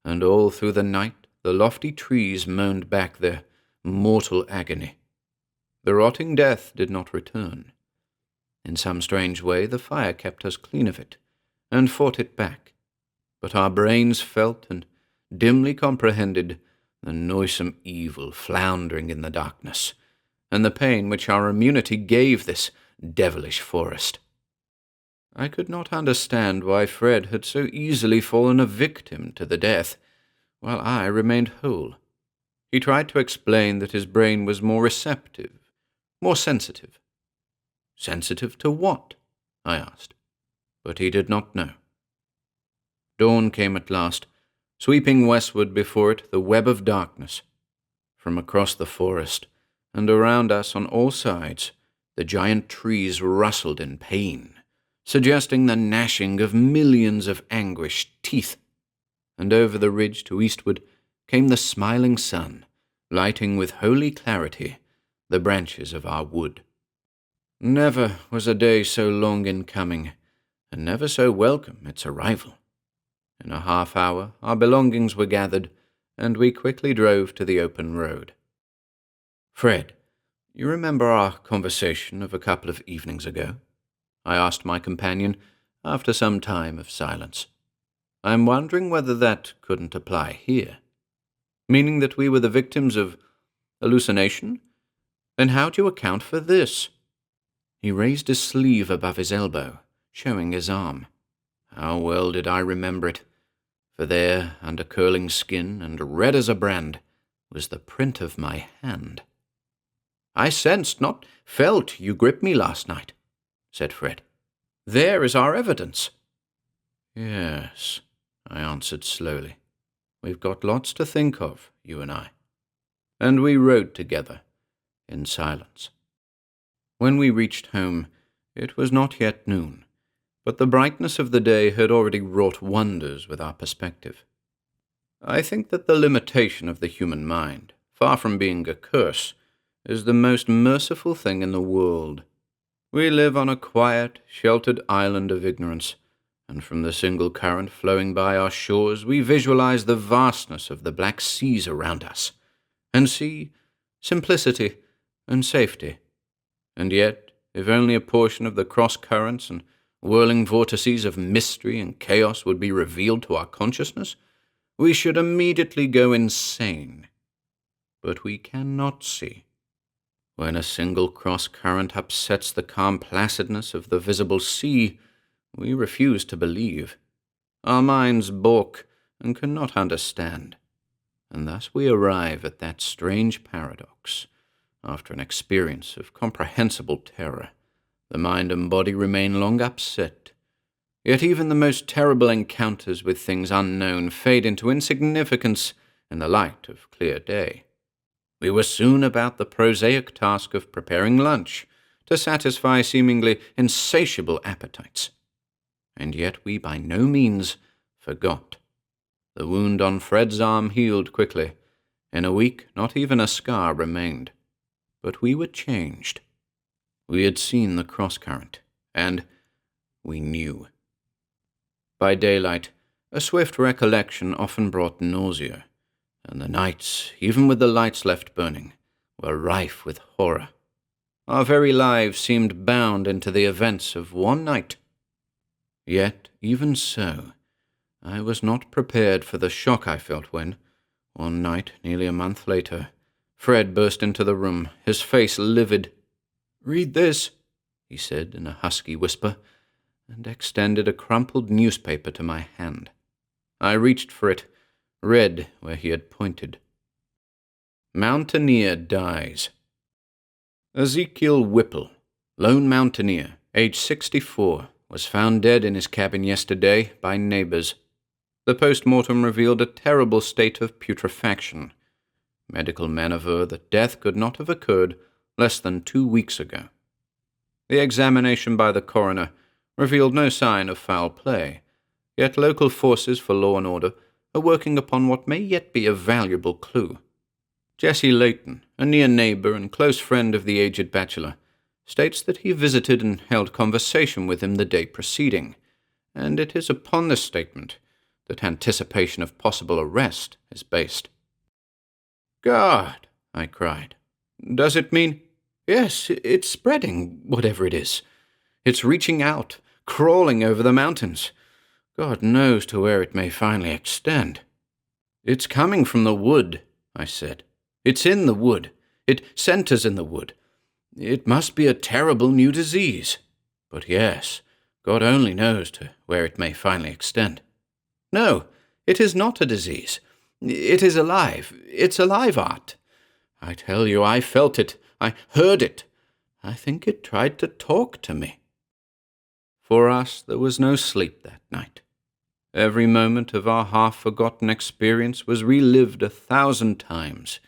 and all through the night the lofty trees moaned back their mortal agony. The rotting death did not return. In some strange way the fire kept us clean of it, and fought it back, but our brains felt and dimly comprehended the noisome evil floundering in the darkness, and the pain which our immunity gave this devilish forest. I could not understand why Fred had so easily fallen a victim to the death, while I remained whole. He tried to explain that his brain was more receptive, more sensitive. Sensitive to what? I asked, but he did not know. Dawn came at last, sweeping westward before it the web of darkness. From across the forest, and around us on all sides, the giant trees rustled in pain, suggesting the gnashing of millions of anguished teeth. And over the ridge to eastward came the smiling sun, lighting with holy clarity the branches of our wood. Never was a day so long in coming, and never so welcome its arrival. In a half-hour our belongings were gathered, and we quickly drove to the open road. "Fred, you remember our conversation of a couple of evenings ago?" I asked my companion, after some time of silence. "I am wondering whether that couldn't apply here. Meaning that we were the victims of hallucination? Then how do you account for this?" He raised his sleeve above his elbow, showing his arm. How well did I remember it, for there, under curling skin and red as a brand, was the print of my hand. "I sensed, not felt, you grip me last night," said Fred. "There is our evidence." "Yes," I answered slowly. "We've got lots to think of, you and I." And we rode together, in silence. When we reached home, it was not yet noon, but the brightness of the day had already wrought wonders with our perspective. I think that the limitation of the human mind, far from being a curse, is the most merciful thing in the world. We live on a quiet, sheltered island of ignorance, and from the single current flowing by our shores we visualize the vastness of the black seas around us, and see simplicity and safety. And yet, if only a portion of the cross-currents and whirling vortices of mystery and chaos would be revealed to our consciousness, we should immediately go insane. But we cannot see. When a single cross-current upsets the calm placidness of the visible sea, we refuse to believe. Our minds balk and cannot understand. And thus we arrive at that strange paradox. After an experience of comprehensible terror, the mind and body remain long upset. Yet even the most terrible encounters with things unknown fade into insignificance in the light of clear day. We were soon about the prosaic task of preparing lunch to satisfy seemingly insatiable appetites. And yet we by no means forgot. The wound on Fred's arm healed quickly. In a week, not even a scar remained. But we were changed. We had seen the cross-current, and we knew. By daylight, a swift recollection often brought nausea, and the nights, even with the lights left burning, were rife with horror. Our very lives seemed bound into the events of one night. Yet, even so, I was not prepared for the shock I felt when, one night nearly a month later, Fred burst into the room, his face livid. "Read this," he said in a husky whisper, and extended a crumpled newspaper to my hand. I reached for it, read where he had pointed. "Mountaineer dies. Ezekiel Whipple, lone mountaineer, age 64, was found dead in his cabin yesterday by neighbors. The post-mortem revealed a terrible state of putrefaction. Medical men aver that death could not have occurred less than 2 weeks ago. The examination by the coroner revealed no sign of foul play, yet local forces for law and order are working upon what may yet be a valuable clue. Jesse Layton, a near neighbor and close friend of the aged bachelor, states that he visited and held conversation with him the day preceding, and it is upon this statement that anticipation of possible arrest is based. "God!" I cried. "Does it mean—" "Yes, it's spreading, whatever it is. It's reaching out, crawling over the mountains. God knows to where it may finally extend." "It's coming from the wood," I said. "It's in the wood. It centers in the wood. It must be a terrible new disease. But yes, God only knows to where it may finally extend." "No, it is not a disease. It is alive. It's alive, Art. I tell you, I felt it. I heard it. I think it tried to talk to me." For us, there was no sleep that night. Every moment of our half-forgotten experience was relived 1,000 times,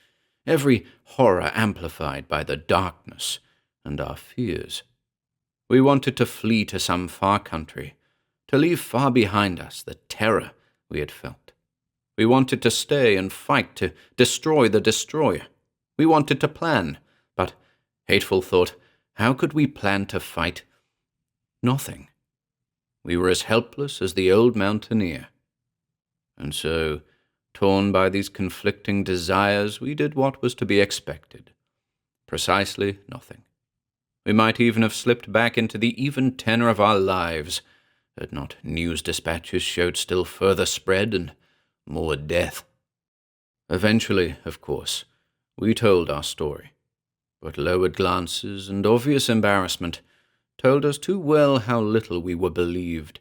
every horror amplified by the darkness and our fears. We wanted to flee to some far country, to leave far behind us the terror we had felt. We wanted to stay and fight to destroy the destroyer. We wanted to plan, but, hateful thought, how could we plan to fight? Nothing. We were as helpless as the old mountaineer. And so, torn by these conflicting desires, we did what was to be expected. Precisely nothing. We might even have slipped back into the even tenor of our lives, had not news dispatches showed still further spread and more death. Eventually, of course, we told our story, but lowered glances and obvious embarrassment told us too well how little we were believed.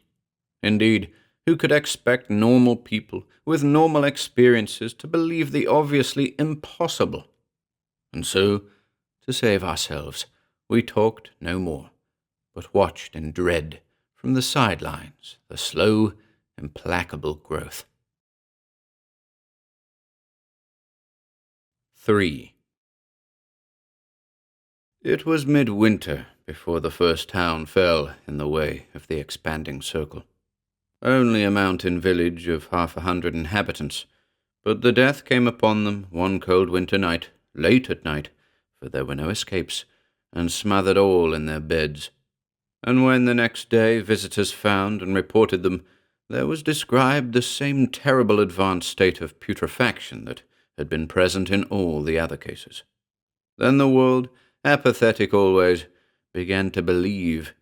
Indeed, who could expect normal people with normal experiences to believe the obviously impossible? And so, To save ourselves, we talked no more, but watched in dread from the sidelines the slow, implacable growth. 3. It was midwinter before the first town fell in the way of the expanding circle. Only a mountain village of 100 inhabitants, but the death came upon them one cold winter night, late at night, for there were no escapes, and smothered all in their beds. And when the next day visitors found and reported them, there was described the same terrible advanced state of putrefaction that had been present in all the other cases. Then the world, apathetic always, began to believe,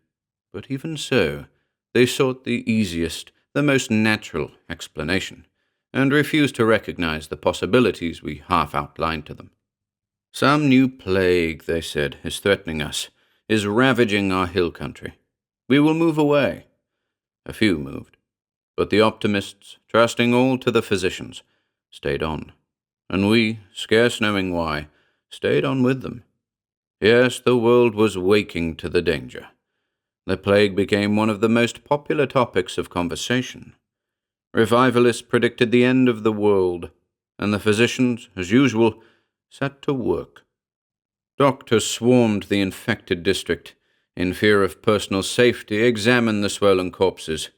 but even so, they sought the easiest, the most natural explanation, and refused to recognize the possibilities we half outlined to them. Some new plague, they said, is threatening us, is ravaging our hill country. We will move away. A few moved, but the optimists, trusting all to the physicians, stayed on, and we, scarce knowing why, stayed on with them. Yes, the world was waking to the danger. The plague became one of the most popular topics of conversation. Revivalists predicted the end of the world, and the physicians, as usual, set to work. Doctors swarmed the infected district, in fear of personal safety, examined the swollen corpses,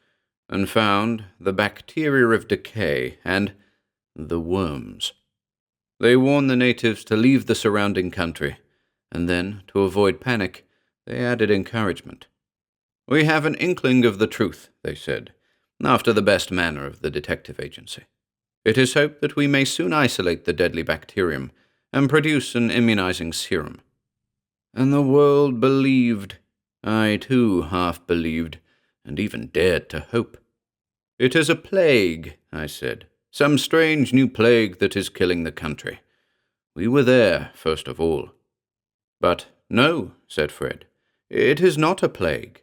and found the bacteria of decay and the worms. They warned the natives to leave the surrounding country, and then, to avoid panic, they added encouragement. We have an inkling of the truth, they said, after the best manner of the detective agency. It is hoped that we may soon isolate the deadly bacterium and produce an immunizing serum. And the world believed. I, too, half believed, and even dared to hope. It is a plague, I said, some strange new plague that is killing the country. We were there, first of all. But no, said Fred, it is not a plague.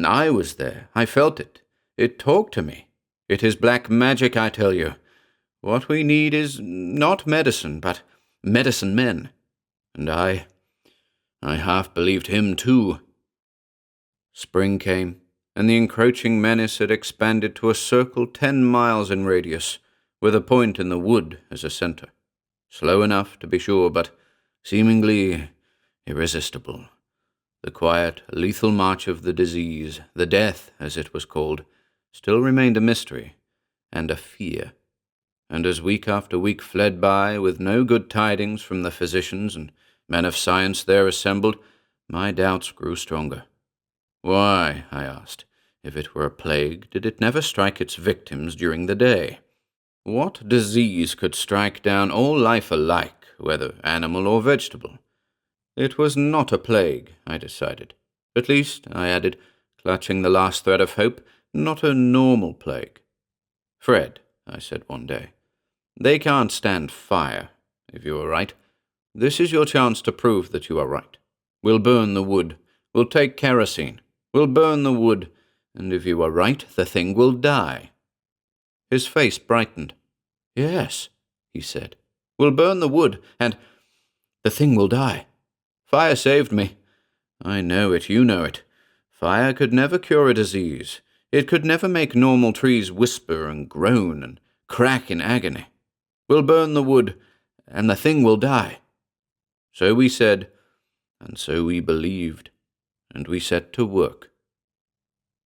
I was there. I felt it. It talked to me. It is black magic, I tell you. What we need is not medicine, but medicine men. And I half believed him, too. Spring came, and the encroaching menace had expanded to a circle 10 miles in radius, with a point in the wood as a center. Slow enough, to be sure, but seemingly irresistible. The quiet, lethal march of the disease, the death, as it was called, still remained a mystery and a fear. And as week after week fled by with no good tidings from the physicians and men of science there assembled, my doubts grew stronger. Why, I asked, if it were a plague, did it never strike its victims during the day? What disease could strike down all life alike, whether animal or vegetable? It was not a plague, I decided. At least, I added, clutching the last thread of hope, not a normal plague. Fred, I said one day, they can't stand fire, if you are right. This is your chance to prove that you are right. We'll burn the wood. We'll take kerosene. We'll burn the wood. And if you are right, the thing will die. His face brightened. Yes, he said. We'll burn the wood, and the thing will die. Fire saved me. I know it, you know it. Fire could never cure a disease. It could never make normal trees whisper and groan and crack in agony. We'll burn the wood, and the thing will die. So we said, and so we believed, and we set to work.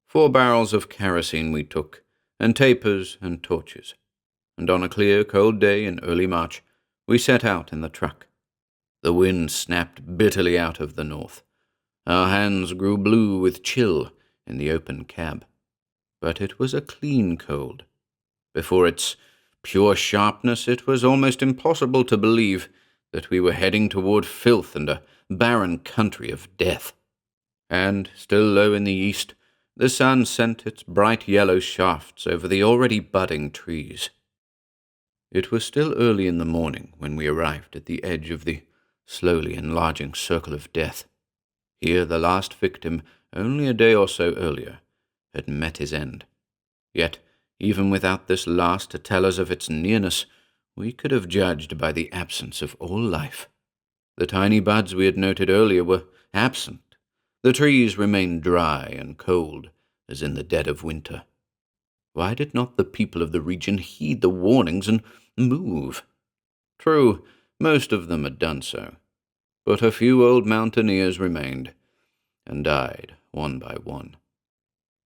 4 barrels of kerosene we took, and tapers and torches, and on a clear, cold day in early March, we set out in the truck. The wind snapped bitterly out of the north. Our hands grew blue with chill in the open cab. But it was a clean cold. Before its pure sharpness, it was almost impossible to believe that we were heading toward filth and a barren country of death. And, still low in the east, the sun sent its bright yellow shafts over the already budding trees. It was still early in the morning when we arrived at the edge of the slowly enlarging circle of death. Here the last victim, only a day or so earlier, had met his end. Yet, even without this last to tell us of its nearness, we could have judged by the absence of all life. The tiny buds we had noted earlier were absent. The trees remained dry and cold, as in the dead of winter. Why did not the people of the region heed the warnings and move? True, most of them had done so, but a few old mountaineers remained, and died one by one.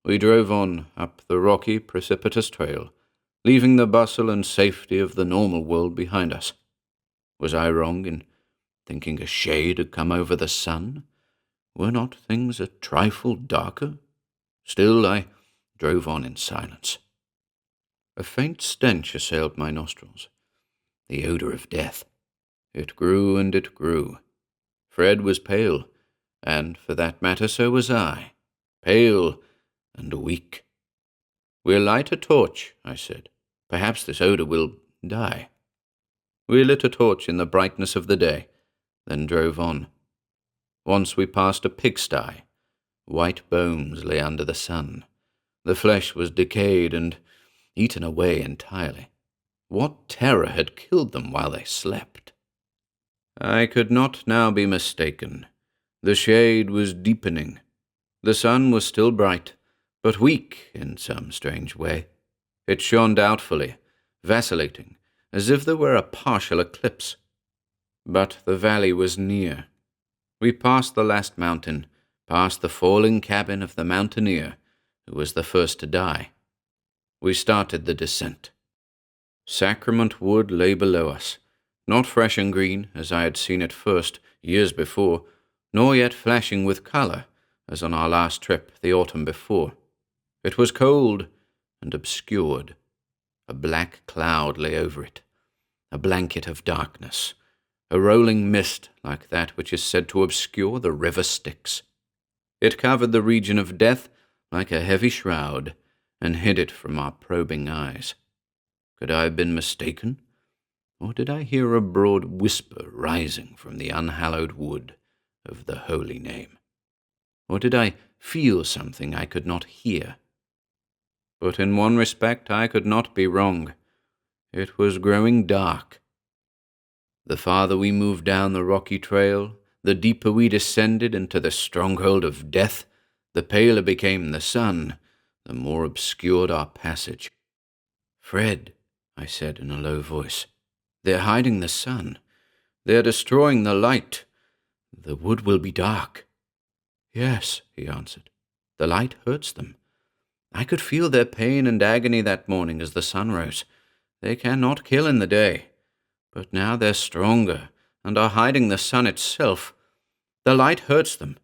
We drove on up the rocky, precipitous trail, leaving the bustle and safety of the normal world behind us. Was I wrong in thinking a shade had come over the sun? Were not things a trifle darker? Still, I drove on in silence. A faint stench assailed my nostrils, the odor of death. It grew and it grew. Fred was pale, and for that matter so was I, pale and weak. "We'll light a torch," I said. "Perhaps this odor will die." We lit a torch in the brightness of the day, then drove on. Once we passed a pigsty. White bones lay under the sun. The flesh was decayed and eaten away entirely. What terror had killed them while they slept? I could not now be mistaken. The shade was deepening. The sun was still bright, but weak in some strange way. It shone doubtfully, vacillating, as if there were a partial eclipse. But the valley was near. We passed the last mountain, past the falling cabin of the mountaineer, who was the first to die. We started the descent. Sacrament Wood lay below us, not fresh and green, as I had seen it first, years before, nor yet flashing with colour, as on our last trip the autumn before. It was cold and obscured. A black cloud lay over it, a blanket of darkness, a rolling mist like that which is said to obscure the river Styx. It covered the region of death like a heavy shroud, and hid it from our probing eyes. Could I have been mistaken? Or did I hear a broad whisper rising from the unhallowed wood of the holy name? Or did I feel something I could not hear? But in one respect I could not be wrong. It was growing dark. The farther we moved down the rocky trail, the deeper we descended into the stronghold of death, the paler became the sun, the more obscured our passage. "Fred," I said in a low voice, "they're hiding the sun. They're destroying the light. The wood will be dark." "Yes," he answered, "the light hurts them. I could feel their pain and agony that morning as the sun rose. They cannot kill in the day. But now they're stronger and are hiding the sun itself. The light hurts them,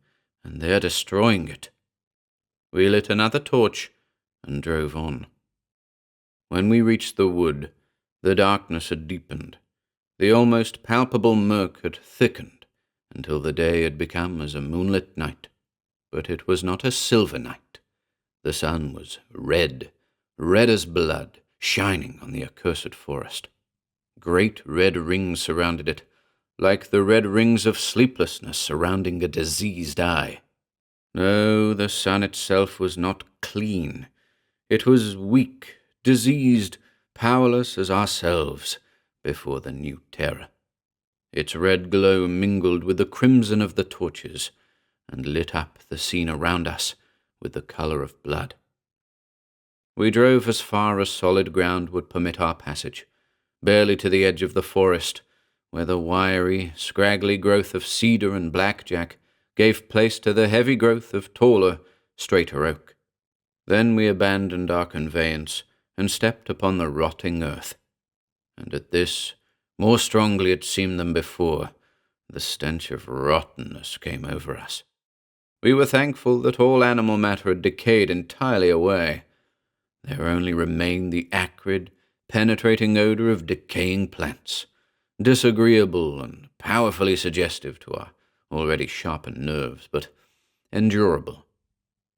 and they're destroying it." We lit another torch and drove on. When we reached the wood, the darkness had deepened. The almost palpable murk had thickened until the day had become as a moonlit night. But it was not a silver night. The sun was red, red as blood, shining on the accursed forest. Great red rings surrounded it, like the red rings of sleeplessness surrounding a diseased eye. No, the sun itself was not clean. It was weak, diseased, powerless as ourselves before the new terror. Its red glow mingled with the crimson of the torches, and lit up the scene around us with the colour of blood. We drove as far as solid ground would permit our passage, barely to the edge of the forest, where the wiry, scraggly growth of cedar and blackjack gave place to the heavy growth of taller, straighter oak. Then we abandoned our conveyance and stepped upon the rotting earth. And at this, more strongly it seemed than before, the stench of rottenness came over us. We were thankful that all animal matter had decayed entirely away. There only remained the acrid, penetrating odor of decaying plants, disagreeable and powerfully suggestive to our already sharpened nerves, but endurable.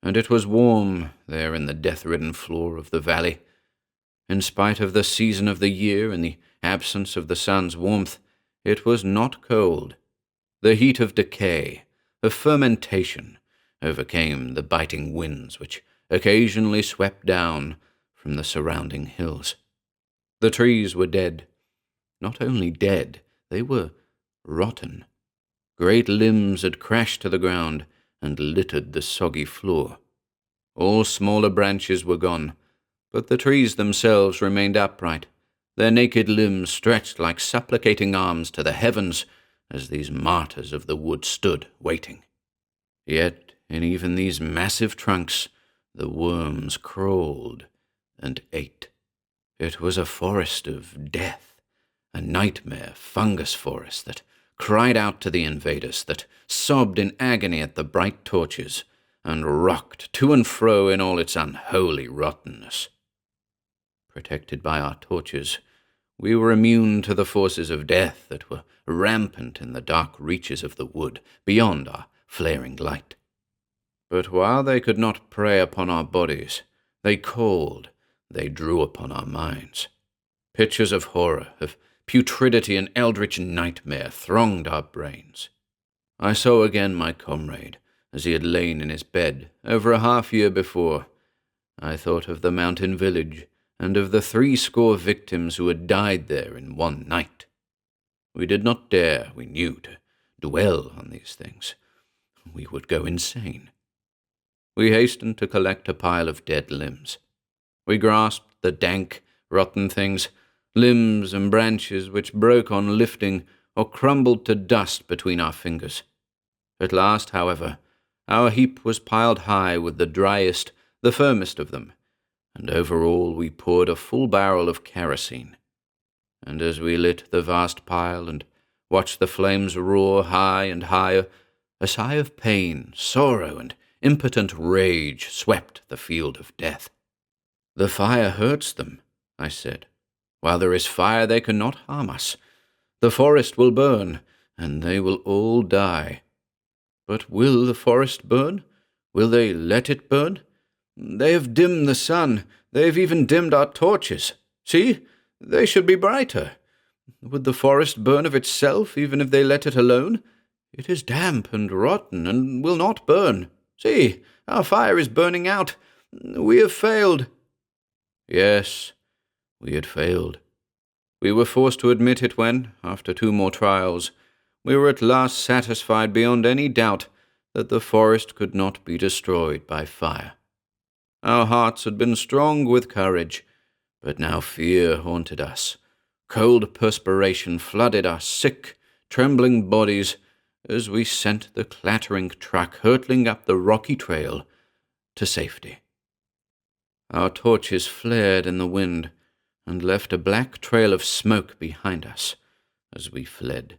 And it was warm there in the death-ridden floor of the valley. In spite of the season of the year and the absence of the sun's warmth, it was not cold. The heat of decay, of fermentation, overcame the biting winds which occasionally swept down from the surrounding hills. The trees were dead. Not only dead, they were rotten. Great limbs had crashed to the ground and littered the soggy floor. All smaller branches were gone, but the trees themselves remained upright, their naked limbs stretched like supplicating arms to the heavens as these martyrs of the wood stood waiting. Yet in even these massive trunks the worms crawled and ate. It was a forest of death, a nightmare fungus forest that cried out to the invaders, that sobbed in agony at the bright torches, and rocked to and fro in all its unholy rottenness. Protected by our torches, we were immune to the forces of death that were rampant in the dark reaches of the wood beyond our flaring light. But while they could not prey upon our bodies, they called, they drew upon our minds. Pictures of horror, of putridity and eldritch nightmare thronged our brains. I saw again my comrade, as he had lain in his bed over a half-year before. I thought of the mountain village, and of the 80 victims who had died there in one night. We did not dare, we knew, to dwell on these things. We would go insane. We hastened to collect a pile of dead limbs. We grasped the dank, rotten things, limbs and branches which broke on lifting or crumbled to dust between our fingers. At last, however, our heap was piled high with the driest, the firmest of them, and over all we poured a full barrel of kerosene. And as we lit the vast pile and watched the flames roar high and higher, a sigh of pain, sorrow, and impotent rage swept the field of death. "The fire hurts them," I said. "While there is fire they cannot harm us. The forest will burn, and they will all die." "But will the forest burn? Will they let it burn? They have dimmed the sun. They have even dimmed our torches. See, they should be brighter. Would the forest burn of itself, even if they let it alone? It is damp and rotten, and will not burn. See, our fire is burning out. We have failed." Yes, we had failed. We were forced to admit it when, after 2 more trials, we were at last satisfied beyond any doubt that the forest could not be destroyed by fire. Our hearts had been strong with courage, but now fear haunted us. Cold perspiration flooded our sick, trembling bodies as we sent the clattering truck hurtling up the rocky trail to safety. Our torches flared in the wind and left a black trail of smoke behind us as we fled.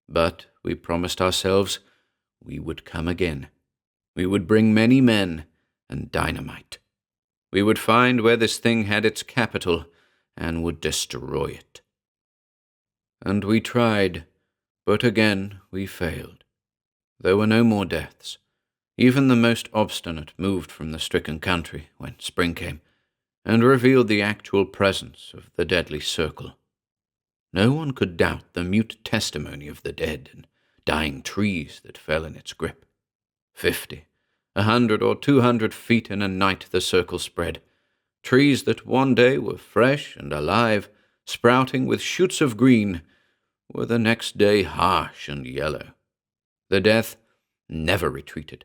But we promised ourselves we would come again. We would bring many men and dynamite. We would find where this thing had its capital and would destroy it. And we tried, but again we failed. There were no more deaths. Even the most obstinate moved from the stricken country when spring came, and revealed the actual presence of the deadly circle. No one could doubt the mute testimony of the dead and dying trees that fell in its grip. 50, 100, or 200 feet in a night the circle spread, trees that one day were fresh and alive, sprouting with shoots of green, were the next day harsh and yellow. The death never retreated.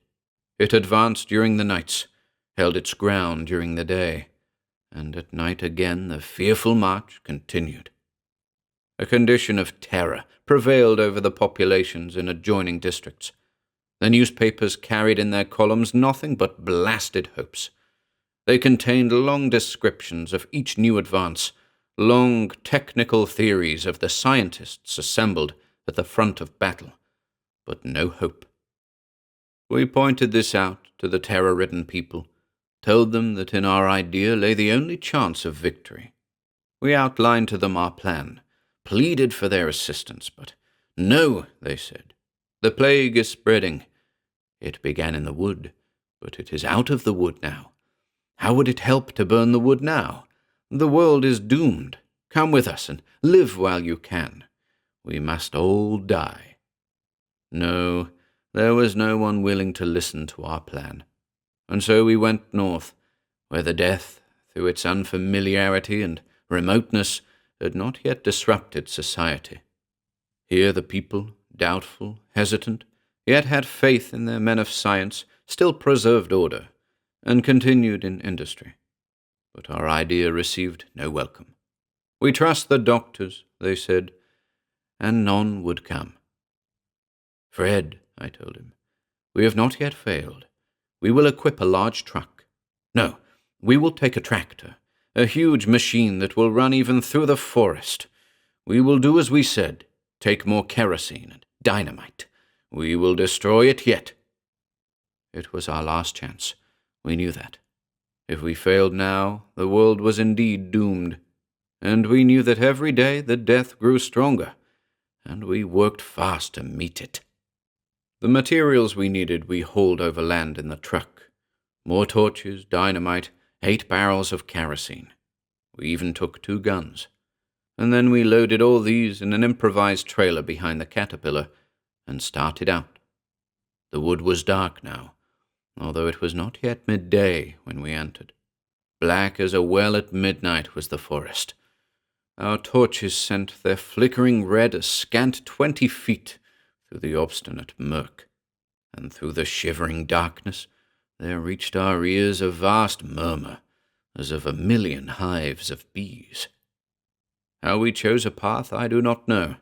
It advanced during the nights, held its ground during the day, and at night again the fearful march continued. A condition of terror prevailed over the populations in adjoining districts. The newspapers carried in their columns nothing but blasted hopes. They contained long descriptions of each new advance, long technical theories of the scientists assembled at the front of battle, but no hope. We pointed this out to the terror-ridden people, told them that in our idea lay the only chance of victory. We outlined to them our plan, pleaded for their assistance, but no, they said. The plague is spreading. It began in the wood, but it is out of the wood now. How would it help to burn the wood now? The world is doomed. Come with us and live while you can. We must all die. No, there was no one willing to listen to our plan. And so we went north, where the death, through its unfamiliarity and remoteness, had not yet disrupted society. Here the people, doubtful, hesitant, yet had faith in their men of science, still preserved order, and continued in industry. But our idea received no welcome. We trust the doctors, they said, and none would come. Fred, I told him, we have not yet failed. We will equip a large truck. No, we will take a tractor, a huge machine that will run even through the forest. We will do as we said, take more kerosene and dynamite. We will destroy it yet. It was our last chance. We knew that. If we failed now, the world was indeed doomed. And we knew that every day the death grew stronger, and we worked fast to meet it. The materials we needed we hauled overland in the truck. More torches, dynamite, 8 barrels of kerosene. We even took 2 guns. And then we loaded all these in an improvised trailer behind the Caterpillar and started out. The wood was dark now, although it was not yet midday when we entered. Black as a well at midnight was the forest. Our torches sent their flickering red a scant 20 feet through the obstinate murk, and through the shivering darkness there reached our ears a vast murmur, as of 1,000,000 hives of bees. How we chose a path I do not know.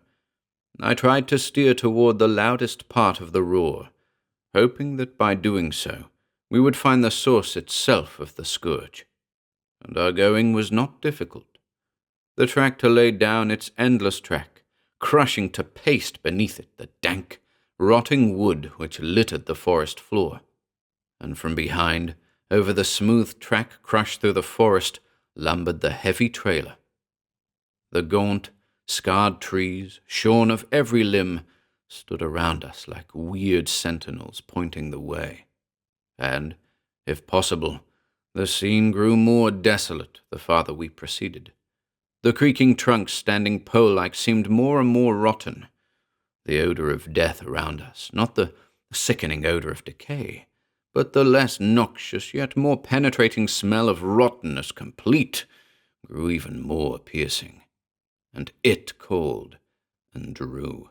I tried to steer toward the loudest part of the roar, hoping that by doing so we would find the source itself of the scourge. And our going was not difficult. The tractor laid down its endless track, crushing to paste beneath it the dank, rotting wood which littered the forest floor. And from behind, over the smooth track crushed through the forest, lumbered the heavy trailer. The gaunt, scarred trees, shorn of every limb, stood around us like weird sentinels pointing the way. And, if possible, the scene grew more desolate the farther we proceeded. The creaking trunks standing pole-like seemed more and more rotten. The odor of death around us, not the sickening odor of decay, but the less noxious yet more penetrating smell of rottenness complete, grew even more piercing. And it called and drew.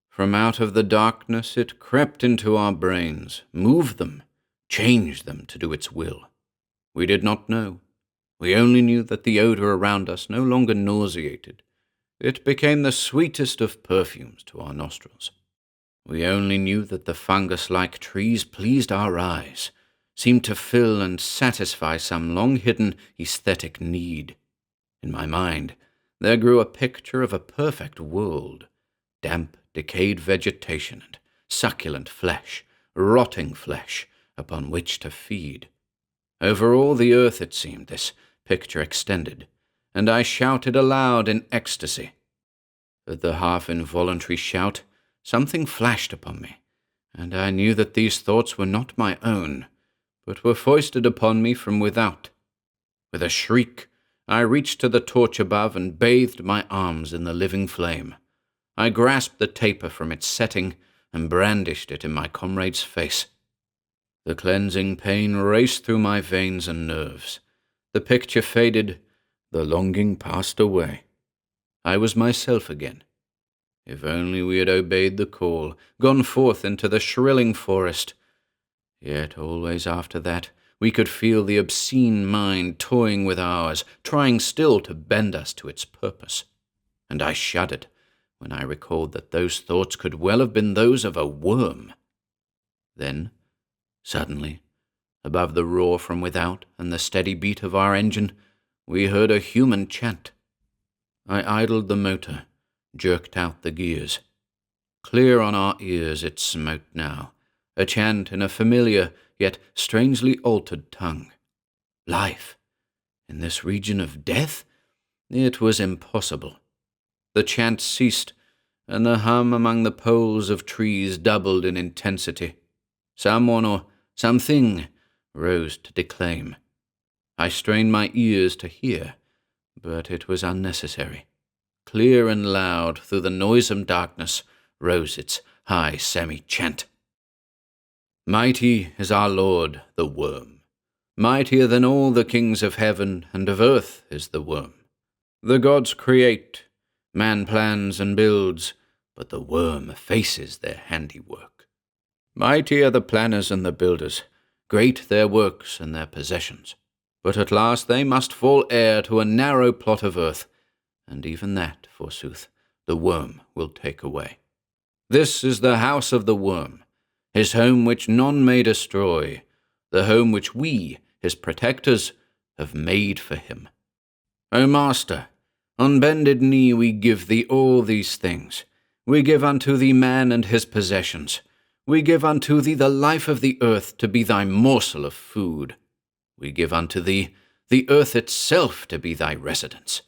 From out of the darkness it crept into our brains, moved them, changed them to do its will. We did not know. We only knew that the odor around us no longer nauseated. It became the sweetest of perfumes to our nostrils. We only knew that the fungus-like trees pleased our eyes, seemed to fill and satisfy some long-hidden aesthetic need. In my mind, there grew a picture of a perfect world, damp, decayed vegetation and succulent flesh, rotting flesh, upon which to feed. Over all the earth, it seemed, this picture extended, and I shouted aloud in ecstasy. At the half-involuntary shout, something flashed upon me, and I knew that these thoughts were not my own, but were foisted upon me from without. With a shriek, I reached to the torch above and bathed my arms in the living flame. I grasped the taper from its setting and brandished it in my comrade's face. The cleansing pain raced through my veins and nerves. The picture faded, the longing passed away. I was myself again. If only we had obeyed the call, gone forth into the shrilling forest. Yet always after that, we could feel the obscene mind toying with ours, trying still to bend us to its purpose. And I shuddered when I recalled that those thoughts could well have been those of a worm. Then, suddenly, above the roar from without and the steady beat of our engine, we heard a human chant. I idled the motor, jerked out the gears. Clear on our ears it smote now, a chant in a familiar yet strangely altered tongue. Life? In this region of death? It was impossible. The chant ceased, and the hum among the poles of trees doubled in intensity. Someone or something rose to declaim. I strained my ears to hear, but it was unnecessary. Clear and loud through the noisome darkness rose its high semi-chant. Mighty is our Lord, the worm. Mightier than all the kings of heaven and of earth is the worm. The gods create, man plans and builds, but the worm effaces their handiwork. Mighty are the planners and the builders, great their works and their possessions, but at last they must fall heir to a narrow plot of earth, and even that, forsooth, the worm will take away. This is the house of the worm, his home which none may destroy, the home which we, his protectors, have made for him. O Master, on bended knee we give thee all these things. We give unto thee man and his possessions. We give unto thee the life of the earth to be thy morsel of food. We give unto thee the earth itself to be thy residence.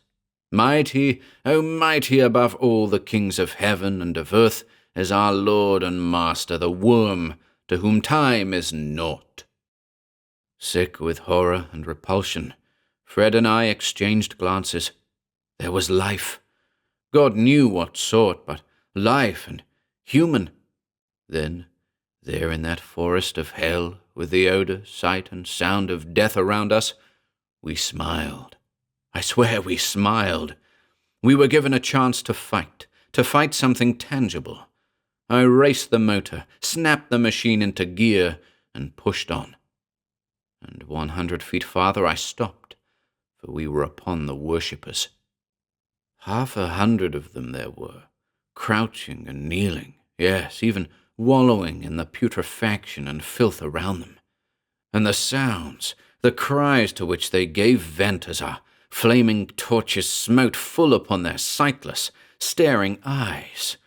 Mighty, O mighty above all the kings of heaven and of earth, is our Lord and Master, the worm, to whom time is naught. Sick with horror and repulsion, Fred and I exchanged glances. There was life. God knew what sort, but life and human. Then, there in that forest of hell, with the odor, sight, and sound of death around us, we smiled. I swear we smiled. We were given a chance to fight something tangible. I raced the motor, snapped the machine into gear, and pushed on. And 100 feet farther I stopped, for we were upon the worshippers. 100 of them there were, crouching and kneeling, yes, even wallowing in the putrefaction and filth around them. And the sounds, the cries to which they gave vent as our flaming torches smote full upon their sightless, staring eyes.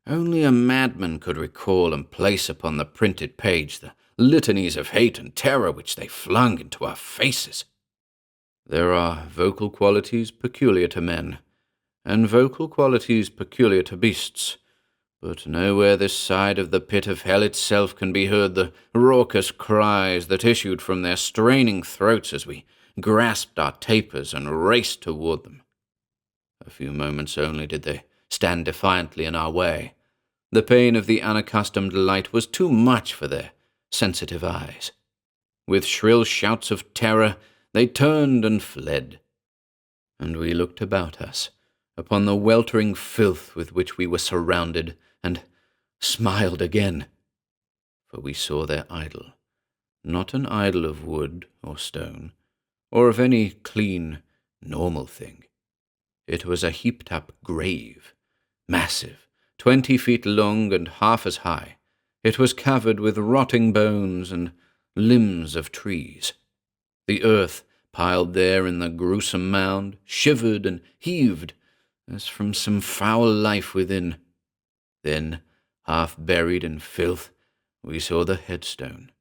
Only a madman could recall and place upon the printed page the litanies of hate and terror which they flung into our faces. There are vocal qualities peculiar to men, and vocal qualities peculiar to beasts, but nowhere this side of the pit of hell itself can be heard the raucous cries that issued from their straining throats as we grasped our tapers and raced toward them. A few moments only did they stand defiantly in our way. The pain of the unaccustomed light was too much for their sensitive eyes. With shrill shouts of terror, they turned and fled. And we looked about us, upon the weltering filth with which we were surrounded, and smiled again. For we saw their idol, not an idol of wood or stone, or of any clean, normal thing. It was a heaped-up grave, massive, 20 feet long and half as high. It was covered with rotting bones and limbs of trees. The earth, piled there in the gruesome mound, shivered and heaved, as from some foul life within. Then, half buried in filth, we saw the headstone,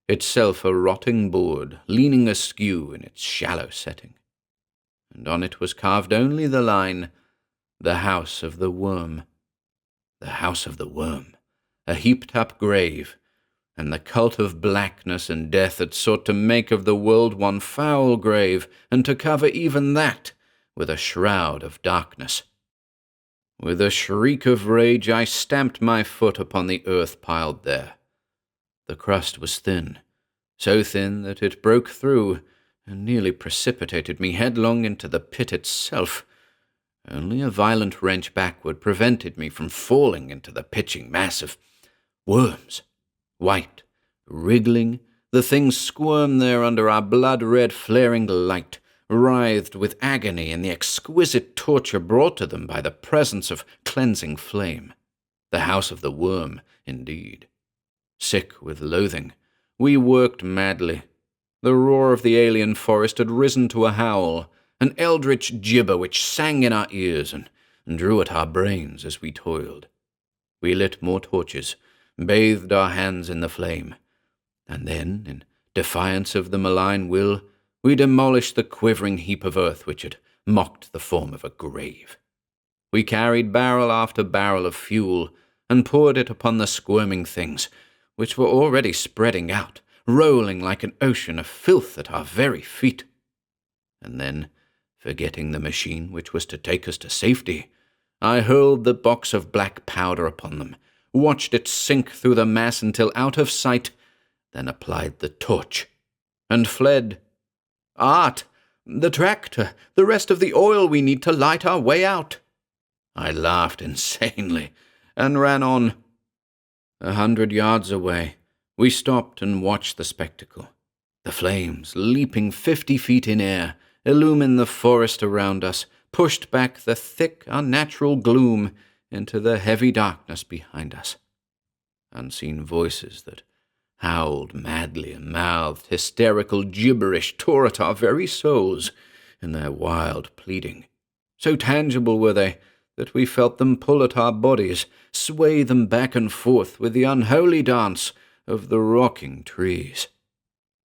itself a rotting board, leaning askew in its shallow setting. And on it was carved only the line, "The House of the Worm." The House of the Worm, a heaped-up grave, and the cult of blackness and death had sought to make of the world one foul grave, and to cover even that with a shroud of darkness. With a shriek of rage I stamped my foot upon the earth piled there. The crust was thin, so thin that it broke through and nearly precipitated me headlong into the pit itself. Only a violent wrench backward prevented me from falling into the pitching mass of worms. White, wriggling, the things squirmed there under our blood-red flaring light, writhed with agony in the exquisite torture brought to them by the presence of cleansing flame. The house of the worm, indeed. Sick with loathing, we worked madly. The roar of the alien forest had risen to a howl, an eldritch gibber which sang in our ears and drew at our brains as we toiled. We lit more torches, bathed our hands in the flame, and then, in defiance of the malign will, we demolished the quivering heap of earth which had mocked the form of a grave. We carried barrel after barrel of fuel and poured it upon the squirming things, which were already spreading out, rolling like an ocean of filth at our very feet. And then, forgetting the machine which was to take us to safety, I hurled the box of black powder upon them, watched it sink through the mass until out of sight, then applied the torch, and fled. "Art! The tractor! The rest of the oil we need to light our way out!" I laughed insanely, and ran on. 100 yards away, we stopped and watched the spectacle. The flames, leaping 50 feet in air, illumined the forest around us, pushed back the thick, unnatural gloom into the heavy darkness behind us. Unseen voices that howled madly and mouthed hysterical gibberish tore at our very souls in their wild pleading. So tangible were they that we felt them pull at our bodies, sway them back and forth with the unholy dance of the rocking trees.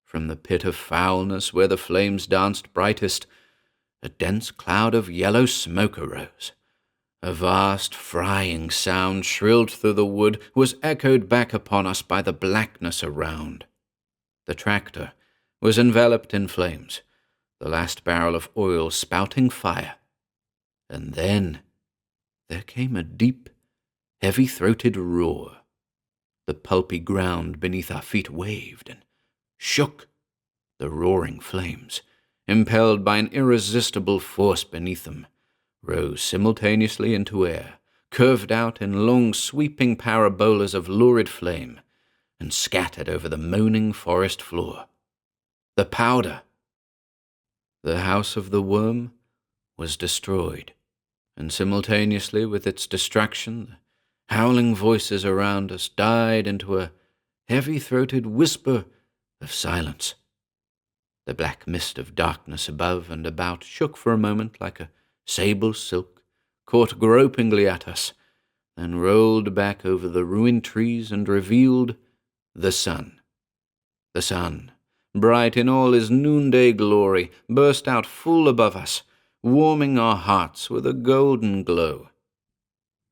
From the pit of foulness where the flames danced brightest, a dense cloud of yellow smoke arose. A vast frying sound shrilled through the wood, was echoed back upon us by the blackness around. The tractor was enveloped in flames, the last barrel of oil spouting fire. And then there came a deep, heavy-throated roar. The pulpy ground beneath our feet waved and shook. The roaring flames, impelled by an irresistible force beneath them, rose simultaneously into air, curved out in long sweeping parabolas of lurid flame, and scattered over the moaning forest floor. The powder! The house of the worm was destroyed, and simultaneously with its destruction, the howling voices around us died into a heavy-throated whisper of silence. The black mist of darkness above and about shook for a moment like a sable silk, caught gropingly at us, then rolled back over the ruined trees and revealed the sun. The sun, bright in all his noonday glory, burst out full above us, warming our hearts with a golden glow.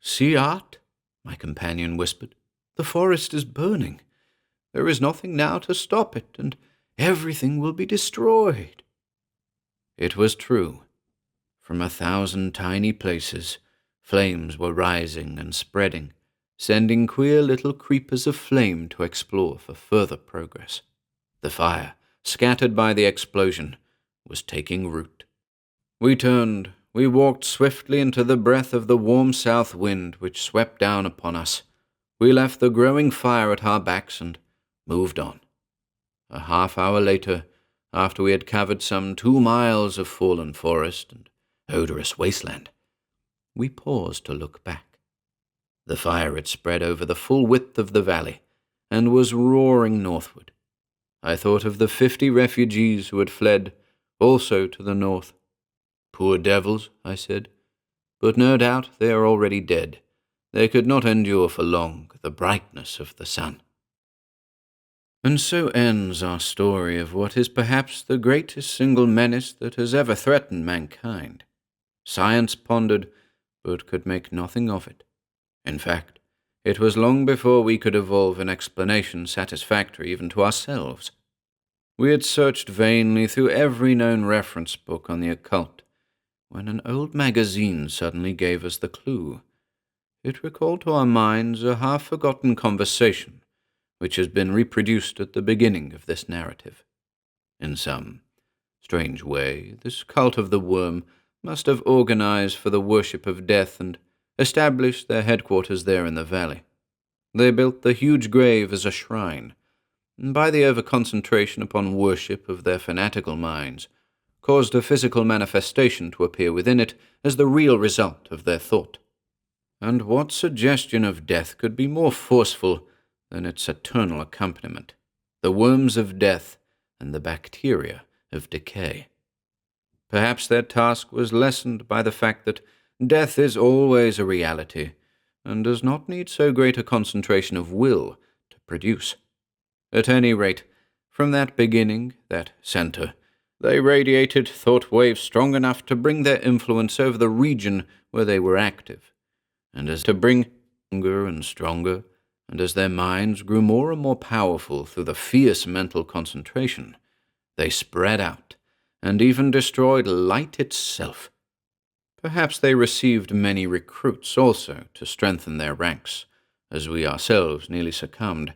"See, Art," my companion whispered, "the forest is burning. There is nothing now to stop it, and everything will be destroyed." It was true. From 1,000 tiny places, flames were rising and spreading, sending queer little creepers of flame to explore for further progress. The fire, scattered by the explosion, was taking root. We turned. We walked swiftly into the breath of the warm south wind which swept down upon us. We left the growing fire at our backs and moved on. A half-hour later, after we had covered some 2 miles of fallen forest and odorous wasteland, we paused to look back. The fire had spread over the full width of the valley and was roaring northward. I thought of the 50 refugees who had fled also to the north. "Poor devils," I said, "but no doubt they are already dead. They could not endure for long the brightness of the sun." And so ends our story of what is perhaps the greatest single menace that has ever threatened mankind. Science pondered, but could make nothing of it. In fact, it was long before we could evolve an explanation satisfactory even to ourselves. We had searched vainly through every known reference book on the occult, when an old magazine suddenly gave us the clue. It recalled to our minds a half-forgotten conversation which has been reproduced at the beginning of this narrative. In some strange way, this cult of the worm must have organized for the worship of death and established their headquarters there in the valley. They built the huge grave as a shrine, and by the over-concentration upon worship of their fanatical minds, caused a physical manifestation to appear within it as the real result of their thought. And what suggestion of death could be more forceful than its eternal accompaniment, the worms of death and the bacteria of decay? Perhaps their task was lessened by the fact that death is always a reality, and does not need so great a concentration of will to produce. At any rate, from that beginning, that center, they radiated thought waves strong enough to bring their influence over the region where they were active, and as to bring stronger and stronger, and as their minds grew more and more powerful through the fierce mental concentration, they spread out, and even destroyed light itself. Perhaps they received many recruits also to strengthen their ranks, as we ourselves nearly succumbed.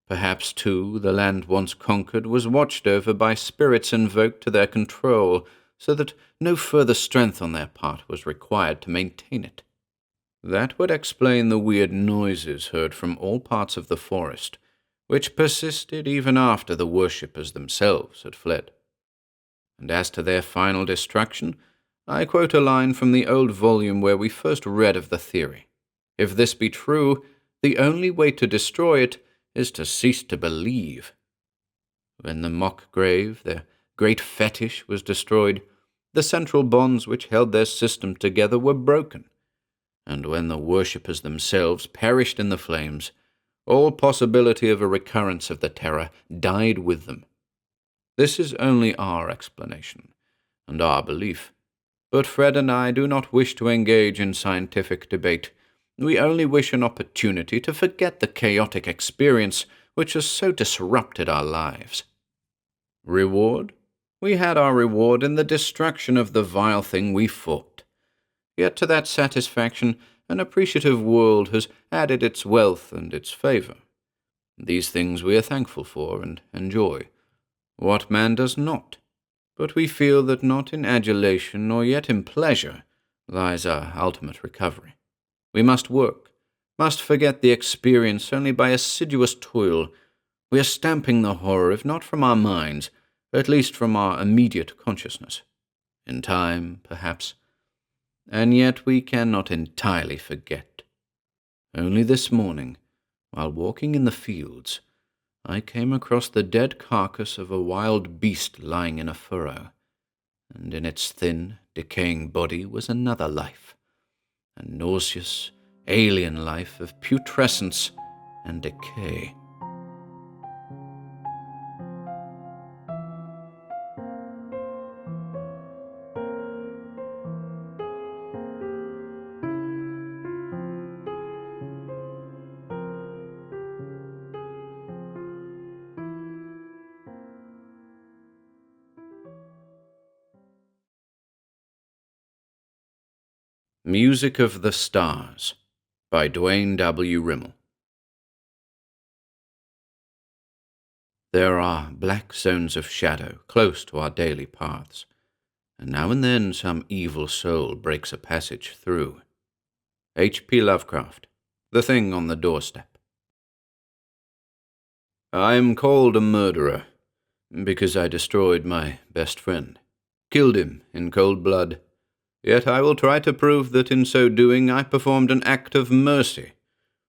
Perhaps, too, the land once conquered was watched over by spirits invoked to their control, so that no further strength on their part was required to maintain it. That would explain the weird noises heard from all parts of the forest, which persisted even after the worshippers themselves had fled. And as to their final destruction, I quote a line from the old volume where we first read of the theory. If this be true, the only way to destroy it is to cease to believe. When the mock grave, their great fetish, was destroyed, the central bonds which held their system together were broken, and when the worshippers themselves perished in the flames, all possibility of a recurrence of the terror died with them. This is only our explanation, and our belief, but Fred and I do not wish to engage in scientific debate. We only wish an opportunity to forget the chaotic experience which has so disrupted our lives. Reward? We had our reward in the destruction of the vile thing we fought. Yet to that satisfaction an appreciative world has added its wealth and its favor. These things we are thankful for and enjoy. What man does not? But we feel that not in adulation nor yet in pleasure lies our ultimate recovery. We must work, must forget the experience only by assiduous toil. We are stamping the horror, if not from our minds, at least from our immediate consciousness. In time, perhaps. And yet we cannot entirely forget. Only this morning, while walking in the fields, I came across the dead carcass of a wild beast lying in a furrow, and in its thin, decaying body was another life, a nauseous, alien life of putrescence and decay. Music of the Stars by Duane W. Rimel. There are black zones of shadow close to our daily paths, and now and then some evil soul breaks a passage through. H.P. Lovecraft, The Thing on the Doorstep. I am called a murderer because I destroyed my best friend, killed him in cold blood. Yet I will try to prove that in so doing I performed an act of mercy,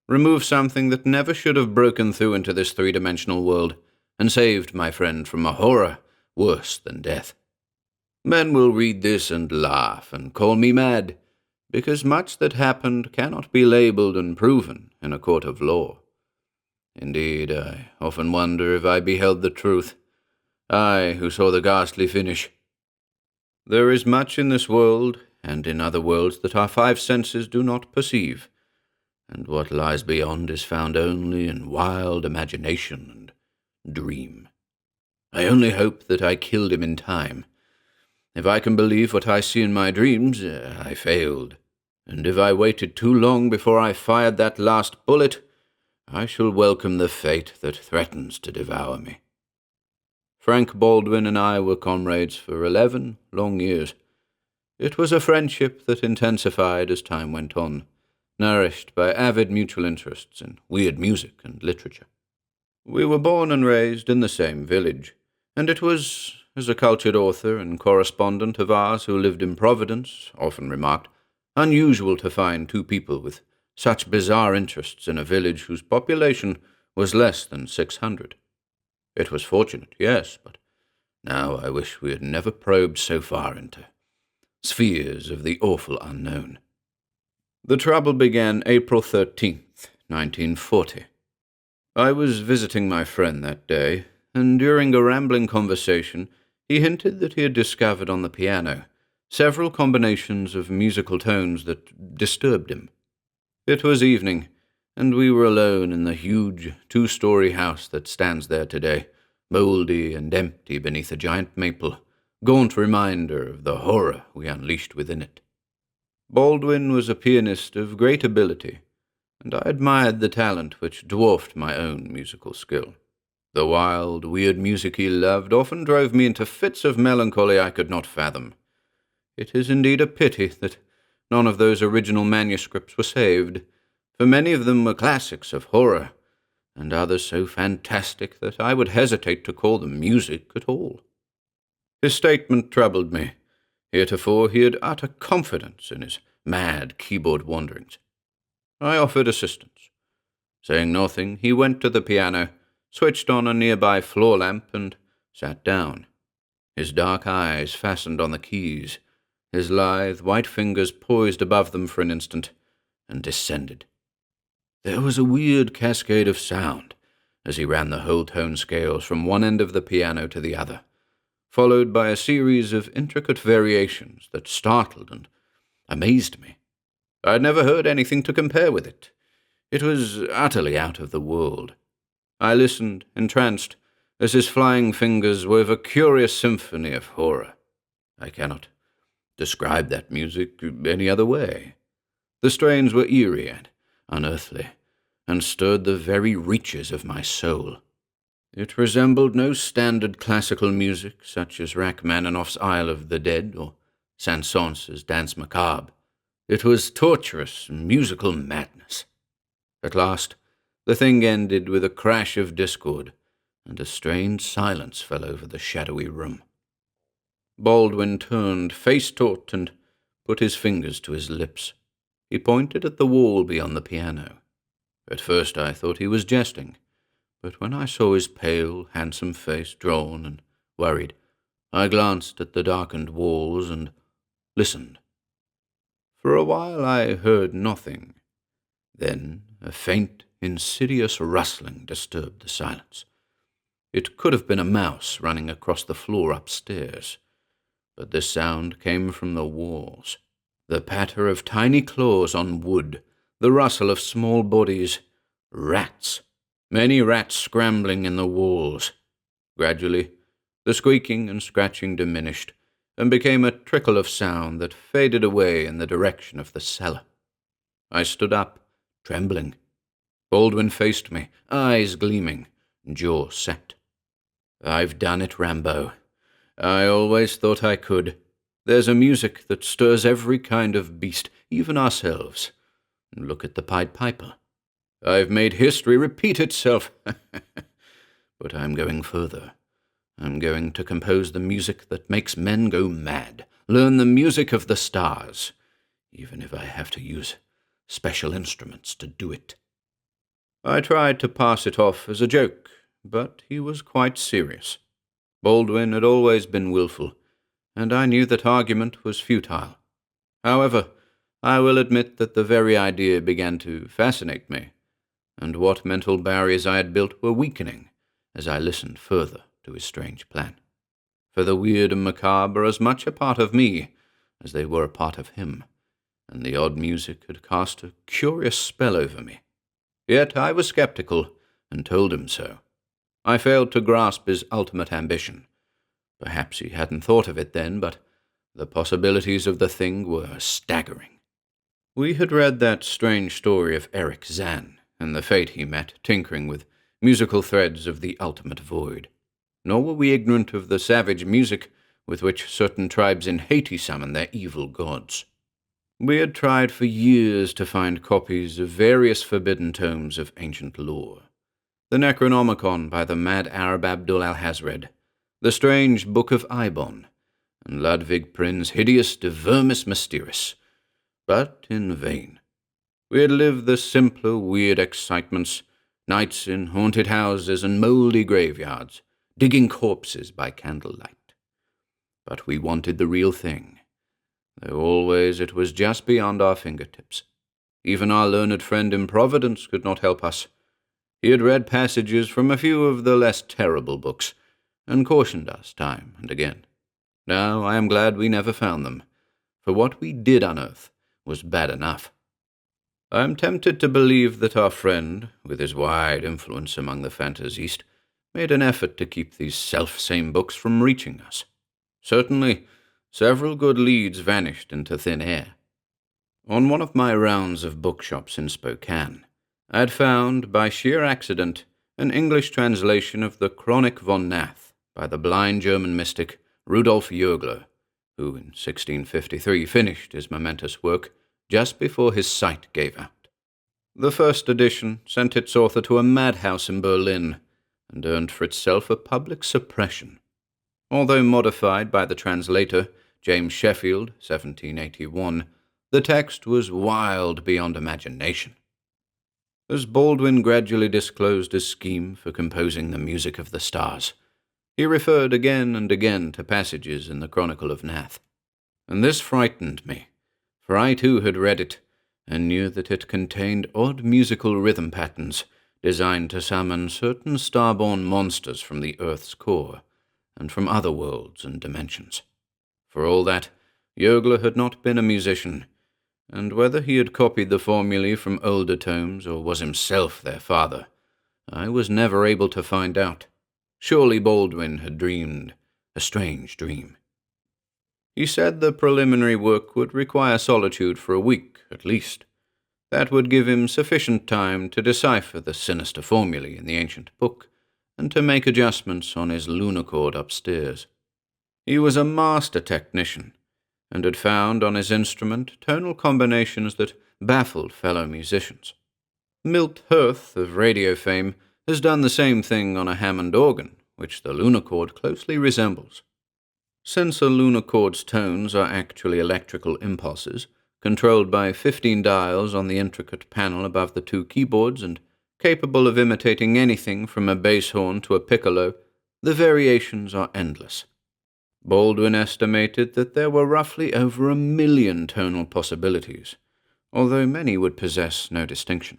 removed something that never should have broken through into this three-dimensional world, and saved my friend from a horror worse than death. Men will read this and laugh and call me mad, because much that happened cannot be labeled and proven in a court of law. Indeed, I often wonder if I beheld the truth, I who saw the ghastly finish. There is much in this world, and in other worlds, that our five senses do not perceive, and what lies beyond is found only in wild imagination and dream. I only hope that I killed him in time. If I can believe what I see in my dreams, I failed, and if I waited too long before I fired that last bullet, I shall welcome the fate that threatens to devour me. Frank Baldwin and I were comrades for 11 long years. It was a friendship that intensified as time went on, nourished by avid mutual interests in weird music and literature. We were born and raised in the same village, and it was, as a cultured author and correspondent of ours who lived in Providence often remarked, unusual to find two people with such bizarre interests in a village whose population was less than 600. It was fortunate, yes, but now I wish we had never probed so far into spheres of the awful unknown. The trouble began April 13th, 1940. I was visiting my friend that day, and during a rambling conversation he hinted that he had discovered on the piano several combinations of musical tones that disturbed him. It was evening, and we were alone in the huge two-story house that stands there today, mouldy and empty beneath a giant maple, gaunt reminder of the horror we unleashed within it. Baldwin was a pianist of great ability, and I admired the talent which dwarfed my own musical skill. The wild, weird music he loved often drove me into fits of melancholy I could not fathom. It is indeed a pity that none of those original manuscripts were saved, for many of them were classics of horror, and others so fantastic that I would hesitate to call them music at all. His statement troubled me. Heretofore he had utter confidence in his mad keyboard wanderings. I offered assistance. Saying nothing, he went to the piano, switched on a nearby floor lamp, and sat down. His dark eyes fastened on the keys, his lithe white fingers poised above them for an instant, and descended. There was a weird cascade of sound as he ran the whole tone scales from one end of the piano to the other, followed by a series of intricate variations that startled and amazed me. I had never heard anything to compare with it. It was utterly out of the world. I listened, entranced, as his flying fingers wove a curious symphony of horror. I cannot describe that music any other way. The strains were eerie and unearthly, and stirred the very reaches of my soul. It resembled no standard classical music such as Rachmaninoff's Isle of the Dead or Saint-Saëns' Danse Macabre. It was torturous musical madness. At last, the thing ended with a crash of discord, and a strange silence fell over the shadowy room. Baldwin turned, face taut, and put his fingers to his lips. He pointed at the wall beyond the piano. At first I thought he was jesting, but when I saw his pale, handsome face drawn and worried, I glanced at the darkened walls and listened. For a while I heard nothing. Then a faint, insidious rustling disturbed the silence. It could have been a mouse running across the floor upstairs, but this sound came from the walls. The patter of tiny claws on wood, the rustle of small bodies, rats, many rats scrambling in the walls. Gradually, the squeaking and scratching diminished, and became a trickle of sound that faded away in the direction of the cellar. I stood up, trembling. Baldwin faced me, eyes gleaming, jaw set. "I've done it, Rambo. I always thought I could. There's a music that stirs every kind of beast, even ourselves. Look at the Pied Piper. I've made history repeat itself. But I'm going further. I'm going to compose the music that makes men go mad, learn the music of the stars, even if I have to use special instruments to do it." I tried to pass it off as a joke, but he was quite serious. Baldwin had always been willful, and I knew that argument was futile. However, I will admit that the very idea began to fascinate me, and what mental barriers I had built were weakening as I listened further to his strange plan. For the weird and macabre are as much a part of me as they were a part of him, and the odd music had cast a curious spell over me. Yet I was skeptical, and told him so. I failed to grasp his ultimate ambition. Perhaps he hadn't thought of it then, but the possibilities of the thing were staggering. We had read that strange story of Eric Zan, and the fate he met tinkering with musical threads of the ultimate void. Nor were we ignorant of the savage music with which certain tribes in Haiti summon their evil gods. We had tried for years to find copies of various forbidden tomes of ancient lore. The Necronomicon by the mad Arab Abdul al-Hazred, the strange Book of Ibon, and Ludwig Prin's hideous De Vermis Mysteris, but in vain. We had lived the simpler, weird excitements, nights in haunted houses and mouldy graveyards, digging corpses by candlelight. But we wanted the real thing, though always it was just beyond our fingertips. Even our learned friend in Providence could not help us. He had read passages from a few of the less terrible books, and cautioned us time and again. Now I am glad we never found them, for what we did unearth was bad enough. I am tempted to believe that our friend, with his wide influence among the Fantasiste, made an effort to keep these self-same books from reaching us. Certainly, several good leads vanished into thin air. On one of my rounds of bookshops in Spokane, I had found, by sheer accident, an English translation of the Chronik von Nath by the blind German mystic Rudolf Jürgler, who in 1653 finished his momentous work just before his sight gave out. The first edition sent its author to a madhouse in Berlin, and earned for itself a public suppression. Although modified by the translator, James Sheffield, 1781, the text was wild beyond imagination. As Baldwin gradually disclosed his scheme for composing the music of the stars, he referred again and again to passages in the Chronicle of Nath. And this frightened me, for I too had read it, and knew that it contained odd musical rhythm patterns designed to summon certain starborn monsters from the Earth's core, and from other worlds and dimensions. For all that, Yergler had not been a musician, and whether he had copied the formulae from older tomes or was himself their father, I was never able to find out. Surely Baldwin had dreamed a strange dream. He said the preliminary work would require solitude for a week, at least. That would give him sufficient time to decipher the sinister formulae in the ancient book, and to make adjustments on his lunochord upstairs. He was a master technician, and had found on his instrument tonal combinations that baffled fellow musicians. Milt Hirth of radio fame has done the same thing on a Hammond organ, which the lunochord closely resembles. Since a lunochord's tones are actually electrical impulses, controlled by 15 dials on the intricate panel above the two keyboards and capable of imitating anything from a bass horn to a piccolo, the variations are endless. Baldwin estimated that there were roughly over 1 million tonal possibilities, although many would possess no distinction.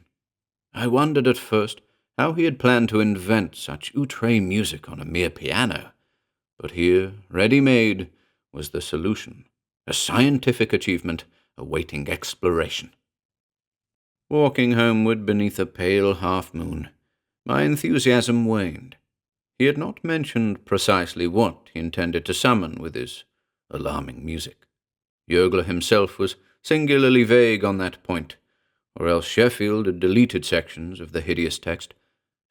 I wondered at first how he had planned to invent such outre music on a mere piano, but here, ready-made, was the solution, a scientific achievement awaiting exploration. Walking homeward beneath a pale half-moon, my enthusiasm waned. He had not mentioned precisely what he intended to summon with his alarming music. Yergler himself was singularly vague on that point, or else Sheffield had deleted sections of the hideous text,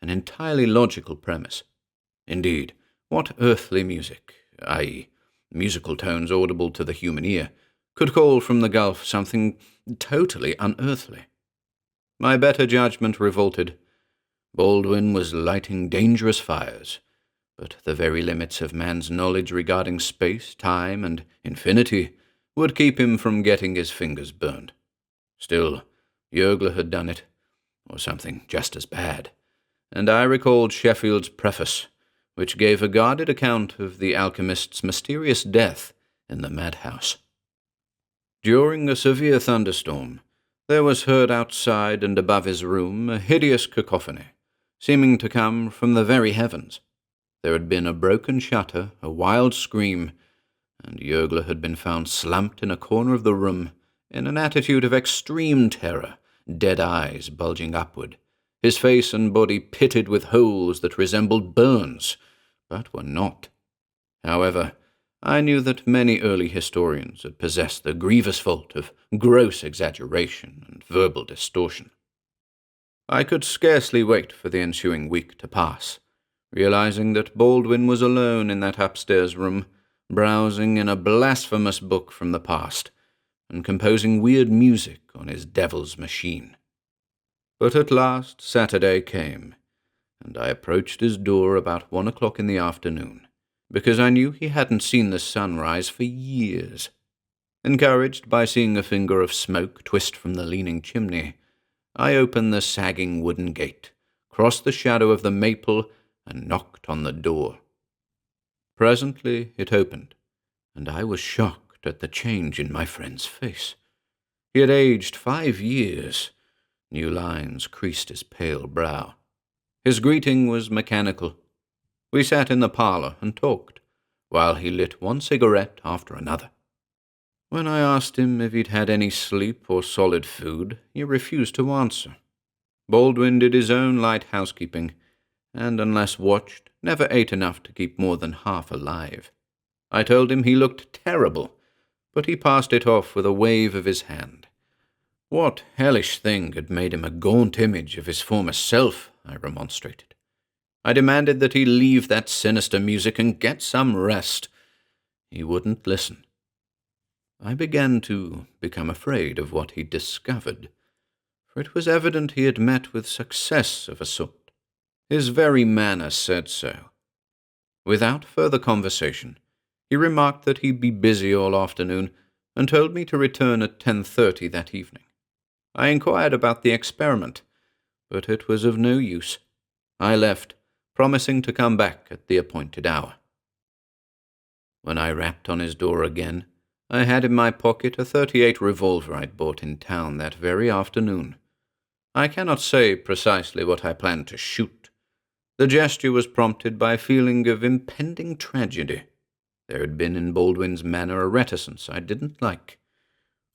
an entirely logical premise. Indeed, what earthly music, i.e., musical tones audible to the human ear, could call from the gulf something totally unearthly? My better judgment revolted. Baldwin was lighting dangerous fires, but the very limits of man's knowledge regarding space, time, and infinity would keep him from getting his fingers burned. Still, Yergler had done it, or something just as bad, and I recalled Sheffield's preface, which gave a guarded account of the alchemist's mysterious death in the madhouse. During a severe thunderstorm, there was heard outside and above his room a hideous cacophony, seeming to come from the very heavens. There had been a broken shutter, a wild scream, and Yergler had been found slumped in a corner of the room, in an attitude of extreme terror, dead eyes bulging upward, his face and body pitted with holes that resembled burns, but were not. However, I knew that many early historians had possessed the grievous fault of gross exaggeration and verbal distortion. I could scarcely wait for the ensuing week to pass, realizing that Baldwin was alone in that upstairs room, browsing in a blasphemous book from the past, and composing weird music on his devil's machine. But at last Saturday came, and I approached his door about 1 o'clock in the afternoon, because I knew he hadn't seen the sun rise for years. Encouraged by seeing a finger of smoke twist from the leaning chimney, I opened the sagging wooden gate, crossed the shadow of the maple, and knocked on the door. Presently it opened, and I was shocked at the change in my friend's face. He had aged 5 years. New lines creased his pale brow. His greeting was mechanical. We sat in the parlor and talked, while he lit one cigarette after another. When I asked him if he'd had any sleep or solid food, he refused to answer. Baldwin did his own light housekeeping, and unless watched, never ate enough to keep more than half alive. I told him he looked terrible, but he passed it off with a wave of his hand. What hellish thing had made him a gaunt image of his former self? I remonstrated. I demanded that he leave that sinister music and get some rest. He wouldn't listen. I began to become afraid of what he'd discovered, for it was evident he had met with success of a sort. His very manner said so. Without further conversation, he remarked that he'd be busy all afternoon and told me to return at 10:30 that evening. I inquired about the experiment, but it was of no use. I left, promising to come back at the appointed hour. When I rapped on his door again, I had in my pocket a .38 revolver I'd bought in town that very afternoon. I cannot say precisely what I planned to shoot. The gesture was prompted by a feeling of impending tragedy. There had been in Baldwin's manner a reticence I didn't like.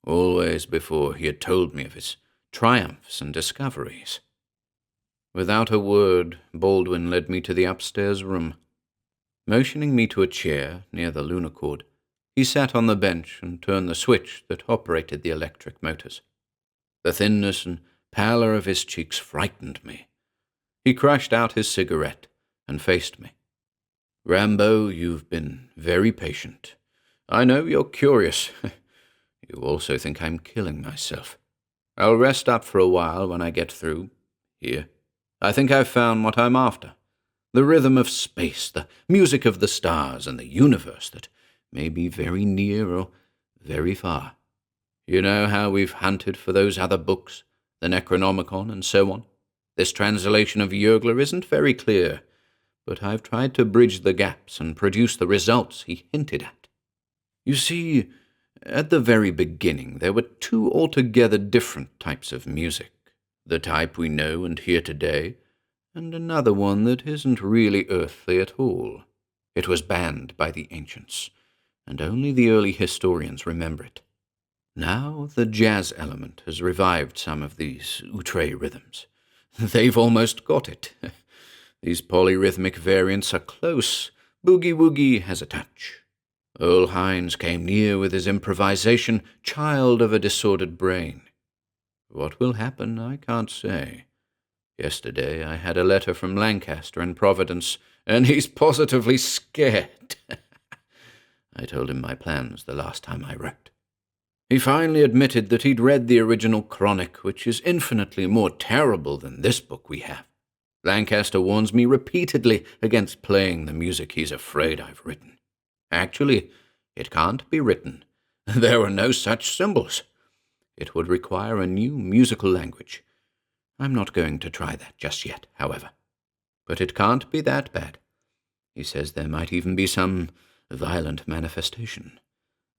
Always before he had told me of his triumphs and discoveries. Without a word, Baldwin led me to the upstairs room. Motioning me to a chair near the lunar cord, he sat on the bench and turned the switch that operated the electric motors. The thinness and pallor of his cheeks frightened me. He crushed out his cigarette and faced me. "Rambo, you've been very patient. I know you're curious. You also think I'm killing myself. I'll rest up for a while when I get through. Here. I think I've found what I'm after. The rhythm of space, the music of the stars and the universe that may be very near or very far. You know how we've hunted for those other books, the Necronomicon and so on? This translation of Yergler isn't very clear, but I've tried to bridge the gaps and produce the results he hinted at. You see, at the very beginning there were two altogether different types of music, the type we know and hear today, and another one that isn't really earthly at all. It was banned by the ancients, and only the early historians remember it. Now the jazz element has revived some of these outre rhythms. They've almost got it. These polyrhythmic variants are close. Boogie-woogie has a touch. Earl Hines came near with his improvisation, child of a disordered brain. What will happen, I can't say. Yesterday I had a letter from Lancaster in Providence, and he's positively scared. I told him my plans the last time I wrote. He finally admitted that he'd read the original Chronic, which is infinitely more terrible than this book we have. Lancaster warns me repeatedly against playing the music he's afraid I've written. Actually, it can't be written. There are no such symbols. It would require a new musical language. I'm not going to try that just yet, however. But it can't be that bad. He says there might even be some violent manifestation.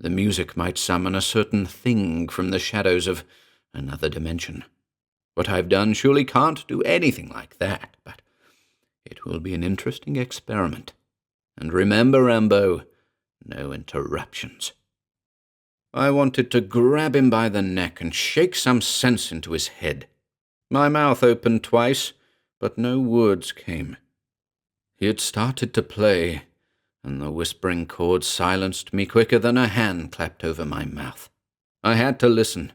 The music might summon a certain thing from the shadows of another dimension. What I've done surely can't do anything like that, but it will be an interesting experiment. And remember, Rambo, no interruptions. I wanted to grab him by the neck and shake some sense into his head. My mouth opened twice, but no words came. He had started to play, and the whispering chords silenced me quicker than a hand clapped over my mouth. I had to listen.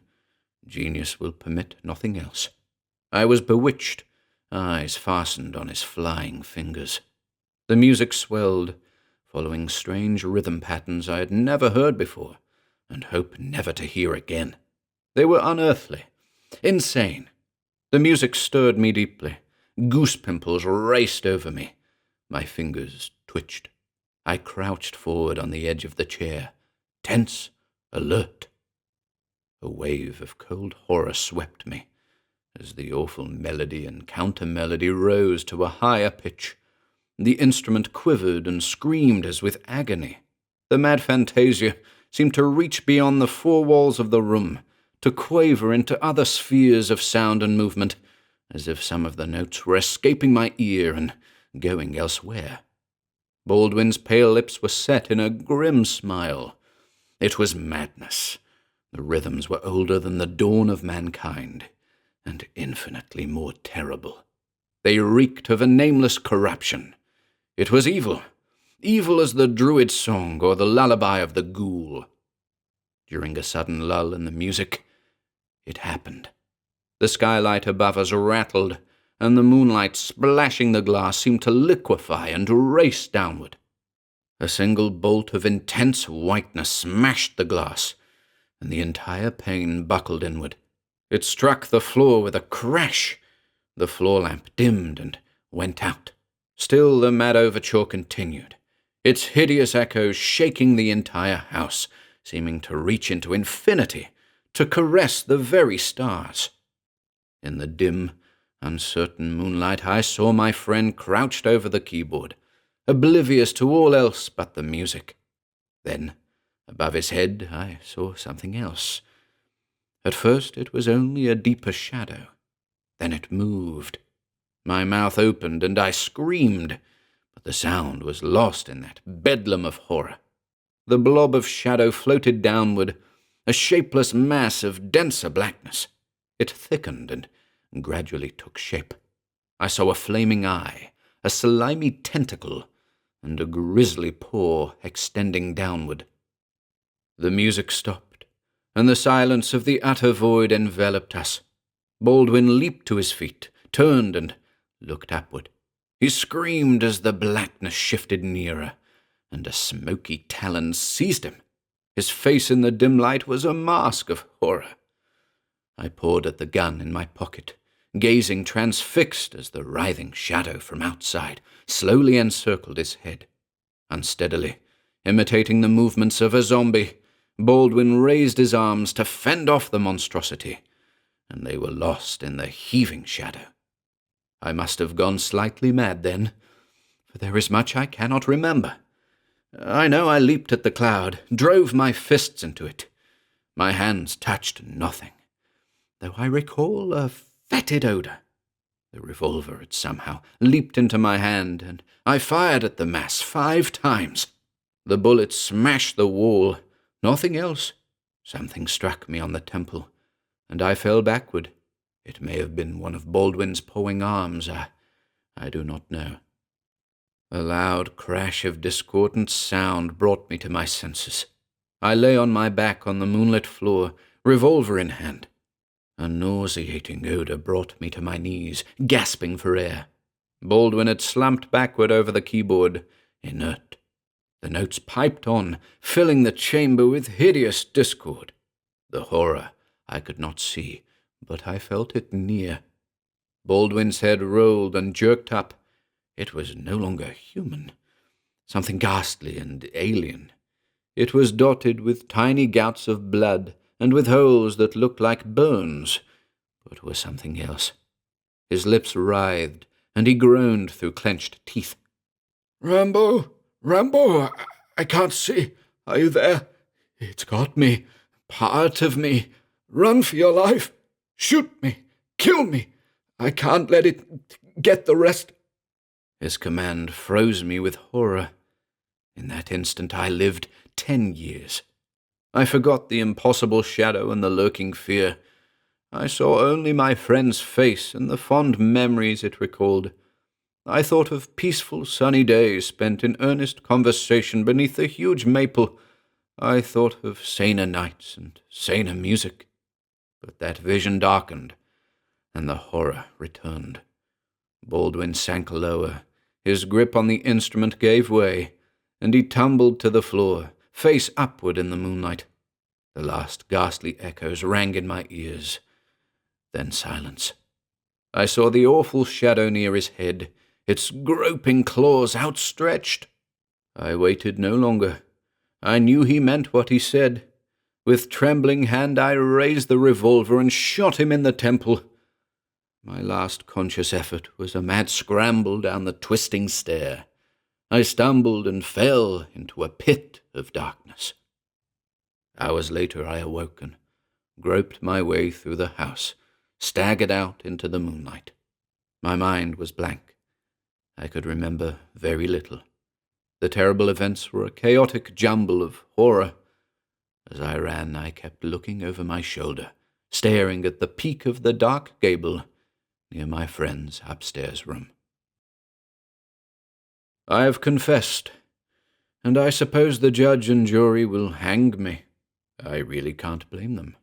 Genius will permit nothing else. I was bewitched, eyes fastened on his flying fingers. The music swelled, following strange rhythm patterns I had never heard before, and hope never to hear again. They were unearthly, insane. The music stirred me deeply. Goose pimples raced over me. My fingers twitched. I crouched forward on the edge of the chair, tense, alert. A wave of cold horror swept me as the awful melody and counter-melody rose to a higher pitch. The instrument quivered and screamed as with agony. The mad fantasia seemed to reach beyond the four walls of the room, to quaver into other spheres of sound and movement, as if some of the notes were escaping my ear and going elsewhere. Baldwin's pale lips were set in a grim smile. It was madness. The rhythms were older than the dawn of mankind, and infinitely more terrible. They reeked of a nameless corruption. It was evil, evil as the druid's song or the lullaby of the ghoul. During a sudden lull in the music, it happened. The skylight above us rattled, and the moonlight splashing the glass seemed to liquefy and race downward. A single bolt of intense whiteness smashed the glass, and the entire pane buckled inward. It struck the floor with a crash. The floor lamp dimmed and went out. Still the mad overture continued, its hideous echoes shaking the entire house, seeming to reach into infinity, to caress the very stars. In the dim, uncertain moonlight, I saw my friend crouched over the keyboard, oblivious to all else but the music. Then, above his head, I saw something else. At first it was only a deeper shadow. Then it moved. My mouth opened and I screamed, but the sound was lost in that bedlam of horror. The blob of shadow floated downward, a shapeless mass of denser blackness. It thickened and gradually took shape. I saw a flaming eye, a slimy tentacle, and a grisly paw extending downward. The music stopped, and the silence of the utter void enveloped us. Baldwin leaped to his feet, turned, and looked upward. He screamed as the blackness shifted nearer, and a smoky talon seized him. His face in the dim light was a mask of horror. I pawed at the gun in my pocket, gazing transfixed as the writhing shadow from outside slowly encircled his head. Unsteadily, imitating the movements of a zombie, Baldwin raised his arms to fend off the monstrosity, and they were lost in the heaving shadow. I must have gone slightly mad then, for there is much I cannot remember. I know I leaped at the cloud, drove my fists into it. My hands touched nothing, though I recall a fetid odour. The revolver had somehow leaped into my hand, and I fired at the mass 5 times. The bullet smashed the wall, nothing else. Something struck me on the temple, and I fell backward. It may have been one of Baldwin's pawing arms. I do not know. A loud crash of discordant sound brought me to my senses. I lay on my back on the moonlit floor, revolver in hand. A nauseating odour brought me to my knees, gasping for air. Baldwin had slumped backward over the keyboard, inert. The notes piped on, filling the chamber with hideous discord. The horror I could not see, but I felt it near. Baldwin's head rolled and jerked up. It was no longer human, something ghastly and alien. It was dotted with tiny gouts of blood, and with holes that looked like burns, but were something else. His lips writhed, and he groaned through clenched teeth. "Rambo! Rambo! I can't see. Are you there? It's got me. Part of me. Run for your life. Shoot me. Kill me. I can't let it get the rest." His command froze me with horror. In that instant I lived 10 years. I forgot the impossible shadow and the lurking fear. I saw only my friend's face and the fond memories it recalled. I thought of peaceful sunny days spent in earnest conversation beneath a huge maple. I thought of saner nights and saner music. But that vision darkened, and the horror returned. Baldwin sank lower. His grip on the instrument gave way, and he tumbled to the floor, face upward in the moonlight. The last ghastly echoes rang in my ears. Then silence. I saw the awful shadow near his head, its groping claws outstretched. I waited no longer. I knew he meant what he said. With trembling hand I raised the revolver and shot him in the temple. My last conscious effort was a mad scramble down the twisting stair. I stumbled and fell into a pit of darkness. Hours later I awoke and groped my way through the house, staggered out into the moonlight. My mind was blank. I could remember very little. The terrible events were a chaotic jumble of horror. As I ran, I kept looking over my shoulder, staring at the peak of the dark gable near my friend's upstairs room. I have confessed, and I suppose the judge and jury will hang me. I really can't blame them.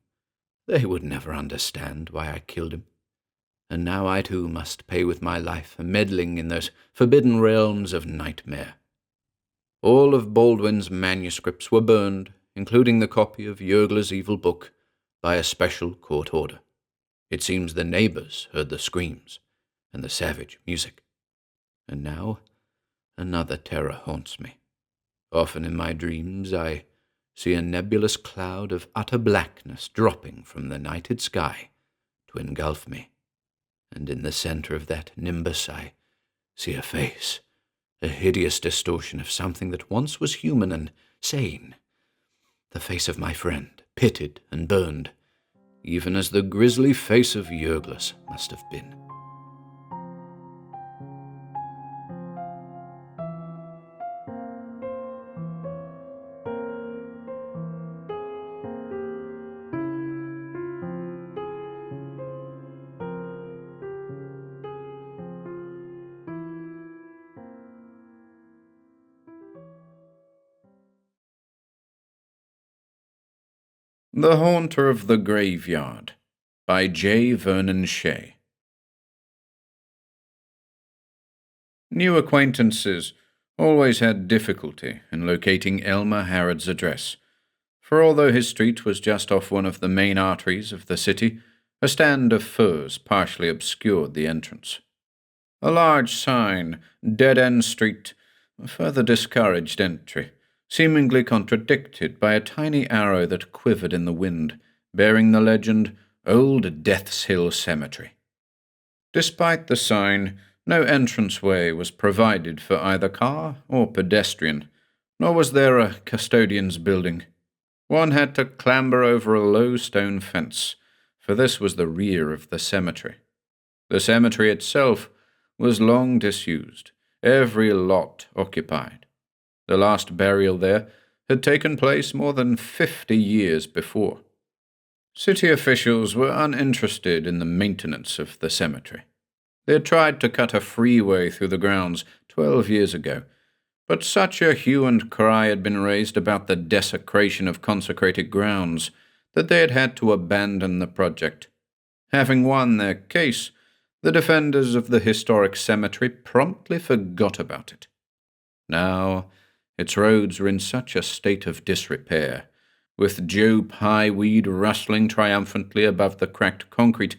They would never understand why I killed him. And now I too must pay with my life for meddling in those forbidden realms of nightmare. All of Baldwin's manuscripts were burned, including the copy of Yergler's evil book, by a special court order. It seems the neighbors heard the screams and the savage music. And now another terror haunts me. Often in my dreams I see a nebulous cloud of utter blackness dropping from the nighted sky to engulf me, and in the center of that nimbus I see a face, a hideous distortion of something that once was human and sane, the face of my friend, pitted and burned, even as the grisly face of Yergler's must have been. The Haunter of the Graveyard by J. Vernon Shea. New acquaintances always had difficulty in locating Elmer Harrod's address, for although his street was just off one of the main arteries of the city, a stand of firs partially obscured the entrance. A large sign, Dead End Street, further discouraged entry, seemingly contradicted by a tiny arrow that quivered in the wind, bearing the legend, Old Death's Hill Cemetery. Despite the sign, no entranceway was provided for either car or pedestrian, nor was there a custodian's building. One had to clamber over a low stone fence, for this was the rear of the cemetery. The cemetery itself was long disused, every lot occupied. The last burial there had taken place more than 50 years before. City officials were uninterested in the maintenance of the cemetery. They had tried to cut a freeway through the grounds 12 years ago, but such a hue and cry had been raised about the desecration of consecrated grounds that they had had to abandon the project. Having won their case, the defenders of the historic cemetery promptly forgot about it. Now, its roads were in such a state of disrepair, with Joe Pye weed rustling triumphantly above the cracked concrete,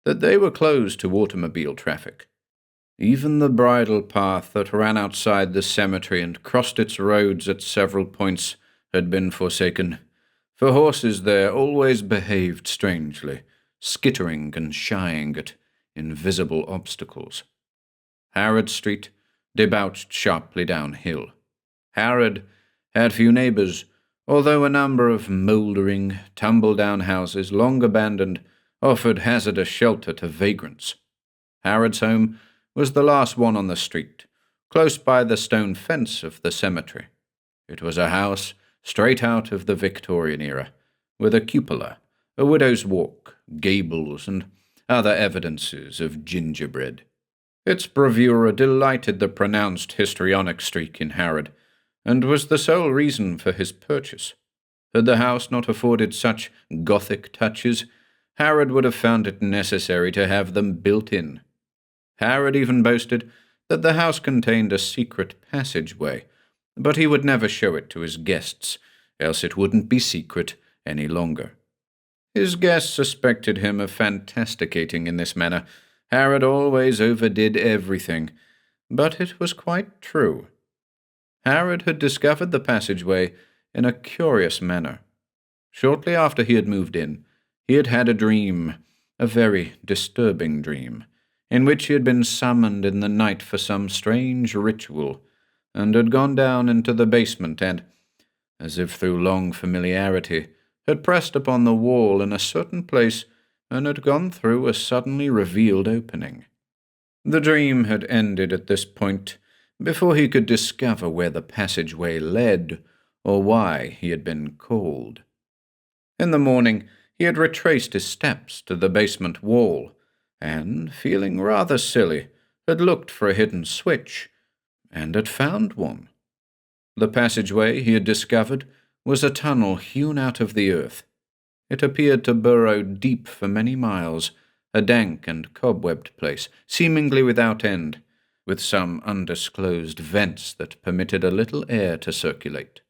that they were closed to automobile traffic. Even the bridle path that ran outside the cemetery and crossed its roads at several points had been forsaken, for horses there always behaved strangely, skittering and shying at invisible obstacles. Harrod Street debouched sharply downhill. Harrod had few neighbors, although a number of mouldering, tumble-down houses, long abandoned, offered hazardous shelter to vagrants. Harrod's home was the last one on the street, close by the stone fence of the cemetery. It was a house straight out of the Victorian era, with a cupola, a widow's walk, gables, and other evidences of gingerbread. Its bravura delighted the pronounced histrionic streak in Harrod, and was the sole reason for his purchase. Had the house not afforded such Gothic touches, Harrod would have found it necessary to have them built in. Harrod even boasted that the house contained a secret passageway, but he would never show it to his guests, else it wouldn't be secret any longer. His guests suspected him of fantasticating in this manner. Harrod always overdid everything, but it was quite true. Harrod had discovered the passageway in a curious manner. Shortly after he had moved in, he had had a dream, a very disturbing dream, in which he had been summoned in the night for some strange ritual, and had gone down into the basement and, as if through long familiarity, had pressed upon the wall in a certain place and had gone through a suddenly revealed opening. The dream had ended at this point, before he could discover where the passageway led, or why he had been called. In the morning, he had retraced his steps to the basement wall, and, feeling rather silly, had looked for a hidden switch, and had found one. The passageway, he had discovered, was a tunnel hewn out of the earth. It appeared to burrow deep for many miles, a dank and cobwebbed place, seemingly without end, with some undisclosed vents that permitted a little air to circulate.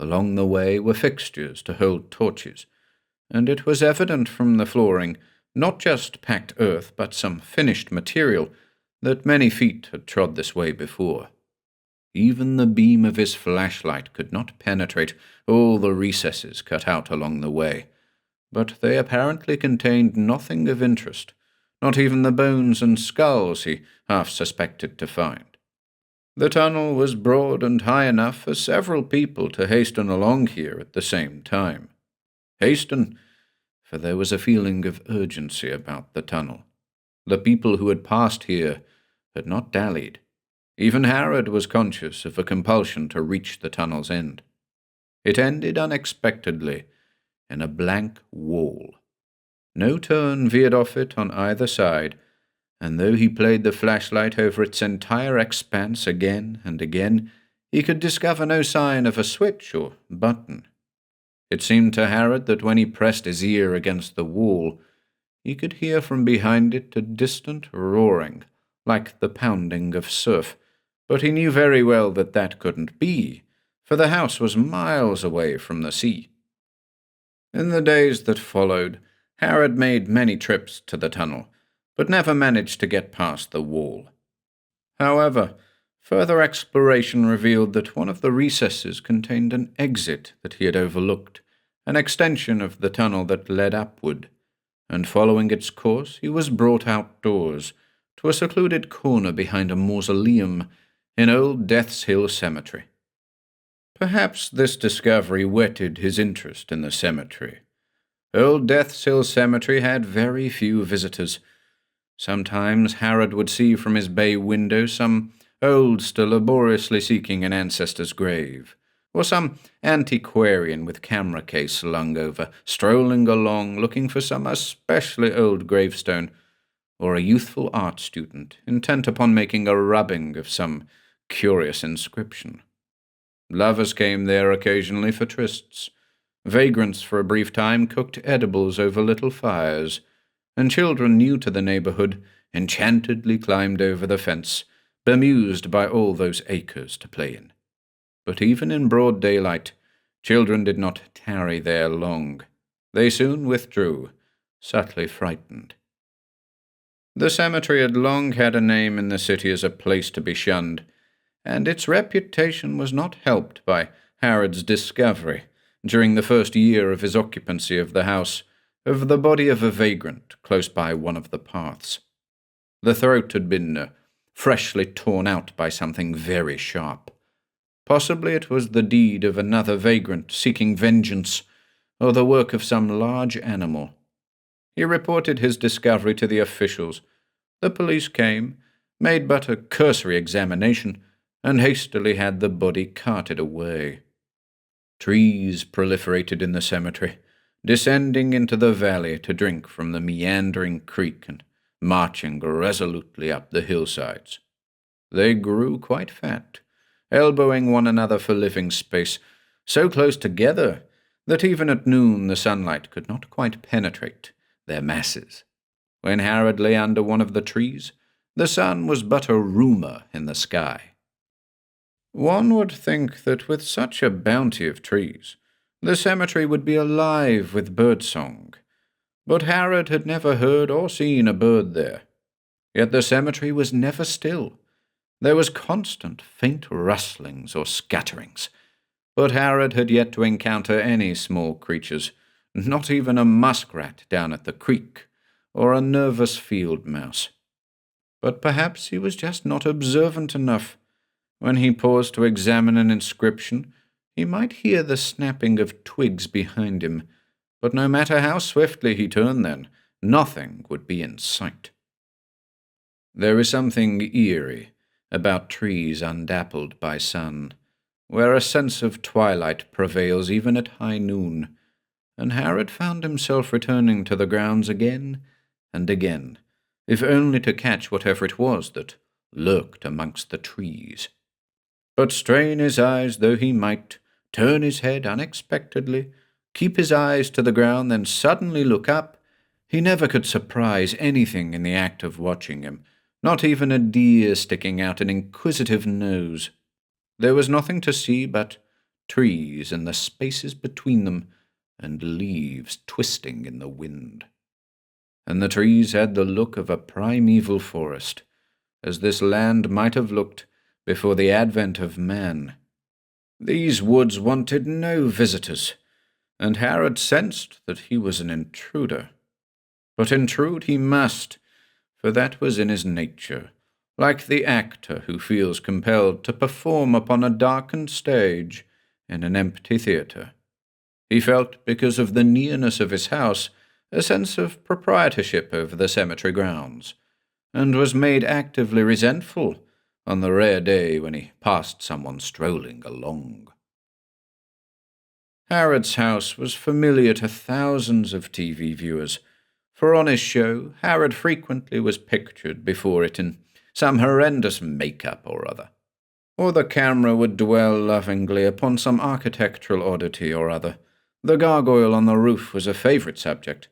Along the way were fixtures to hold torches, and it was evident from the flooring, not just packed earth, but some finished material, that many feet had trod this way before. Even the beam of his flashlight could not penetrate all the recesses cut out along the way, but they apparently contained nothing of interest, not even the bones and skulls he half suspected to find. The tunnel was broad and high enough for several people to hasten along here at the same time. Hasten, for there was a feeling of urgency about the tunnel. The people who had passed here had not dallied. Even Harrod was conscious of a compulsion to reach the tunnel's end. It ended unexpectedly in a blank wall. No turn veered off it on either side, and though he played the flashlight over its entire expanse again and again, he could discover no sign of a switch or button. It seemed to Harrod that when he pressed his ear against the wall, he could hear from behind it a distant roaring, like the pounding of surf, but he knew very well that that couldn't be, for the house was miles away from the sea. In the days that followed, Harrod made many trips to the tunnel, but never managed to get past the wall. However, further exploration revealed that one of the recesses contained an exit that he had overlooked, an extension of the tunnel that led upward, and following its course he was brought outdoors to a secluded corner behind a mausoleum in Old Death's Hill Cemetery. Perhaps this discovery whetted his interest in the cemetery. Old Death's Hill Cemetery had very few visitors. Sometimes Harrod would see from his bay window some oldster laboriously seeking an ancestor's grave, or some antiquarian with camera case slung over, strolling along looking for some especially old gravestone, or a youthful art student intent upon making a rubbing of some curious inscription. Lovers came there occasionally for trysts. Vagrants for a brief time cooked edibles over little fires, and children new to the neighborhood enchantedly climbed over the fence, bemused by all those acres to play in. But even in broad daylight, children did not tarry there long. They soon withdrew, subtly frightened. The cemetery had long had a name in the city as a place to be shunned, and its reputation was not helped by Harrod's discovery, during the first year of his occupancy of the house, of the body of a vagrant close by one of the paths. The throat had been freshly torn out by something very sharp. Possibly it was the deed of another vagrant seeking vengeance, or the work of some large animal. He reported his discovery to the officials. The police came, made but a cursory examination, and hastily had the body carted away. Trees proliferated in the cemetery, descending into the valley to drink from the meandering creek and marching resolutely up the hillsides. They grew quite fat, elbowing one another for living space, so close together that even at noon the sunlight could not quite penetrate their masses. When Harrod lay under one of the trees, the sun was but a rumour in the sky. One would think that with such a bounty of trees, the cemetery would be alive with birdsong, but Harrod had never heard or seen a bird there. Yet the cemetery was never still. There was constant faint rustlings or scatterings, but Harrod had yet to encounter any small creatures, not even a muskrat down at the creek, or a nervous field mouse. But perhaps he was just not observant enough. When he paused to examine an inscription, he might hear the snapping of twigs behind him, but no matter how swiftly he turned then, nothing would be in sight. There is something eerie about trees undappled by sun, where a sense of twilight prevails even at high noon, and Harrod found himself returning to the grounds again and again, if only to catch whatever it was that lurked amongst the trees. But strain his eyes though he might, turn his head unexpectedly, keep his eyes to the ground, then suddenly look up, he never could surprise anything in the act of watching him, not even a deer sticking out an inquisitive nose. There was nothing to see but trees and the spaces between them, and leaves twisting in the wind. And the trees had the look of a primeval forest, as this land might have looked before the advent of man. These woods wanted no visitors, and Harrod sensed that he was an intruder. But intrude he must, for that was in his nature, like the actor who feels compelled to perform upon a darkened stage in an empty theatre. He felt, because of the nearness of his house, a sense of proprietorship over the cemetery grounds, and was made actively resentful on the rare day when he passed someone strolling along. Harrod's house was familiar to thousands of TV viewers, for on his show Harrod frequently was pictured before it in some horrendous make-up or other, or the camera would dwell lovingly upon some architectural oddity or other. The gargoyle on the roof was a favourite subject,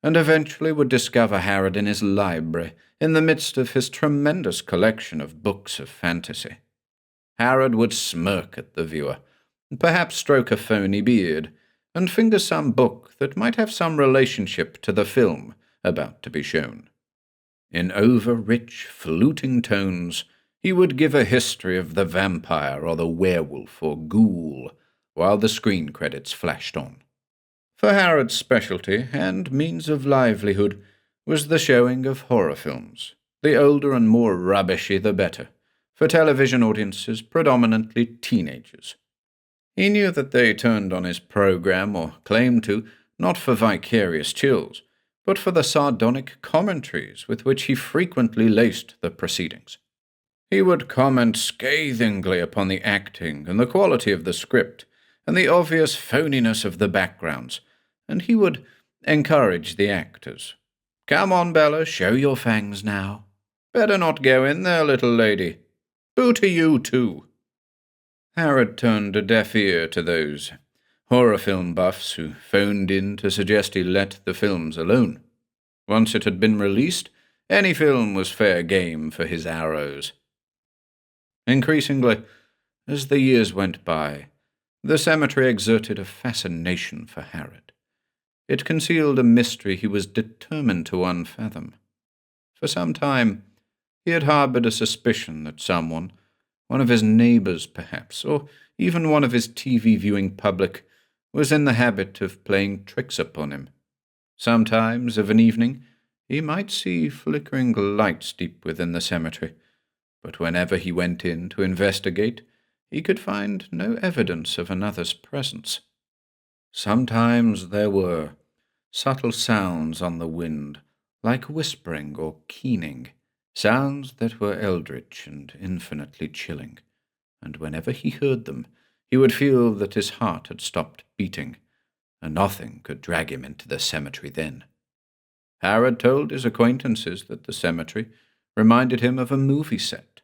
and eventually would discover Harrod in his library, in the midst of his tremendous collection of books of fantasy. Harrod would smirk at the viewer, perhaps stroke a phony beard, and finger some book that might have some relationship to the film about to be shown. In over-rich, fluting tones, he would give a history of the vampire or the werewolf or ghoul, while the screen credits flashed on. For Harrod's specialty and means of livelihood was the showing of horror films, the older and more rubbishy the better, for television audiences predominantly teenagers. He knew that they turned on his program, or claimed to, not for vicarious chills, but for the sardonic commentaries with which he frequently laced the proceedings. He would comment scathingly upon the acting and the quality of the script, and the obvious phoniness of the backgrounds, and he would encourage the actors. "Come on, Bella, show your fangs now. Better not go in there, little lady. Boo to you, too." Harrod turned a deaf ear to those horror film buffs who phoned in to suggest he let the films alone. Once it had been released, any film was fair game for his arrows. Increasingly, as the years went by, the cemetery exerted a fascination for Harrod. It concealed a mystery he was determined to unfathom. For some time, he had harbored a suspicion that someone, one of his neighbors perhaps, or even one of his TV-viewing public, was in the habit of playing tricks upon him. Sometimes, of an evening, he might see flickering lights deep within the cemetery, but whenever he went in to investigate, he could find no evidence of another's presence. Sometimes there were subtle sounds on the wind, like whispering or keening, sounds that were eldritch and infinitely chilling, and whenever he heard them, he would feel that his heart had stopped beating, and nothing could drag him into the cemetery then. Harrod told his acquaintances that the cemetery reminded him of a movie set.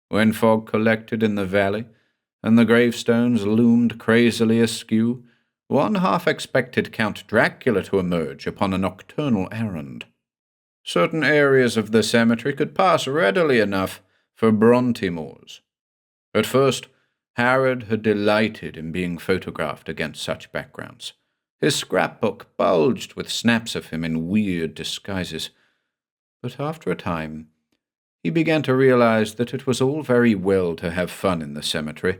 When fog collected in the valley, and the gravestones loomed crazily askew, one half expected Count Dracula to emerge upon a nocturnal errand. Certain areas of the cemetery could pass readily enough for Bronte moors. At first, Harrod had delighted in being photographed against such backgrounds. His scrapbook bulged with snaps of him in weird disguises. But after a time, he began to realize that it was all very well to have fun in the cemetery,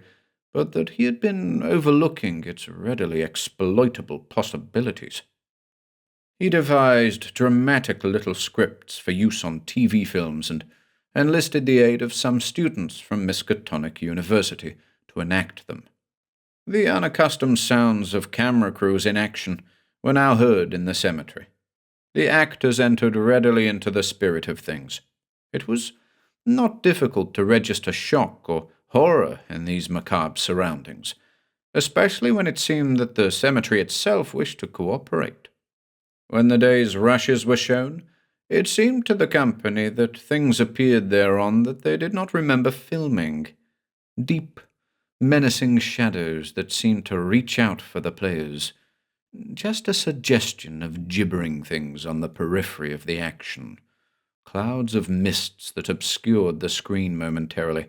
but that he had been overlooking its readily exploitable possibilities. He devised dramatic little scripts for use on TV films and enlisted the aid of some students from Miskatonic University to enact them. The unaccustomed sounds of camera crews in action were now heard in the cemetery. The actors entered readily into the spirit of things. It was not difficult to register shock or horror in these macabre surroundings, especially when it seemed that the cemetery itself wished to cooperate. When the day's rushes were shown, it seemed to the company that things appeared thereon that they did not remember filming. Deep, menacing shadows that seemed to reach out for the players. Just a suggestion of gibbering things on the periphery of the action. Clouds of mists that obscured the screen momentarily.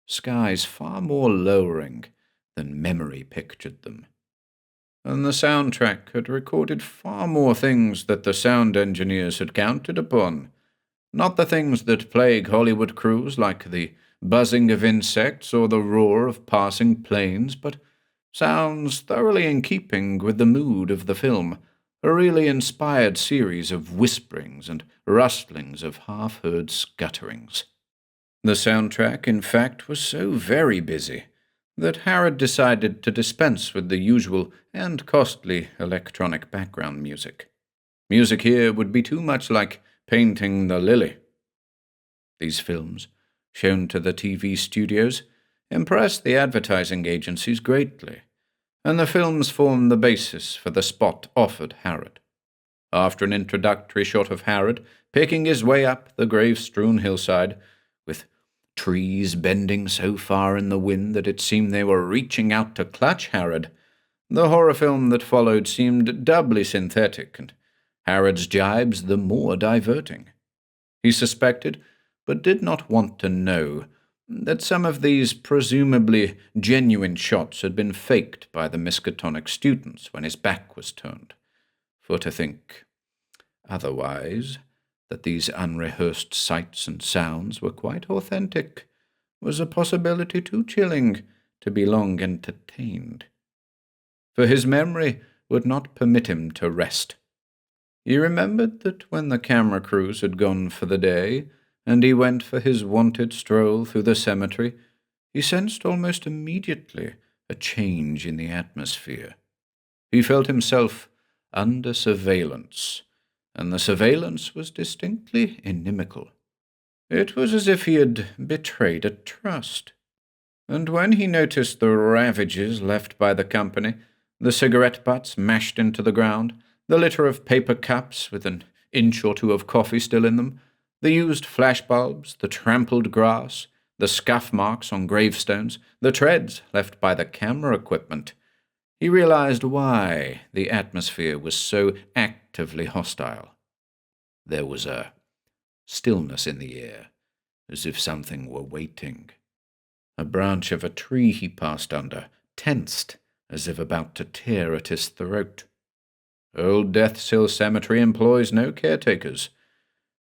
Skies far more lowering, than memory pictured them. And the soundtrack had recorded far more things that the sound engineers had counted upon. Not the things that plague Hollywood crews, like the buzzing of insects or the roar of passing planes, but sounds thoroughly in keeping with the mood of the film, a really inspired series of whisperings and rustlings of half-heard scutterings. The soundtrack, in fact, was so very busy that Harrod decided to dispense with the usual and costly electronic background music. Music here would be too much like painting the lily. These films, shown to the TV studios, impressed the advertising agencies greatly, and the films formed the basis for the spot offered Harrod. After an introductory shot of Harrod picking his way up the grave-strewn hillside, with trees bending so far in the wind that it seemed they were reaching out to clutch Harrod, the horror film that followed seemed doubly synthetic, and Harrod's jibes the more diverting. He suspected, but did not want to know, that some of these presumably genuine shots had been faked by the Miskatonic students when his back was turned. For to think otherwise, that these unrehearsed sights and sounds were quite authentic, was a possibility too chilling to be long entertained. For his memory would not permit him to rest. He remembered that when the camera crews had gone for the day, and he went for his wonted stroll through the cemetery, he sensed almost immediately a change in the atmosphere. He felt himself under surveillance, and the surveillance was distinctly inimical. It was as if he had betrayed a trust. And when he noticed the ravages left by the company, the cigarette butts mashed into the ground, the litter of paper cups with an inch or two of coffee still in them, the used flashbulbs, the trampled grass, the scuff marks on gravestones, the treads left by the camera equipment, he realized why the atmosphere was so actively hostile. There was a stillness in the air, as if something were waiting. A branch of a tree he passed under tensed, as if about to tear at his throat. Old Death's Hill Cemetery employs no caretakers,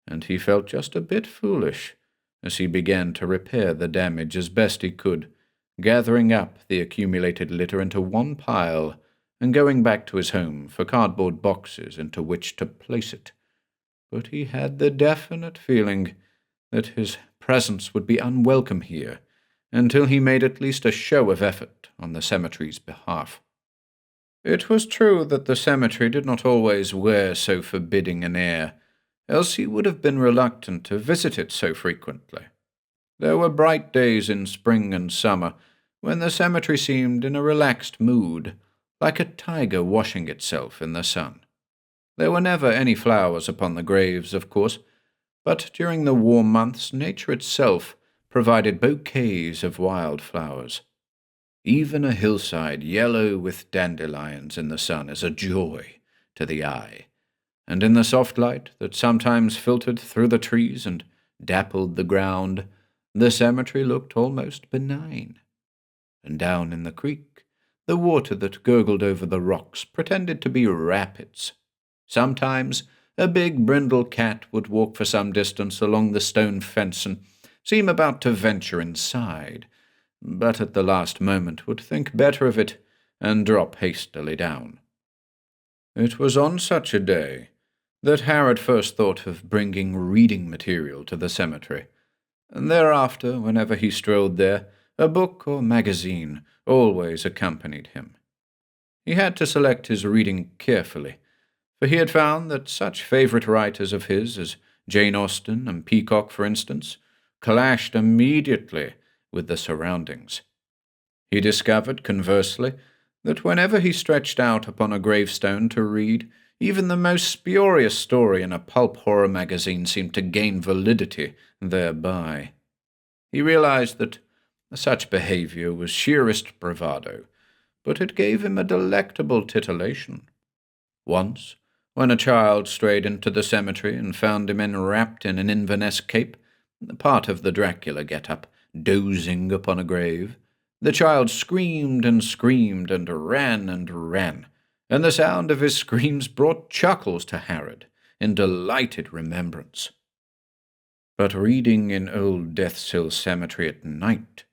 and he felt just a bit foolish as he began to repair the damage as best he could, gathering up the accumulated litter into one pile and going back to his home for cardboard boxes into which to place it. But he had the definite feeling that his presence would be unwelcome here until he made at least a show of effort on the cemetery's behalf. It was true that the cemetery did not always wear so forbidding an air, else he would have been reluctant to visit it so frequently. There were bright days in spring and summer when the cemetery seemed in a relaxed mood, like a tiger washing itself in the sun. There were never any flowers upon the graves, of course, but during the warm months nature itself provided bouquets of wild flowers. Even a hillside yellow with dandelions in the sun is a joy to the eye, and in the soft light that sometimes filtered through the trees and dappled the ground, the cemetery looked almost benign. And down in the creek, the water that gurgled over the rocks pretended to be rapids. Sometimes a big brindle cat would walk for some distance along the stone fence and seem about to venture inside, but at the last moment would think better of it and drop hastily down. It was on such a day that Harrod first thought of bringing reading material to the cemetery, and thereafter, whenever he strolled there, a book or magazine always accompanied him. He had to select his reading carefully, for he had found that such favorite writers of his as Jane Austen and Peacock, for instance, clashed immediately with the surroundings. He discovered, conversely, that whenever he stretched out upon a gravestone to read, even the most spurious story in a pulp horror magazine seemed to gain validity thereby. He realized that such behavior was sheerest bravado, but it gave him a delectable titillation. Once, when a child strayed into the cemetery and found him enwrapped in an Inverness cape, part of the Dracula get-up, dozing upon a grave, The child screamed and screamed and ran, and the sound of his screams brought chuckles to Harrod in delighted remembrance. But reading in Old Death's Hill Cemetery at night,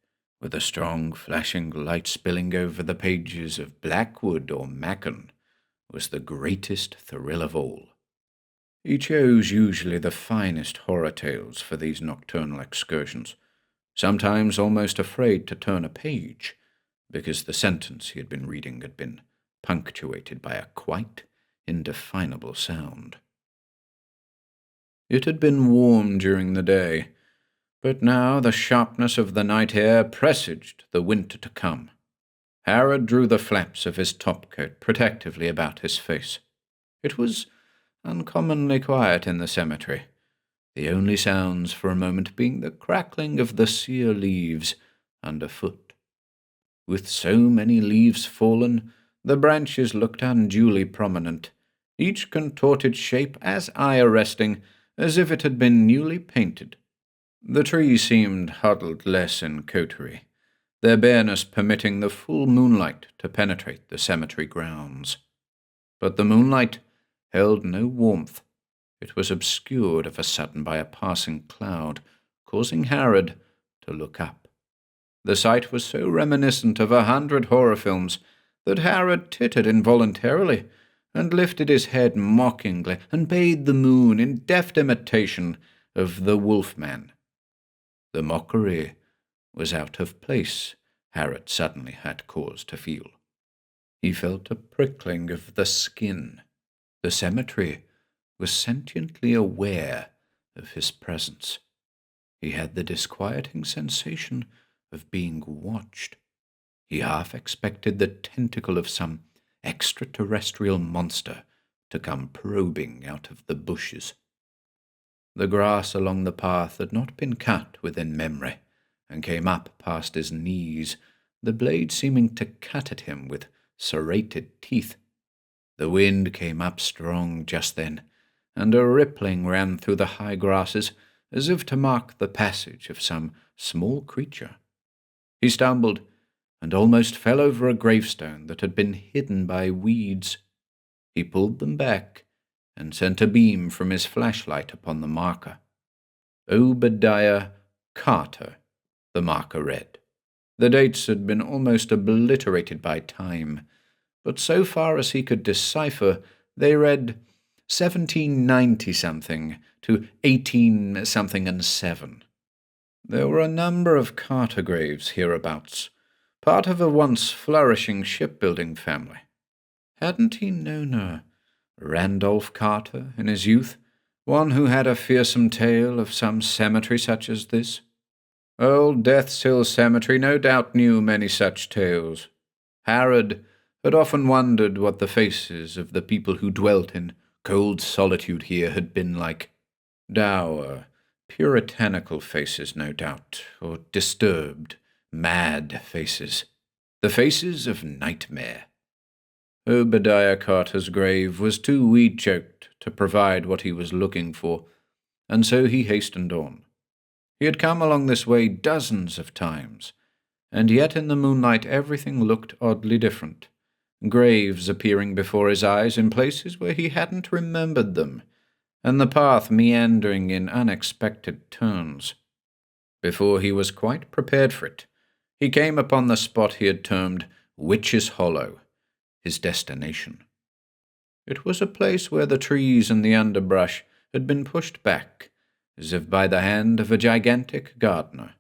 with a strong flashing light spilling over the pages of Blackwood or Macon, was the greatest thrill of all. He chose usually the finest horror tales for these nocturnal excursions, sometimes almost afraid to turn a page, because the sentence he had been reading had been punctuated by a quite indefinable sound. It had been warm during the day, but now the sharpness of the night air presaged the winter to come. Harrod drew the flaps of his topcoat protectively about his face. It was uncommonly quiet in the cemetery, the only sounds for a moment being the crackling of the sere leaves underfoot. With so many leaves fallen, the branches looked unduly prominent, each contorted shape as eye-arresting as if it had been newly painted. The trees seemed huddled less in coterie, their bareness permitting the full moonlight to penetrate the cemetery grounds. But the moonlight held no warmth. It was obscured of a sudden by a passing cloud, causing Harrod to look up. The sight was so reminiscent of 100 horror films that Harrod tittered involuntarily and lifted his head mockingly and bade the moon in deft imitation of the Wolfman. The mockery was out of place, Harrod suddenly had cause to feel. He felt a prickling of the skin. The cemetery was sentiently aware of his presence. He had the disquieting sensation of being watched. He half expected the tentacle of some extraterrestrial monster to come probing out of the bushes. The grass along the path had not been cut within memory, and came up past his knees, the blade seeming to cut at him with serrated teeth. The wind came up strong just then, and a rippling ran through the high grasses as if to mark the passage of some small creature. He stumbled and almost fell over a gravestone that had been hidden by weeds. He pulled them back and sent a beam from his flashlight upon the marker. Obadiah Carter, the marker read. The dates had been almost obliterated by time, but so far as he could decipher, they read 1790-something to 18-something and 7. There were a number of Carter graves hereabouts, part of a once flourishing shipbuilding family. Hadn't he known a Randolph Carter in his youth, one who had a fearsome tale of some cemetery such as this? Old Death's Hill Cemetery no doubt knew many such tales. Harrod had often wondered what the faces of the people who dwelt in cold solitude here had been like. Dour, puritanical faces, no doubt, or disturbed, mad faces. The faces of nightmare. Obadiah Carter's grave was too weed-choked to provide what he was looking for, and so he hastened on. He had come along this way dozens of times, and yet in the moonlight everything looked oddly different, graves appearing before his eyes in places where he hadn't remembered them, and the path meandering in unexpected turns. Before he was quite prepared for it, he came upon the spot he had termed Witch's Hollow, his destination. It was a place where the trees and the underbrush had been pushed back, as if by the hand of a gigantic gardener,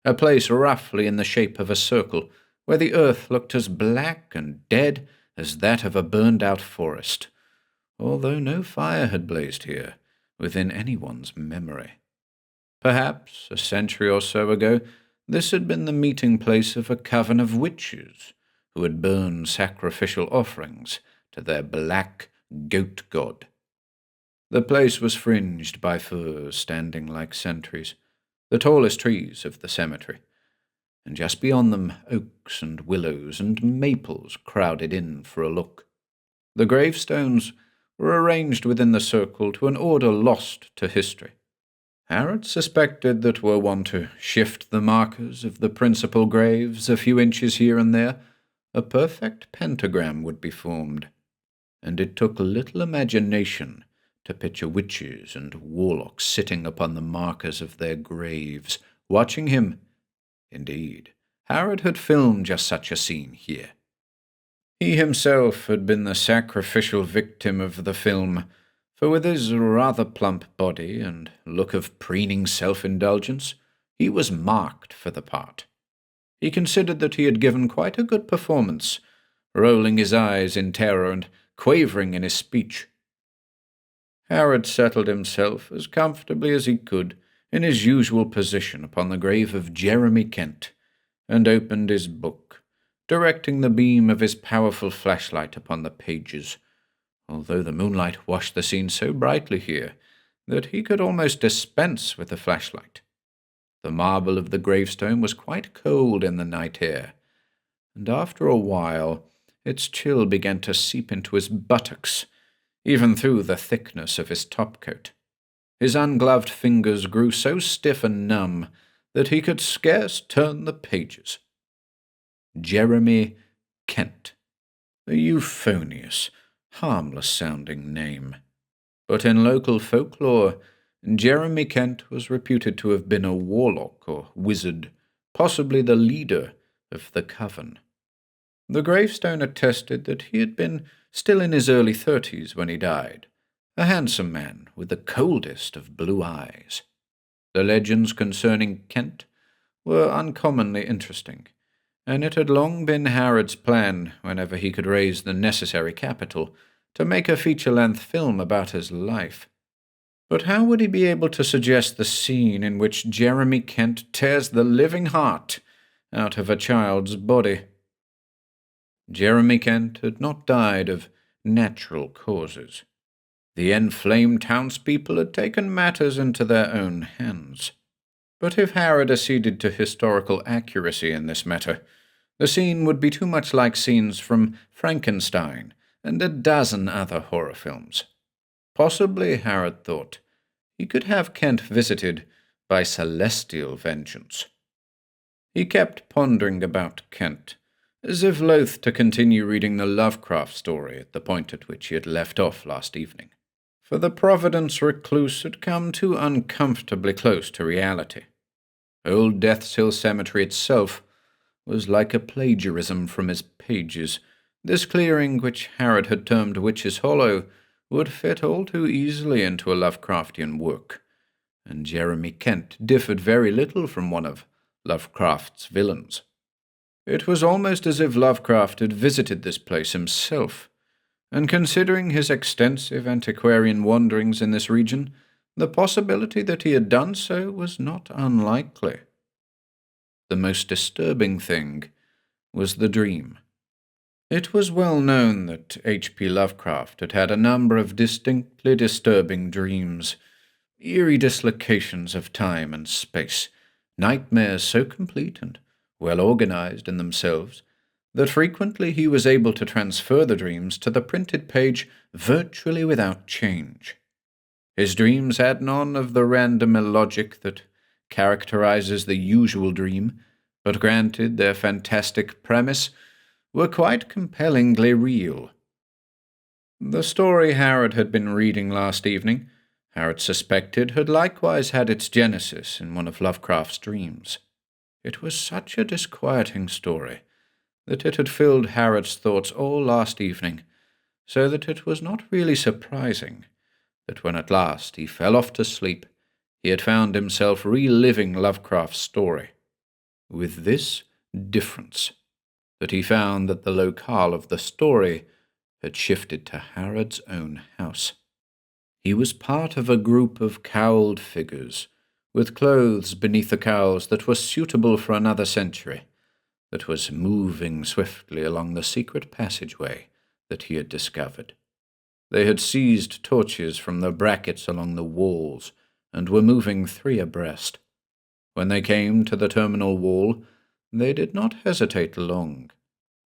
a place roughly in the shape of a circle, where the earth looked as black and dead as that of a burned-out forest, although no fire had blazed here within anyone's memory. Perhaps, a century or so ago, this had been the meeting place of a coven of witches who had burned sacrificial offerings to their black goat god. The place was fringed by firs standing like sentries, the tallest trees of the cemetery, and just beyond them oaks and willows and maples crowded in for a look. The gravestones were arranged within the circle to an order lost to history. Harrod suspected that were one to shift the markers of the principal graves a few inches here and there, a perfect pentagram would be formed, and it took little imagination to picture witches and warlocks sitting upon the markers of their graves, watching him. Indeed, Harrod had filmed just such a scene here. He himself had been the sacrificial victim of the film, for with his rather plump body and look of preening self-indulgence, he was marked for the part. He considered that he had given quite a good performance, rolling his eyes in terror and quavering in his speech. Harrod settled himself as comfortably as he could in his usual position upon the grave of Jeremy Kent, and opened his book, directing the beam of his powerful flashlight upon the pages, although the moonlight washed the scene so brightly here that he could almost dispense with the flashlight. The marble of the gravestone was quite cold in the night air, and after a while its chill began to seep into his buttocks, even through the thickness of his topcoat. His ungloved fingers grew so stiff and numb that he could scarce turn the pages. Jeremy Kent, a euphonious, harmless-sounding name. But in local folklore, Jeremy Kent was reputed to have been a warlock or wizard, possibly the leader of the coven. The gravestone attested that he had been still in his early 30s when he died, a handsome man with the coldest of blue eyes. The legends concerning Kent were uncommonly interesting, and it had long been Harrod's plan, whenever he could raise the necessary capital, to make a feature-length film about his life. But how would he be able to suggest the scene in which Jeremy Kent tears the living heart out of a child's body? Jeremy Kent had not died of natural causes. The enflamed townspeople had taken matters into their own hands. But if Harrod acceded to historical accuracy in this matter, the scene would be too much like scenes from Frankenstein and a dozen other horror films. Possibly, Harrod thought, he could have Kent visited by celestial vengeance. He kept pondering about Kent, as if loath to continue reading the Lovecraft story at the point at which he had left off last evening, for the Providence recluse had come too uncomfortably close to reality. Old Death's Hill Cemetery itself was like a plagiarism from his pages. This clearing, which Harrod had termed Witch's Hollow, would fit all too easily into a Lovecraftian work, and Jeremy Kent differed very little from one of Lovecraft's villains. It was almost as if Lovecraft had visited this place himself, and considering his extensive antiquarian wanderings in this region, the possibility that he had done so was not unlikely. The most disturbing thing was the dream. It was well known that H.P. Lovecraft had had a number of distinctly disturbing dreams, eerie dislocations of time and space, nightmares so complete and well organized in themselves that frequently he was able to transfer the dreams to the printed page virtually without change. His dreams had none of the random illogic that characterizes the usual dream, but granted their fantastic premise, were quite compellingly real. The story Harrod had been reading last evening, Harrod suspected, had likewise had its genesis in one of Lovecraft's dreams. It was such a disquieting story that it had filled Harrod's thoughts all last evening, so that it was not really surprising that when at last he fell off to sleep, he had found himself reliving Lovecraft's story, with this difference, that he found that the locale of the story had shifted to Harrod's own house. He was part of a group of cowled figures, with clothes beneath the cowls that were suitable for another century, that was moving swiftly along the secret passageway that he had discovered. They had seized torches from the brackets along the walls and were moving 3 abreast. When they came to the terminal wall, they did not hesitate long.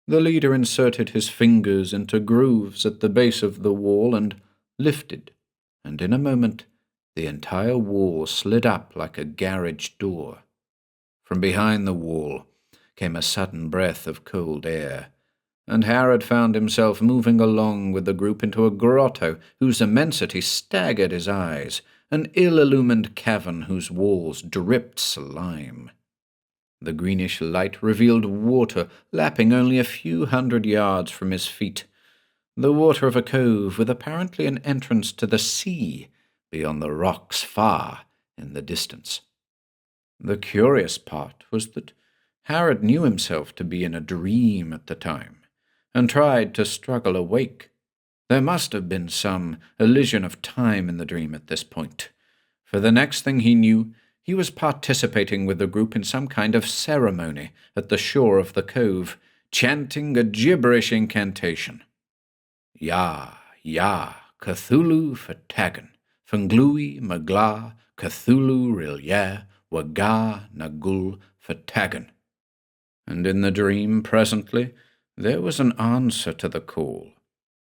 The leader inserted his fingers into grooves at the base of the wall and lifted, and in a moment The entire wall slid up like a garage door. From behind the wall came a sudden breath of cold air, and Harrod found himself moving along with the group into a grotto whose immensity staggered his eyes, an ill-illumined cavern whose walls dripped slime. The greenish light revealed water lapping only a few hundred yards from his feet, the water of a cove with apparently an entrance to the sea beyond the rocks far in the distance. The curious part was that Harrod knew himself to be in a dream at the time, and tried to struggle awake. There must have been some elision of time in the dream at this point, for the next thing he knew, he was participating with the group in some kind of ceremony at the shore of the cove, chanting a gibberish incantation. Ya, ya, Cthulhu Fatagan, Funglui Magla, Cthulhu Rilya, Waga Nagul Fatagan. And in the dream, presently, there was an answer to the call.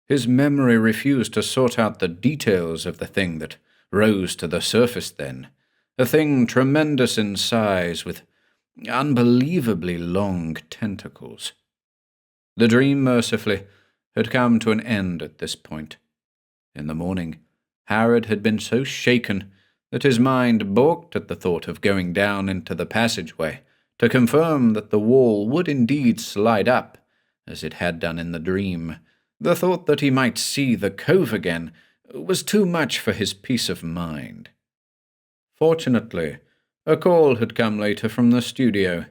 His memory refused to sort out the details of the thing that rose to the surface then, a thing tremendous in size with unbelievably long tentacles. The dream, mercifully, had come to an end at this point. In the morning, Harrod had been so shaken that his mind balked at the thought of going down into the passageway to confirm that the wall would indeed slide up, as it had done in the dream. The thought that he might see the cove again was too much for his peace of mind. Fortunately, a call had come later from the studio,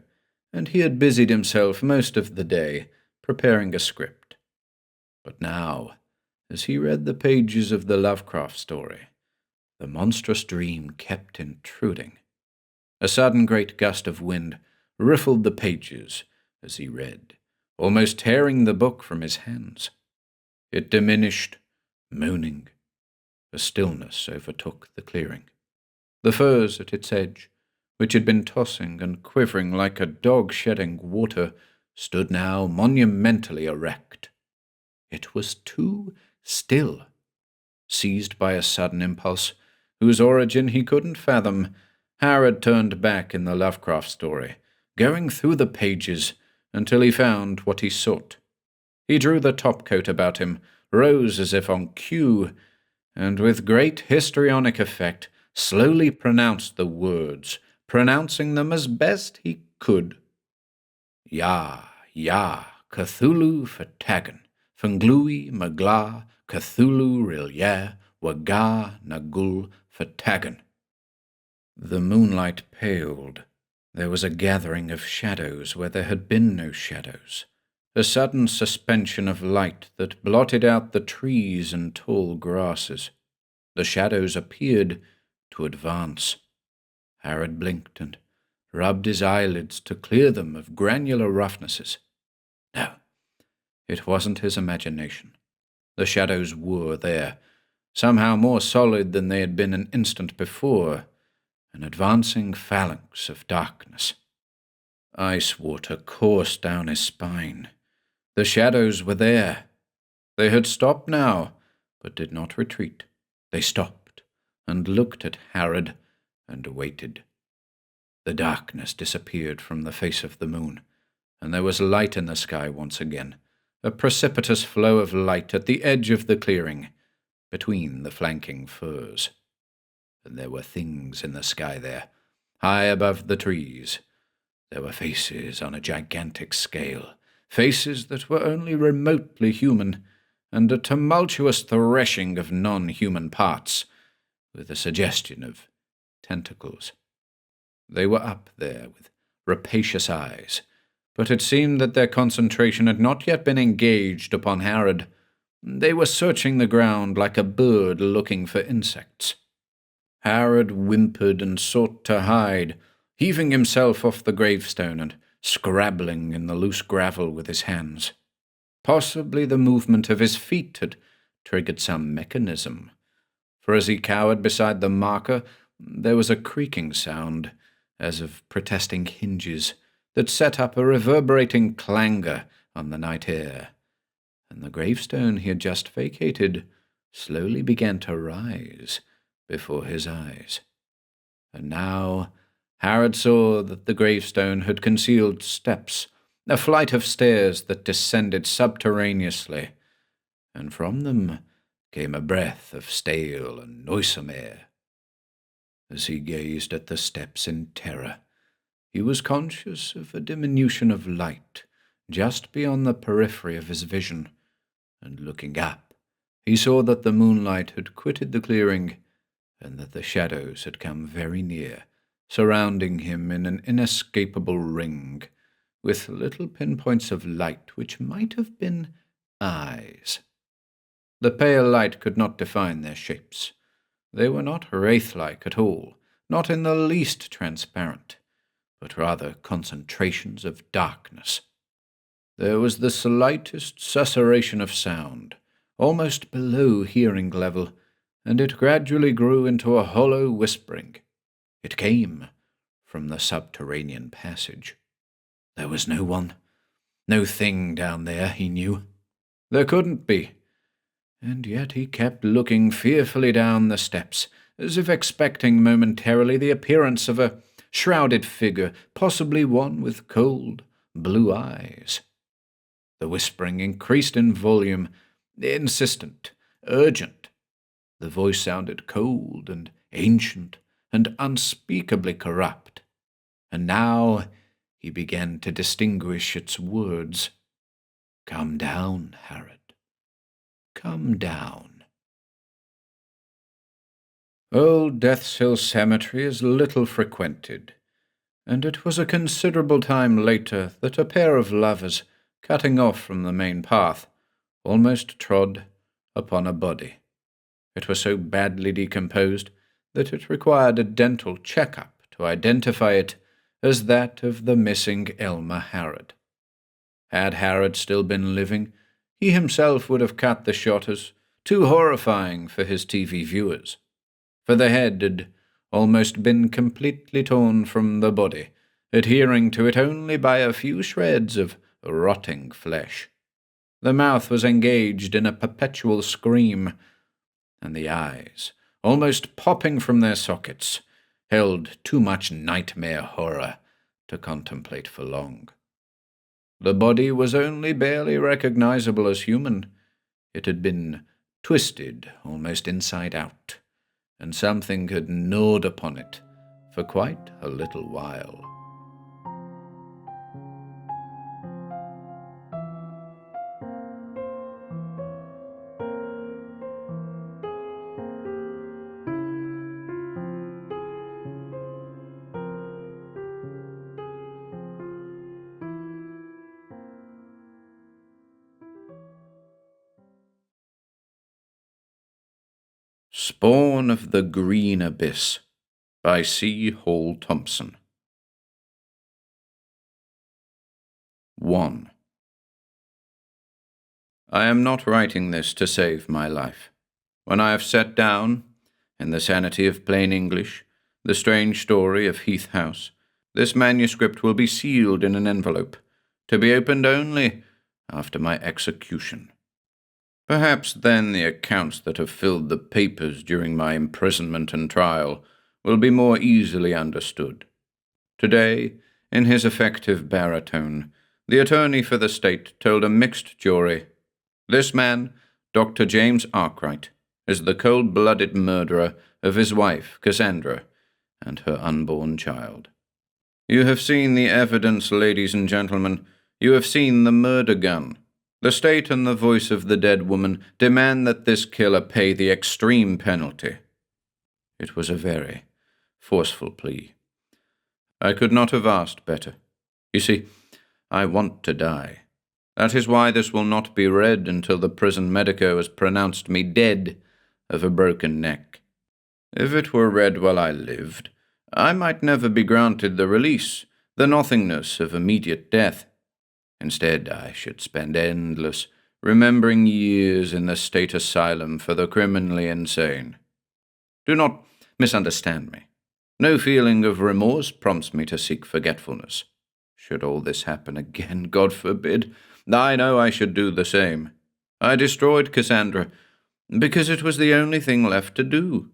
and he had busied himself most of the day preparing a script. But now, as he read the pages of the Lovecraft story, the monstrous dream kept intruding. A sudden great gust of wind riffled the pages as he read, almost tearing the book from his hands. It diminished, moaning. A stillness overtook the clearing. The firs at its edge, which had been tossing and quivering like a dog shedding water, stood now monumentally erect. It was too still. Seized by a sudden impulse, whose origin he couldn't fathom, Harrod turned back in the Lovecraft story, going through the pages until he found what he sought. He drew the topcoat about him, rose as if on cue, and with great histrionic effect slowly pronounced the words, pronouncing them as best he could. Ya, ya, Cthulhu Fatagan, Funglui Magla, Cthulhu Rilya, Waga Nagul Fatagan. The moonlight paled. There was a gathering of shadows where there had been no shadows, a sudden suspension of light that blotted out the trees and tall grasses. The shadows appeared to advance. Harrod blinked and rubbed his eyelids to clear them of granular roughnesses. No, it wasn't his imagination. The shadows were there, somehow more solid than they had been an instant before, an advancing phalanx of darkness. Ice water coursed down his spine. The shadows were there. They had stopped now, but did not retreat. They stopped and looked at Harrod and waited. The darkness disappeared from the face of the moon, and there was light in the sky once again, a precipitous flow of light at the edge of the clearing, between the flanking firs. And there were things in the sky there, high above the trees. There were faces on a gigantic scale, faces that were only remotely human, and a tumultuous threshing of non-human parts, with a suggestion of tentacles. They were up there with rapacious eyes, but it seemed that their concentration had not yet been engaged upon Harrod. They were searching the ground like a bird looking for insects. Harrod whimpered and sought to hide, heaving himself off the gravestone and scrabbling in the loose gravel with his hands. Possibly the movement of his feet had triggered some mechanism, for as he cowered beside the marker, there was a creaking sound, as of protesting hinges, that set up a reverberating clangor on the night air, and the gravestone he had just vacated slowly began to rise, before his eyes. And now Harrod saw that the gravestone had concealed steps, a flight of stairs that descended subterraneously, and from them came a breath of stale and noisome air. As he gazed at the steps in terror, he was conscious of a diminution of light just beyond the periphery of his vision, and looking up, he saw that the moonlight had quitted the clearing, and that the shadows had come very near, surrounding him in an inescapable ring, with little pinpoints of light which might have been eyes. The pale light could not define their shapes. They were not wraith-like at all, not in the least transparent, but rather concentrations of darkness. There was the slightest susurration of sound, almost below hearing level, and it gradually grew into a hollow whispering. It came from the subterranean passage. There was no one, no thing down there, he knew. There couldn't be. And yet he kept looking fearfully down the steps, as if expecting momentarily the appearance of a shrouded figure, possibly one with cold, blue eyes. The whispering increased in volume, insistent, urgent. The voice sounded cold and ancient and unspeakably corrupt, and now he began to distinguish its words. "Come down, Harrod. Come down." Old Death's Hill Cemetery is little frequented, and it was a considerable time later that a pair of lovers, cutting off from the main path, almost trod upon a body. It was so badly decomposed that it required a dental check-up to identify it as that of the missing Elmer Harrod. Had Harrod still been living, he himself would have cut the shot as too horrifying for his TV viewers, for the head had almost been completely torn from the body, adhering to it only by a few shreds of rotting flesh. The mouth was engaged in a perpetual scream, and the eyes, almost popping from their sockets, held too much nightmare horror to contemplate for long. The body was only barely recognizable as human. It had been twisted almost inside out, and something had gnawed upon it for quite a little while. Spawn of the Green Abyss by C. Hall Thompson. 1. I am not writing this to save my life. When I have set down, in the sanity of plain English, the strange story of Heath House, this manuscript will be sealed in an envelope, to be opened only after my execution. Perhaps then the accounts that have filled the papers during my imprisonment and trial will be more easily understood. Today, in his effective baritone, the attorney for the state told a mixed jury, "This man, Dr. James Arkwright, is the cold-blooded murderer of his wife, Cassandra, and her unborn child. You have seen the evidence, ladies and gentlemen. You have seen the murder gun. The state and the voice of the dead woman demand that this killer pay the extreme penalty." It was a very forceful plea. I could not have asked better. You see, I want to die. That is why this will not be read until the prison medico has pronounced me dead of a broken neck. If it were read while I lived, I might never be granted the release, the nothingness of immediate death. Instead, I should spend endless, remembering years in the state asylum for the criminally insane. Do not misunderstand me. No feeling of remorse prompts me to seek forgetfulness. Should all this happen again, God forbid, I know I should do the same. I destroyed Cassandra because it was the only thing left to do.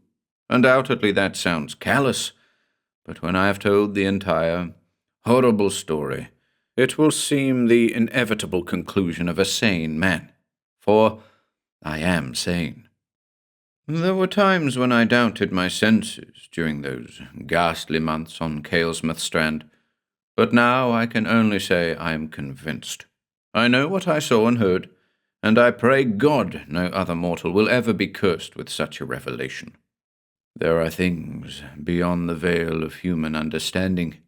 Undoubtedly that sounds callous, but when I have told the entire, horrible story, it will seem the inevitable conclusion of a sane man, for I am sane. There were times when I doubted my senses during those ghastly months on Caelsmouth Strand, but now I can only say I am convinced. I know what I saw and heard, and I pray God no other mortal will ever be cursed with such a revelation. There are things beyond the veil of human understanding,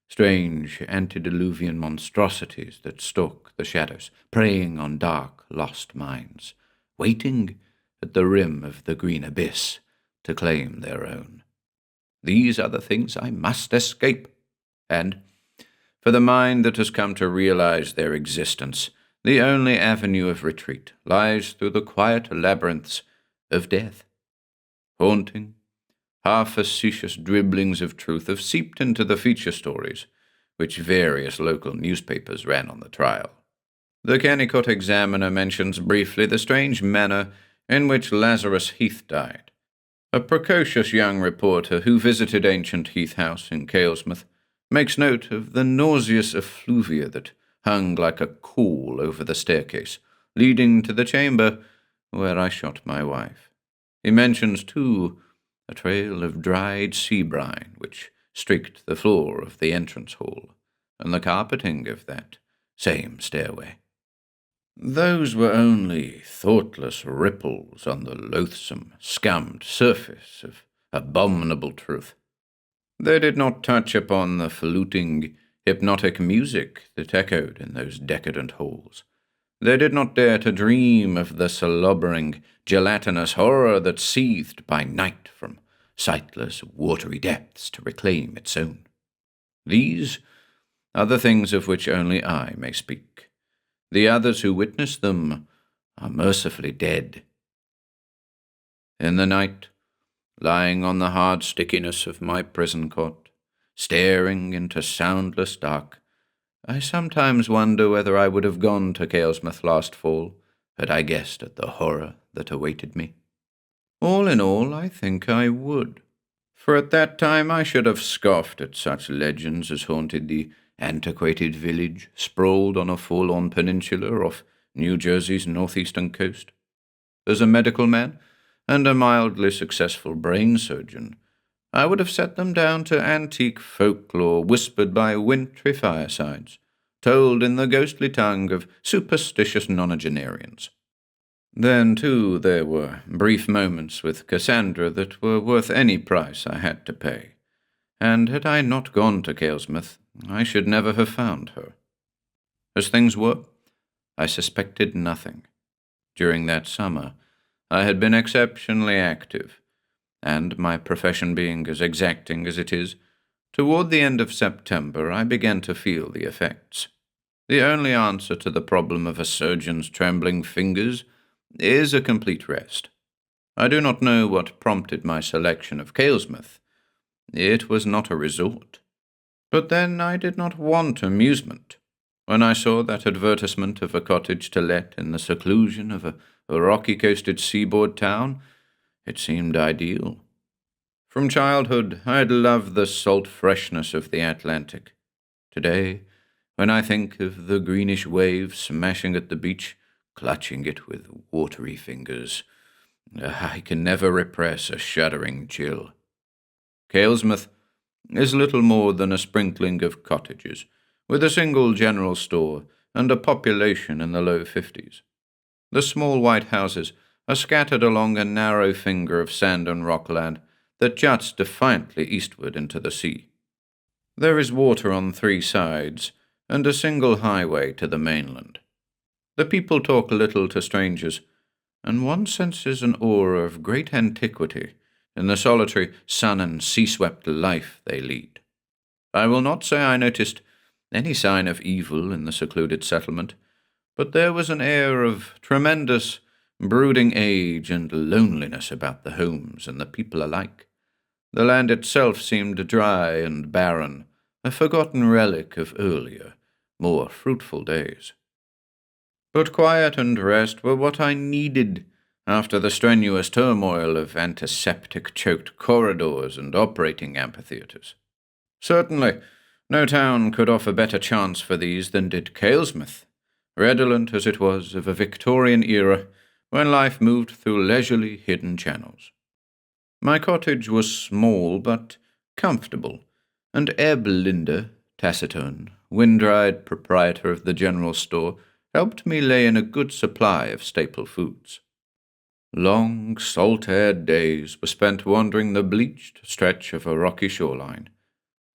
strange antediluvian monstrosities that stalk the shadows, preying on dark, lost minds, waiting at the rim of the green abyss to claim their own. These are the things I must escape, and, for the mind that has come to realize their existence, the only avenue of retreat lies through the quiet labyrinths of death. Haunting, half-facetious dribblings of truth have seeped into the feature stories, which various local newspapers ran on the trial. The Kennicott Examiner mentions briefly the strange manner in which Lazarus Heath died. A precocious young reporter who visited ancient Heath House in Caelsmouth makes note of the nauseous effluvia that hung like a caul over the staircase, leading to the chamber where I shot my wife. He mentions, too, a trail of dried sea brine which streaked the floor of the entrance hall, and the carpeting of that same stairway. Those were only thoughtless ripples on the loathsome, scummed surface of abominable truth. They did not touch upon the fluting, hypnotic music that echoed in those decadent halls. They did not dare to dream of the slobbering, gelatinous horror that seethed by night from sightless, watery depths to reclaim its own. These are the things of which only I may speak. The others who witnessed them are mercifully dead. In the night, lying on the hard stickiness of my prison cot, staring into soundless dark, I sometimes wonder whether I would have gone to Caelsmouth last fall had I guessed at the horror that awaited me. All in all, I think I would, for at that time I should have scoffed at such legends as haunted the antiquated village sprawled on a forlorn peninsula off New Jersey's northeastern coast. As a medical man and a mildly successful brain surgeon, I would have set them down to antique folklore whispered by wintry firesides, told in the ghostly tongue of superstitious nonagenarians. Then, too, there were brief moments with Cassandra that were worth any price I had to pay, and had I not gone to Caelsmouth, I should never have found her. As things were, I suspected nothing. During that summer, I had been exceptionally active, and my profession being as exacting as it is, toward the end of September I began to feel the effects. The only answer to the problem of a surgeon's trembling fingers is a complete rest. I do not know what prompted my selection of Caelsmouth. It was not a resort. But then I did not want amusement. When I saw that advertisement of a cottage to let in the seclusion of a rocky-coasted seaboard town, it seemed ideal. From childhood, I had loved the salt freshness of the Atlantic. Today, when I think of the greenish waves smashing at the beach, clutching it with watery fingers, I can never repress a shuddering chill. Caelsmouth is little more than a sprinkling of cottages, with a single general store and a population in the low 50s. The small white houses are scattered along a narrow finger of sand and rockland that juts defiantly eastward into the sea. There is water on 3 sides, and a single highway to the mainland. The people talk little to strangers, and one senses an aura of great antiquity in the solitary, sun and sea-swept life they lead. I will not say I noticed any sign of evil in the secluded settlement, but there was an air of tremendous, brooding age and loneliness about the homes and the people alike. The land itself seemed dry and barren, a forgotten relic of earlier, more fruitful days. But quiet and rest were what I needed. after the strenuous turmoil of antiseptic-choked corridors and operating amphitheatres. Certainly, no town could offer better chance for these than did Caelsmouth, redolent as it was of a Victorian era when life moved through leisurely hidden channels. My cottage was small but comfortable, and Ebb Linder, taciturn, wind-dried proprietor of the general store, helped me lay in a good supply of staple foods. Long, salt-aired days were spent wandering the bleached stretch of a rocky shoreline,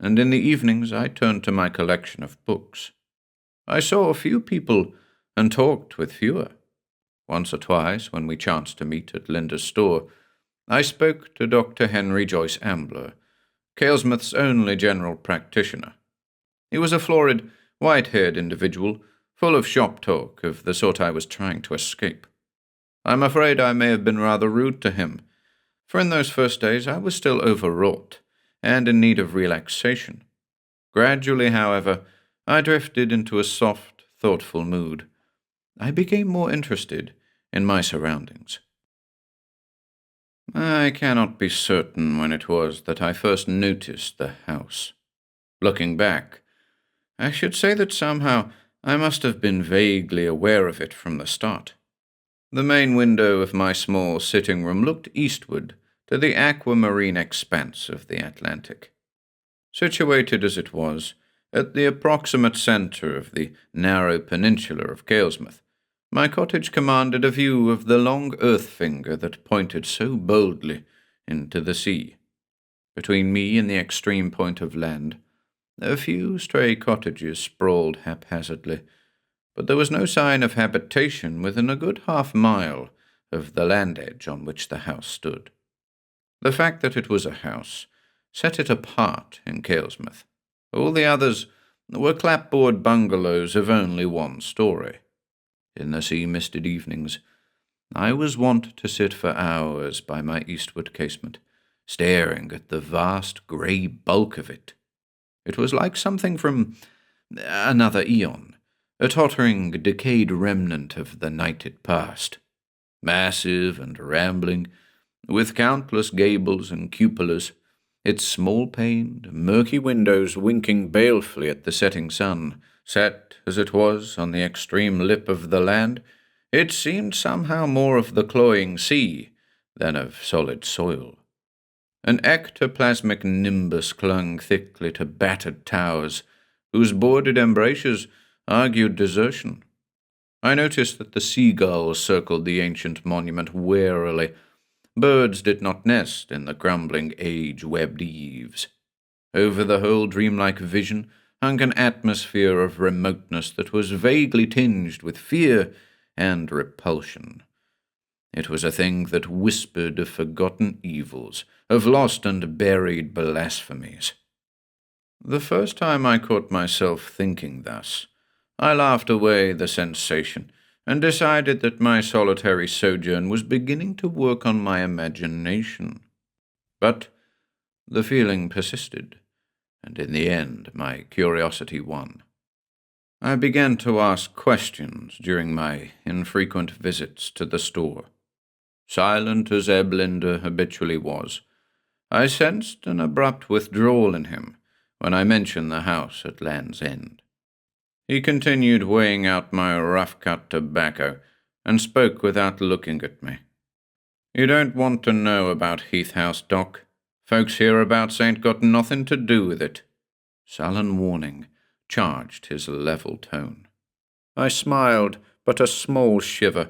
and in the evenings I turned to my collection of books. I saw few people and talked with fewer. Once or twice, when we chanced to meet at Linda's store, I spoke to Dr. Henry Joyce Ambler, Caelsmouth's only general practitioner. He was a florid, white-haired individual, full of shop talk of the sort I was trying to escape. I'm afraid I may have been rather rude to him, for in those first days I was still overwrought and in need of relaxation. Gradually, however, I drifted into a soft, thoughtful mood. I became more interested in my surroundings. I cannot be certain when it was that I first noticed the house. Looking back, I should say that somehow I must have been vaguely aware of it from the start. The main window of my small sitting room looked eastward to the aquamarine expanse of the Atlantic. Situated as it was, at the approximate centre of the narrow peninsula of Caelsmouth, my cottage commanded a view of the long earth finger that pointed so boldly into the sea. Between me and the extreme point of land, a few stray cottages sprawled haphazardly, but there was no sign of habitation within a good half-mile of the land edge on which the house stood. The fact that it was a house set it apart in Caelsmouth. All the others were clapboard bungalows of only one story. In the sea-misted evenings, I was wont to sit for hours by my eastward casement, staring at the vast grey bulk of it. It was like something from another eon, a tottering, decayed remnant of the nighted past, massive and rambling, with countless gables and cupolas, its small-paned, murky windows winking balefully at the setting sun. Set as it was on the extreme lip of the land, it seemed somehow more of the cloying sea than of solid soil. An ectoplasmic nimbus clung thickly to battered towers, whose boarded embrasures argued desertion. I noticed that the seagulls circled the ancient monument warily. Birds did not nest in the crumbling age-webbed eaves. Over the whole dreamlike vision hung an atmosphere of remoteness that was vaguely tinged with fear and repulsion. It was a thing that whispered of forgotten evils, of lost and buried blasphemies. The first time I caught myself thinking thus, I laughed away the sensation and decided that my solitary sojourn was beginning to work on my imagination. But the feeling persisted, and in the end my curiosity won. I began to ask questions during my infrequent visits to the store. Silent as Ebb Linder habitually was, I sensed an abrupt withdrawal in him when I mentioned the house at Land's End. He continued weighing out my rough-cut tobacco and spoke without looking at me. "You don't want to know about Heath House, Doc. Folks hereabouts ain't got nothing to do with it." Sullen warning charged his level tone. I smiled, but a small shiver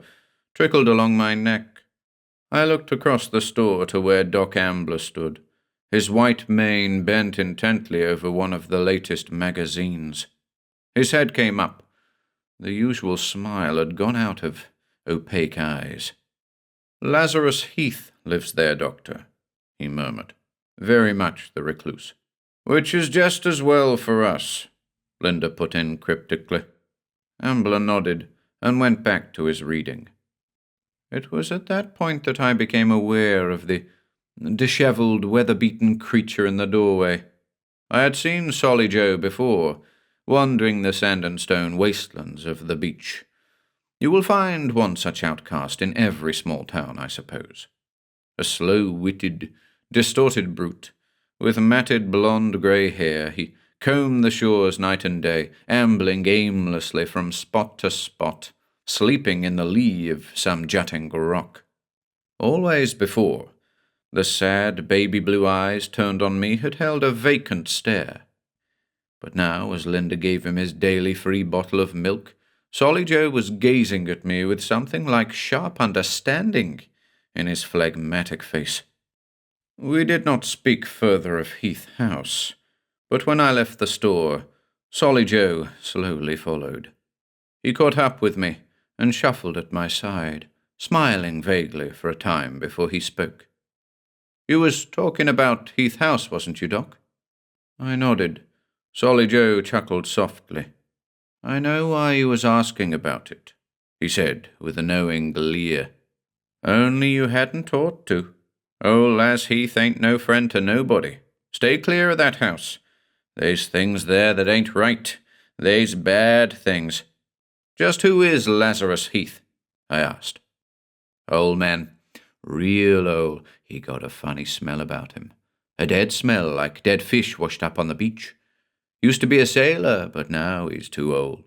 trickled along my neck. I looked across the store to where Doc Ambler stood, his white mane bent intently over one of the latest magazines. His head came up. The usual smile had gone out of opaque eyes. "Lazarus Heath lives there, Doctor," he murmured, very much the recluse. "Which is just as well for us," Linda put in cryptically. Ambler nodded and went back to his reading. It was at that point that I became aware of the dishevelled, weather-beaten creature in the doorway. I had seen Solly Joe before, wandering the sand and stone wastelands of the beach. You will find one such outcast in every small town, I suppose. A slow-witted, distorted brute, with matted blonde-grey hair, he combed the shores night and day, ambling aimlessly from spot to spot, sleeping in the lee of some jutting rock. Always before, the sad baby-blue eyes turned on me had held a vacant stare. But now, as Linda gave him his daily free bottle of milk, Solly Joe was gazing at me with something like sharp understanding in his phlegmatic face. We did not speak further of Heath House, but when I left the store, Solly Joe slowly followed. He caught up with me and shuffled at my side, smiling vaguely for a time before he spoke. "You was talking about Heath House, wasn't you, Doc?" I nodded. Solly Joe chuckled softly. "I know why you was asking about it," he said with a knowing leer. "Only you hadn't ought to. Old Las Heath ain't no friend to nobody. Stay clear of that house. They's things there that ain't right. They's bad things." "Just who is Lazarus Heath?" I asked. "Old man. Real old. He got a funny smell about him. A dead smell, like dead fish washed up on the beach. Used to be a sailor, but now he's too old.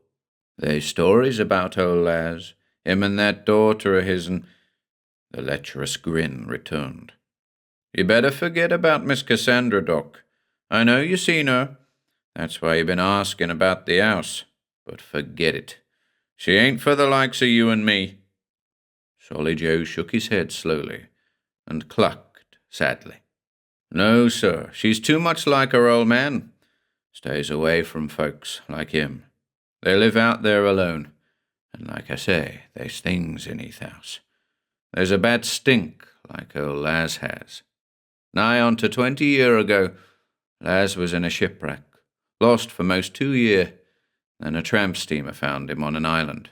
They's stories about old Laz, him and that daughter of his'n." The lecherous grin returned. "You better forget about Miss Cassandra, Doc. I know you seen her. That's why you been asking about the house. But forget it. She ain't for the likes of you and me." Solly Joe shook his head slowly and clucked sadly. "No, sir, she's too much like her old man. Stays away from folks like him. They live out there alone, and like I say, there's things in Heath House. There's a bad stink like old Laz has. Nigh on to 20 year ago, Laz was in a shipwreck, lost for most 2 year. Then a tramp steamer found him on an island.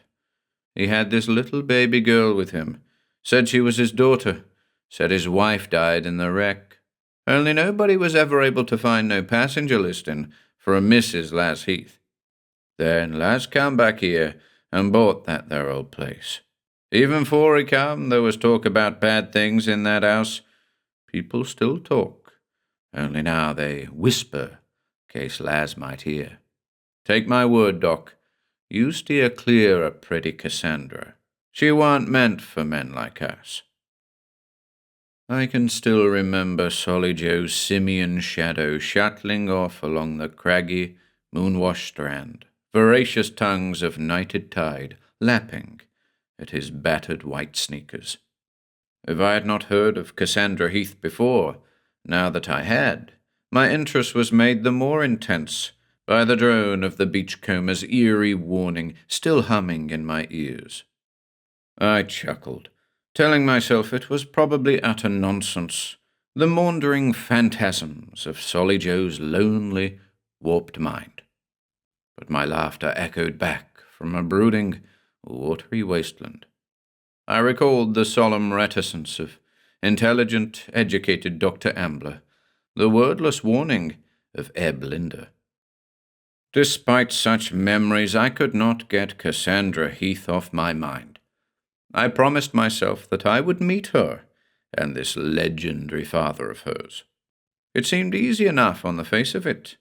He had this little baby girl with him. Said she was his daughter. Said his wife died in the wreck. Only nobody was ever able to find no passenger listing for a Mrs. Laz Heath. Then Laz come back here and bought that there old place. Even 'fore he come, there was talk about bad things in that house. People still talk, only now they whisper, case Laz might hear. Take my word, Doc, you steer clear of pretty Cassandra. She warn't meant for men like us." I can still remember Solly Joe's simian shadow shuttling off along the craggy, moon-washed strand, voracious tongues of nighted tide lapping at his battered white sneakers. If I had not heard of Cassandra Heath before, now that I had, my interest was made the more intense by the drone of the beachcomber's eerie warning still humming in my ears. I chuckled, telling myself it was probably utter nonsense, the maundering phantasms of Solly Joe's lonely, warped mind. But my laughter echoed back from a brooding, watery wasteland. I recalled the solemn reticence of intelligent, educated Dr. Ambler, the wordless warning of Ebb Linder. Despite such memories, I could not get Cassandra Heath off my mind. I promised myself that I would meet her and this legendary father of hers. It seemed easy enough on the face of it.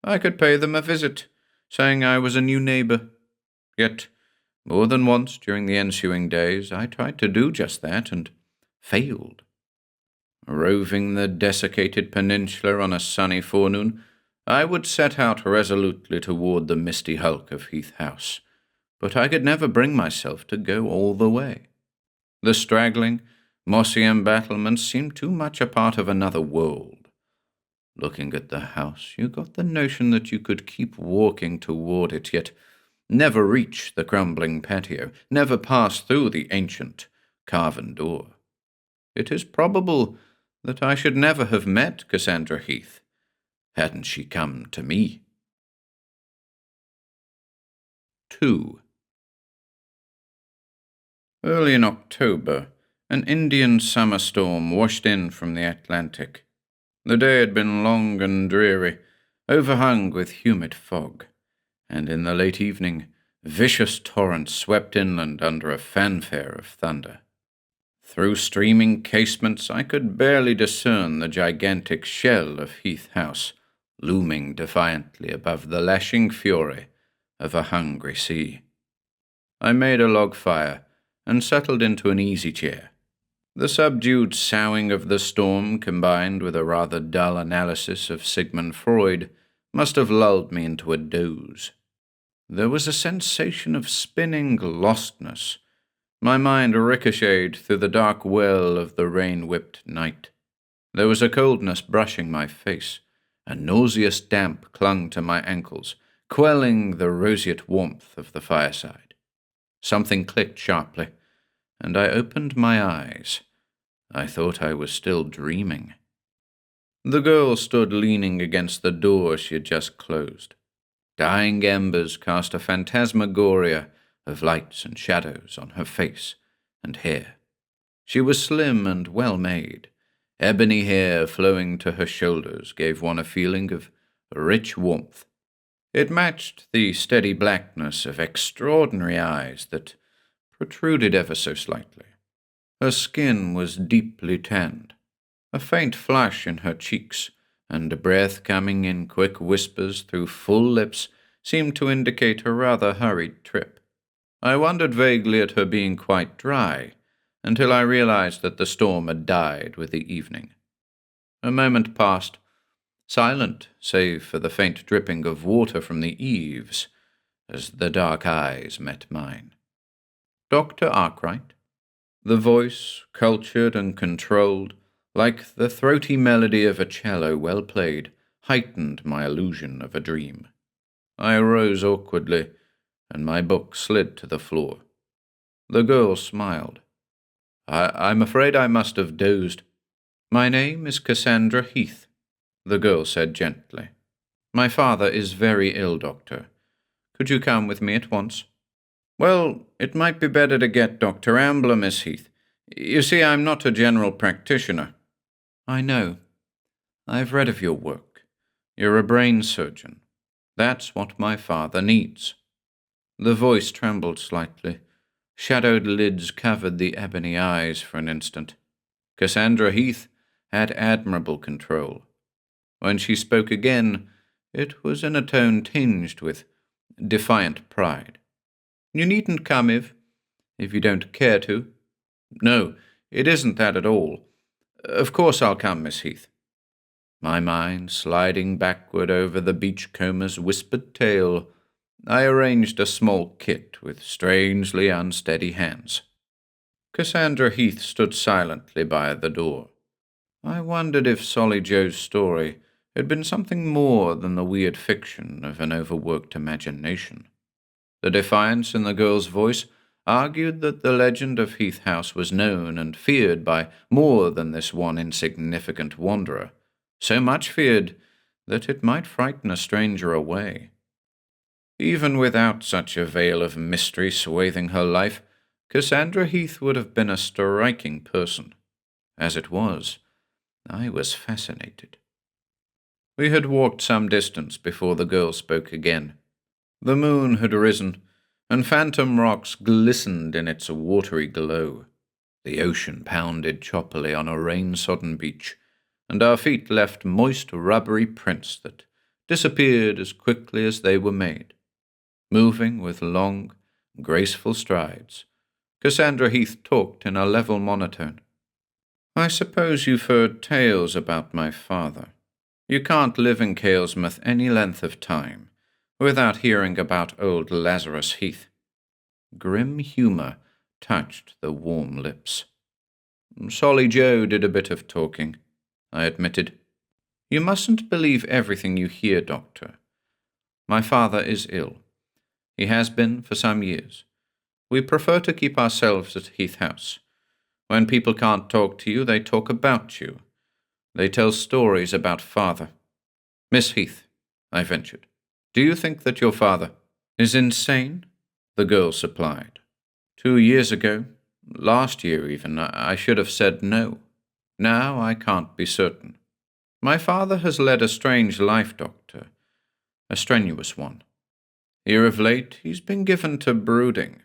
I could pay them a visit, saying I was a new neighbor. Yet, more than once during the ensuing days, I tried to do just that and failed. Roving the desiccated peninsula on a sunny forenoon, I would set out resolutely toward the misty hulk of Heath House, but I could never bring myself to go all the way. The straggling, mossy embattlements seemed too much a part of another world. Looking at the house, you got the notion that you could keep walking toward it, yet never reach the crumbling patio, never pass through the ancient carven door. It is probable that I should never have met Cassandra Heath, hadn't she come to me. 2. Early in October, an Indian summer storm washed in from the Atlantic. The day had been long and dreary, overhung with humid fog, and in the late evening vicious torrents swept inland under a fanfare of thunder. Through streaming casements I could barely discern the gigantic shell of Heath House, looming defiantly above the lashing fury of a hungry sea. I made a log fire and settled into an easy chair. The subdued soughing of the storm, combined with a rather dull analysis of Sigmund Freud, must have lulled me into a doze. There was a sensation of spinning lostness. My mind ricocheted through the dark well of the rain-whipped night. There was a coldness brushing my face. A nauseous damp clung to my ankles, quelling the roseate warmth of the fireside. Something clicked sharply, and I opened my eyes. I thought I was still dreaming. The girl stood leaning against the door she had just closed. Dying embers cast a phantasmagoria of lights and shadows on her face and hair. She was slim and well-made. Ebony hair flowing to her shoulders gave one a feeling of rich warmth. It matched the steady blackness of extraordinary eyes that protruded ever so slightly. Her skin was deeply tanned, a faint flush in her cheeks, and a breath coming in quick whispers through full lips seemed to indicate a rather hurried trip. I wondered vaguely at her being quite dry, until I realized that the storm had died with the evening. A moment passed, silent save for the faint dripping of water from the eaves, as the dark eyes met mine. Dr. Arkwright? The voice, cultured and controlled, like the throaty melody of a cello well played, heightened my illusion of a dream. I arose awkwardly, and my book slid to the floor. The girl smiled. I'm afraid I must have dozed. My name is Cassandra Heath, the girl said gently. My father is very ill, Doctor. Could you come with me at once? Well, it might be better to get Dr. Ambler, Miss Heath. You see, I'm not a general practitioner. I know. I've read of your work. You're a brain surgeon. That's what my father needs. The voice trembled slightly. Shadowed lids covered the ebony eyes for an instant. Cassandra Heath had admirable control. When she spoke again, it was in a tone tinged with defiant pride. You needn't come if you don't care to. No, it isn't that at all. Of course I'll come, Miss Heath. My mind sliding backward over the beachcomber's whispered tale, I arranged a small kit with strangely unsteady hands. Cassandra Heath stood silently by the door. I wondered if Solly Joe's story had been something more than the weird fiction of an overworked imagination. The defiance in the girl's voice argued that the legend of Heath House was known and feared by more than this one insignificant wanderer, so much feared that it might frighten a stranger away. Even without such a veil of mystery swathing her life, Cassandra Heath would have been a striking person. As it was, I was fascinated. We had walked some distance before the girl spoke again. The moon had risen, and phantom rocks glistened in its watery glow. The ocean pounded choppily on a rain-sodden beach, and our feet left moist, rubbery prints that disappeared as quickly as they were made. Moving with long, graceful strides, Cassandra Heath talked in a level monotone. I suppose you've heard tales about my father. You can't live in Kalesmouth any length of time without hearing about old Lazarus Heath. Grim humor touched the warm lips. Solly Joe did a bit of talking, I admitted. You mustn't believe everything you hear, Doctor. My father is ill. He has been for some years. We prefer to keep ourselves at Heath House. When people can't talk to you, they talk about you. They tell stories about father. Miss Heath, I ventured, do you think that your father is insane? The girl supplied. 2 years ago, last year even, I should have said no. Now I can't be certain. My father has led a strange life, Doctor, a strenuous one. Here of late he's been given to brooding.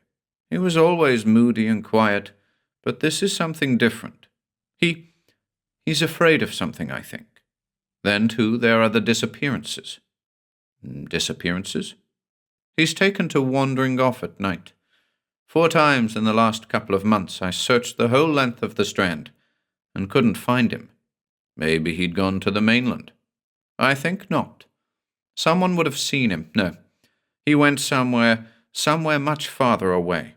He was always moody and quiet, but this is something different. He's afraid of something, I think. Then, too, there are the disappearances. Disappearances? He's taken to wandering off at night. 4 times in the last couple of months I searched the whole length of the Strand, and couldn't find him. Maybe he'd gone to the mainland. I think not. Someone would have seen him. No, he went somewhere much farther away.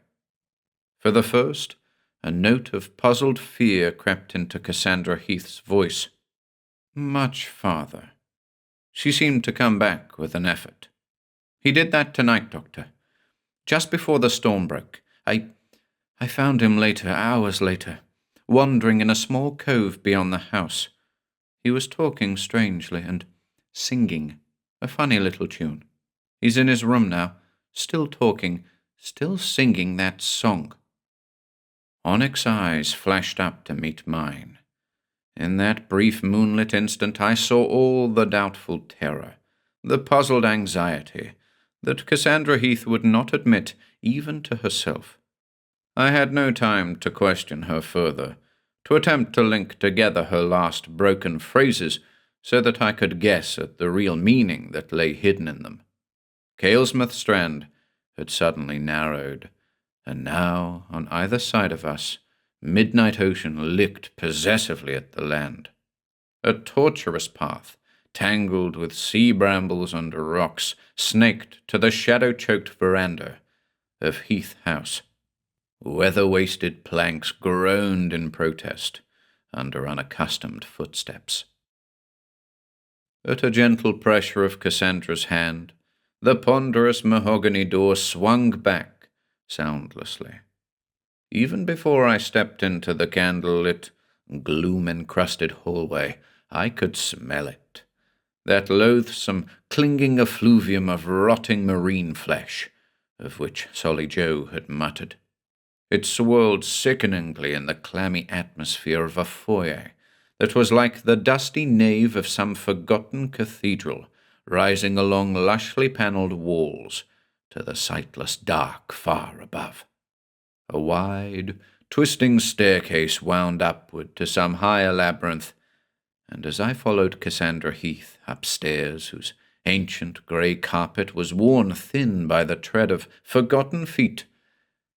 For the first, a note of puzzled fear crept into Cassandra Heath's voice. Much farther. She seemed to come back with an effort. He did that tonight, Doctor. Just before the storm broke. I found him later, hours later, wandering in a small cove beyond the house. He was talking strangely and singing, a funny little tune. He's in his room now, still talking, still singing that song. Onyx eyes flashed up to meet mine. In that brief moonlit instant I saw all the doubtful terror, the puzzled anxiety, that Cassandra Heath would not admit even to herself. I had no time to question her further, to attempt to link together her last broken phrases so that I could guess at the real meaning that lay hidden in them. Kalesmouth Strand had suddenly narrowed, and now, on either side of us, midnight ocean licked possessively at the land. A tortuous path, tangled with sea brambles under rocks, snaked to the shadow-choked veranda of Heath House. Weather-wasted planks groaned in protest under unaccustomed footsteps. At a gentle pressure of Cassandra's hand, the ponderous mahogany door swung back soundlessly. Even before I stepped into the candle-lit, gloom-encrusted hallway, I could smell it. That loathsome, clinging effluvium of rotting marine flesh, of which Solly Joe had muttered. It swirled sickeningly in the clammy atmosphere of a foyer that was like the dusty nave of some forgotten cathedral, rising along lushly panelled walls to the sightless dark far above. A wide, twisting staircase wound upward to some higher labyrinth, and as I followed Cassandra Heath upstairs, whose ancient grey carpet was worn thin by the tread of forgotten feet,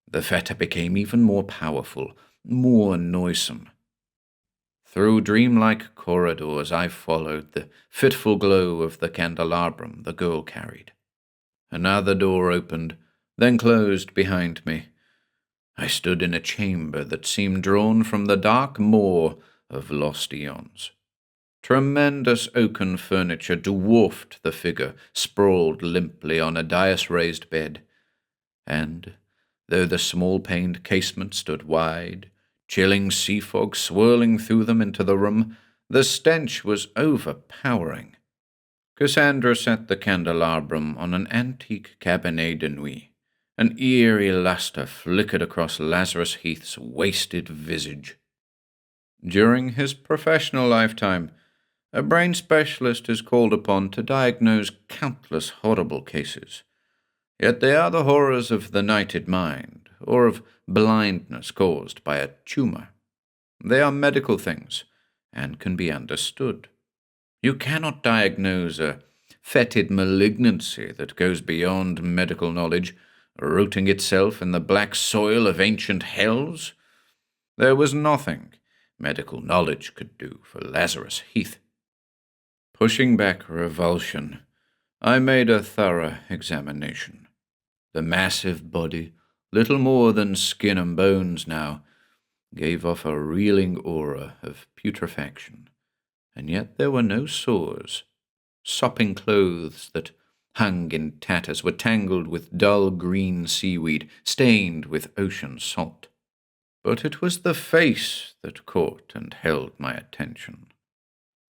the fetter became even more powerful, more noisome. Through dreamlike corridors I followed the fitful glow of the candelabrum the girl carried. Another door opened, then closed behind me. I stood in a chamber that seemed drawn from the dark maw of lost eons. Tremendous oaken furniture dwarfed the figure sprawled limply on a dais-raised bed, and, though the small-paned casement stood wide, chilling sea fog swirling through them into the room, the stench was overpowering. Cassandra set the candelabrum on an antique cabinet de nuit. An eerie lustre flickered across Lazarus Heath's wasted visage. During his professional lifetime, a brain specialist is called upon to diagnose countless horrible cases. Yet they are the horrors of the nighted mind, or of blindness caused by a tumour. They are medical things, and can be understood. You cannot diagnose a fetid malignancy that goes beyond medical knowledge, rooting itself in the black soil of ancient hells. There was nothing medical knowledge could do for Lazarus Heath. Pushing back revulsion, I made a thorough examination. The massive body, little more than skin and bones now, gave off a reeling aura of putrefaction, and yet there were no sores. Sopping clothes that hung in tatters were tangled with dull green seaweed, stained with ocean salt. But it was the face that caught and held my attention.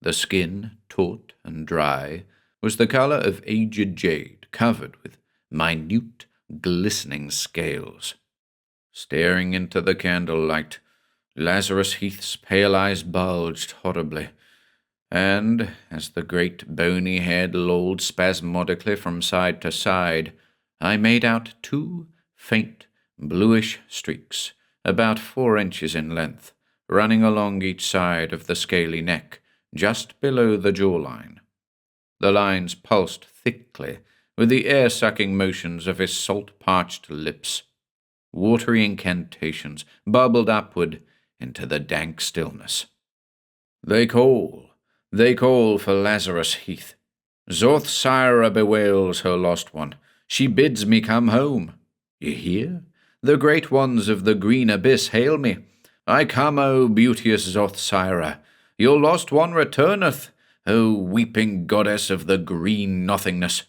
The skin, taut and dry, was the colour of aged jade, covered with minute, glistening scales. Staring into the candlelight, Lazarus Heath's pale eyes bulged horribly, and, as the great bony head lolled spasmodically from side to side, I made out 2 faint, bluish streaks, about 4 inches in length, running along each side of the scaly neck, just below the jawline. The lines pulsed thickly with the air-sucking motions of his salt-parched lips. Watery incantations bubbled upward into the dank stillness. They call for Lazarus Heath. Zothsira bewails her lost one. She bids me come home. You hear? The great ones of the green abyss hail me. I come, O beauteous Zothsira. Your lost one returneth, O weeping goddess of the green nothingness.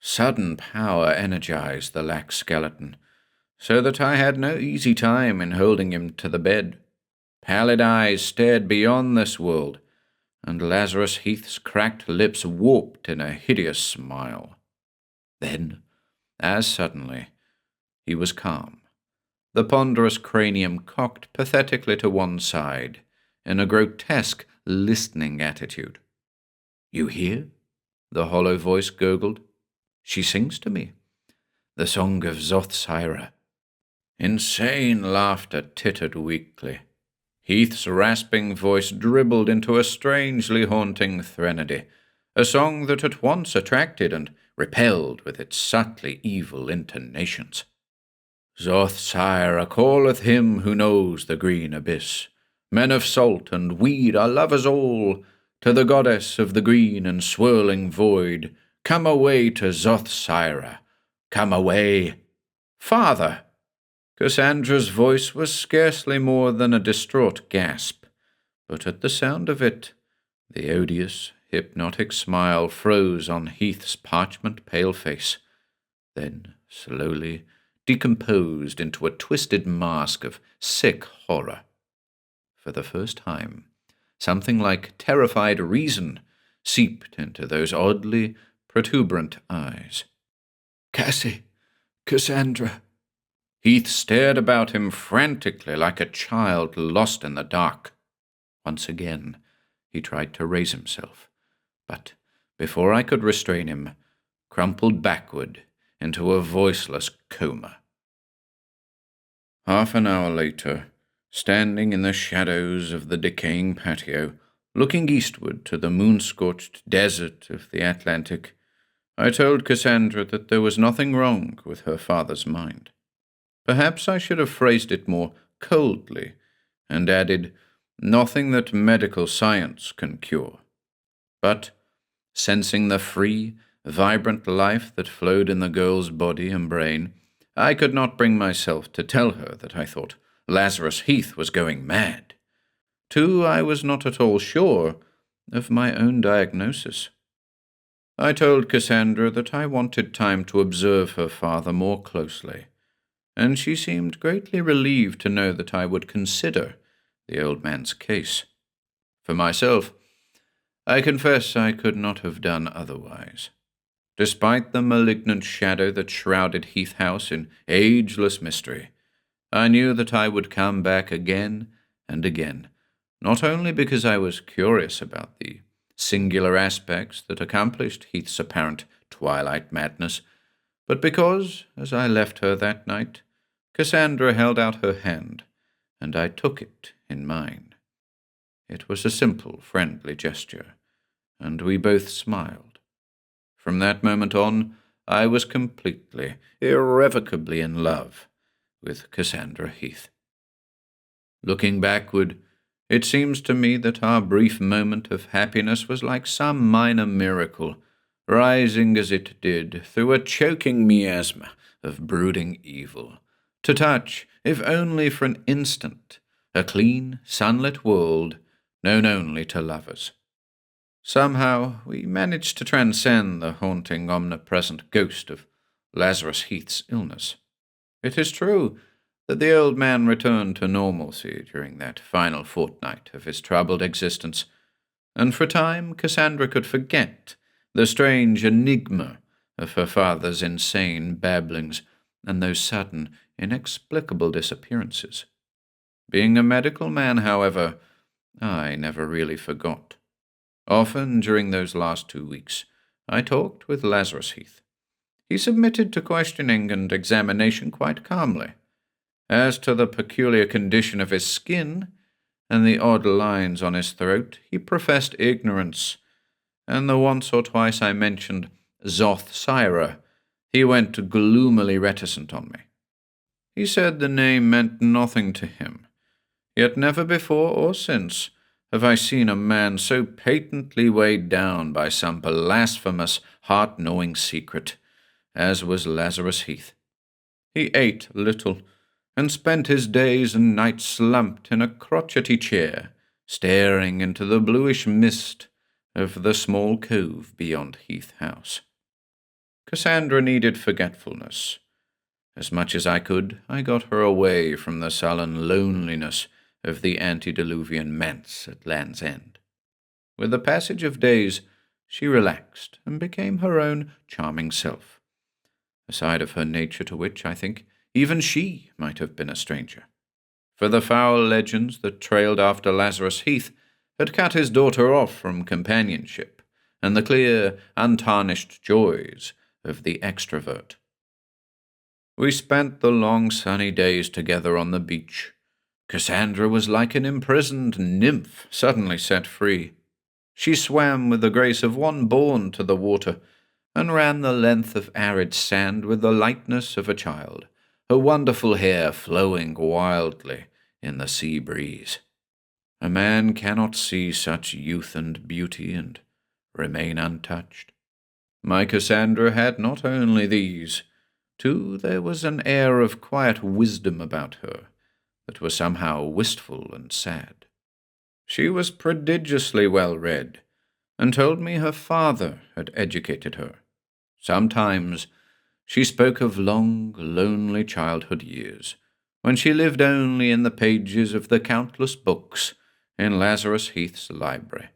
Sudden power energized the lax skeleton, so that I had no easy time in holding him to the bed. Pallid eyes stared beyond this world, and Lazarus Heath's cracked lips warped in a hideous smile. Then, as suddenly, he was calm, the ponderous cranium cocked pathetically to one side, in a grotesque, listening attitude. You hear? The hollow voice gurgled. She sings to me. The song of Zothsira. Insane laughter tittered weakly. Heath's rasping voice dribbled into a strangely haunting threnody, a song that at once attracted and repelled with its subtly evil intonations. Zothsira calleth him who knows the green abyss. Men of salt and weed are lovers all. To the goddess of the green and swirling void, come away to Zothsira. Come away. Father! Cassandra's voice was scarcely more than a distraught gasp, but at the sound of it, the odious, hypnotic smile froze on Heath's parchment-pale face, then slowly decomposed into a twisted mask of sick horror. For the first time, something like terrified reason seeped into those oddly protuberant eyes. Cassie! Cassandra! Heath stared about him frantically like a child lost in the dark. Once again, he tried to raise himself, but before I could restrain him, crumpled backward into a voiceless coma. Half an hour later, standing in the shadows of the decaying patio, looking eastward to the moon-scorched desert of the Atlantic, I told Cassandra that there was nothing wrong with her father's mind. Perhaps I should have phrased it more coldly, and added, nothing that medical science can cure. But, sensing the free, vibrant life that flowed in the girl's body and brain, I could not bring myself to tell her that I thought Lazarus Heath was going mad. Too, I was not at all sure of my own diagnosis. I told Cassandra that I wanted time to observe her father more closely, and she seemed greatly relieved to know that I would consider the old man's case. For myself, I confess I could not have done otherwise. Despite the malignant shadow that shrouded Heath House in ageless mystery, I knew that I would come back again and again, not only because I was curious about the singular aspects that accomplished Heath's apparent twilight madness, but because, as I left her that night, Cassandra held out her hand, and I took it in mine. It was a simple, friendly gesture, and we both smiled. From that moment on, I was completely, irrevocably in love with Cassandra Heath. Looking backward, it seems to me that our brief moment of happiness was like some minor miracle, rising as it did through a choking miasma of brooding evil, to touch, if only for an instant, a clean, sunlit world known only to lovers. Somehow we managed to transcend the haunting, omnipresent ghost of Lazarus Heath's illness. It is true that the old man returned to normalcy during that final fortnight of his troubled existence, and for a time Cassandra could forget the strange enigma of her father's insane babblings and those sudden, inexplicable disappearances. Being a medical man, however, I never really forgot. Often during those last 2 weeks, I talked with Lazarus Heath. He submitted to questioning and examination quite calmly. As to the peculiar condition of his skin and the odd lines on his throat, he professed ignorance, and the once or twice I mentioned Zoth Syra, he went gloomily reticent on me. He said the name meant nothing to him, yet never before or since have I seen a man so patently weighed down by some blasphemous, heart-gnawing secret as was Lazarus Heath. He ate little, and spent his days and nights slumped in a crotchety chair, staring into the bluish mist of the small cove beyond Heath House. Cassandra needed forgetfulness. As much as I could, I got her away from the sullen loneliness of the antediluvian manse at Land's End. With the passage of days, she relaxed and became her own charming self, a side of her nature to which, I think, even she might have been a stranger. For the foul legends that trailed after Lazarus Heath had cut his daughter off from companionship and the clear, untarnished joys of the extrovert. We spent the long sunny days together on the beach. Cassandra was like an imprisoned nymph suddenly set free. She swam with the grace of one born to the water, and ran the length of arid sand with the lightness of a child, her wonderful hair flowing wildly in the sea breeze. A man cannot see such youth and beauty and remain untouched. My Cassandra had not only these, too, there was an air of quiet wisdom about her that was somehow wistful and sad. She was prodigiously well read, and told me her father had educated her. Sometimes she spoke of long, lonely childhood years, when she lived only in the pages of the countless books in Lazarus Heath's library.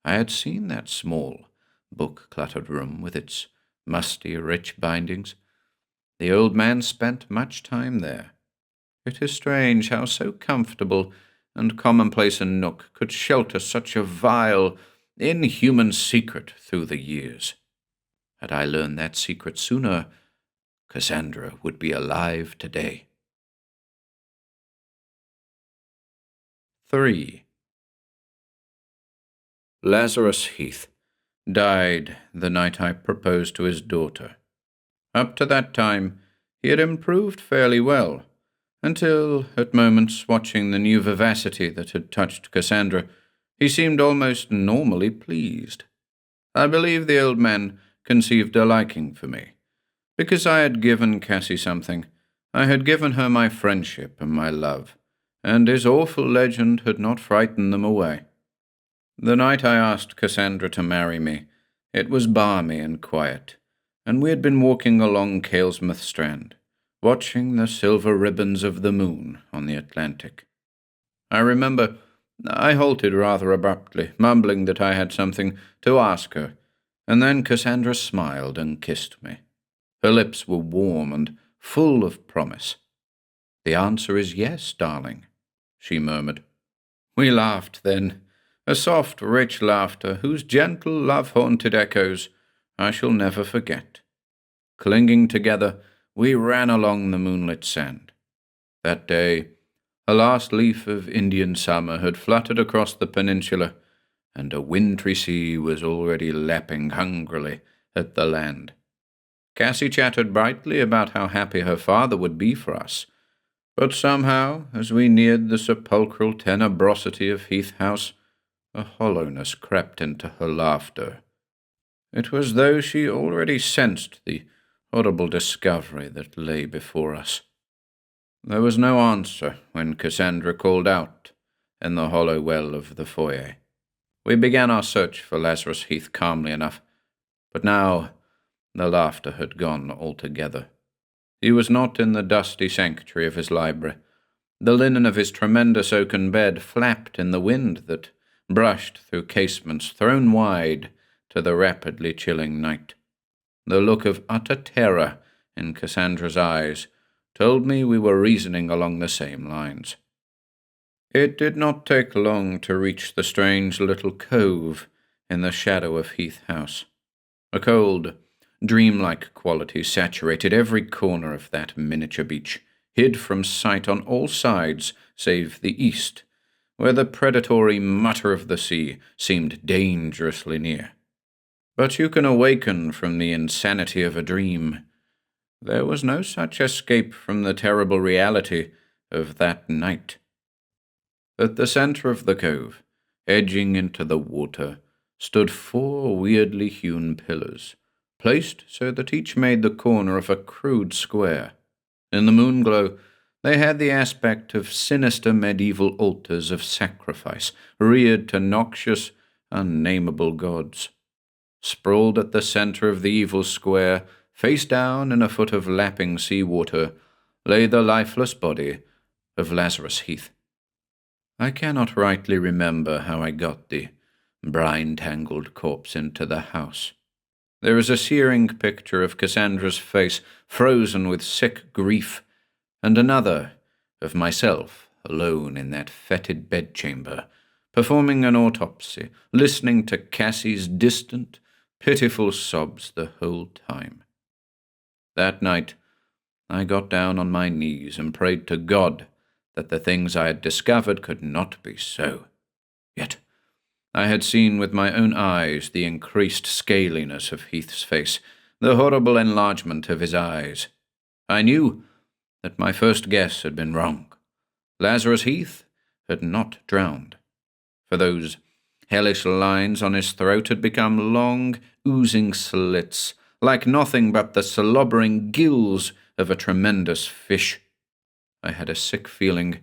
I had seen that small, book-cluttered room with its musty, rich bindings. The old man spent much time there. It is strange how so comfortable and commonplace a nook could shelter such a vile, inhuman secret through the years. Had I learned that secret sooner, Cassandra would be alive today. 3. Lazarus Heath died the night I proposed to his daughter. Up to that time, he had improved fairly well, until, at moments, watching the new vivacity that had touched Cassandra, he seemed almost normally pleased. I believe the old man conceived a liking for me, because I had given Cassie something. I had given her my friendship and my love, and his awful legend had not frightened them away. The night I asked Cassandra to marry me, it was balmy and quiet, and we had been walking along Kalesmouth Strand, watching the silver ribbons of the moon on the Atlantic. I remember I halted rather abruptly, mumbling that I had something to ask her, and then Cassandra smiled and kissed me. Her lips were warm and full of promise. "The answer is yes, darling," she murmured. We laughed then, a soft, rich laughter whose gentle, love-haunted echoes I shall never forget. Clinging together, we ran along the moonlit sand. That day, a last leaf of Indian summer had fluttered across the peninsula, and a wintry sea was already lapping hungrily at the land. Cassie chattered brightly about how happy her father would be for us, but somehow, as we neared the sepulchral tenebrosity of Heath House, a hollowness crept into her laughter. It was as though she already sensed the horrible discovery that lay before us. There was no answer when Cassandra called out in the hollow well of the foyer. We began our search for Lazarus Heath calmly enough, but now the laughter had gone altogether. He was not in the dusty sanctuary of his library. The linen of his tremendous oaken bed flapped in the wind that brushed through casements thrown wide to the rapidly chilling night. The look of utter terror in Cassandra's eyes told me we were reasoning along the same lines. It did not take long to reach the strange little cove in the shadow of Heath House. A cold, dreamlike quality saturated every corner of that miniature beach, hid from sight on all sides save the east, where the predatory mutter of the sea seemed dangerously near. But you can awaken from the insanity of a dream. There was no such escape from the terrible reality of that night. At the center of the cove, edging into the water, stood 4 weirdly hewn pillars, placed so that each made the corner of a crude square. In the moonglow, they had the aspect of sinister medieval altars of sacrifice, reared to noxious, unnameable gods. Sprawled at the center of the evil square, face down in a foot of lapping sea-water, lay the lifeless body of Lazarus Heath. I cannot rightly remember how I got the brine-tangled corpse into the house. There is a searing picture of Cassandra's face frozen with sick grief, and another of myself alone in that fetid bedchamber, performing an autopsy, listening to Cassie's distant, pitiful sobs the whole time. That night, I got down on my knees and prayed to God that the things I had discovered could not be so. Yet I had seen with my own eyes the increased scaliness of Heath's face, the horrible enlargement of his eyes. I knew that my first guess had been wrong. Lazarus Heath had not drowned, for those hellish lines on his throat had become long, oozing slits, like nothing but the slobbering gills of a tremendous fish. I had a sick feeling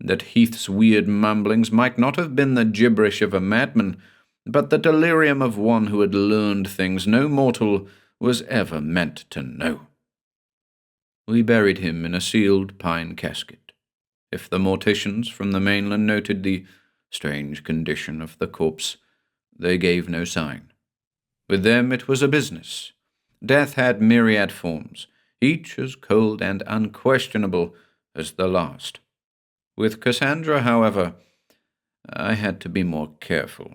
that Heath's weird mumblings might not have been the gibberish of a madman, but the delirium of one who had learned things no mortal was ever meant to know. We buried him in a sealed pine casket. If the morticians from the mainland noted the strange condition of the corpse, they gave no sign. With them it was a business. Death had myriad forms, each as cold and unquestionable as the last. With Cassandra, however, I had to be more careful.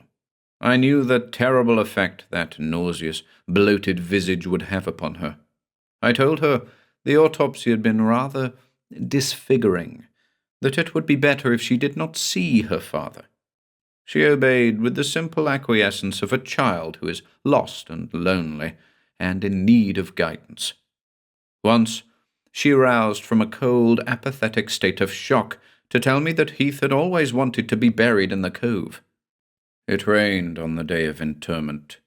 I knew the terrible effect that nauseous, bloated visage would have upon her. I told her the autopsy had been rather disfiguring, that it would be better if she did not see her father. She obeyed with the simple acquiescence of a child who is lost and lonely and in need of guidance. Once she roused from a cold, apathetic state of shock to tell me that Heath had always wanted to be buried in the cove. It rained on the day of interment.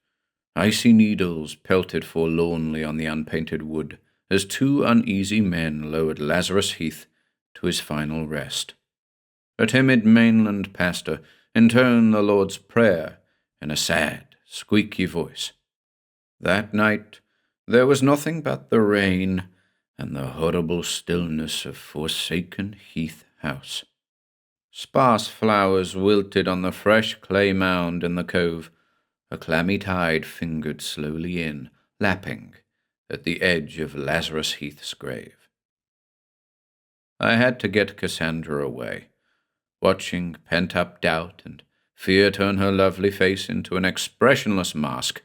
Icy needles pelted forlornly on the unpainted wood as 2 uneasy men lowered Lazarus Heath to his final rest. A timid mainland pastor intoned the Lord's Prayer in a sad, squeaky voice. That night there was nothing but the rain and the horrible stillness of forsaken Heath House. Sparse flowers wilted on the fresh clay mound in the cove. A clammy tide fingered slowly in, lapping at the edge of Lazarus Heath's grave. I had to get Cassandra away. Watching pent-up doubt and fear turn her lovely face into an expressionless mask,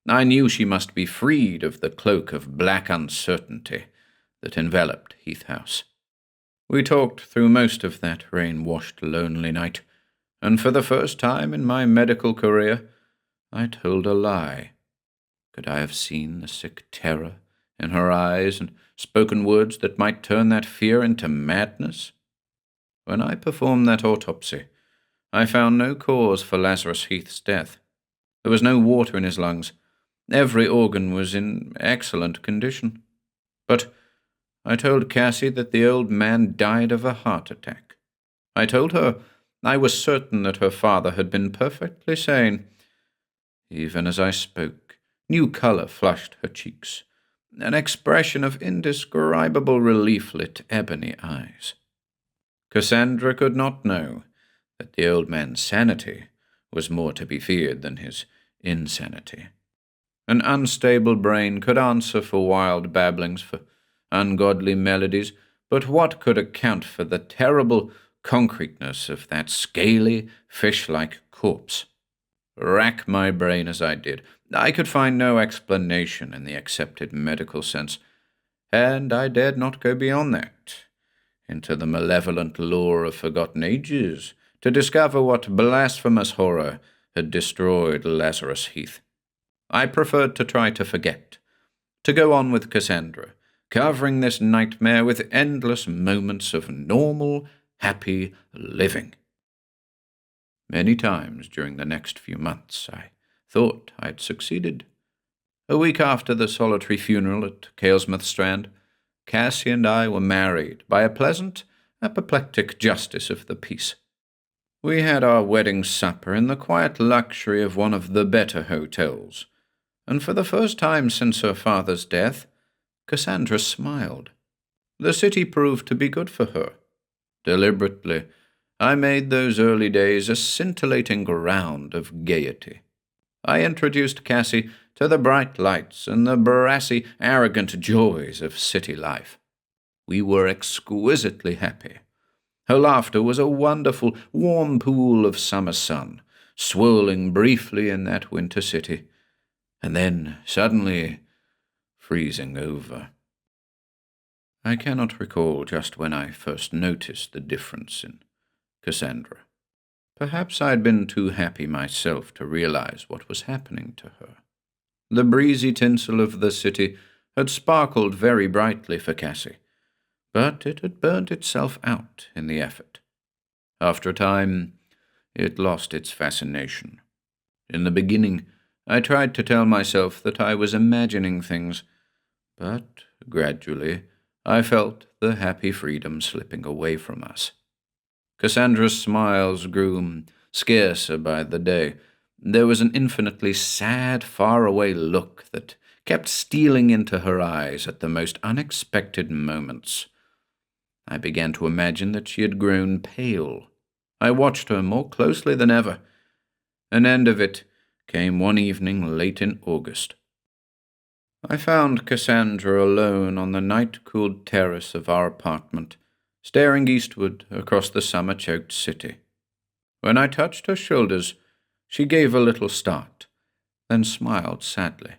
I knew she must be freed of the cloak of black uncertainty that enveloped Heath House. We talked through most of that rain-washed, lonely night, and for the first time in my medical career, I told a lie. Could I have seen the sick terror in her eyes and spoken words that might turn that fear into madness? When I performed that autopsy, I found no cause for Lazarus Heath's death. There was no water in his lungs. Every organ was in excellent condition. But I told Cassie that the old man died of a heart attack. I told her I was certain that her father had been perfectly sane. Even as I spoke, new color flushed her cheeks. An expression of indescribable relief lit ebony eyes. Cassandra could not know that the old man's sanity was more to be feared than his insanity. An unstable brain could answer for wild babblings, for ungodly melodies, but what could account for the terrible concreteness of that scaly, fish-like corpse? Rack my brain as I did, I could find no explanation in the accepted medical sense, and I dared not go beyond that, into the malevolent lore of forgotten ages, to discover what blasphemous horror had destroyed Lazarus Heath. I preferred to try to forget, to go on with Cassandra, covering this nightmare with endless moments of normal, happy living. Many times during the next few months I thought I'd succeeded. A week after the solitary funeral at Caelsmouth Strand, Cassie and I were married by a pleasant, apoplectic justice of the peace. We had our wedding supper in the quiet luxury of one of the better hotels, and for the first time since her father's death, Cassandra smiled. The city proved to be good for her. Deliberately, I made those early days a scintillating ground of gaiety. I introduced Cassie to the bright lights and the brassy, arrogant joys of city life. We were exquisitely happy. Her laughter was a wonderful, warm pool of summer sun, swirling briefly in that winter city, and then, suddenly, freezing over. I cannot recall just when I first noticed the difference in Cassandra. Perhaps I had been too happy myself to realize what was happening to her. The breezy tinsel of the city had sparkled very brightly for Cassie, but it had burnt itself out in the effort. After a time, it lost its fascination. In the beginning, I tried to tell myself that I was imagining things, but gradually I felt the happy freedom slipping away from us. Cassandra's smiles grew scarcer by the day. There was an infinitely sad, far-away look that kept stealing into her eyes at the most unexpected moments. I began to imagine that she had grown pale. I watched her more closely than ever. An end of it came one evening late in August. I found Cassandra alone on the night-cooled terrace of our apartment, staring eastward across the summer-choked city. When I touched her shoulders, she gave a little start, then smiled sadly.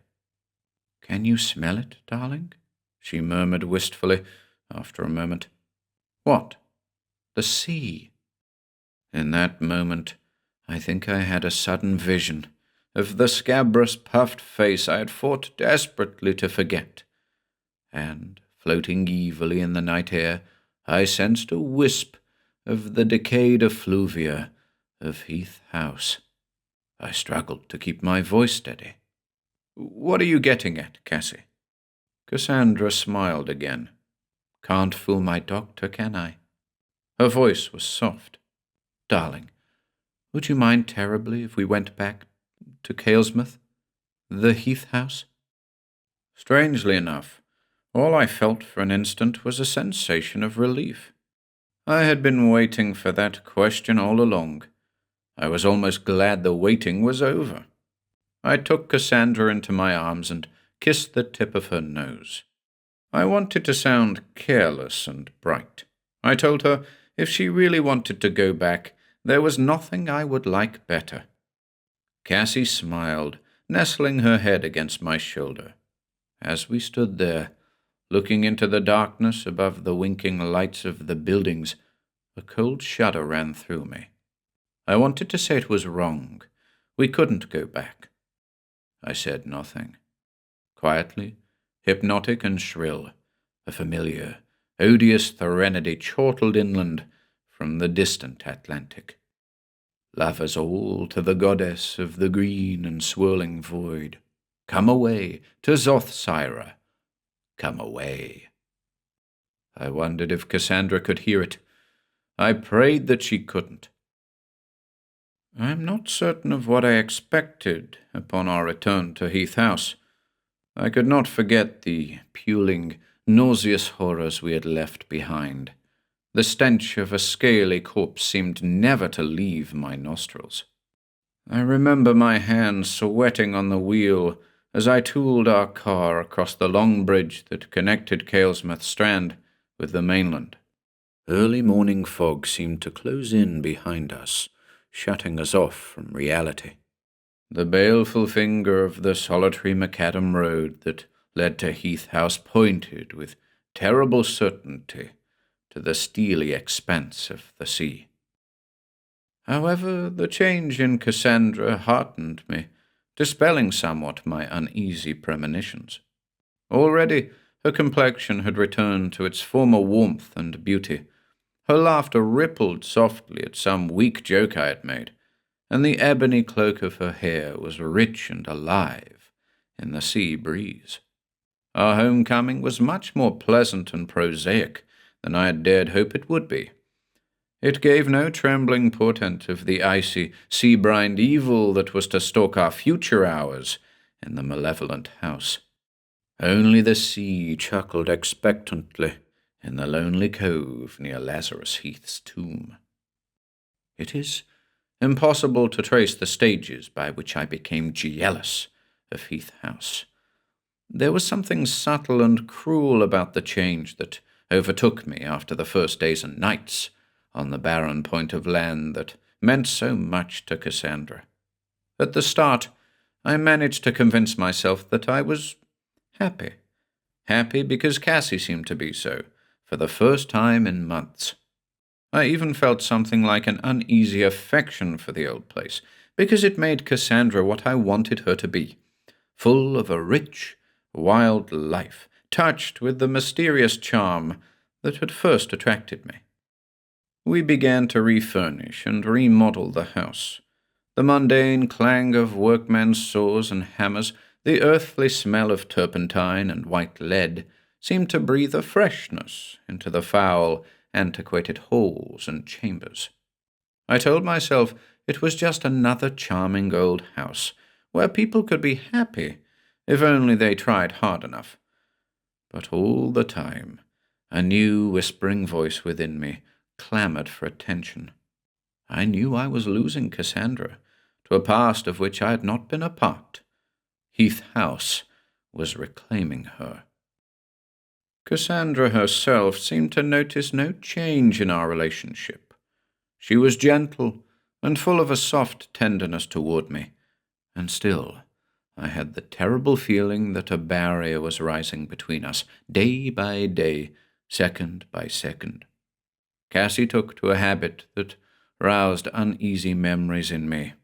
"Can you smell it, darling?" she murmured wistfully after a moment. "What?" "The sea." In that moment, I think I had a sudden vision of the scabrous, puffed face I had fought desperately to forget, and, floating evilly in the night air, I sensed a wisp of the decayed effluvia of Heath House. I struggled to keep my voice steady. "What are you getting at, Cassie?" Cassandra smiled again. "Can't fool my doctor, can I?" Her voice was soft. "Darling, would you mind terribly if we went back to Caelsmouth, the Heath House?" Strangely enough, all I felt for an instant was a sensation of relief. I had been waiting for that question all along. I was almost glad the waiting was over. I took Cassandra into my arms and kissed the tip of her nose. I wanted to sound careless and bright. I told her if she really wanted to go back, there was nothing I would like better. Cassie smiled, nestling her head against my shoulder. As we stood there, looking into the darkness above the winking lights of the buildings, a cold shudder ran through me. I wanted to say it was wrong. We couldn't go back. I said nothing. Quietly, hypnotic and shrill, a familiar, odious threnody chortled inland from the distant Atlantic. Lovers all to the goddess of the green and swirling void. Come away to Zothsira. Come away. I wondered if Cassandra could hear it. I prayed that she couldn't. I am not certain of what I expected upon our return to Heath House. I could not forget the puling, nauseous horrors we had left behind. The stench of a scaly corpse seemed never to leave my nostrils. I remember my hands sweating on the wheel as I tooled our car across the long bridge that connected Caelsmouth Strand with the mainland. Early morning fog seemed to close in behind us, shutting us off from reality. The baleful finger of the solitary macadam road that led to Heath House pointed with terrible certainty to the steely expanse of the sea. However, the change in Cassandra heartened me, dispelling somewhat my uneasy premonitions. Already her complexion had returned to its former warmth and beauty. Her laughter rippled softly at some weak joke I had made, and the ebony cloak of her hair was rich and alive in the sea breeze. Our homecoming was much more pleasant and prosaic than I had dared hope it would be. It gave no trembling portent of the icy, sea-brined evil that was to stalk our future hours in the malevolent house. Only the sea chuckled expectantly in the lonely cove near Lazarus Heath's tomb. It is impossible to trace the stages by which I became jealous of Heath House. There was something subtle and cruel about the change that overtook me after the first days and nights on the barren point of land that meant so much to Cassandra. At the start, I managed to convince myself that I was happy. Happy because Cassie seemed to be so, for the first time in months. I even felt something like an uneasy affection for the old place, because it made Cassandra what I wanted her to be, full of a rich, wild life, touched with the mysterious charm that had first attracted me. We began to refurnish and remodel the house. The mundane clang of workmen's saws and hammers, the earthly smell of turpentine and white lead, seemed to breathe a freshness into the foul, antiquated halls and chambers. I told myself it was just another charming old house, where people could be happy if only they tried hard enough. But all the time, a new whispering voice within me clamored for attention. I knew I was losing Cassandra to a past of which I had not been a part. Heath House was reclaiming her. Cassandra herself seemed to notice no change in our relationship. She was gentle and full of a soft tenderness toward me, and still I had the terrible feeling that a barrier was rising between us, day by day, second by second. Cassie took to a habit that roused uneasy memories in me.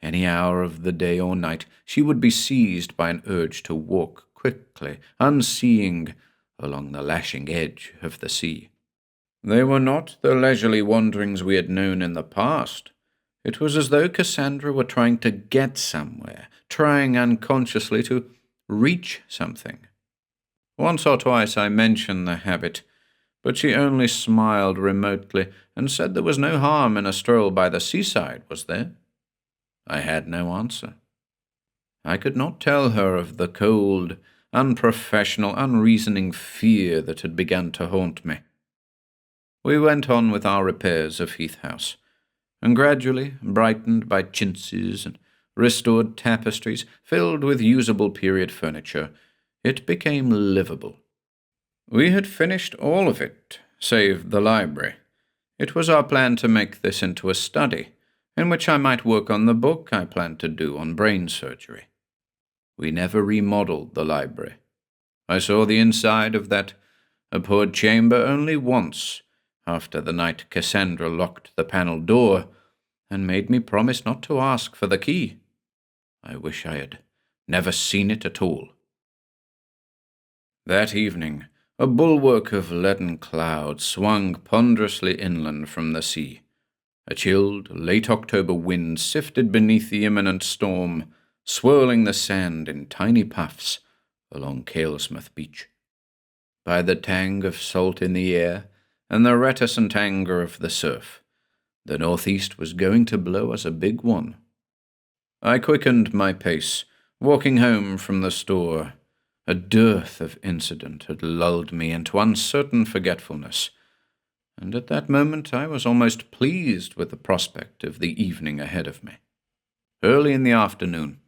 Any hour of the day or night, she would be seized by an urge to walk quickly, unseeing, along the lashing edge of the sea. They were not the leisurely wanderings we had known in the past. It was as though Cassandra were trying to get somewhere, trying unconsciously to reach something. Once or twice I mentioned the habit, but she only smiled remotely and said there was no harm in a stroll by the seaside, was there? I had no answer. I could not tell her of the cold, unprofessional, unreasoning fear that had begun to haunt me. We went on with our repairs of Heath House, and gradually, brightened by chintzes and restored tapestries filled with usable period furniture, it became livable. We had finished all of it, save the library. It was our plan to make this into a study, in which I might work on the book I planned to do on brain surgery. We never remodeled the library. I saw the inside of that abhorred chamber only once, after the night Cassandra locked the panel door and made me promise not to ask for the key. I wish I had never seen it at all. That evening, a bulwark of leaden cloud swung ponderously inland from the sea. A chilled, late October wind sifted beneath the imminent storm, swirling the sand in tiny puffs along Kalesmouth Beach. By the tang of salt in the air and the reticent anger of the surf, the northeast was going to blow us a big one. I quickened my pace, walking home from the store. A dearth of incident had lulled me into uncertain forgetfulness, and at that moment I was almost pleased with the prospect of the evening ahead of me. Early in the afternoon,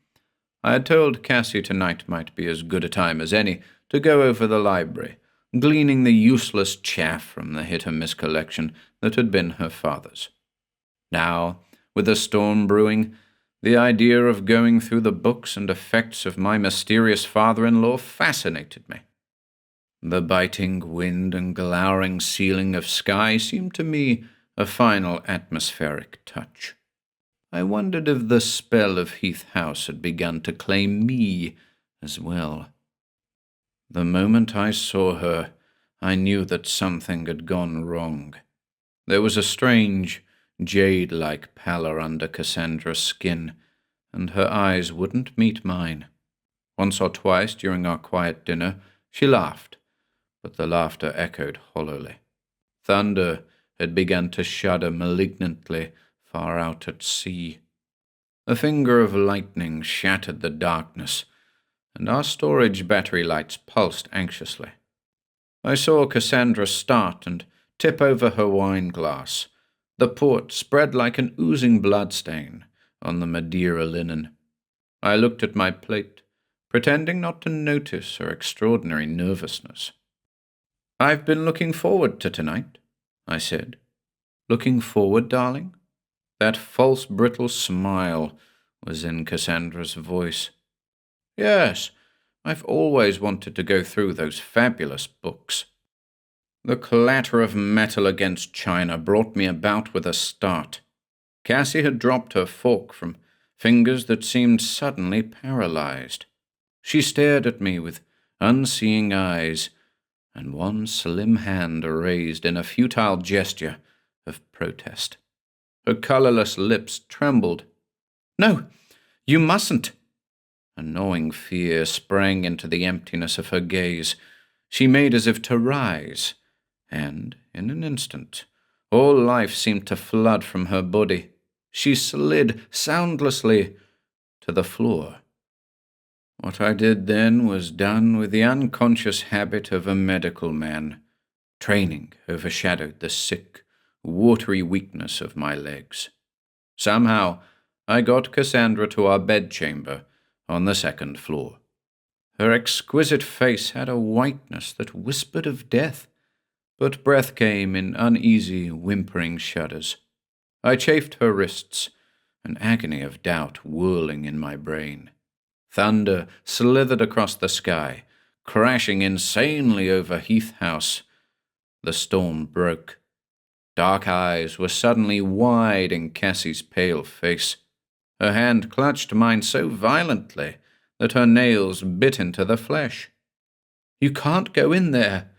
I had told Cassie tonight might be as good a time as any to go over the library, gleaning the useless chaff from the hit-and-miss collection that had been her father's. Now, with a storm brewing, The idea of going through the books and effects of my mysterious father-in-law fascinated me. The biting wind and glowering ceiling of sky seemed to me a final atmospheric touch. I wondered if the spell of Heath House had begun to claim me as well. The moment I saw her, I knew that something had gone wrong. There was a strange, jade-like pallor under Cassandra's skin, and her eyes wouldn't meet mine. Once or twice during our quiet dinner, she laughed, but the laughter echoed hollowly. Thunder had begun to shudder malignantly far out at sea. A finger of lightning shattered the darkness, and our storage battery lights pulsed anxiously. I saw Cassandra start and tip over her wine glass, the port spread like an oozing bloodstain on the Madeira linen. I looked at my plate, pretending not to notice her extraordinary nervousness. "I've been looking forward to tonight," I said. "Looking forward, darling?" That false, brittle smile was in Cassandra's voice. "Yes, I've always wanted to go through those fabulous books." The clatter of metal against china brought me about with a start. Cassie had dropped her fork from fingers that seemed suddenly paralyzed. She stared at me with unseeing eyes, and one slim hand raised in a futile gesture of protest. Her colorless lips trembled. "No, you mustn't." A gnawing fear sprang into the emptiness of her gaze. She made as if to rise, and, in an instant, all life seemed to flood from her body. She slid soundlessly to the floor. What I did then was done with the unconscious habit of a medical man. Training overshadowed the sick, watery weakness of my legs. Somehow, I got Cassandra to our bedchamber on the second floor. Her exquisite face had a whiteness that whispered of death, but breath came in uneasy, whimpering shudders. I chafed her wrists, an agony of doubt whirling in my brain. Thunder slithered across the sky, crashing insanely over Heath House. The storm broke. Dark eyes were suddenly wide in Cassie's pale face. Her hand clutched mine so violently that her nails bit into the flesh. "You can't go in there.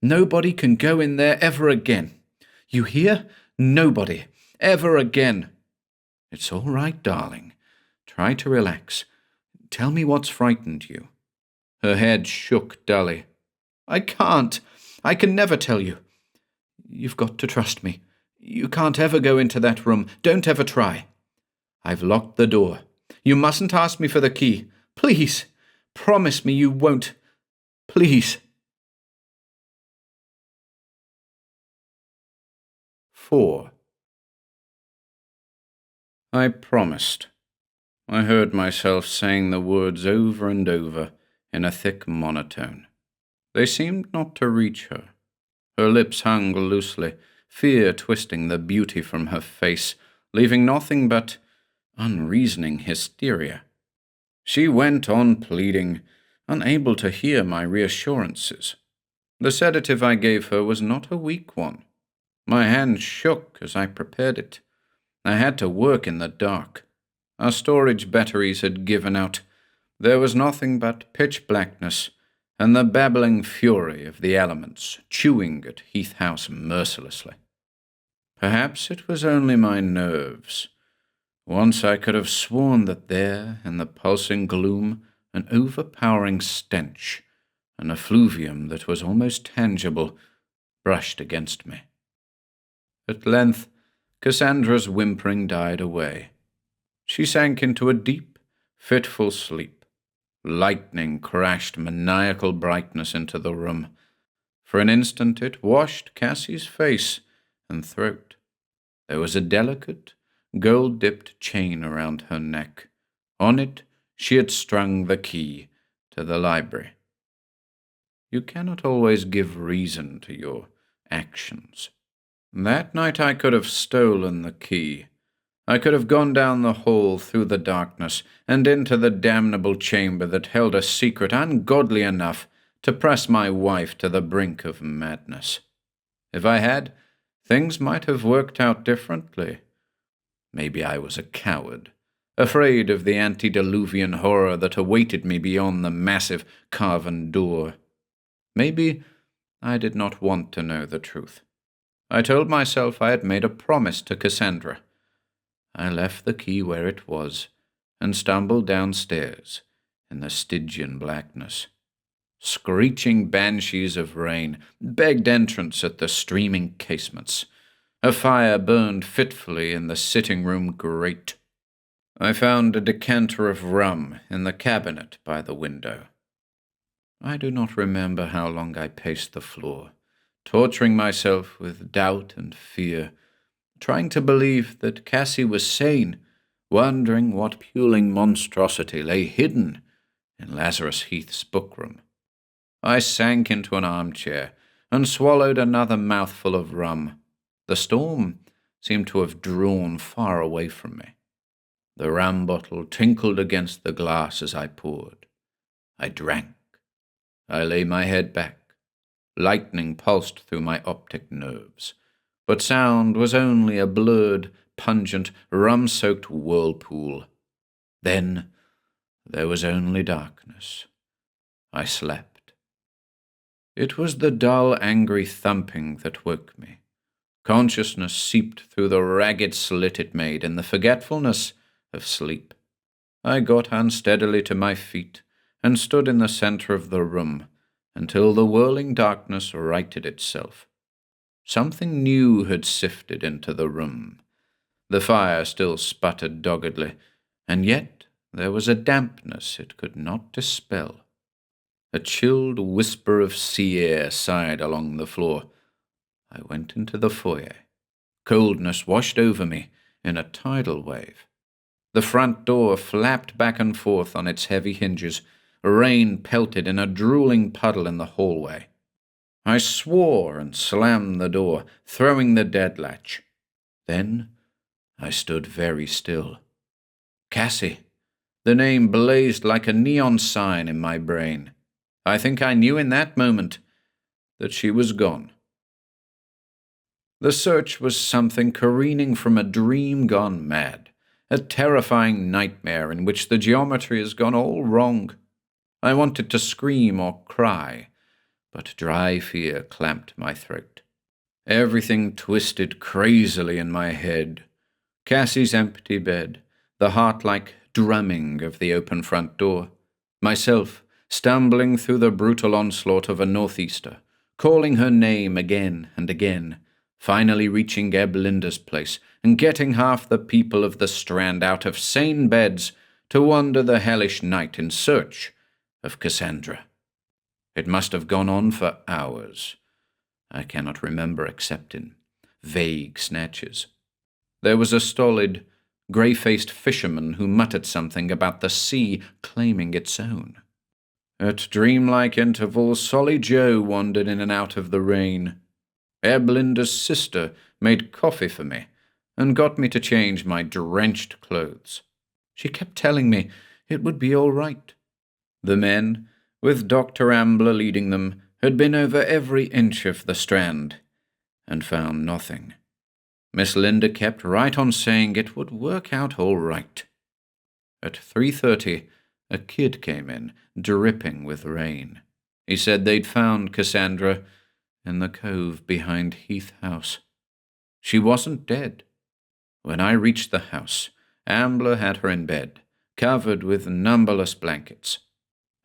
Nobody can go in there ever again. You hear? Nobody. Ever again." "It's all right, darling. Try to relax. Tell me what's frightened you." Her head shook dully. "I can't. I can never tell you. You've got to trust me. You can't ever go into that room. Don't ever try. I've locked the door. You mustn't ask me for the key. Please. Promise me you won't. Please." 4. I promised. I heard myself saying the words over and over in a thick monotone. They seemed not to reach her. Her lips hung loosely, fear twisting the beauty from her face, leaving nothing but unreasoning hysteria. She went on pleading, unable to hear my reassurances. The sedative I gave her was not a weak one. My hand shook as I prepared it. I had to work in the dark. Our storage batteries had given out. There was nothing but pitch blackness and the babbling fury of the elements chewing at Heath House mercilessly. Perhaps it was only my nerves. Once I could have sworn that there, in the pulsing gloom, an overpowering stench, an effluvium that was almost tangible, brushed against me. At length, Cassandra's whimpering died away. She sank into a deep, fitful sleep. Lightning crashed maniacal brightness into the room. For an instant it washed Cassie's face and throat. There was a delicate, gold-dipped chain around her neck. On it she had strung the key to the library. You cannot always give reason to your actions. That night I could have stolen the key, I could have gone down the hall through the darkness and into the damnable chamber that held a secret ungodly enough to press my wife to the brink of madness. If I had, things might have worked out differently. Maybe I was a coward, afraid of the antediluvian horror that awaited me beyond the massive carven door. Maybe I did not want to know the truth. I told myself I had made a promise to Cassandra. I left the key where it was and stumbled downstairs in the Stygian blackness. Screeching banshees of rain begged entrance at the streaming casements. A fire burned fitfully in the sitting-room grate. I found a decanter of rum in the cabinet by the window. I do not remember how long I paced the floor, torturing myself with doubt and fear, trying to believe that Cassie was sane, wondering what puling monstrosity lay hidden in Lazarus Heath's bookroom. I sank into an armchair and swallowed another mouthful of rum. The storm seemed to have drawn far away from me. The rum bottle tinkled against the glass as I poured. I drank. I lay my head back. Lightning pulsed through my optic nerves, but sound was only a blurred, pungent, rum-soaked whirlpool. Then there was only darkness. I slept. It was the dull, angry thumping that woke me. Consciousness seeped through the ragged slit it made in the forgetfulness of sleep. I got unsteadily to my feet and stood in the center of the room until the whirling darkness righted itself. Something new had sifted into the room. The fire still sputtered doggedly, and yet there was a dampness it could not dispel. A chilled whisper of sea air sighed along the floor. I went into the foyer. Coldness washed over me in a tidal wave. The front door flapped back and forth on its heavy hinges. Rain pelted in a drooling puddle in the hallway. I swore and slammed the door, throwing the dead latch. Then I stood very still. Cassie. The name blazed like a neon sign in my brain. I think I knew in that moment that she was gone. The search was something careening from a dream gone mad, a terrifying nightmare in which the geometry has gone all wrong. I wanted to scream or cry, but dry fear clamped my throat. Everything twisted crazily in my head. Cassie's empty bed, the heart-like drumming of the open front door, myself stumbling through the brutal onslaught of a northeaster, calling her name again and again, finally reaching Linda's place and getting half the people of the Strand out of sane beds to wander the hellish night in search of Cassandra. It must have gone on for hours. I cannot remember except in vague snatches. There was a stolid, grey-faced fisherman who muttered something about the sea claiming its own. At dreamlike intervals, Solly Joe wandered in and out of the rain. Linda's sister made coffee for me and got me to change my drenched clothes. She kept telling me it would be all right. The men, with Dr. Ambler leading them, had been over every inch of the Strand and found nothing. Miss Linda kept right on saying it would work out all right. At 3:30, a kid came in, dripping with rain. He said they'd found Cassandra in the cove behind Heath House. She wasn't dead. When I reached the house, Ambler had her in bed, covered with numberless blankets.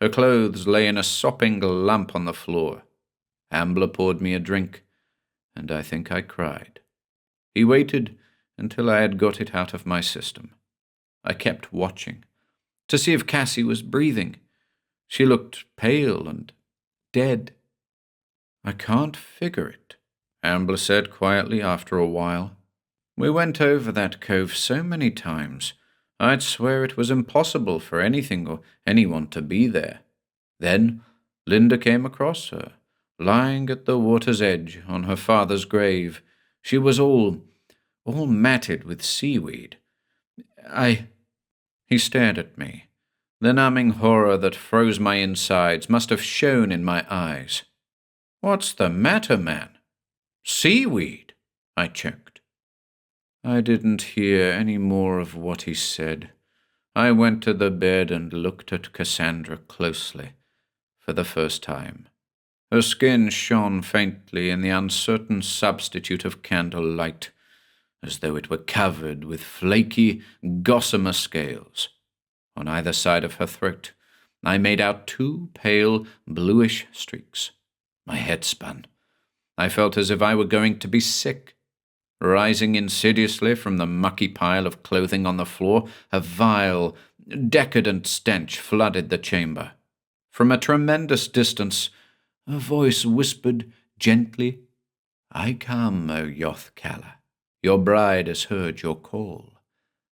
Her clothes lay in a sopping lump on the floor. Ambler poured me a drink, and I think I cried. He waited until I had got it out of my system. I kept watching, to see if Cassie was breathing. She looked pale and dead. I can't figure it, Ambler said quietly after a while. We went over that cove so many times, I'd swear it was impossible for anything or anyone to be there. Then Linda came across her, lying at the water's edge on her father's grave. She was all matted with seaweed, He stared at me. The numbing horror that froze my insides must have shone in my eyes. "What's the matter, man?" "Seaweed," I choked. I didn't hear any more of what he said. I went to the bed and looked at Cassandra closely, for the first time. Her skin shone faintly in the uncertain substitute of candlelight, as though it were covered with flaky, gossamer scales. On either side of her throat, I made out 2 pale, bluish streaks. My head spun. I felt as if I were going to be sick. Rising insidiously from the mucky pile of clothing on the floor, a vile, decadent stench flooded the chamber. From a tremendous distance, a voice whispered gently, "I come, O Yoth-Kalla. Your bride has heard your call.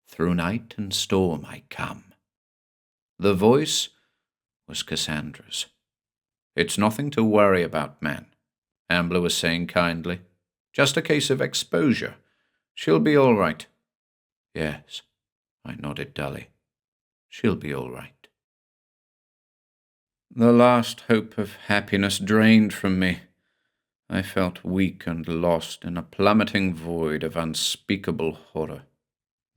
Through night and storm I come." The voice was Cassandra's. "It's nothing to worry about, man," Ambler was saying kindly. "Just a case of exposure. She'll be all right." "Yes," I nodded dully. "She'll be all right." The last hope of happiness drained from me. I felt weak and lost in a plummeting void of unspeakable horror.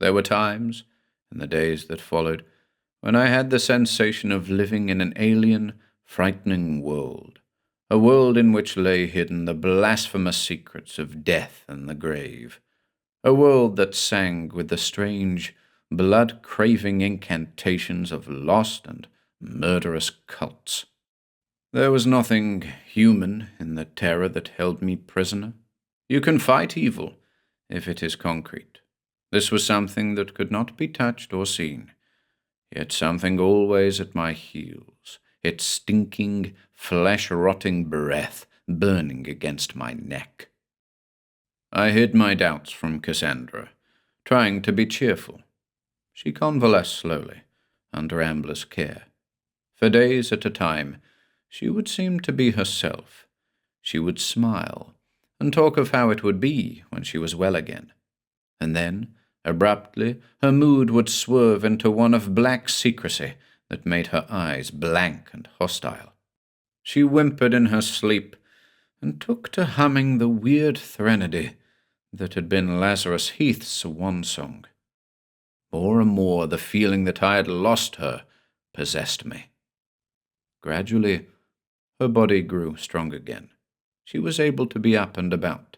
There were times, in the days that followed, when I had the sensation of living in an alien, frightening world, a world in which lay hidden the blasphemous secrets of death and the grave, a world that sang with the strange, blood-craving incantations of lost and murderous cults. There was nothing human in the terror that held me prisoner. You can fight evil if it is concrete. This was something that could not be touched or seen, yet something always at my heels, its stinking, flesh-rotting breath burning against my neck. I hid my doubts from Cassandra, trying to be cheerful. She convalesced slowly, under Ambler's care. For days at a time, she would seem to be herself. She would smile, and talk of how it would be when she was well again. And then, abruptly, her mood would swerve into one of black secrecy that made her eyes blank and hostile. She whimpered in her sleep, and took to humming the weird threnody that had been Lazarus Heath's swan song. More and more the feeling that I had lost her possessed me. Gradually, her body grew strong again. She was able to be up and about,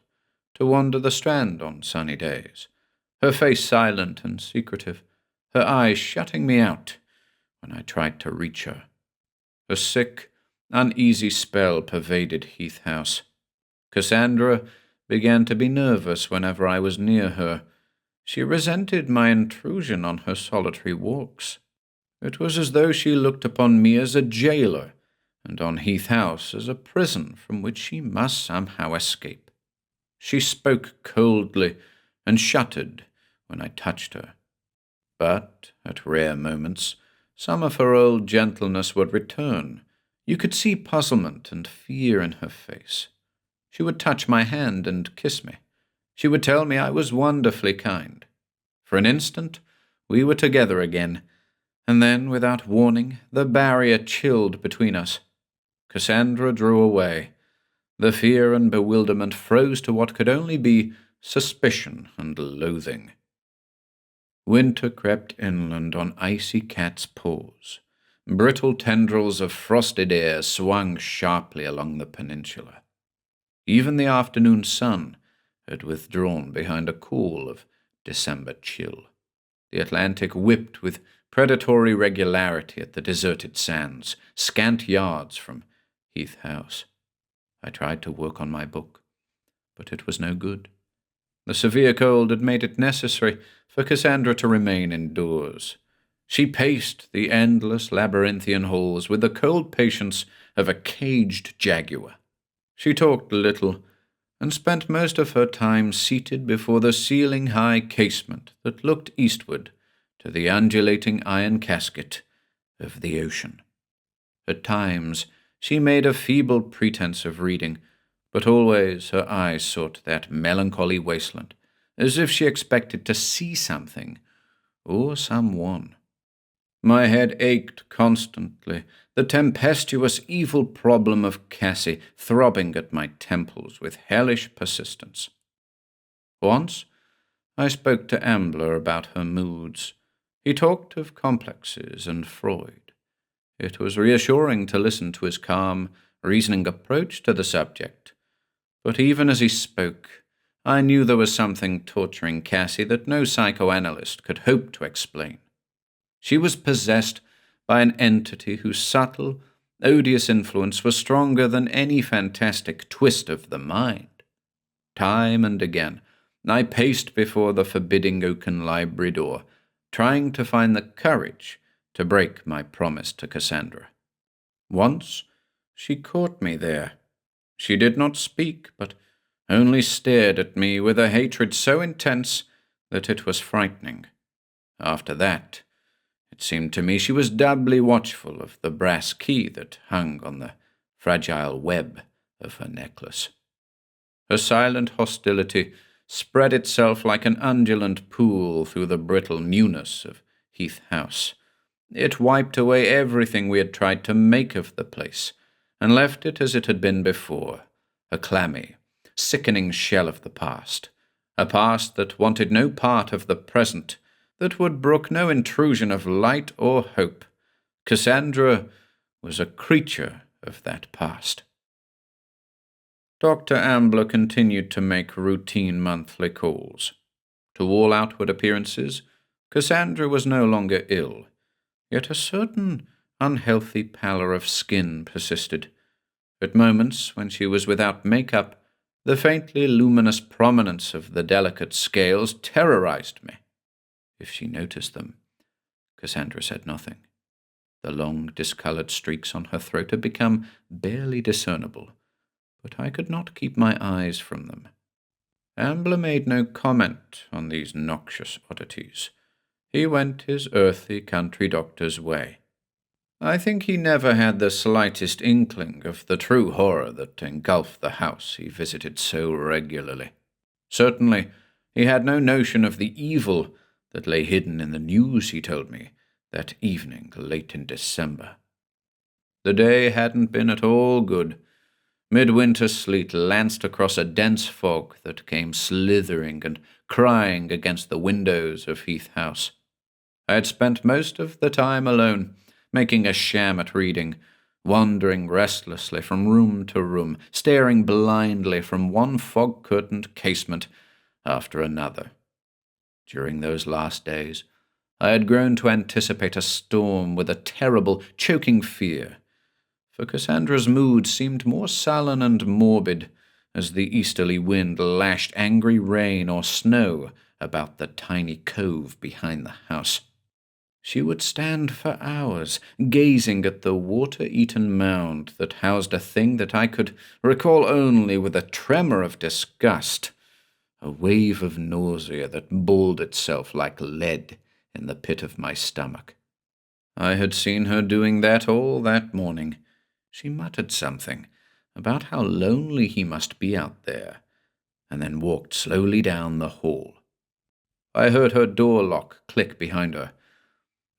to wander the Strand on sunny days, her face silent and secretive, her eyes shutting me out when I tried to reach her. A sick, uneasy spell pervaded Heath House. Cassandra began to be nervous whenever I was near her. She resented my intrusion on her solitary walks. It was as though she looked upon me as a jailer, and on Heath House as a prison from which she must somehow escape. She spoke coldly and shuddered when I touched her. But, at rare moments, some of her old gentleness would return. You could see puzzlement and fear in her face. She would touch my hand and kiss me. She would tell me I was wonderfully kind. For an instant, we were together again, and then, without warning, the barrier chilled between us. Cassandra drew away. The fear and bewilderment froze to what could only be suspicion and loathing. Winter crept inland on icy cat's paws. Brittle tendrils of frosted air swung sharply along the peninsula. Even the afternoon sun had withdrawn behind a cool of December chill. The Atlantic whipped with predatory regularity at the deserted sands, scant yards from Heath House. I tried to work on my book, but it was no good. The severe cold had made it necessary for Cassandra to remain indoors. She paced the endless labyrinthian halls with the cold patience of a caged jaguar. She talked little, and spent most of her time seated before the ceiling-high casement that looked eastward to the undulating iron casket of the ocean. At times she made a feeble pretense of reading, but always her eyes sought that melancholy wasteland, as if she expected to see something, or someone. My head ached constantly, the tempestuous evil problem of Cassie throbbing at my temples with hellish persistence. Once, I spoke to Ambler about her moods. He talked of complexes and Freud. It was reassuring to listen to his calm, reasoning approach to the subject. But even as he spoke, I knew there was something torturing Cassie that no psychoanalyst could hope to explain. She was possessed by an entity whose subtle, odious influence was stronger than any fantastic twist of the mind. Time and again, I paced before the forbidding oaken library door, trying to find the courage to break my promise to Cassandra. Once, she caught me there. She did not speak, but only stared at me with a hatred so intense that it was frightening. After that, it seemed to me she was doubly watchful of the brass key that hung on the fragile web of her necklace. Her silent hostility spread itself like an undulant pool through the brittle newness of Heath House. It wiped away everything we had tried to make of the place, and left it as it had been before, a clammy, sickening shell of the past, a past that wanted no part of the present, that would brook no intrusion of light or hope. Cassandra was a creature of that past. Dr. Ambler continued to make routine monthly calls. To all outward appearances, Cassandra was no longer ill, yet a certain unhealthy pallor of skin persisted. At moments, when she was without makeup, the faintly luminous prominence of the delicate scales terrorized me. If she noticed them, Cassandra said nothing. The long, discolored streaks on her throat had become barely discernible, but I could not keep my eyes from them. Ambler made no comment on these noxious oddities. He went his earthy country doctor's way. I think he never had the slightest inkling of the true horror that engulfed the house he visited so regularly. Certainly, he had no notion of the evil that lay hidden in the news he told me that evening late in December. The day hadn't been at all good. Midwinter sleet lanced across a dense fog that came slithering and crying against the windows of Heath House. I had spent most of the time alone, making a sham at reading, wandering restlessly from room to room, staring blindly from one fog-curtained casement after another. During those last days, I had grown to anticipate a storm with a terrible, choking fear, for Cassandra's mood seemed more sullen and morbid as the easterly wind lashed angry rain or snow about the tiny cove behind the house. She would stand for hours, gazing at the water-eaten mound that housed a thing that I could recall only with a tremor of disgust, a wave of nausea that balled itself like lead in the pit of my stomach. I had seen her doing that all that morning. She muttered something about how lonely he must be out there, and then walked slowly down the hall. I heard her door lock click behind her.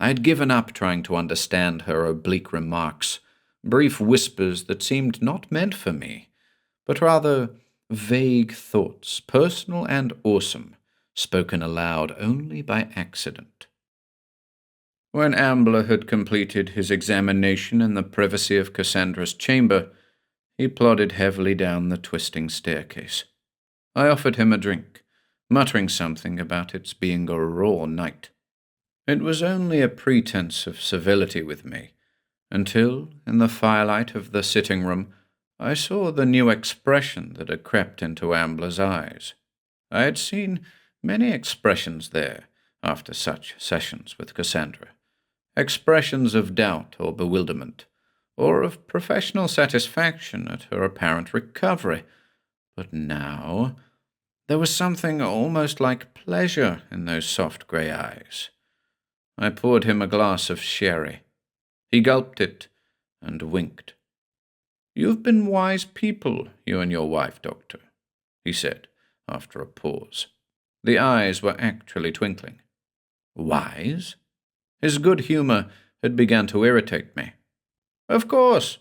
I had given up trying to understand her oblique remarks, brief whispers that seemed not meant for me, but rather vague thoughts, personal and awesome, spoken aloud only by accident. When Ambler had completed his examination in the privacy of Cassandra's chamber, he plodded heavily down the twisting staircase. I offered him a drink, muttering something about its being a raw night. It was only a pretense of civility with me, until, in the firelight of the sitting-room, I saw the new expression that had crept into Ambler's eyes. I had seen many expressions there after such sessions with Cassandra, expressions of doubt or bewilderment, or of professional satisfaction at her apparent recovery, but now there was something almost like pleasure in those soft grey eyes. I poured him a glass of sherry. He gulped it and winked. "You've been wise people, you and your wife, Doctor," he said, after a pause. The eyes were actually twinkling. Wise? His good humour had begun to irritate me. Of course,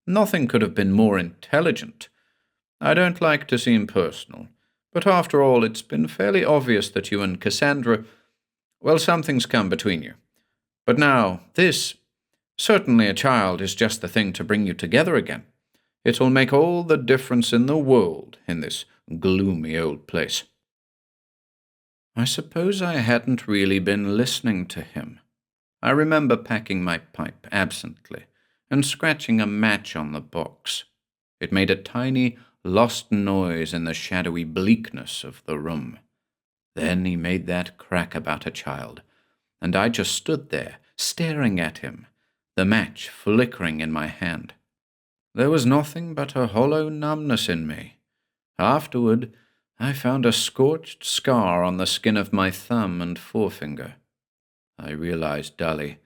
nothing could have been more intelligent. I don't like to seem personal, but after all, it's been fairly obvious that you and Cassandra, well, something's come between you. But now, certainly a child is just the thing to bring you together again. It'll make all the difference in the world in this gloomy old place. I suppose I hadn't really been listening to him. I remember packing my pipe absently and scratching a match on the box. It made a tiny, lost noise in the shadowy bleakness of the room. Then he made that crack about a child, and I just stood there, staring at him, the match flickering in my hand. There was nothing but a hollow numbness in me. Afterward, I found a scorched scar on the skin of my thumb and forefinger. I realized dully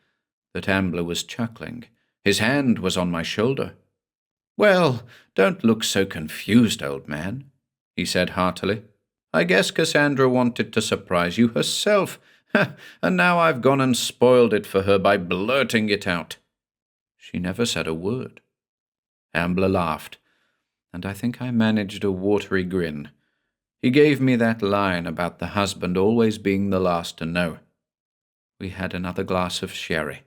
that Ambler was chuckling. His hand was on my shoulder. "Well, don't look so confused, old man," he said heartily. "I guess Cassandra wanted to surprise you herself, and now I've gone and spoiled it for her by blurting it out." She never said a word. Ambler laughed, and I think I managed a watery grin. He gave me that line about the husband always being the last to know. We had another glass of sherry.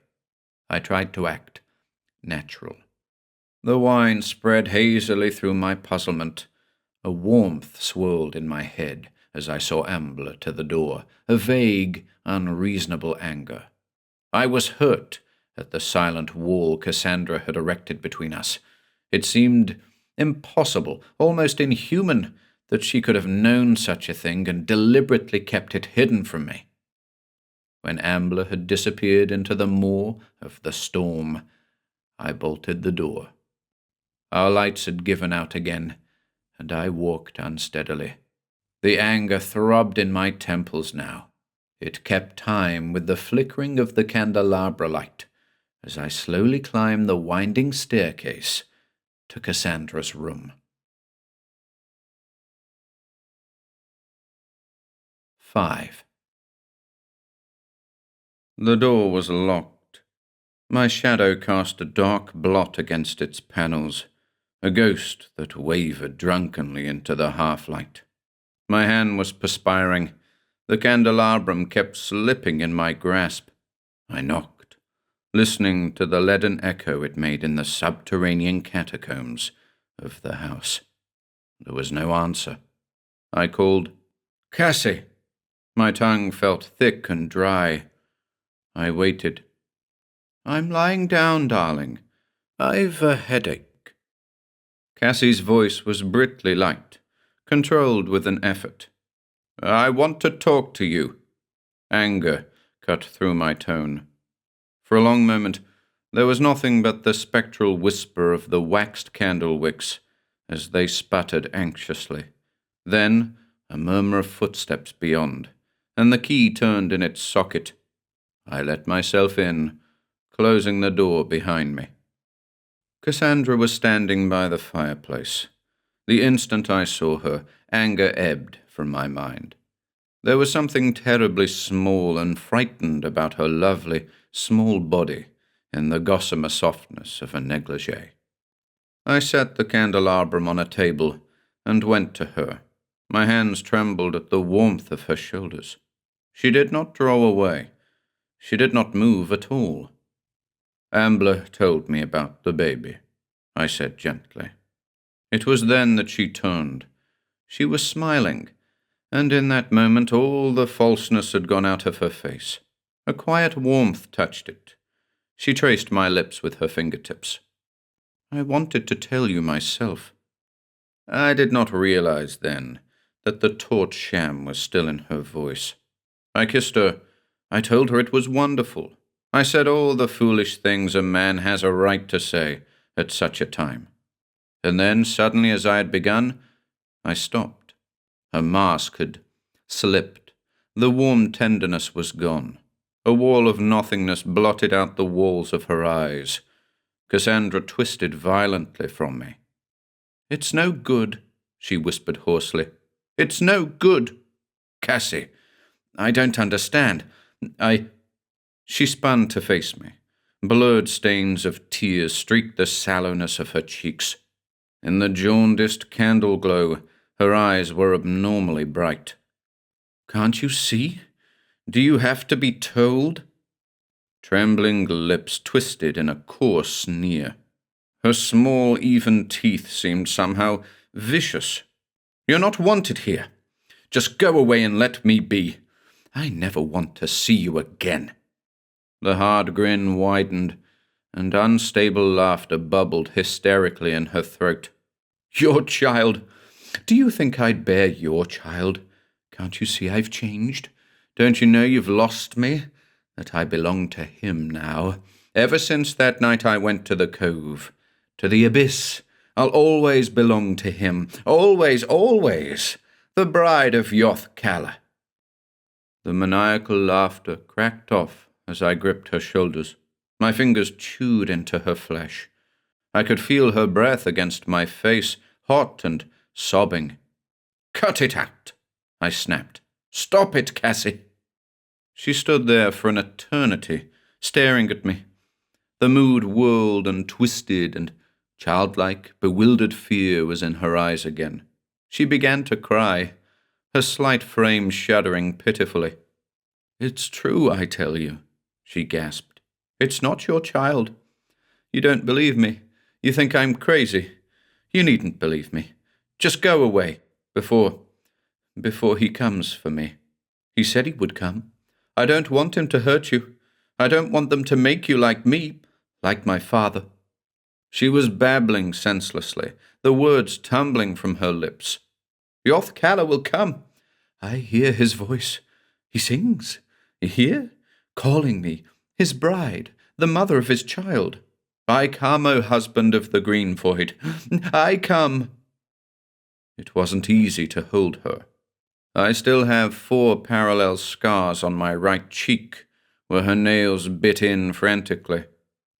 I tried to act natural. The wine spread hazily through my puzzlement. A warmth swirled in my head as I saw Ambler to the door, a vague, unreasonable anger. I was hurt at the silent wall Cassandra had erected between us. It seemed impossible, almost inhuman, that she could have known such a thing and deliberately kept it hidden from me. When Ambler had disappeared into the maw of the storm, I bolted the door. Our lights had given out again, and I walked unsteadily. The anger throbbed in my temples now. It kept time with the flickering of the candelabra light as I slowly climbed the winding staircase to Cassandra's room. 5. The door was locked. My shadow cast a dark blot against its panels, a ghost that wavered drunkenly into the half-light. My hand was perspiring. The candelabrum kept slipping in my grasp. I knocked, listening to the leaden echo it made in the subterranean catacombs of the house. There was no answer. I called, "Hasse!" My tongue felt thick and dry. I waited. "I'm lying down, darling. I've a headache." Cassie's voice was brittly light, controlled with an effort. "I want to talk to you." Anger cut through my tone. For a long moment, there was nothing but the spectral whisper of the waxed candle wicks as they sputtered anxiously. Then a murmur of footsteps beyond, and the key turned in its socket. I let myself in, closing the door behind me. Cassandra was standing by the fireplace. The instant I saw her, anger ebbed from my mind. There was something terribly small and frightened about her lovely, small body in the gossamer softness of a negligee. I set the candelabrum on a table and went to her. My hands trembled at the warmth of her shoulders. She did not draw away. She did not move at all. "Ambler told me about the baby," I said gently. It was then that she turned. She was smiling, and in that moment all the falseness had gone out of her face. A quiet warmth touched it. She traced my lips with her fingertips. "I wanted to tell you myself." I did not realize then that the taut sham was still in her voice. I kissed her. I told her it was wonderful. I said all the foolish things a man has a right to say at such a time. And then, suddenly as I had begun, I stopped. Her mask had slipped. The warm tenderness was gone. A wall of nothingness blotted out the walls of her eyes. Cassandra twisted violently from me. "It's no good," she whispered hoarsely. "It's no good." "Cassie, I don't understand. She spun to face me. Blurred stains of tears streaked the sallowness of her cheeks. In the jaundiced candle glow, her eyes were abnormally bright. "Can't you see? Do you have to be told?" Trembling lips twisted in a coarse sneer. Her small, even teeth seemed somehow vicious. "You're not wanted here. Just go away and let me be. I never want to see you again." The hard grin widened, and unstable laughter bubbled hysterically in her throat. "Your child? Do you think I'd bear your child? Can't you see I've changed? Don't you know you've lost me? That I belong to him now. Ever since that night I went to the cove, to the abyss, I'll always belong to him. Always, always. The bride of Yoth-Kalla." The maniacal laughter cracked off as I gripped her shoulders. My fingers chewed into her flesh. I could feel her breath against my face, hot and sobbing. "Cut it out," I snapped. "Stop it, Cassie." She stood there for an eternity, staring at me. The mood whirled and twisted, and childlike, bewildered fear was in her eyes again. She began to cry, her slight frame shuddering pitifully. "It's true, I tell you," she gasped. "It's not your child. You don't believe me. You think I'm crazy. You needn't believe me. Just go away, before he comes for me. He said he would come. I don't want him to hurt you. I don't want them to make you like me, like my father." She was babbling senselessly, the words tumbling from her lips. "Yoth-Kalla will come. I hear his voice. He sings. You hear? Calling me, his bride, the mother of his child. I come, O husband of the green-forehead. I come." It wasn't easy to hold her. I still have 4 parallel scars on my right cheek, where her nails bit in frantically.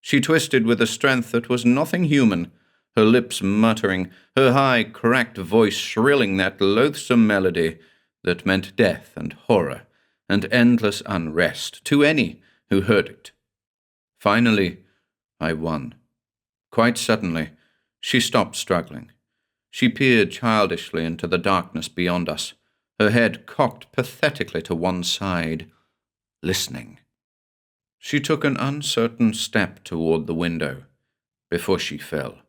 She twisted with a strength that was nothing human, her lips muttering, her high, cracked voice shrilling that loathsome melody that meant death and horror and endless unrest to any who heard it. Finally, I won. Quite suddenly, she stopped struggling. She peered childishly into the darkness beyond us, her head cocked pathetically to one side, listening. She took an uncertain step toward the window before she fell.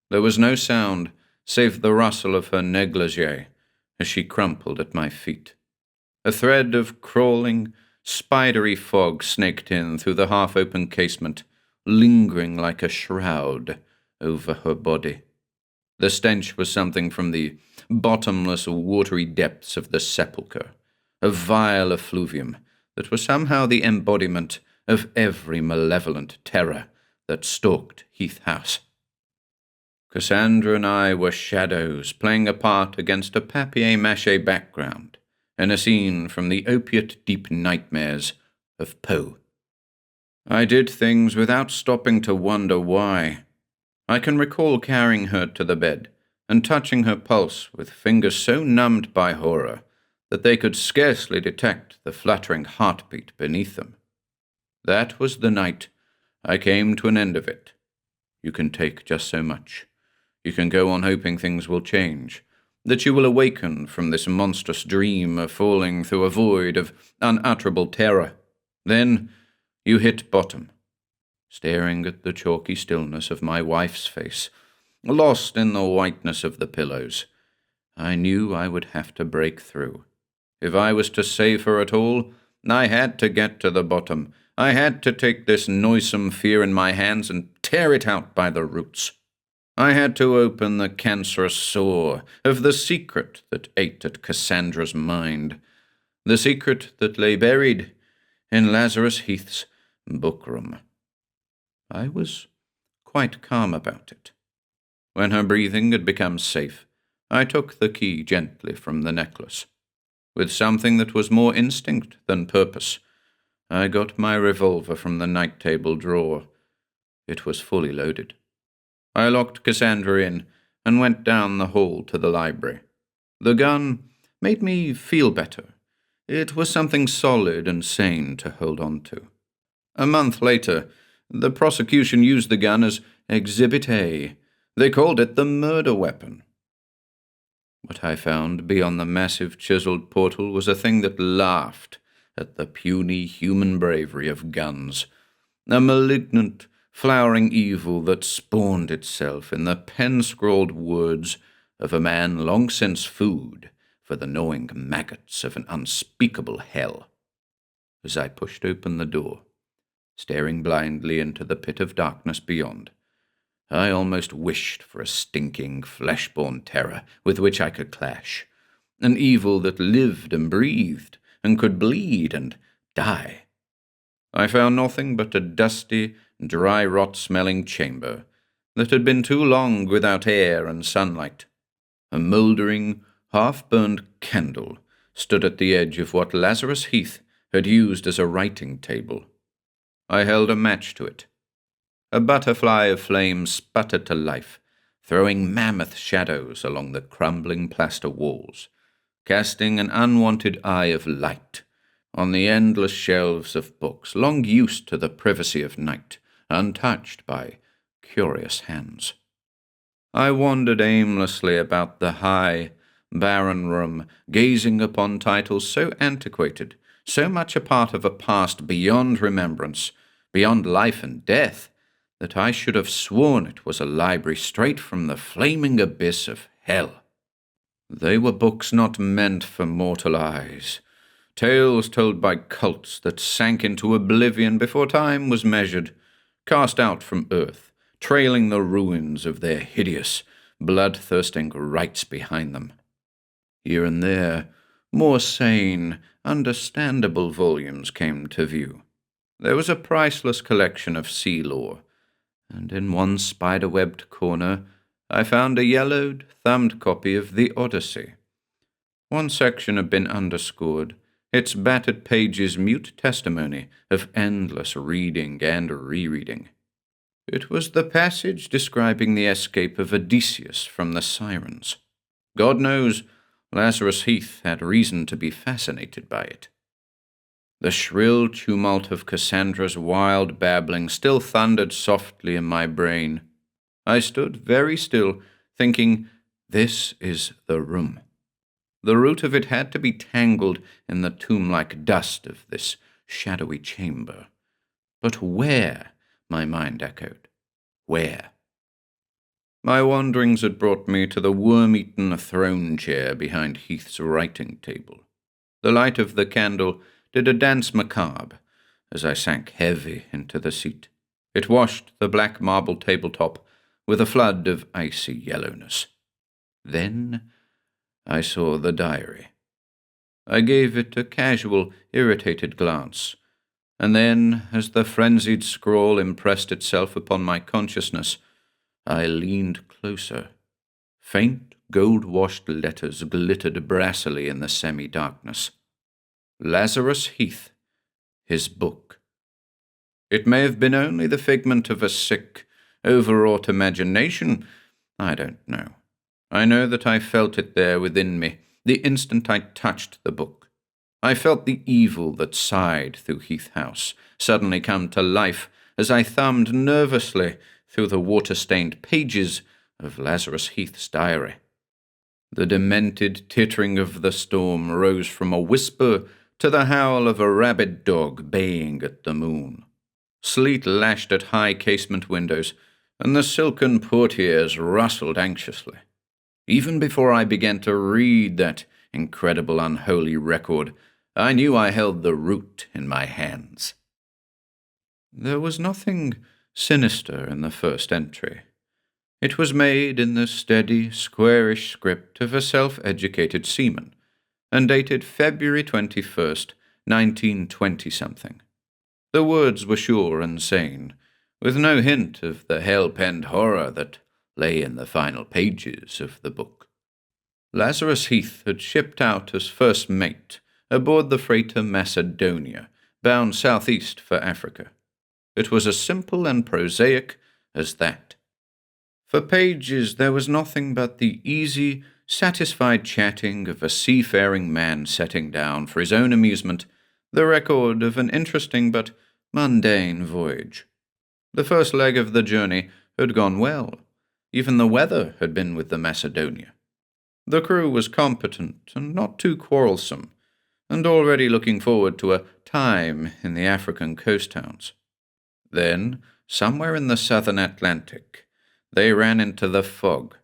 There was no sound save the rustle of her negligée as she crumpled at my feet. A thread of crawling, spidery fog snaked in through the half-open casement, lingering like a shroud over her body. The stench was something from the bottomless, watery depths of the sepulchre, a vile effluvium that was somehow the embodiment of every malevolent terror that stalked Heath House. Cassandra and I were shadows playing a part against a papier-mâché background in a scene from the opiate-deep nightmares of Poe. I did things without stopping to wonder why. I can recall carrying her to the bed and touching her pulse with fingers so numbed by horror that they could scarcely detect the fluttering heartbeat beneath them. That was the night I came to an end of it. You can take just so much. You can go on hoping things will change, that you will awaken from this monstrous dream of falling through a void of unutterable terror. Then you hit bottom, staring at the chalky stillness of my wife's face, lost in the whiteness of the pillows. I knew I would have to break through. If I was to save her at all, I had to get to the bottom. I had to take this noisome fear in my hands and tear it out by the roots. I had to open the cancerous sore of the secret that ate at Cassandra's mind, the secret that lay buried in Lazarus Heath's bookroom. I was quite calm about it. When her breathing had become safe, I took the key gently from the necklace. With something that was more instinct than purpose, I got my revolver from the night-table drawer. It was fully loaded. I locked Cassandra in and went down the hall to the library. The gun made me feel better. It was something solid and sane to hold on to. A month later, the prosecution used the gun as Exhibit A. They called it the murder weapon. What I found beyond the massive chiseled portal was a thing that laughed at the puny human bravery of guns, a malignant, flowering evil that spawned itself in the pen-scrawled words of a man long since food for the gnawing maggots of an unspeakable hell. As I pushed open the door, staring blindly into the pit of darkness beyond, I almost wished for a stinking, flesh-born terror with which I could clash, an evil that lived and breathed and could bleed and die. I found nothing but a dusty, dry rot-smelling chamber that had been too long without air and sunlight. A mouldering, half-burned candle stood at the edge of what Lazarus Heath had used as a writing table. I held a match to it. A butterfly of flame sputtered to life, throwing mammoth shadows along the crumbling plaster walls, casting an unwanted eye of light on the endless shelves of books, long used to the privacy of night, untouched by curious hands. I wandered aimlessly about the high, barren room, gazing upon titles so antiquated, so much a part of a past beyond remembrance, beyond life and death, that I should have sworn it was a library straight from the flaming abyss of hell. They were books not meant for mortal eyes, tales told by cults that sank into oblivion before time was measured, cast out from earth, trailing the ruins of their hideous, bloodthirsting rites behind them. Here and there, more sane, understandable volumes came to view. There was a priceless collection of sea lore, and in one spider-webbed corner I found a yellowed, thumbed copy of the Odyssey. One section had been underscored, its battered pages mute testimony of endless reading and rereading. It was the passage describing the escape of Odysseus from the Sirens. God knows, Lazarus Heath had reason to be fascinated by it. The shrill tumult of Cassandra's wild babbling still thundered softly in my brain. I stood very still, thinking, this is the room. The root of it had to be tangled in the tomb-like dust of this shadowy chamber. But where? My mind echoed. Where? My wanderings had brought me to the worm-eaten throne chair behind Heath's writing table. The light of the candle did a dance macabre as I sank heavy into the seat. It washed the black marble tabletop with a flood of icy yellowness. Then I saw the diary. I gave it a casual, irritated glance, and then, as the frenzied scrawl impressed itself upon my consciousness, I leaned closer. Faint, gold-washed letters glittered brassily in the semi-darkness. Lazarus Heath, his book. It may have been only the figment of a sick, overwrought imagination. I don't know. I know that I felt it there within me the instant I touched the book. I felt the evil that sighed through Heath House suddenly come to life as I thumbed nervously through the water-stained pages of Lazarus Heath's diary. The demented tittering of the storm rose from a whisper to the howl of a rabid dog baying at the moon. Sleet lashed at high casement windows, and the silken portieres rustled anxiously. Even before I began to read that incredible unholy record, I knew I held the root in my hands. There was nothing sinister in the first entry. It was made in the steady, squarish script of a self-educated seaman, and dated February 21st, 1920-something. The words were sure and sane, with no hint of the hell-penned horror that lay in the final pages of the book. Lazarus Heath had shipped out as first mate aboard the freighter Macedonia, bound southeast for Africa. It was as simple and prosaic as that. For pages there was nothing but the easy, satisfied chatting of a seafaring man setting down for his own amusement the record of an interesting but mundane voyage. The first leg of the journey had gone well. Even the weather had been with the Macedonia. The crew was competent and not too quarrelsome, and already looking forward to a time in the African coast towns. Then, somewhere in the southern Atlantic, they ran into the fog.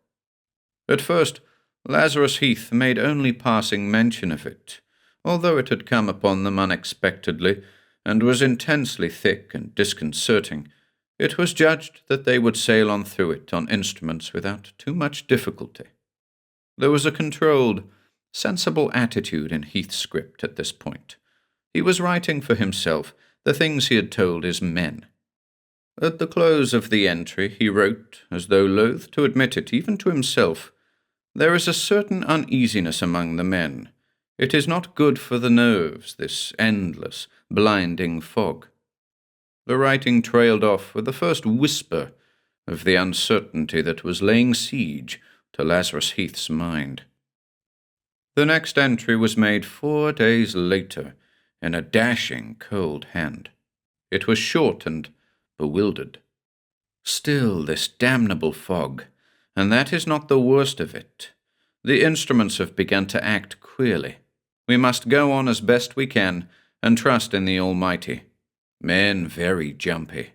At first, Lazarus Heath made only passing mention of it, although it had come upon them unexpectedly and was intensely thick and disconcerting. It was judged that they would sail on through it on instruments without too much difficulty. There was a controlled, sensible attitude in Heath's script at this point. He was writing for himself the things he had told his men. At the close of the entry he wrote, as though loath to admit it even to himself, "There is a certain uneasiness among the men. It is not good for the nerves, this endless, blinding fog." The writing trailed off with the first whisper of the uncertainty that was laying siege to Lazarus Heath's mind. The next entry was made 4 days later in a dashing cold hand. It was short and bewildered. "Still this damnable fog, and that is not the worst of it. The instruments have begun to act queerly. We must go on as best we can and trust in the Almighty. Men very jumpy."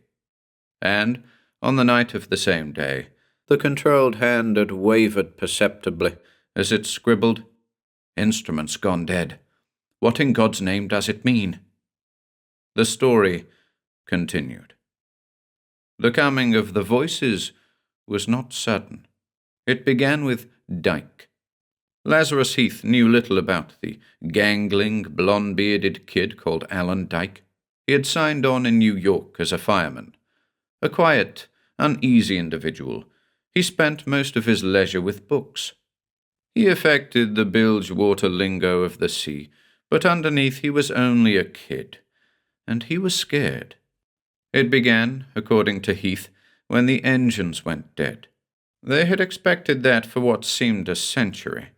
And, on the night of the same day, the controlled hand had wavered perceptibly as it scribbled, "Instruments gone dead. What in God's name does it mean?" The story continued. The coming of the voices was not sudden. It began with Dyke. Lazarus Heath knew little about the gangling, blonde-bearded kid called Alan Dyke. He had signed on in New York as a fireman. A quiet, uneasy individual, he spent most of his leisure with books. He affected the bilge-water lingo of the sea, but underneath he was only a kid, and he was scared. It began, according to Heath, when the engines went dead. They had expected that for what seemed a century.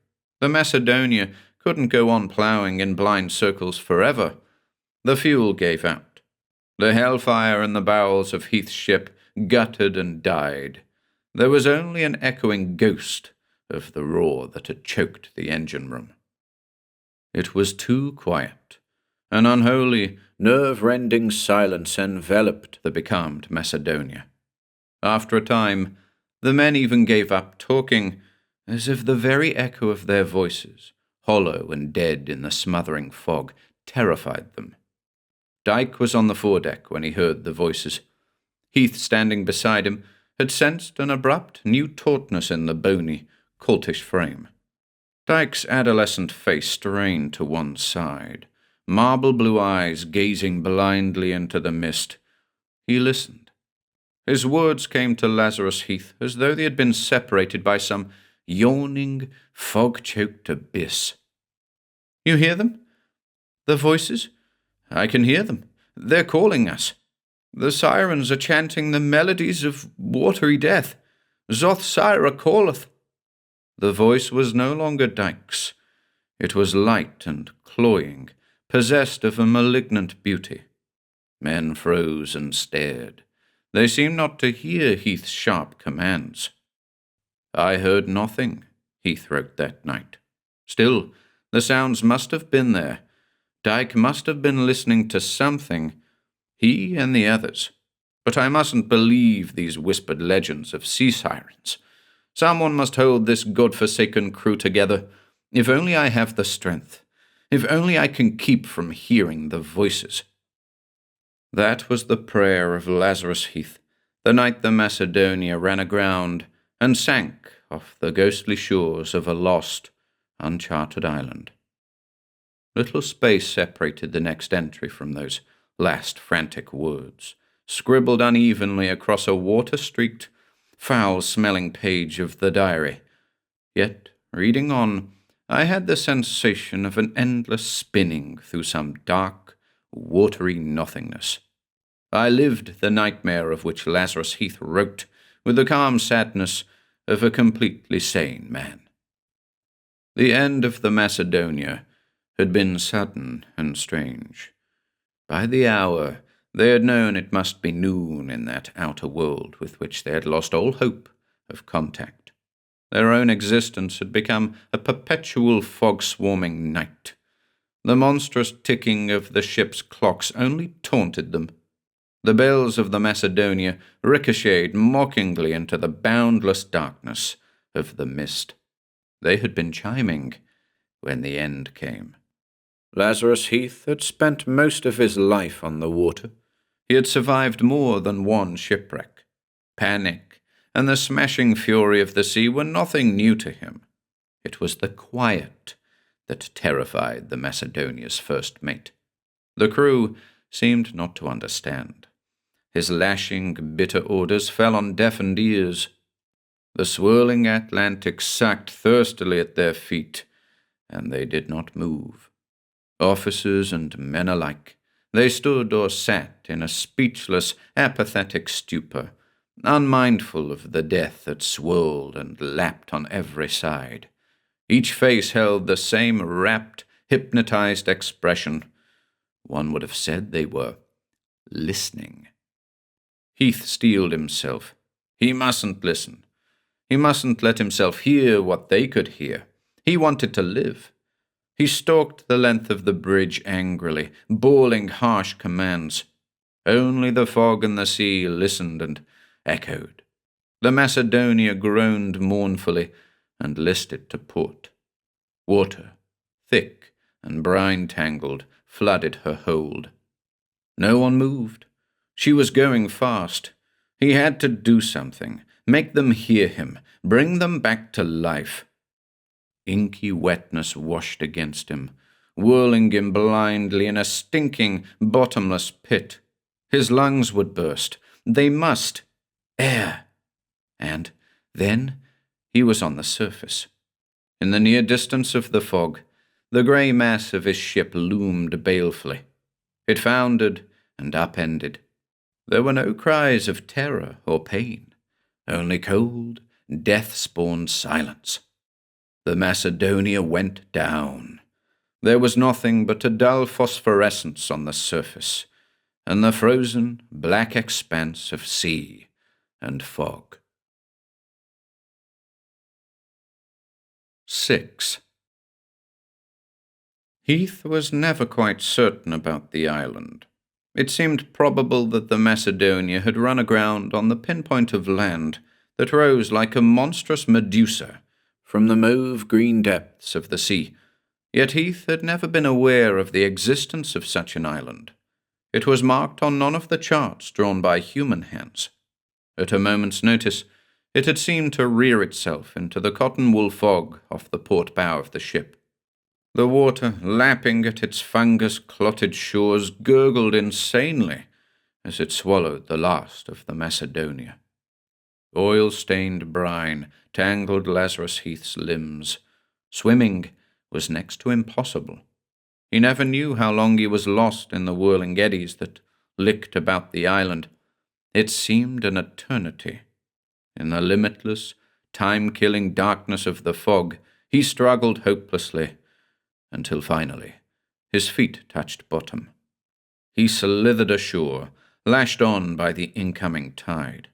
The Macedonia couldn't go on ploughing in blind circles forever. The fuel gave out. The hellfire in the bowels of Heath's ship guttered and died. There was only an echoing ghost of the roar that had choked the engine room. It was too quiet. An unholy, nerve-rending silence enveloped the becalmed Macedonia. After a time, the men even gave up talking, as if the very echo of their voices, hollow and dead in the smothering fog, terrified them. Dyke was on the foredeck when he heard the voices. Heath, standing beside him, had sensed an abrupt new tautness in the bony, coltish frame. Dyke's adolescent face strained to one side, marble blue eyes gazing blindly into the mist. He listened. His words came to Lazarus Heath as though they had been separated by some yawning, fog-choked abyss. "You hear them? The voices? I can hear them. They're calling us. The sirens are chanting the melodies of watery death. Zoth Sira calleth." The voice was no longer Dyke's. It was light and cloying, possessed of a malignant beauty. Men froze and stared. They seemed not to hear Heath's sharp commands. "I heard nothing," Heath wrote that night. Still, the sounds must have been there. Dyke must have been listening to something, he and the others. But I mustn't believe these whispered legends of sea sirens. Someone must hold this God-forsaken crew together. If only I have the strength. If only I can keep from hearing the voices. That was the prayer of Lazarus Heath, the night the Macedonia ran aground and sank off the ghostly shores of a lost, uncharted island. Little space separated the next entry from those last frantic words, scribbled unevenly across a water-streaked, foul-smelling page of the diary. Yet, reading on, I had the sensation of an endless spinning through some dark, watery nothingness. I lived the nightmare of which Lazarus Heath wrote with the calm sadness of a completely sane man. The end of the Macedonia had been sudden and strange. By the hour, they had known it must be noon in that outer world with which they had lost all hope of contact. Their own existence had become a perpetual fog-swarming night. The monstrous ticking of the ship's clocks only taunted them. The bells of the Macedonia ricocheted mockingly into the boundless darkness of the mist. They had been chiming when the end came. Lazarus Heath had spent most of his life on the water. He had survived more than one shipwreck. Panic and the smashing fury of the sea were nothing new to him. It was the quiet that terrified the Macedonia's first mate. The crew seemed not to understand. His lashing, bitter orders fell on deafened ears. The swirling Atlantic sucked thirstily at their feet, and they did not move. Officers and men alike, they stood or sat in a speechless, apathetic stupor, unmindful of the death that swirled and lapped on every side. Each face held the same rapt, hypnotized expression. One would have said they were listening. Heath steeled himself. He mustn't listen. He mustn't let himself hear what they could hear. He wanted to live. He stalked the length of the bridge angrily, bawling harsh commands. Only the fog and the sea listened and echoed. The Macedonia groaned mournfully and listed to port. Water, thick and brine-tangled, flooded her hold. No one moved. She was going fast. He had to do something, make them hear him, bring them back to life. Inky wetness washed against him, whirling him blindly in a stinking, bottomless pit. His lungs would burst. They must. Air. And then he was on the surface. In the near distance of the fog, the grey mass of his ship loomed balefully. It foundered and upended. There were no cries of terror or pain, only cold, death-spawned silence. The Macedonia went down. There was nothing but a dull phosphorescence on the surface, and the frozen, black expanse of sea and fog. 6. Heath was never quite certain about the island. It seemed probable that the Macedonia had run aground on the pinpoint of land that rose like a monstrous Medusa from the mauve-green depths of the sea, yet Heath had never been aware of the existence of such an island. It was marked on none of the charts drawn by human hands. At a moment's notice, it had seemed to rear itself into the cotton-wool fog off the port bow of the ship. The water, lapping at its fungus-clotted shores, gurgled insanely as it swallowed the last of the Macedonia. Oil-stained brine tangled Lazarus Heath's limbs. Swimming was next to impossible. He never knew how long he was lost in the whirling eddies that licked about the island. It seemed an eternity. In the limitless, time-killing darkness of the fog, he struggled hopelessly, until finally his feet touched bottom. He slithered ashore, lashed on by the incoming tide.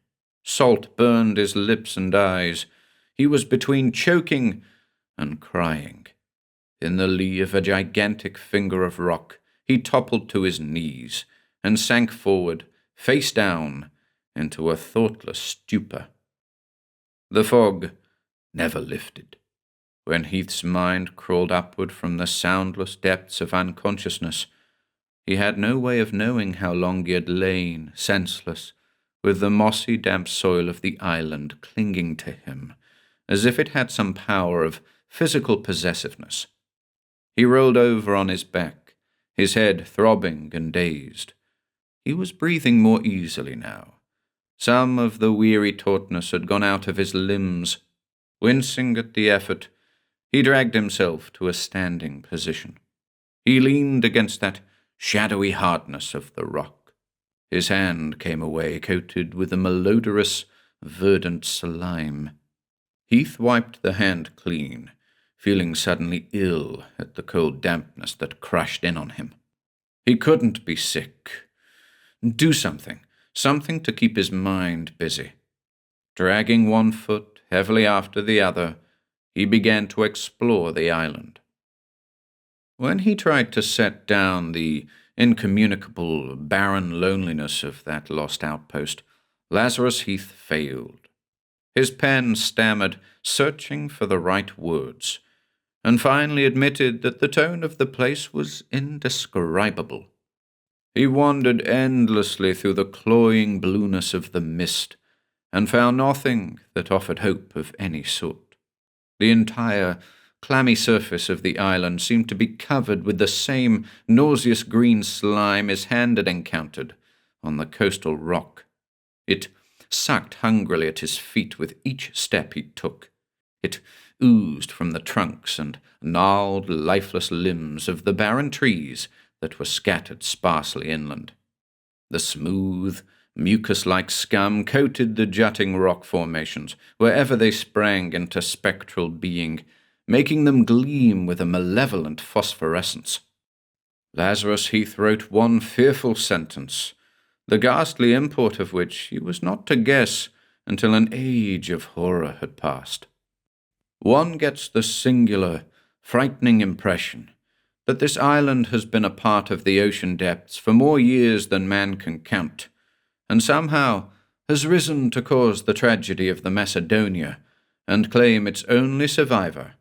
Salt burned his lips and eyes. He was between choking and crying. In the lee of a gigantic finger of rock, he toppled to his knees and sank forward, face down, into a thoughtless stupor. The fog never lifted. When Heath's mind crawled upward from the soundless depths of unconsciousness, he had no way of knowing how long he had lain, senseless, with the mossy, damp soil of the island clinging to him, as if it had some power of physical possessiveness. He rolled over on his back, his head throbbing and dazed. He was breathing more easily now. Some of the weary tautness had gone out of his limbs. Wincing at the effort, he dragged himself to a standing position. He leaned against that shadowy hardness of the rock. His hand came away coated with a malodorous, verdant slime. Heath wiped the hand clean, feeling suddenly ill at the cold dampness that crushed in on him. He couldn't be sick. Do something to keep his mind busy. Dragging one foot heavily after the other, he began to explore the island. When he tried to set down the incommunicable, barren loneliness of that lost outpost, Lazarus Heath failed. His pen stammered, searching for the right words, and finally admitted that the tone of the place was indescribable. He wandered endlessly through the cloying blueness of the mist, and found nothing that offered hope of any sort. The entire clammy surface of the island seemed to be covered with the same nauseous green slime his hand had encountered on the coastal rock. It sucked hungrily at his feet with each step he took. It oozed from the trunks and gnarled, lifeless limbs of the barren trees that were scattered sparsely inland. The smooth, mucus-like scum coated the jutting rock formations wherever they sprang into spectral being, making them gleam with a malevolent phosphorescence. Lazarus Heath wrote one fearful sentence, the ghastly import of which he was not to guess until an age of horror had passed. One gets the singular, frightening impression that this island has been a part of the ocean depths for more years than man can count, and somehow has risen to cause the tragedy of the Macedonia and claim its only survivor,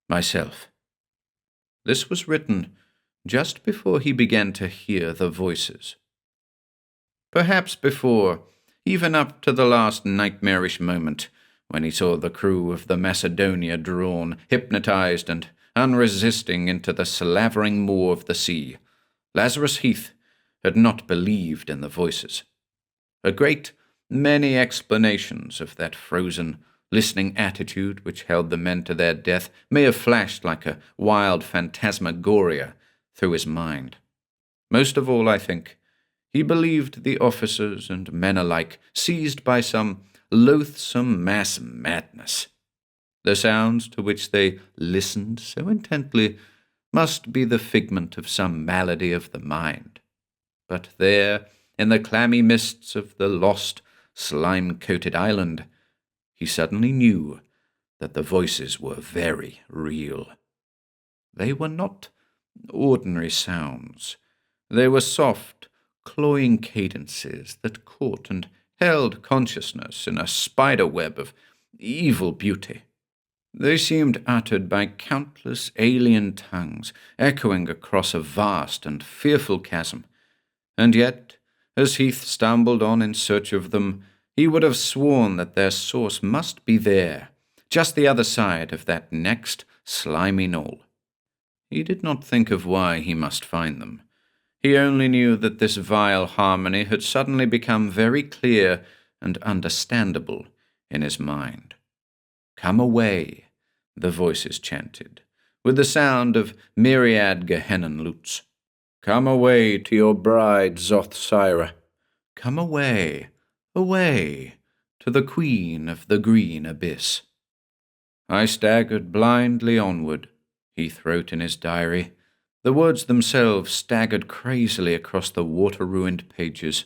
myself. This was written just before he began to hear the voices. Perhaps before, even up to the last nightmarish moment, when he saw the crew of the Macedonia drawn, hypnotized and unresisting into the slavering maw of the sea, Lazarus Heath had not believed in the voices. A great many explanations of that frozen, listening attitude which held the men to their death may have flashed like a wild phantasmagoria through his mind. Most of all, I think, he believed the officers and men alike seized by some loathsome mass madness. The sounds to which they listened so intently must be the figment of some malady of the mind. But there, in the clammy mists of the lost, slime-coated island, he suddenly knew that the voices were very real. They were not ordinary sounds. They were soft, cloying cadences that caught and held consciousness in a spider-web of evil beauty. They seemed uttered by countless alien tongues, echoing across a vast and fearful chasm, and yet, as Heath stumbled on in search of them, he would have sworn that their source must be there, just the other side of that next slimy knoll. He did not think of why he must find them. He only knew that this vile harmony had suddenly become very clear and understandable in his mind. "Come away," the voices chanted, with the sound of myriad Gehennan lutes. "Come away to your bride Zothsira. Come away, away, to the queen of the green abyss." I staggered blindly onward, Heath wrote in his diary. The words themselves staggered crazily across the water-ruined pages,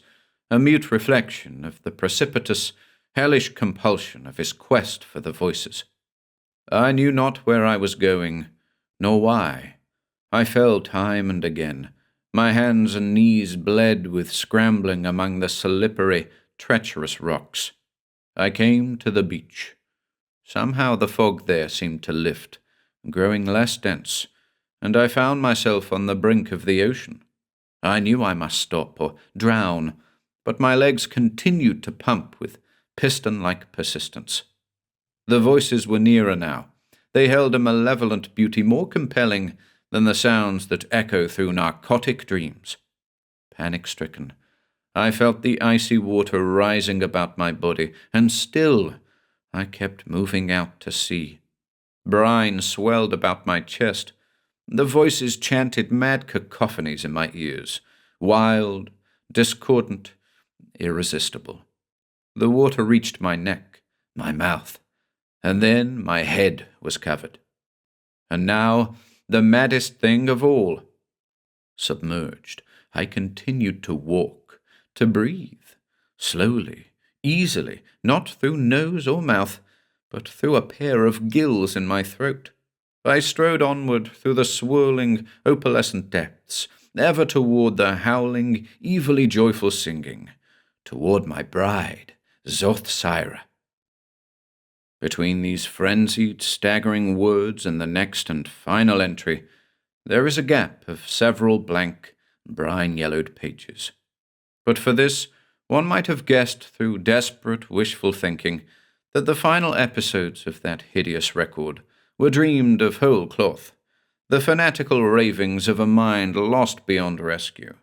a mute reflection of the precipitous, hellish compulsion of his quest for the voices. I knew not where I was going, nor why. I fell time and again. My hands and knees bled with scrambling among the slippery, treacherous rocks. I came to the beach. Somehow the fog there seemed to lift, growing less dense, and I found myself on the brink of the ocean. I knew I must stop or drown, but my legs continued to pump with piston-like persistence. The voices were nearer now. They held a malevolent beauty more compelling than the sounds that echo through narcotic dreams. Panic-stricken, I felt the icy water rising about my body, and still I kept moving out to sea. Brine swelled about my chest. The voices chanted mad cacophonies in my ears, wild, discordant, irresistible. The water reached my neck, my mouth, and then my head was covered. And now, the maddest thing of all. Submerged, I continued to walk, to breathe, slowly, easily, not through nose or mouth, but through a pair of gills in my throat. I strode onward through the swirling, opalescent depths, ever toward the howling, evilly joyful singing, toward my bride, Zothsaira. Between these frenzied, staggering words and the next and final entry, there is a gap of several blank, brine-yellowed pages. But for this, one might have guessed through desperate, wishful thinking that the final episodes of that hideous record were dreamed of whole cloth, the fanatical ravings of a mind lost beyond rescue.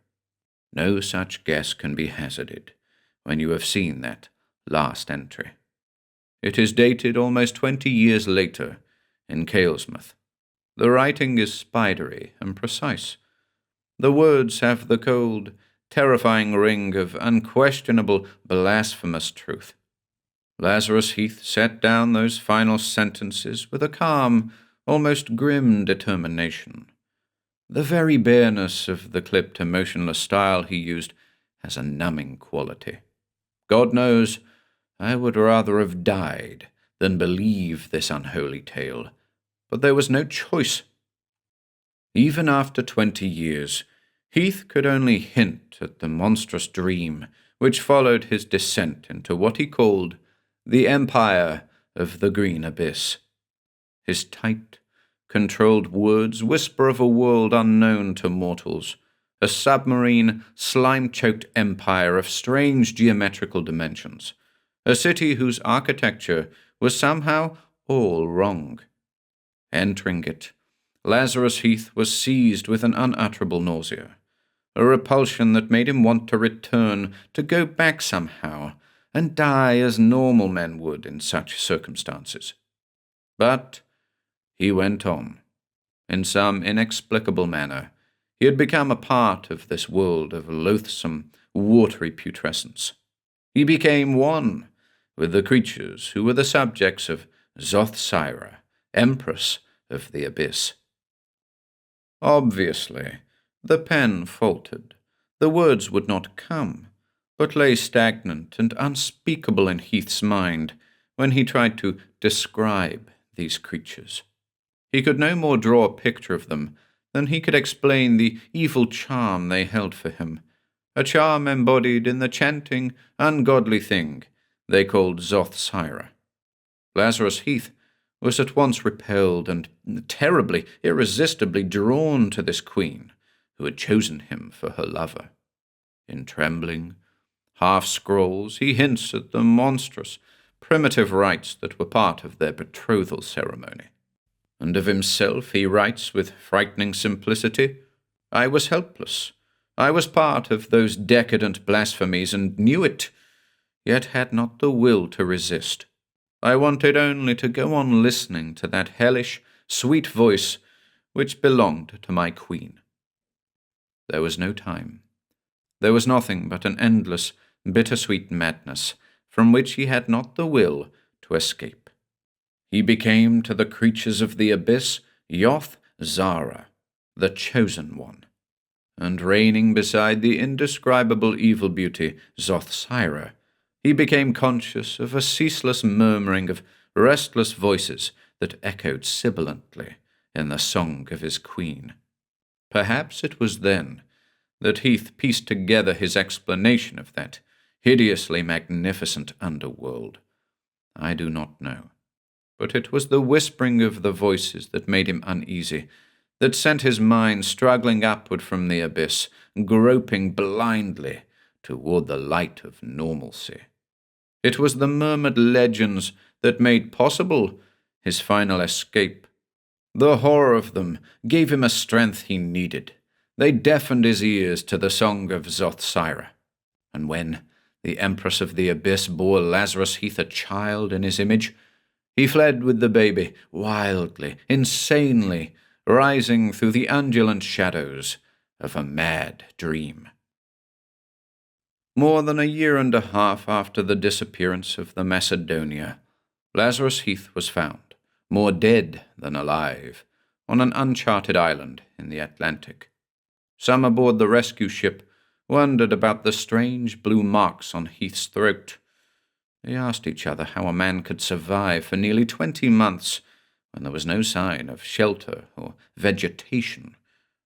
No such guess can be hazarded when you have seen that last entry. It is dated almost 20 years later in Kalesmouth. The writing is spidery and precise. The words have the cold, terrifying ring of unquestionable, blasphemous truth. Lazarus Heath set down those final sentences with a calm, almost grim determination. The very bareness of the clipped, emotionless style he used has a numbing quality. God knows, I would rather have died than believe this unholy tale, but there was no choice. Even after 20 years, Heath could only hint at the monstrous dream which followed his descent into what he called the Empire of the Green Abyss. His tight, controlled words whisper of a world unknown to mortals, a submarine, slime-choked empire of strange geometrical dimensions, a city whose architecture was somehow all wrong. Entering it, Lazarus Heath was seized with an unutterable nausea, a repulsion that made him want to return, to go back somehow, and die as normal men would in such circumstances. But he went on. In some inexplicable manner, he had become a part of this world of loathsome, watery putrescence. He became one with the creatures who were the subjects of Zothsaira, Empress of the Abyss. Obviously, the pen faltered. The words would not come, but lay stagnant and unspeakable in Heath's mind when he tried to describe these creatures. He could no more draw a picture of them than he could explain the evil charm they held for him, a charm embodied in the chanting, ungodly thing they called Zothsaira. Lazarus Heath was at once repelled and terribly, irresistibly drawn to this queen who had chosen him for her lover. In trembling, half-scrolls, he hints at the monstrous, primitive rites that were part of their betrothal ceremony. And of himself he writes with frightening simplicity, "I was helpless. I was part of those decadent blasphemies and knew it, yet had not the will to resist. I wanted only to go on listening to that hellish, sweet voice which belonged to my queen." There was no time. There was nothing but an endless, bittersweet madness from which he had not the will to escape. He became to the creatures of the abyss Yoth-Zara, the chosen one, and reigning beside the indescribable evil beauty Zothsaira, he became conscious of a ceaseless murmuring of restless voices that echoed sibilantly in the song of his queen. Perhaps it was then that Heath pieced together his explanation of that hideously magnificent underworld. I do not know. But it was the whispering of the voices that made him uneasy, that sent his mind struggling upward from the abyss, groping blindly toward the light of normalcy. It was the murmured legends that made possible his final escape. The horror of them gave him a strength he needed. They deafened his ears to the song of Zothsaira. And when the Empress of the Abyss bore Lazarus Heath a child in his image, he fled with the baby, wildly, insanely, rising through the undulant shadows of a mad dream. More than a year and a half after the disappearance of the Macedonia, Lazarus Heath was found, more dead than alive, on an uncharted island in the Atlantic. Some aboard the rescue ship wondered about the strange blue marks on Heath's throat. They asked each other how a man could survive for nearly 20 months when there was no sign of shelter or vegetation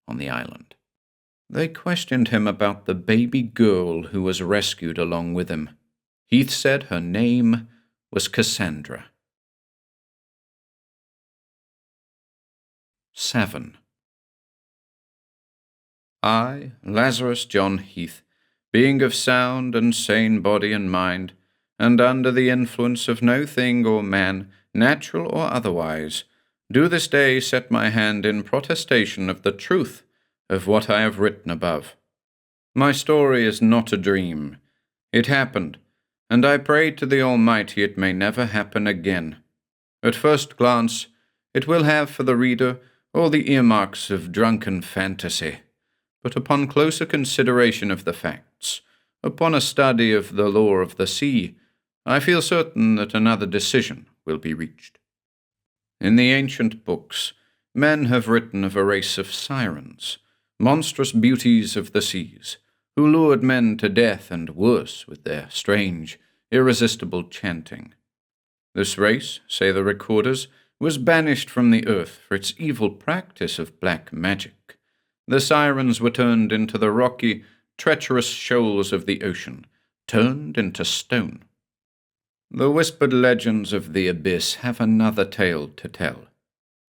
on the island. They questioned him about the baby girl who was rescued along with him. Heath said her name was Cassandra. 7. I, Lazarus John Heath, being of sound and sane body and mind, and under the influence of no thing or man, natural or otherwise, do this day set my hand in protestation of the truth of what I have written above. My story is not a dream. It happened, and I pray to the Almighty it may never happen again. At first glance, it will have for the reader all the earmarks of drunken fantasy, but upon closer consideration of the facts, upon a study of the lore of the sea, I feel certain that another decision will be reached. In the ancient books, men have written of a race of sirens, monstrous beauties of the seas, who lured men to death and worse with their strange, irresistible chanting. This race, say the recorders, was banished from the earth for its evil practice of black magic. The sirens were turned into the rocky, treacherous shoals of the ocean, turned into stone. The whispered legends of the abyss have another tale to tell.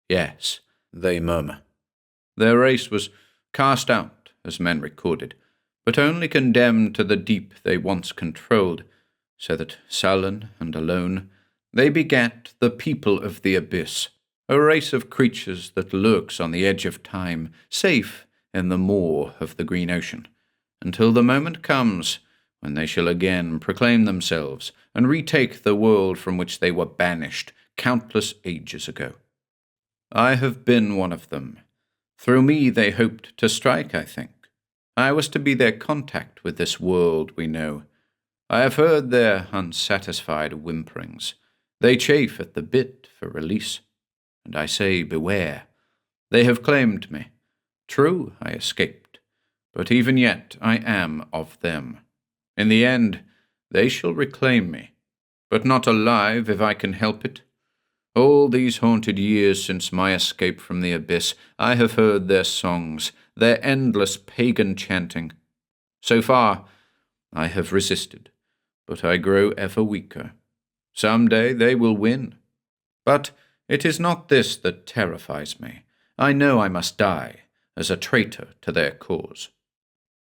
Yes, they murmur. Their race was cast out, as men recorded, but only condemned to the deep they once controlled, so that, sullen and alone, they begat the people of the abyss, a race of creatures that lurks on the edge of time, safe in the maw of the green ocean, until the moment comes when they shall again proclaim themselves and retake the world from which they were banished countless ages ago. I have been one of them. Through me they hoped to strike, I think. I was to be their contact with this world we know. I have heard their unsatisfied whimperings. They chafe at the bit for release, and I say beware. They have claimed me. True, I escaped, but even yet I am of them. In the end, they shall reclaim me, but not alive if I can help it. All these haunted years since my escape from the abyss, I have heard their songs, their endless pagan chanting. So far, I have resisted, but I grow ever weaker. Some day they will win. But it is not this that terrifies me. I know I must die as a traitor to their cause.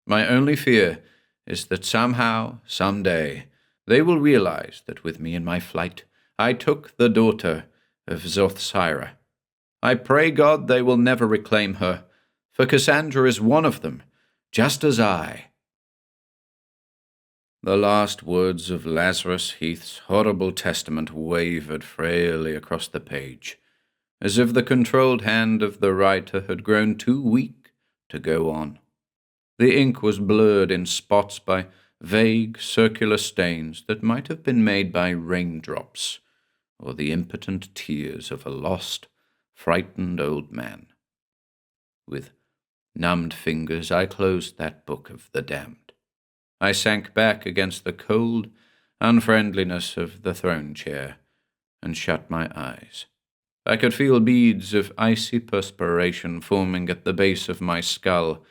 My only fear is that somehow, some day, they will realize that with me in my flight, I took the daughter of Zothsira. I pray God they will never reclaim her, for Cassandra is one of them, just as I. The last words of Lazarus Heath's horrible testament wavered frailly across the page, as if the controlled hand of the writer had grown too weak to go on. The ink was blurred in spots by vague circular stains that might have been made by raindrops, or the impotent tears of a lost, frightened old man. With numbed fingers I closed that book of the damned. I sank back against the cold unfriendliness of the throne chair and shut my eyes. I could feel beads of icy perspiration forming at the base of my skull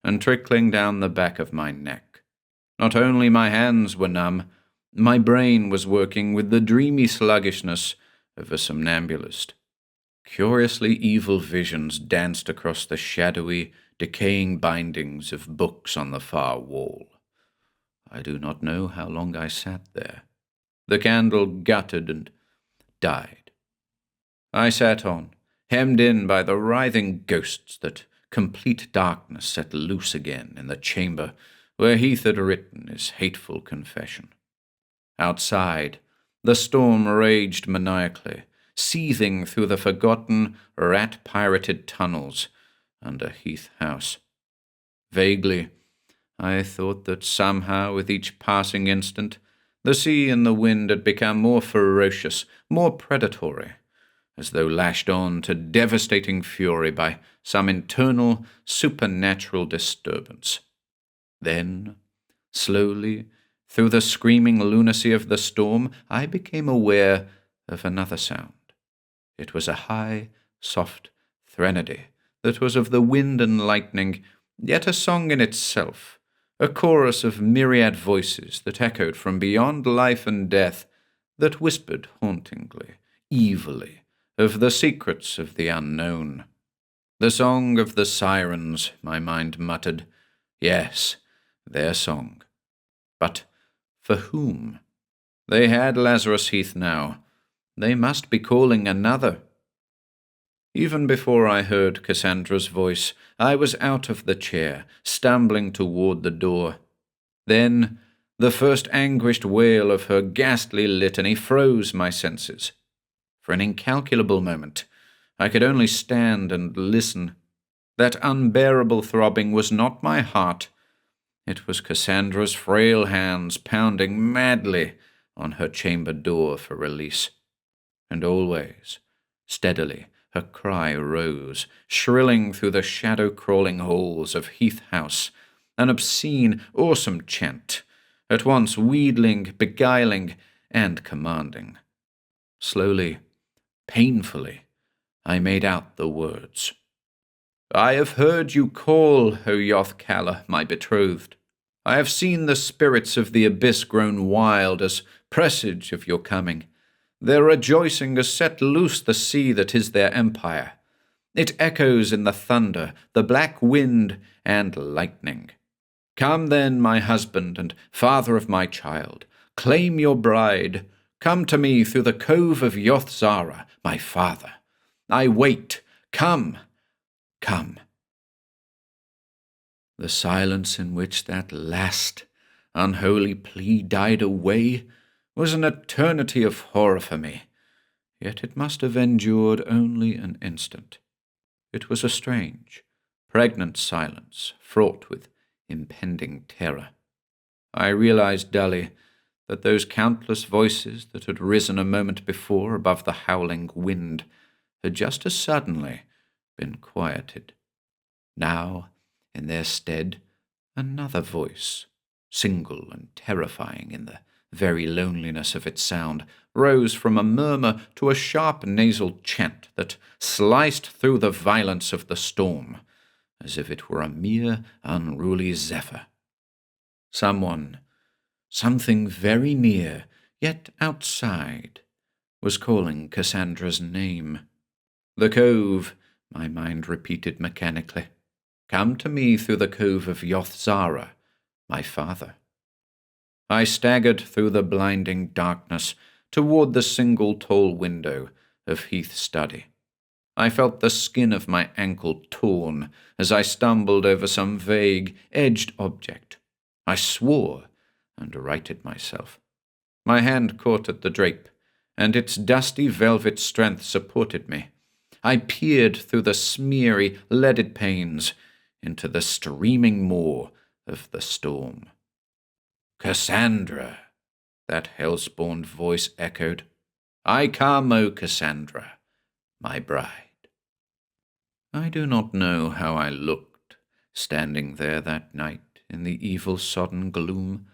and trickling down the back of my neck. Not only my hands were numb, my brain was working with the dreamy sluggishness of a somnambulist. Curiously evil visions danced across the shadowy, decaying bindings of books on the far wall. I do not know how long I sat there. The candle guttered and died. I sat on, hemmed in by the writhing ghosts that complete darkness set loose again in the chamber where Heath had written his hateful confession. Outside, the storm raged maniacally, seething through the forgotten, rat-pirated tunnels under Heath House. Vaguely, I thought that somehow, with each passing instant, the sea and the wind had become more ferocious, more predatory, as though lashed on to devastating fury by some internal, supernatural disturbance. Then, slowly, through the screaming lunacy of the storm, I became aware of another sound. It was a high, soft threnody that was of the wind and lightning, yet a song in itself, a chorus of myriad voices that echoed from beyond life and death, that whispered hauntingly, evilly, of the secrets of the unknown. The song of the sirens, my mind muttered. Yes, their song. But for whom? They had Lazarus Heath now. They must be calling another. Even before I heard Cassandra's voice, I was out of the chair, stumbling toward the door. Then the first anguished wail of her ghastly litany froze my senses. For an incalculable moment, I could only stand and listen. That unbearable throbbing was not my heart. It was Cassandra's frail hands pounding madly on her chamber door for release. And always, steadily, her cry rose, shrilling through the shadow-crawling halls of Heath House, an obscene, awesome chant, at once wheedling, beguiling, and commanding. Slowly, painfully, I made out the words. I have heard you call, O Yoth-Kalla, my betrothed. I have seen the spirits of the abyss grown wild as presage of your coming. Their rejoicing has set loose the sea that is their empire. It echoes in the thunder, the black wind, and lightning. Come then, my husband and father of my child, claim your bride. Come to me through the cove of Yoth-Zara, my father. I wait. Come, come. The silence in which that last unholy plea died away was an eternity of horror for me, yet it must have endured only an instant. It was a strange, pregnant silence, fraught with impending terror. I realized dully that those countless voices that had risen a moment before above the howling wind had just as suddenly been quieted. Now, in their stead, another voice, single and terrifying in the very loneliness of its sound, rose from a murmur to a sharp nasal chant that sliced through the violence of the storm, as if it were a mere unruly zephyr. Someone, something very near, yet outside, was calling Cassandra's name. The cove, my mind repeated mechanically. Come to me through the cove of Yoth-Zara, my father. I staggered through the blinding darkness toward the single tall window of Heath's study. I felt the skin of my ankle torn as I stumbled over some vague, edged object. I swore and righted myself. My hand caught at the drape, and its dusty velvet strength supported me. I peered through the smeary, leaded panes into the streaming maw of the storm. Cassandra, that hell-spawned voice echoed. I come, O Cassandra, my bride. I do not know how I looked, standing there that night in the evil-sodden gloom,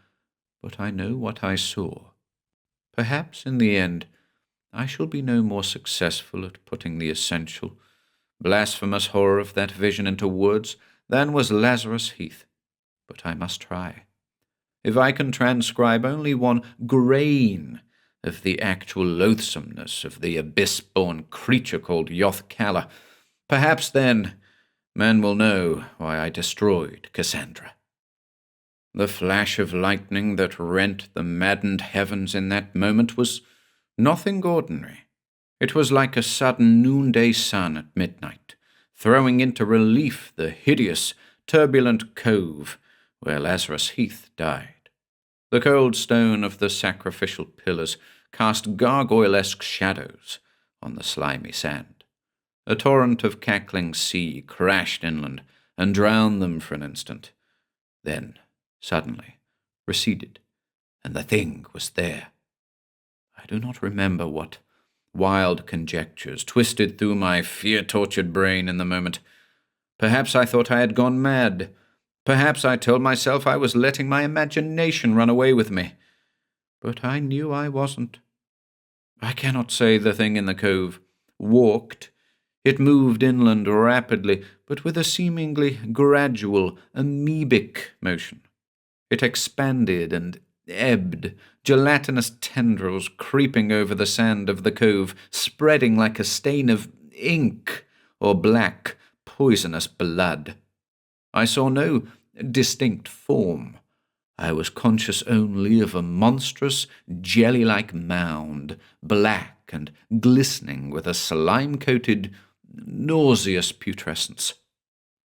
but I know what I saw. Perhaps, in the end, I shall be no more successful at putting the essential, blasphemous horror of that vision into words than was Lazarus Heath, but I must try. If I can transcribe only one grain of the actual loathsomeness of the abyss-born creature called Yoth-Kalla, perhaps then men will know why I destroyed Cassandra. The flash of lightning that rent the maddened heavens in that moment was nothing ordinary. It was like a sudden noonday sun at midnight, throwing into relief the hideous, turbulent cove where Lazarus Heath died. The cold stone of the sacrificial pillars cast gargoyle-esque shadows on the slimy sand. A torrent of cackling sea crashed inland and drowned them for an instant, then, suddenly, receded, and the thing was there. I do not remember what Wild conjectures twisted through my fear-tortured brain in the moment. Perhaps I thought I had gone mad. Perhaps I told myself I was letting my imagination run away with me. But I knew I wasn't. I cannot say the thing in the cove walked. It moved inland rapidly, but with a seemingly gradual, amoebic motion. It expanded and ebbed, gelatinous tendrils creeping over the sand of the cove, spreading like a stain of ink or black, poisonous blood. I saw no distinct form. I was conscious only of a monstrous, jelly-like mound, black and glistening with a slime-coated, nauseous putrescence.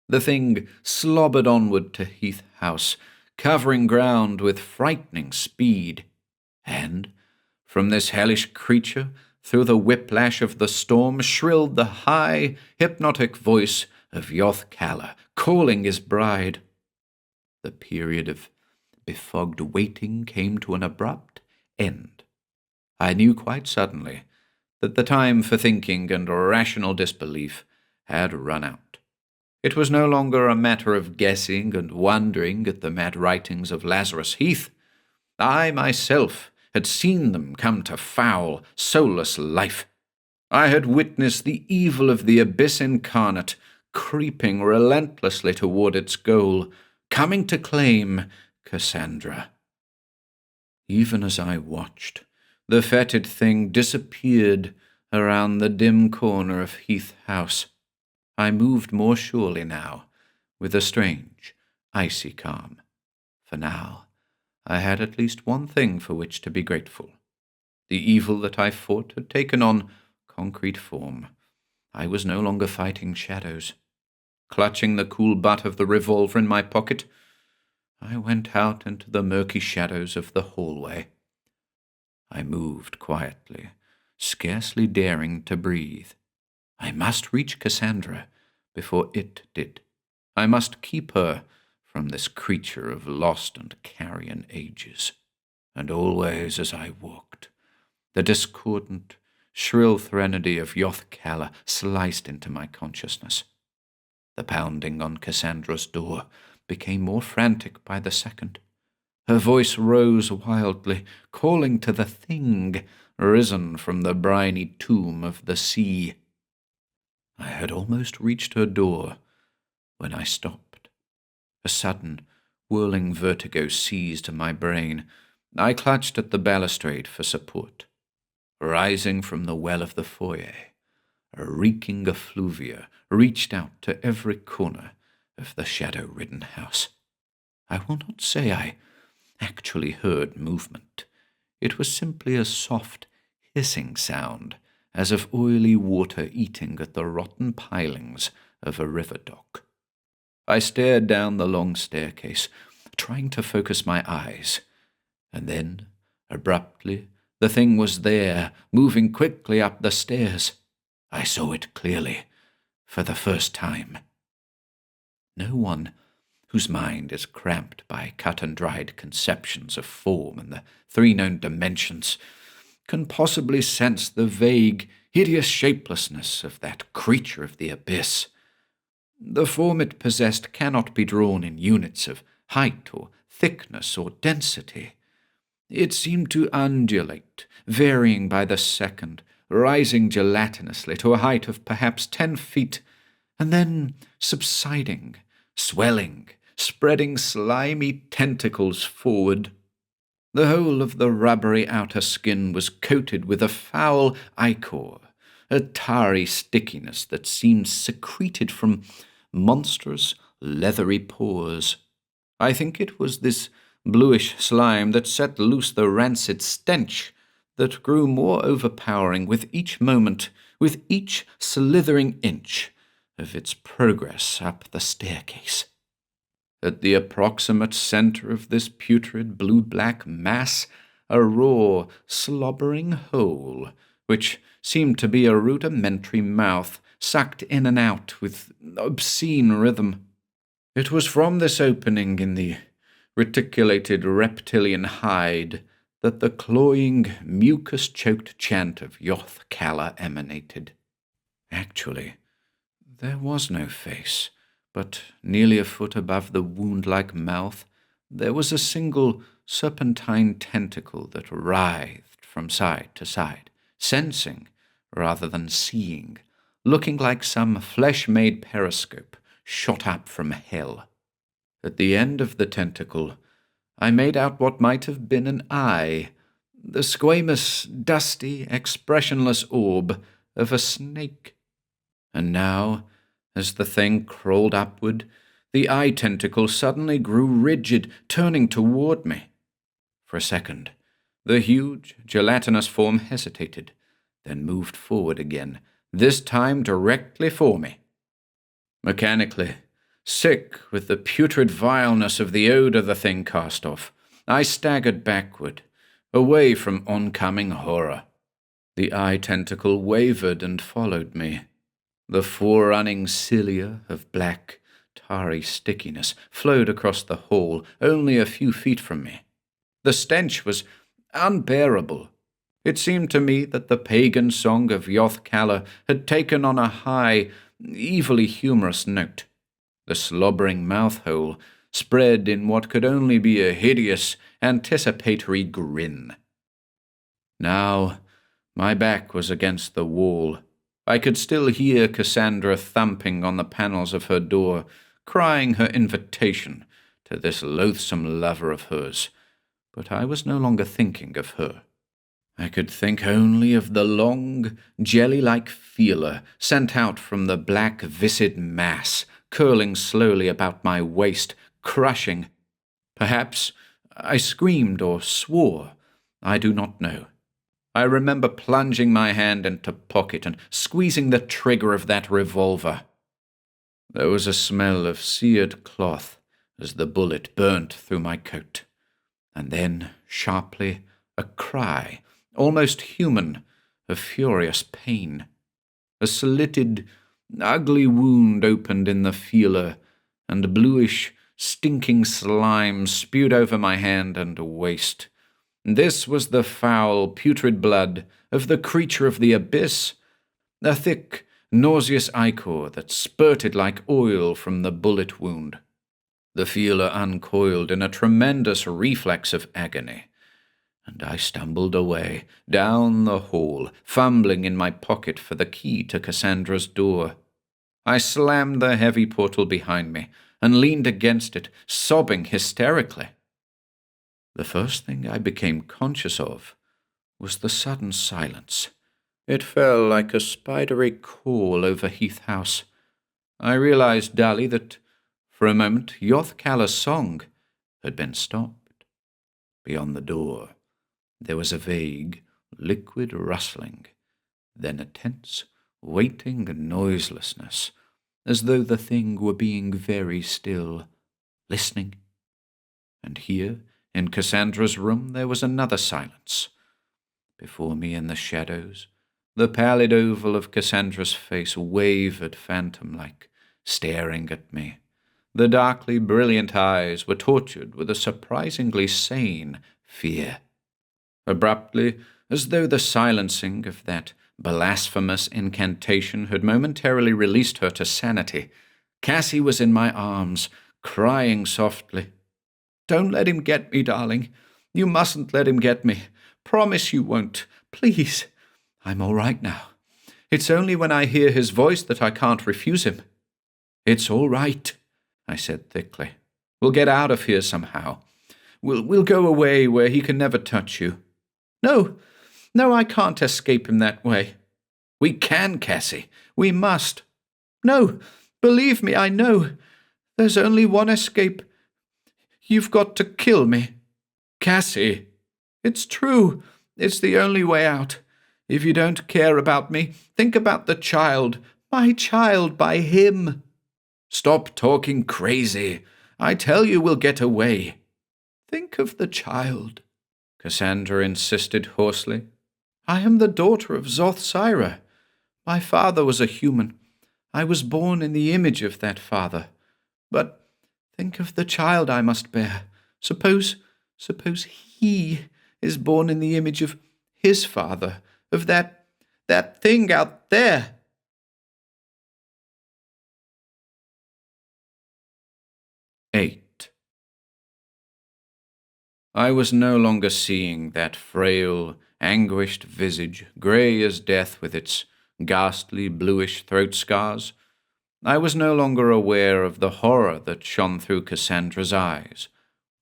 The thing slobbered onward to Heath House, covering ground with frightening speed, and from this hellish creature, through the whiplash of the storm, shrilled the high, hypnotic voice of Yoth-Kalla, calling his bride. The period of befogged waiting came to an abrupt end. I knew quite suddenly that the time for thinking and rational disbelief had run out. It was no longer a matter of guessing and wondering at the mad writings of Lazarus Heath. I myself had seen them come to foul, soulless life. I had witnessed the evil of the abyss incarnate, creeping relentlessly toward its goal, coming to claim Cassandra. Even as I watched, the fetid thing disappeared around the dim corner of Heath House. I moved more surely now, with a strange, icy calm. For now, I had at least one thing for which to be grateful. The evil that I fought had taken on concrete form. I was no longer fighting shadows. Clutching the cool butt of the revolver in my pocket, I went out into the murky shadows of the hallway. I moved quietly, scarcely daring to breathe. I must reach Cassandra before it did. I must keep her from this creature of lost and carrion ages. And always as I walked, the discordant, shrill threnody of Yoth-Kalla sliced into my consciousness. The pounding on Cassandra's door became more frantic by the second. Her voice rose wildly, calling to the thing risen from the briny tomb of the sea. I had almost reached her door when I stopped. A sudden, whirling vertigo seized my brain. I clutched at the balustrade for support. Rising from the well of the foyer, a reeking effluvia reached out to every corner of the shadow-ridden house. I will not say I actually heard movement. It was simply a soft, hissing sound, as of oily water eating at the rotten pilings of a river dock. I stared down the long staircase, trying to focus my eyes, and then, abruptly, the thing was there, moving quickly up the stairs. I saw it clearly, for the first time. No one whose mind is cramped by cut-and-dried conceptions of form and the three known dimensions can possibly sense the vague, hideous shapelessness of that creature of the abyss. The form it possessed cannot be drawn in units of height or thickness or density. It seemed to undulate, varying by the second, rising gelatinously to a height of perhaps 10 feet, and then subsiding, swelling, spreading slimy tentacles forward. The whole of the rubbery outer skin was coated with a foul ichor, a tarry stickiness that seemed secreted from monstrous, leathery pores. I think it was this bluish slime that set loose the rancid stench that grew more overpowering with each moment, with each slithering inch of its progress up the staircase. At the approximate center of this putrid blue-black mass, a raw, slobbering hole, which seemed to be a rudimentary mouth, sucked in and out with obscene rhythm. It was from this opening in the reticulated reptilian hide that the cloying, mucus-choked chant of Yoth-Kalla emanated. Actually, there was no face, but nearly a foot above the wound-like mouth, there was a single serpentine tentacle that writhed from side to side, sensing rather than seeing, looking like some flesh-made periscope shot up from hell. At the end of the tentacle, I made out what might have been an eye, the squamous, dusty, expressionless orb of a snake. And now, as the thing crawled upward, the eye tentacle suddenly grew rigid, turning toward me. For a second, the huge, gelatinous form hesitated, then moved forward again, this time directly for me. Mechanically, sick with the putrid vileness of the odor the thing cast off, I staggered backward, away from oncoming horror. The eye tentacle wavered and followed me. The forerunning cilia of black, tarry stickiness flowed across the hall only a few feet from me. The stench was unbearable. It seemed to me that the pagan song of Yoth-Kalla had taken on a high, evilly humorous note. The slobbering mouth-hole spread in what could only be a hideous, anticipatory grin. Now, my back was against the wall. I could still hear Cassandra thumping on the panels of her door, crying her invitation to this loathsome lover of hers. But I was no longer thinking of her. I could think only of the long, jelly-like feeler sent out from the black, viscid mass, curling slowly about my waist, crushing. Perhaps I screamed or swore. I do not know. I remember plunging my hand into pocket and squeezing the trigger of that revolver. There was a smell of seared cloth as the bullet burnt through my coat. And then, sharply, a cry, almost human, of furious pain. A slitted, ugly wound opened in the feeler, and bluish, stinking slime spewed over my hand and waist. This was the foul, putrid blood of the creature of the abyss, a thick, nauseous ichor that spurted like oil from the bullet wound. The feeler uncoiled in a tremendous reflex of agony, and I stumbled away, down the hall, fumbling in my pocket for the key to Cassandra's door. I slammed the heavy portal behind me and leaned against it, sobbing hysterically. The first thing I became conscious of was the sudden silence. It fell like a spidery call over Heath House. I realized dully that, for a moment, Yoth-Kalla's song had been stopped. Beyond the door, there was a vague, liquid rustling, then a tense, waiting noiselessness, as though the thing were being very still, listening. And here, in Cassandra's room, there was another silence. Before me in the shadows, the pallid oval of Cassandra's face wavered phantom-like, staring at me. The darkly brilliant eyes were tortured with a surprisingly sane fear. Abruptly, as though the silencing of that blasphemous incantation had momentarily released her to sanity, Cassie was in my arms, crying softly. "Don't let him get me, darling. You mustn't let him get me. Promise you won't. Please. I'm all right now. It's only when I hear his voice that I can't refuse him." "It's all right," I said thickly. "We'll get out of here somehow. We'll go away where he can never touch you." No, I can't escape him that way." "We can, Cassie. We must." "No, believe me, I know. There's only one escape. You've got to kill me." "Cassie." "It's true. It's the only way out. If you don't care about me, think about the child. My child by him." "Stop talking crazy. I tell you we'll get away." "Think of the child," Cassandra insisted hoarsely. "I am the daughter of Zoth-Syra. My father was a human. I was born in the image of that father. But think of the child I must bear. Suppose he is born in the image of his father, of that thing out there. Eight. I was no longer seeing that frail, anguished visage, grey as death with its ghastly bluish throat scars. I was no longer aware of the horror that shone through Cassandra's eyes,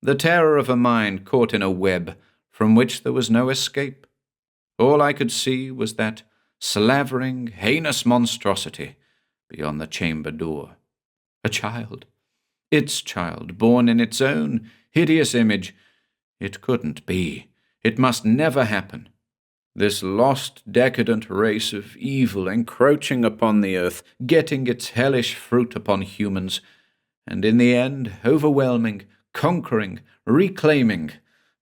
the terror of a mind caught in a web from which there was no escape. All I could see was that slavering, heinous monstrosity beyond the chamber door. A child. Its child, born in its own hideous image. It couldn't be. It must never happen. This lost, decadent race of evil encroaching upon the earth, getting its hellish fruit upon humans, and in the end overwhelming, conquering, reclaiming,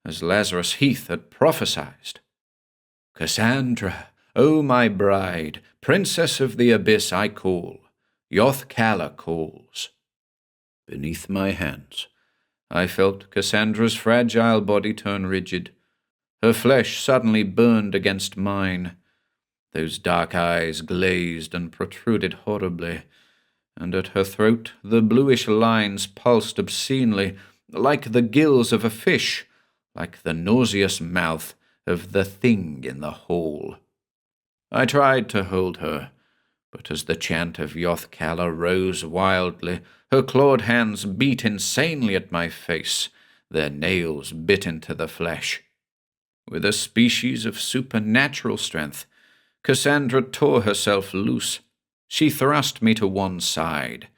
as Lazarus Heath had prophesied. Cassandra, O my bride, princess of the abyss I call, Yoth-Kalla calls. Beneath my hands, I felt Cassandra's fragile body turn rigid. Her flesh suddenly burned against mine. Those dark eyes glazed and protruded horribly, and at her throat the bluish lines pulsed obscenely, like the gills of a fish, like the nauseous mouth of the thing in the hole. I tried to hold her, but as the chant of Yoth-Kalla rose wildly, her clawed hands beat insanely at my face, their nails bit into the flesh. With a species of supernatural strength, Cassandra tore herself loose. She thrust me to one side,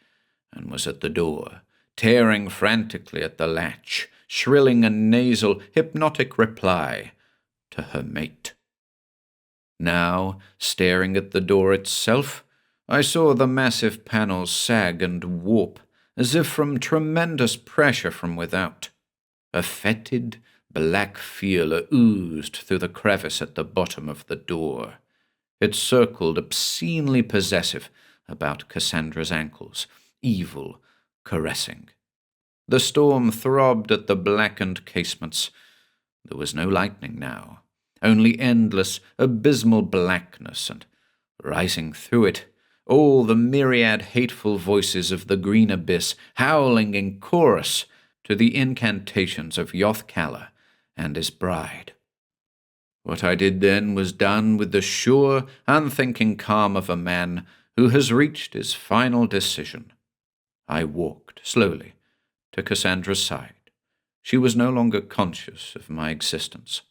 and was at the door, tearing frantically at the latch, shrilling a nasal, hypnotic reply to her mate. Now, staring at the door itself, I saw the massive panels sag and warp, as if from tremendous pressure from without. A fetid, black feeler oozed through the crevice at the bottom of the door. It circled obscenely possessive about Cassandra's ankles, evil, caressing. The storm throbbed at the blackened casements. There was no lightning now, only endless, abysmal blackness, and rising through it, all the myriad hateful voices of the green abyss howling in chorus to the incantations of Yoth-Kalla and his bride. What I did then was done with the sure, unthinking calm of a man who has reached his final decision. I walked slowly to Cassandra's side. She was no longer conscious of my existence.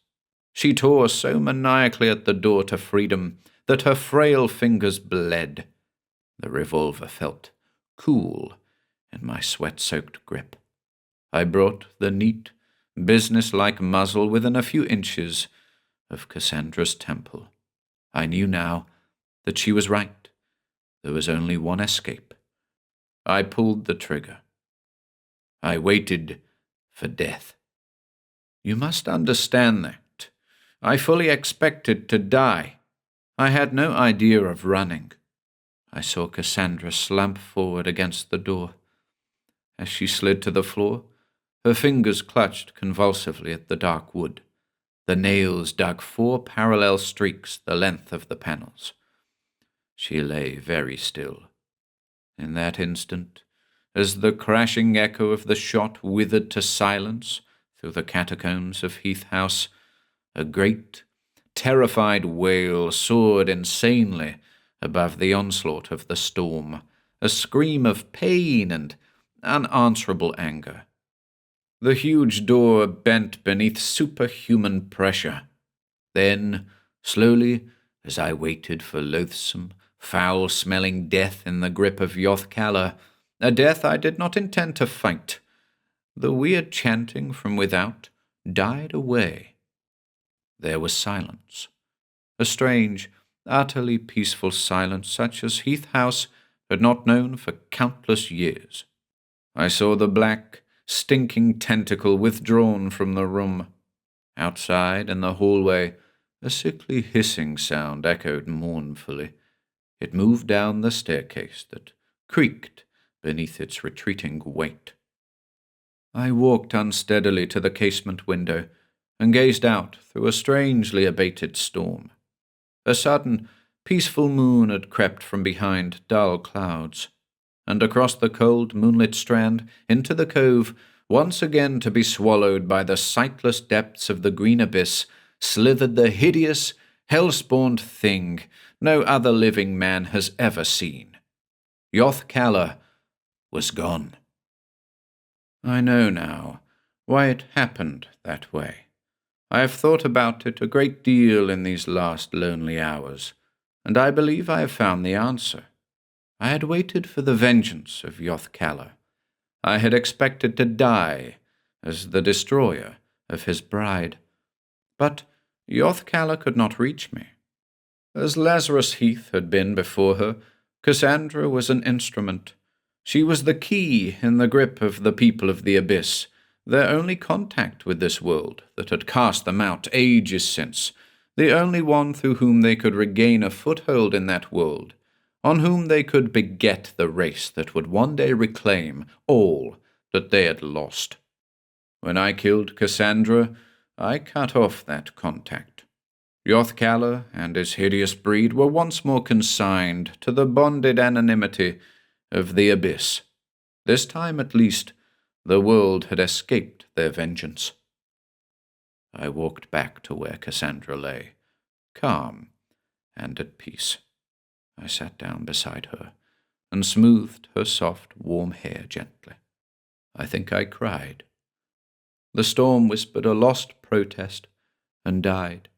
She tore so maniacally at the door to freedom that her frail fingers bled. The revolver felt cool in my sweat-soaked grip. I brought the neat, business-like muzzle within a few inches of Cassandra's temple. I knew now that she was right. There was only one escape. I pulled the trigger. I waited for death. You must understand that. I fully expected to die. I had no idea of running. I saw Cassandra slump forward against the door. As she slid to the floor, her fingers clutched convulsively at the dark wood. The nails dug 4 parallel streaks the length of the panels. She lay very still. In that instant, as the crashing echo of the shot withered to silence through the catacombs of Heath House, a great, terrified wail soared insanely above the onslaught of the storm, a scream of pain and unanswerable anger. The huge door bent beneath superhuman pressure. Then, slowly, as I waited for loathsome, foul-smelling death in the grip of Yoth-Kalla, a death I did not intend to fight, the weird chanting from without died away. There was silence, a strange, utterly peaceful silence such as Heath House had not known for countless years. I saw the black, stinking tentacle withdrawn from the room. Outside, in the hallway, a sickly hissing sound echoed mournfully. It moved down the staircase that creaked beneath its retreating weight. I walked unsteadily to the casement window and gazed out through a strangely abated storm. A sudden, peaceful moon had crept from behind dull clouds, and across the cold moonlit strand into the cove, once again to be swallowed by the sightless depths of the green abyss, slithered the hideous, hell-spawned thing no other living man has ever seen. Yoth-Kalla was gone. I know now why it happened that way. I have thought about it a great deal in these last lonely hours, and I believe I have found the answer. I had waited for the vengeance of Yoth-Kalla. I had expected to die as the destroyer of his bride. But Yoth-Kalla could not reach me. As Lazarus Heath had been before her, Cassandra was an instrument. She was the key in the grip of the people of the Abyss, their only contact with this world that had cast them out ages since, the only one through whom they could regain a foothold in that world, on whom they could beget the race that would one day reclaim all that they had lost. When I killed Cassandra, I cut off that contact. Yoth-Kalla and his hideous breed were once more consigned to the bonded anonymity of the Abyss. This time, at least, the world had escaped their vengeance. I walked back to where Cassandra lay, calm and at peace. I sat down beside her and smoothed her soft, warm hair gently. I think I cried. The storm whispered a lost protest and died.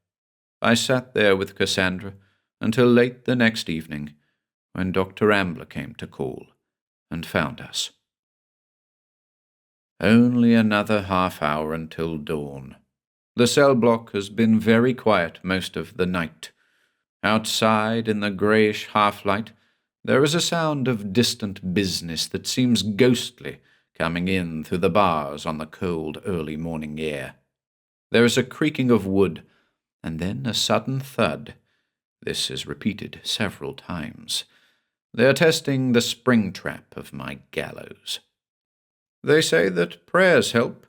I sat there with Cassandra until late the next evening, when Dr. Ambler came to call and found us. Only another half hour until dawn. The cell block has been very quiet most of the night. Outside, in the greyish half-light, there is a sound of distant business that seems ghostly coming in through the bars on the cold early morning air. There is a creaking of wood, and then a sudden thud. This is repeated several times. They are testing the spring trap of my gallows. They say that prayers help.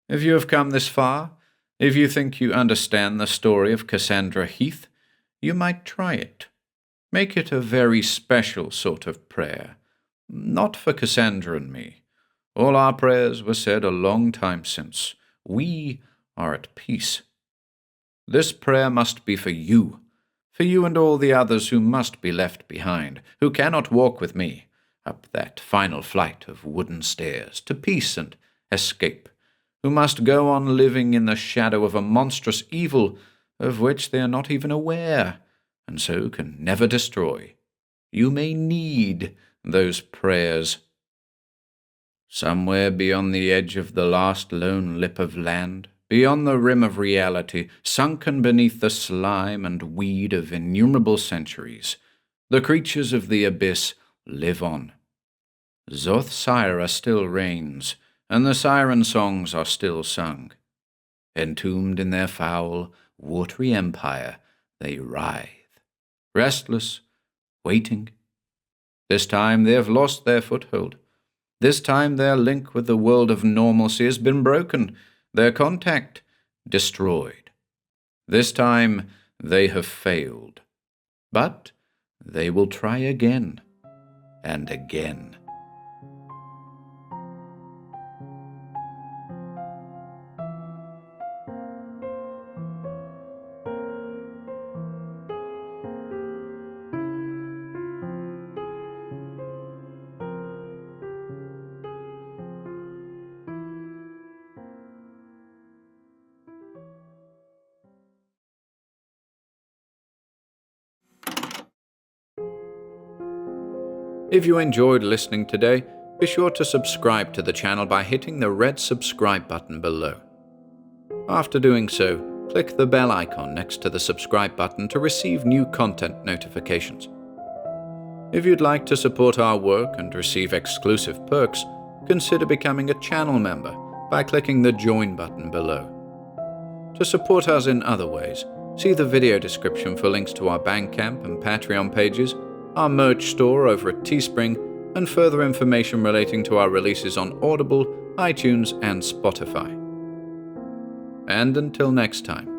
If you have come this far, if you think you understand the story of Cassandra Heath, you might try it. Make it a very special sort of prayer. Not for Cassandra and me. All our prayers were said a long time since. We are at peace. This prayer must be for you and all the others who must be left behind, who cannot walk with me up that final flight of wooden stairs to peace and escape, who must go on living in the shadow of a monstrous evil of which they are not even aware, and so can never destroy. You may need those prayers. Somewhere beyond the edge of the last lone lip of land, beyond the rim of reality, sunken beneath the slime and weed of innumerable centuries, the creatures of the abyss live on. Zoth-Sira still reigns, and the siren songs are still sung. Entombed in their foul, watery empire, they writhe, restless, waiting. This time they have lost their foothold. This time their link with the world of normalcy has been broken, their contact destroyed. This time they have failed. But they will try again and again. If you enjoyed listening today, be sure to subscribe to the channel by hitting the red subscribe button below. After doing so, click the bell icon next to the subscribe button to receive new content notifications. If you'd like to support our work and receive exclusive perks, consider becoming a channel member by clicking the join button below. To support us in other ways, see the video description for links to our Bandcamp and Patreon pages, our merch store over at Teespring, and further information relating to our releases on Audible, iTunes, and Spotify. And until next time,